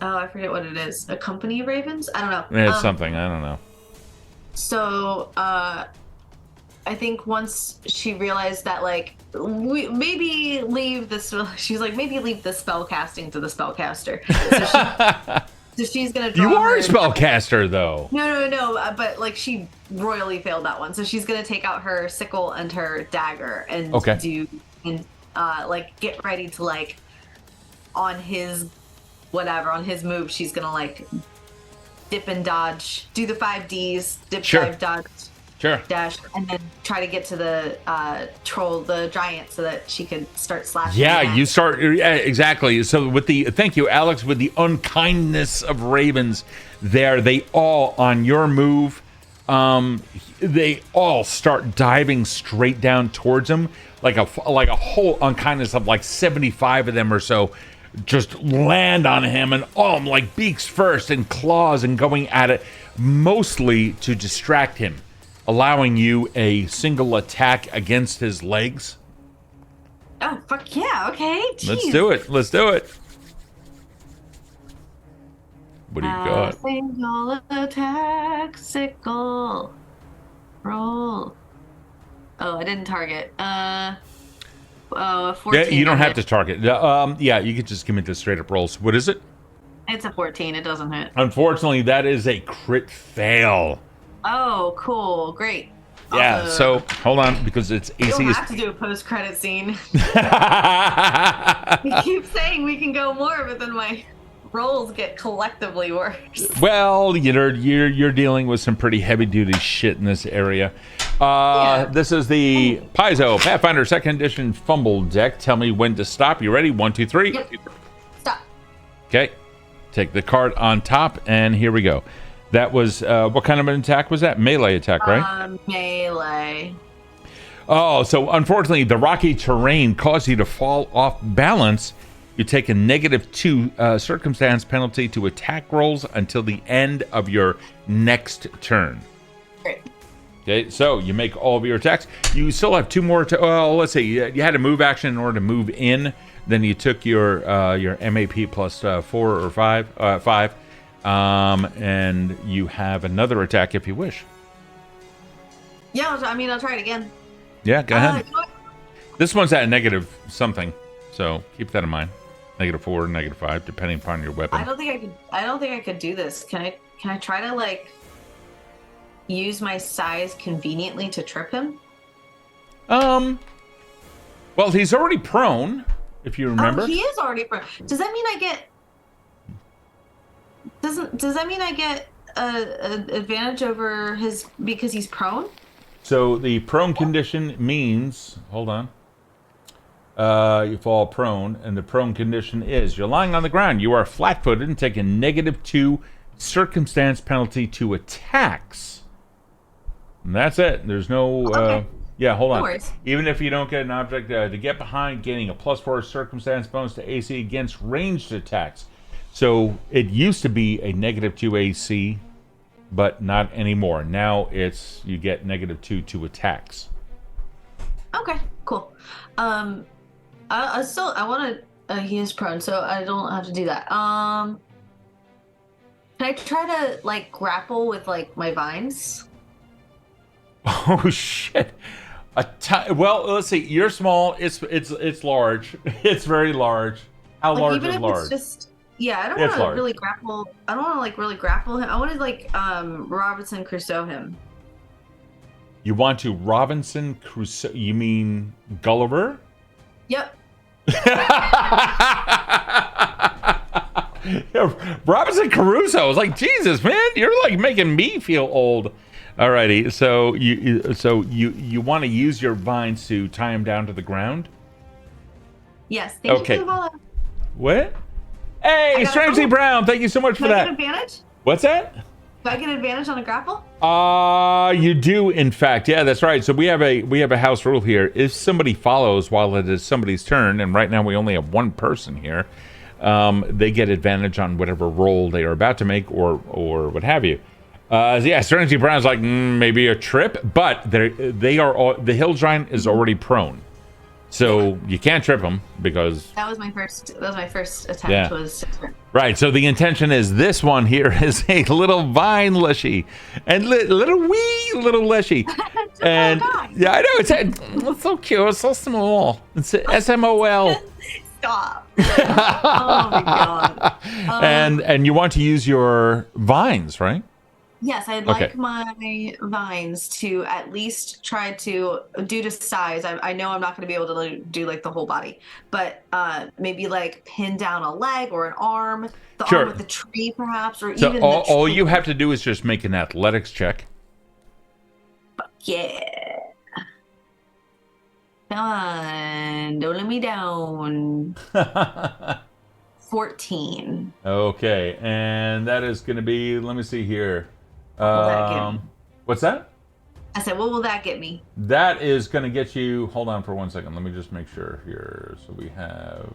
Oh, I forget what it is. A company of ravens? I don't know. It's something. I don't know. So, I think once she realized that, like, maybe leave this. She's like, maybe leave the spell casting to the spellcaster. So she's gonna. Draw You are a her spellcaster, though. No. But like, she royally failed that one. So she's gonna take out her sickle and her dagger and like get ready to like on his move. She's gonna like dip and dodge, do the 5Ds, dip, Sure. dive, dodge. Sure. Dash, and then try to get to the the giant, so that she could start slashing. Yeah, back. you start. Yeah, exactly. So thank you, Alex, with the unkindness of ravens there, they all, on your move, they all start diving straight down towards him, like a whole unkindness of like 75 of them or so just land on him, and all of them like beaks first and claws and going at it, mostly to distract him, allowing you a single attack against his legs. Oh, fuck yeah, okay. Jeez. Let's do it. What do you got? Single attack, sickle, roll. Oh, I didn't target. 14. Yeah, you don't have to target. Yeah, you could just give me the straight up rolls. What is it? It's a 14. It doesn't hit. Unfortunately, that is a crit fail. Oh, cool. Great. Yeah, so hold on, because it's AC You don't is. have to do a post-credit scene. We keep saying we can go more, but then my rolls get collectively worse. Well, you're dealing with some pretty heavy duty shit in this area. This is the Paizo Pathfinder 2nd Edition Fumble deck. Tell me when to stop. You ready? 1, 2, 3. Yep. Stop. Okay. Take the card on top, and here we go. That was what kind of an attack was that? Melee attack, right? Melee. Oh, so unfortunately, the rocky terrain caused you to fall off balance. You take a -2 circumstance penalty to attack rolls until the end of your next turn. Great. Okay, so you make all of your attacks. You still have 2 more. Well, let's see. You had a move action in order to move in. Then you took your MAP plus 4 or 5, and you have another attack if you wish. Yeah, I'll try it again. Yeah, go ahead. You know what? This one's at negative something, so keep that in mind. -4, -5, depending upon your weapon. I don't think I could do this. Can I try to like use my size conveniently to trip him? Well, he's already prone, if you remember. Oh, he is already prone. Does that mean I get? Does that mean I get an advantage over his because he's prone? So the prone condition means, hold on. You fall prone, and the prone condition is you're lying on the ground. You are flat-footed and take a -2 circumstance penalty to attacks And that's it. There's no. Okay. Yeah, hold No on. worries. Even if you don't get an object to get behind, gaining a +4 circumstance bonus to AC against ranged attacks. So it used to be a -2 AC, but not anymore. Now you get -2 to attacks. Okay, cool. I want to he is prone, so I don't have to do that. Can I try to like grapple with like my vines? Oh shit! Well, let's see. You're small. It's large. It's very large. How Like large even is if large? it's just I don't It's want to large. really grapple. I don't want to like really grapple him. I want to like Robinson Crusoe him. You want to Robinson Crusoe? You mean Gulliver? Yep. Robinson Crusoe. I was like, Jesus, man, you're like making me feel old. Alrighty, so you want to use your vines to tie him down to the ground? Yes. Thank Okay. you for the follow. What? Hey, Strangely Brown, thank you so much for Do I get that. advantage? What's that? Do I get advantage on a grapple? You do, in fact. Yeah, that's right. So we have a house rule here. If somebody follows while it is somebody's turn, and right now we only have one person here, they get advantage on whatever roll they are about to make, or what have you. Yeah, Strangely Brown's like maybe a trip, but they are all, the hill giant is already prone, so you can't trip him because That was my first attempt. Yeah. Was right. So the intention is this one here is a little vine Leshy, and little Leshy, and yeah, I know it's so cute, it's so small. It's SMOL. Stop. Oh my god. And you want to use your vines, right? Yes, I'd Okay. like my vines to at least try to, due to size, I know I'm not going to be able to do like the whole body, but maybe like pin down a leg or an arm, the Sure. arm with the tree perhaps, or So even all the tree. you have to do is just make an athletics check. Yeah. Done. Don't let me down. 14. Okay, and that is going to be. Let me see here. will that get me? What's that? I said, what will that get me? That is going to get you. Hold on for 1 second. Let me just make sure here. So we have.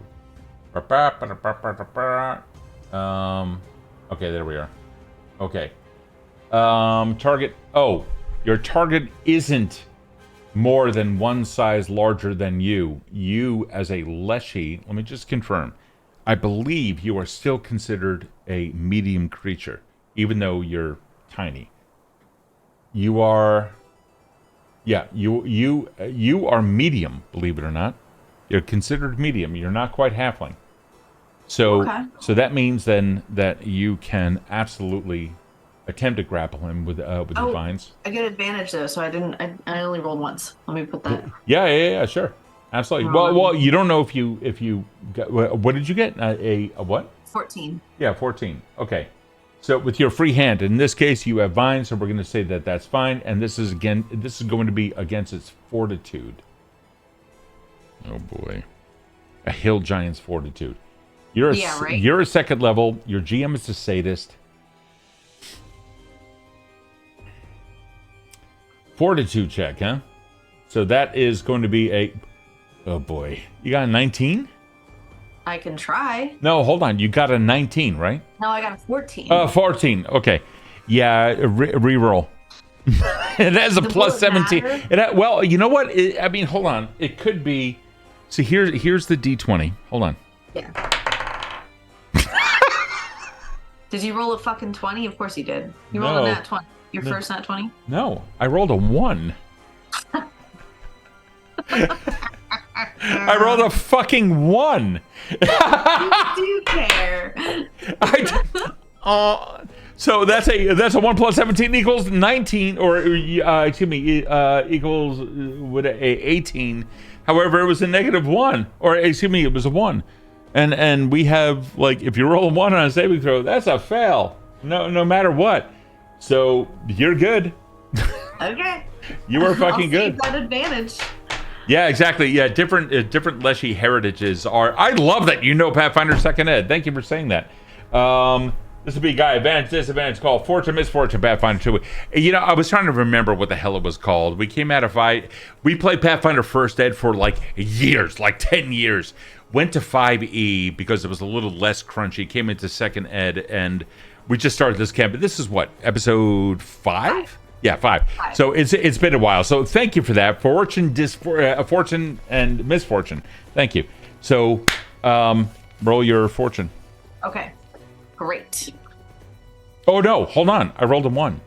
Okay, there we are. Okay. Target. Oh, your target isn't more than one size larger than you. You, as a Leshy, let me just confirm. I believe you are still considered a medium creature, even though you're tiny. You are. Yeah, you are medium, believe it or not. You're considered medium. You're not quite halfling. So Okay. so that means then that you can absolutely attempt to grapple him with your vines. I get advantage though, so I only rolled once. Let me put that. Yeah, sure. Absolutely. Well, you don't know if you got, what did you get? A what? 14. Yeah, 14. Okay. So with your free hand, in this case, you have vines, so we're going to say that that's fine. And this is going to be against its fortitude. Oh boy, a hill giant's fortitude. You're a second level. Your GM is a sadist. Fortitude check, huh? So that is going to be a. Oh boy, you got a 19? I can try. No, hold on. You got a 19, right? No, I got a 14. 14. Okay. Yeah, re-roll. It has a plus 17. Well, you know what? I mean, hold on. It could be. See, here's the D20. Hold on. Yeah. Did you roll a fucking 20? Of course you did. You rolled a nat 20. Your first nat 20? No, I rolled a 1. I rolled a fucking 1. Do you care? So that's a 1 plus 17 equals 19, or excuse me, equals what a 18. However, it was a -1, or excuse me, it was a 1, and we have, like, if you roll a 1 on a saving throw, that's a fail. No matter what. So you're good. Okay. You are fucking good. That advantage. Yeah, exactly. Yeah, different Leshy heritages are. I love that you know Pathfinder Second Ed. Thank you for saying that. This would be guy advantage. This advantage called Fortune, Misfortune, Pathfinder 2. You know, I was trying to remember what the hell it was called. We came out of we played Pathfinder First Ed for like years, like 10 years. Went to 5e because it was a little less crunchy. Came into Second Ed, and we just started this camp. This is what, episode 5? Yeah, 5. So it's been a while. So thank you for that. Fortune and Misfortune. Thank you. So roll your fortune. Okay. Great. Oh no, hold on. I rolled a 1.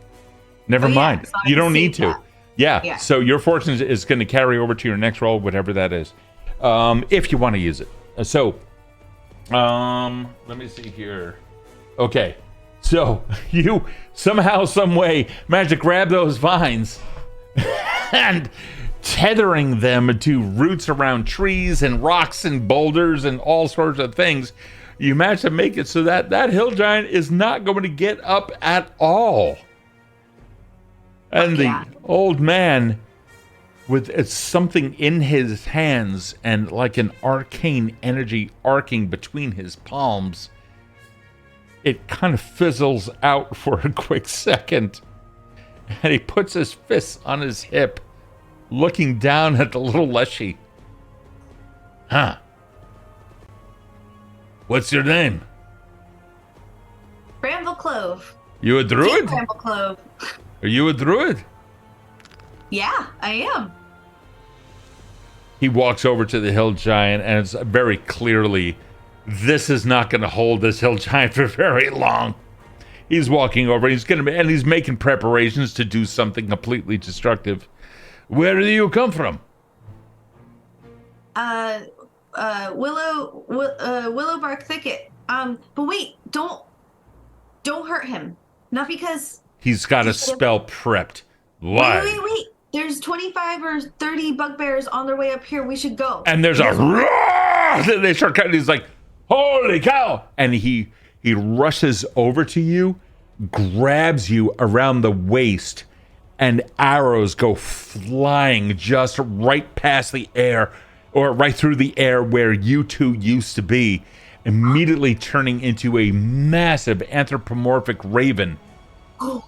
Never mind. So you don't need to. Yeah. Yeah. So your fortune is going to carry over to your next roll, whatever that is. If you want to use it. So let me see here. Okay. So you somehow, some way managed to grab those vines and tethering them to roots around trees and rocks and boulders and all sorts of things. You managed to make it so that hill giant is not going to get up at all. And the old man, with something in his hands and like an arcane energy arcing between his palms, it kind of fizzles out for a quick second. And he puts his fists on his hip, looking down at the little Leshy. Huh? What's your name? Bramble Clove. You a druid? Bramble Clove. Are you a druid? Yeah, I am. He walks over to the hill giant, and it's very clearly, this is not going to hold this hill giant for very long. He's walking over, and he's making preparations to do something completely destructive. Where do you come from? Willowbark Thicket. But wait, don't hurt him. Not because he's got a spell prepped. Why? Wait. There's 25 or 30 bugbears on their way up here. We should go. And there's a roar. They start cutting. He's like, holy cow. And he rushes over to you, grabs you around the waist, and arrows go flying just right past the air, or right through the air where you two used to be, immediately turning into a massive anthropomorphic raven.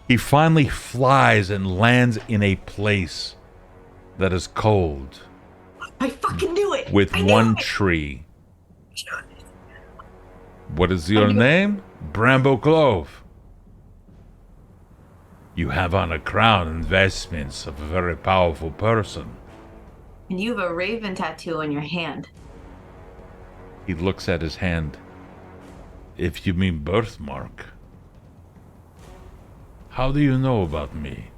He finally flies and lands in a place that is cold. I fucking knew it. With one tree. What is your name? Bramble Clove. You have on a crown and vestments of a very powerful person. And you have a raven tattoo on your hand. He looks at his hand. If you mean birthmark. How do you know about me?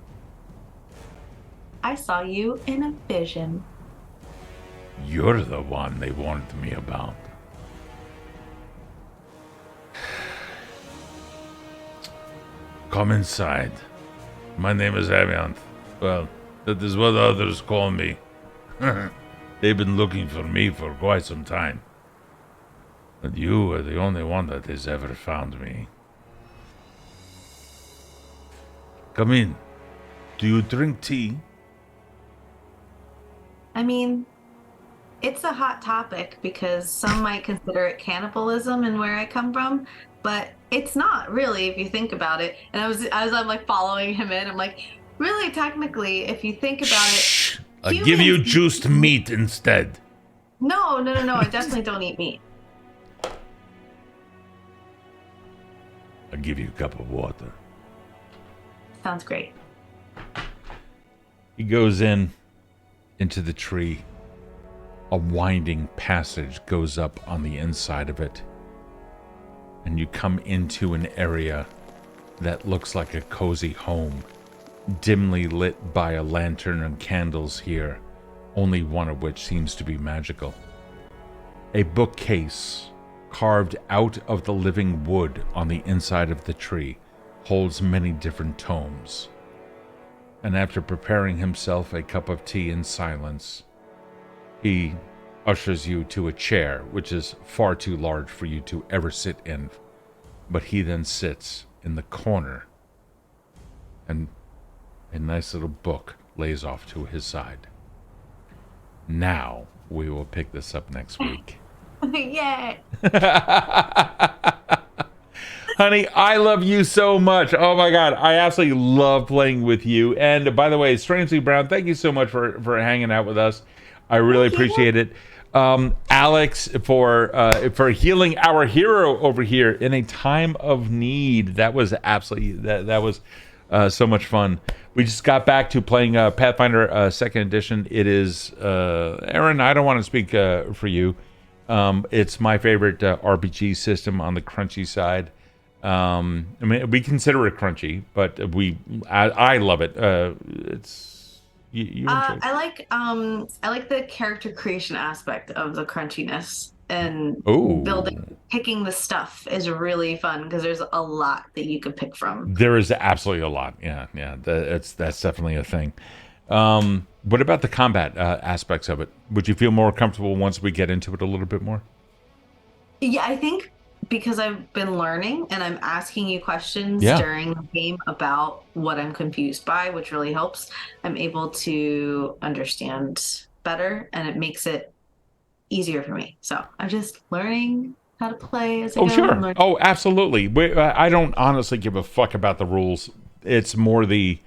I saw you in a vision. You're the one they warned me about. Come inside. My name is Aviant. Well, that is what others call me. They've been looking for me for quite some time. But you are the only one that has ever found me. Come in. Do you drink tea? I mean, it's a hot topic because some might consider it cannibalism in where I come from, but it's not really if you think about it. And I'm like following him in, I'm like, really, technically, if you think about it, I'll give you juiced meat instead. No. I definitely don't eat meat. I'll give you a cup of water. Sounds great. He goes into the tree. A winding passage goes up on the inside of it. And you come into an area that looks like a cozy home, dimly lit by a lantern and candles here, only one of which seems to be magical. A bookcase carved out of the living wood on the inside of the tree holds many different tomes. And after preparing himself a cup of tea in silence, he ushers you to a chair, which is far too large for you to ever sit in. But he then sits in the corner, and a nice little book lays off to his side. Now, we will pick this up next week. Yay! Honey, I love you so much. Oh my God. I absolutely love playing with you. And by the way, Strangely Brown, thank you so much for hanging out with us. I really appreciate it. Alex for healing our hero over here in a time of need. That was absolutely that was so much fun. We just got back to playing Pathfinder Second Edition. It is Erin. I don't want to speak for you. It's my favorite RPG system on the crunchy side. I mean, we consider it crunchy, but I love it. It's you enjoy it. I like the character creation aspect of the crunchiness, and Ooh. picking the stuff is really fun because there's a lot that you could pick from. There is absolutely a lot. Yeah. That's definitely a thing. What about the combat aspects of it? Would you feel more comfortable once we get into it a little bit more? Yeah, I think because I've been learning and I'm asking you questions Yeah. during the game about what I'm confused by, which really helps. I'm able to understand better, and it makes it easier for me. So I'm just learning how to play as I Oh, go. sure. Oh, absolutely. I don't honestly give a fuck about the rules. It's more the,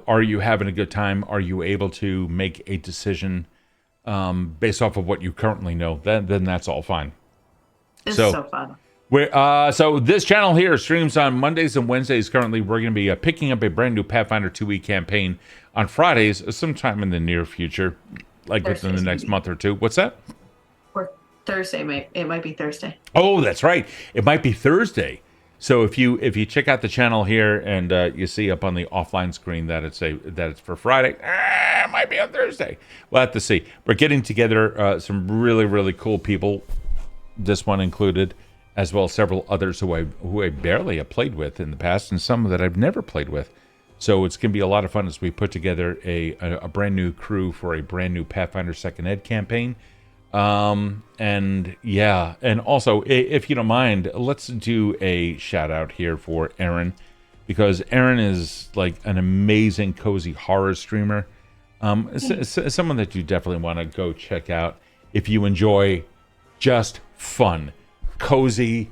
are you having a good time? Are you able to make a decision based off of what you currently know? Then that's all fine. It's so fun. So this channel here streams on Mondays and Wednesdays. Currently, we're going to be picking up a brand new Pathfinder 2E campaign on Fridays, sometime in the near future, like within the next month or two. What's that? Or Thursday, it might be Thursday. Oh, that's right. It might be Thursday. So if you check out the channel here and you see up on the offline screen that it's for Friday, it might be on Thursday. We'll have to see. We're getting together some really, really cool people, this one included, as well as several others who I barely have played with in the past, and some that I've never played with. So it's going to be a lot of fun as we put together a brand new crew for a brand new Pathfinder 2nd Ed campaign. And also, if you don't mind, let's do a shout out here for Erin, because Erin is like an amazing cozy horror streamer. Someone that you definitely want to go check out if you enjoy just fun, cozy,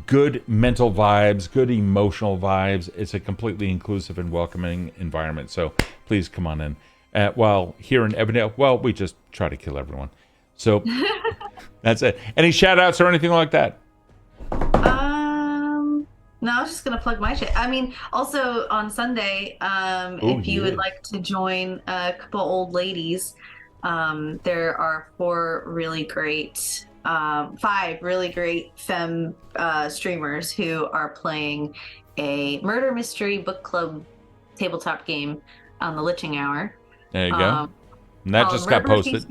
good mental vibes, good emotional vibes. It's a completely inclusive and welcoming environment. So please come on in. While here in Evindale, well, we just try to kill everyone. So that's it. Any shout outs or anything like that? No, I was just gonna plug my shit. I mean, also on Sunday, if you would like to join a couple old ladies, there are five really great femme streamers who are playing a murder mystery book club tabletop game on the Litching Hour. There you go. And that just got posted.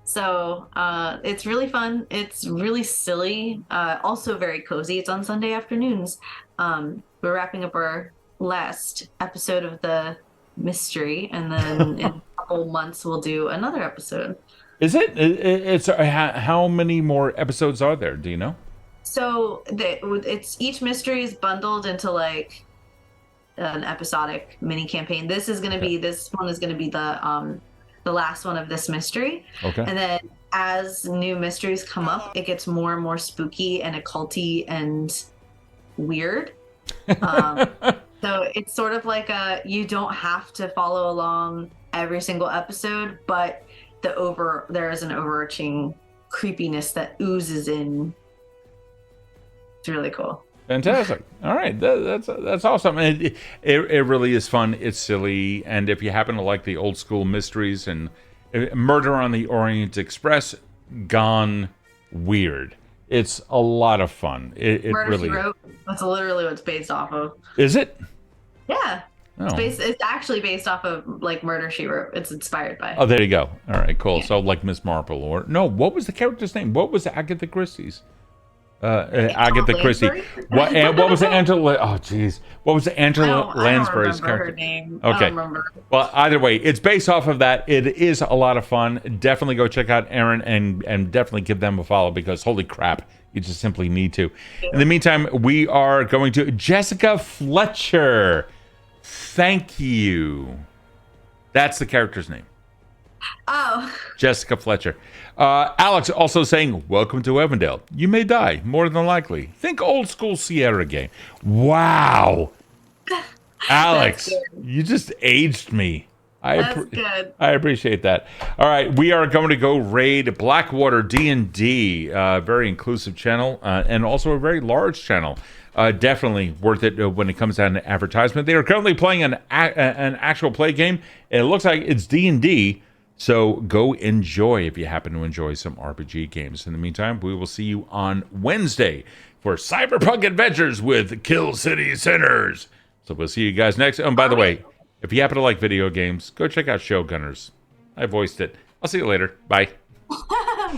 So it's really fun. It's really silly. Also very cozy. It's on Sunday afternoons. We're wrapping up our last episode of the mystery, and then in a couple months we'll do another episode. Is it? It's how many more episodes are there? Do you know? So it's each mystery is bundled into like an episodic mini campaign. This one is gonna be the last one of this mystery. Okay. And then as new mysteries come up, it gets more and more spooky and occulty and weird. So it's sort of like you don't have to follow along every single episode, but there is an overarching creepiness that oozes in. It's really cool. Fantastic. All right, that's awesome. It really is fun. It's silly, and if you happen to like the old school mysteries and Murder on the Orient Express gone weird, it's a lot of fun. It Murder, really. She Wrote. That's literally what it's based off of. Is it? Yeah. Oh. It's actually based off of like Murder, She Wrote. It's inspired by. Oh, there you go. All right, cool. Yeah. So like Miss Marple, or no? What was the character's name? What was Agatha Christie's? Agatha Christie. What was the Angela? Oh, jeez. What was the Angela Lansbury's character? Her name. Okay. I don't remember. Well, either way, it's based off of that. It is a lot of fun. Definitely go check out Erin and definitely give them a follow, because holy crap, you just simply need to. In the meantime, we are going to Jessica Fletcher. Thank you. That's the character's name. Oh. Jessica Fletcher. Alex also saying, welcome to Evindale. You may die, more than likely. Think old school Sierra game. Wow. That's Alex, good. you just aged me. That's good. I appreciate that. All right, we are going to go raid Blackwater D&D, very inclusive channel, and also a very large channel. Definitely worth it when it comes down to advertisement. They are currently playing an actual play game, and it looks like it's D&D. So go enjoy if you happen to enjoy some RPG games. In the meantime, we will see you on Wednesday for Cyberpunk Adventures with Kill City Sinners. So we'll see you guys next. And by the way, if you happen to like video games, go check out Showgunners. I voiced it. I'll see you later. Bye.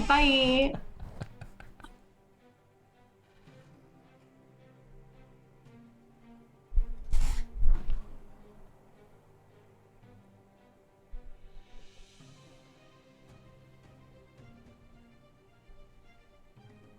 Bye.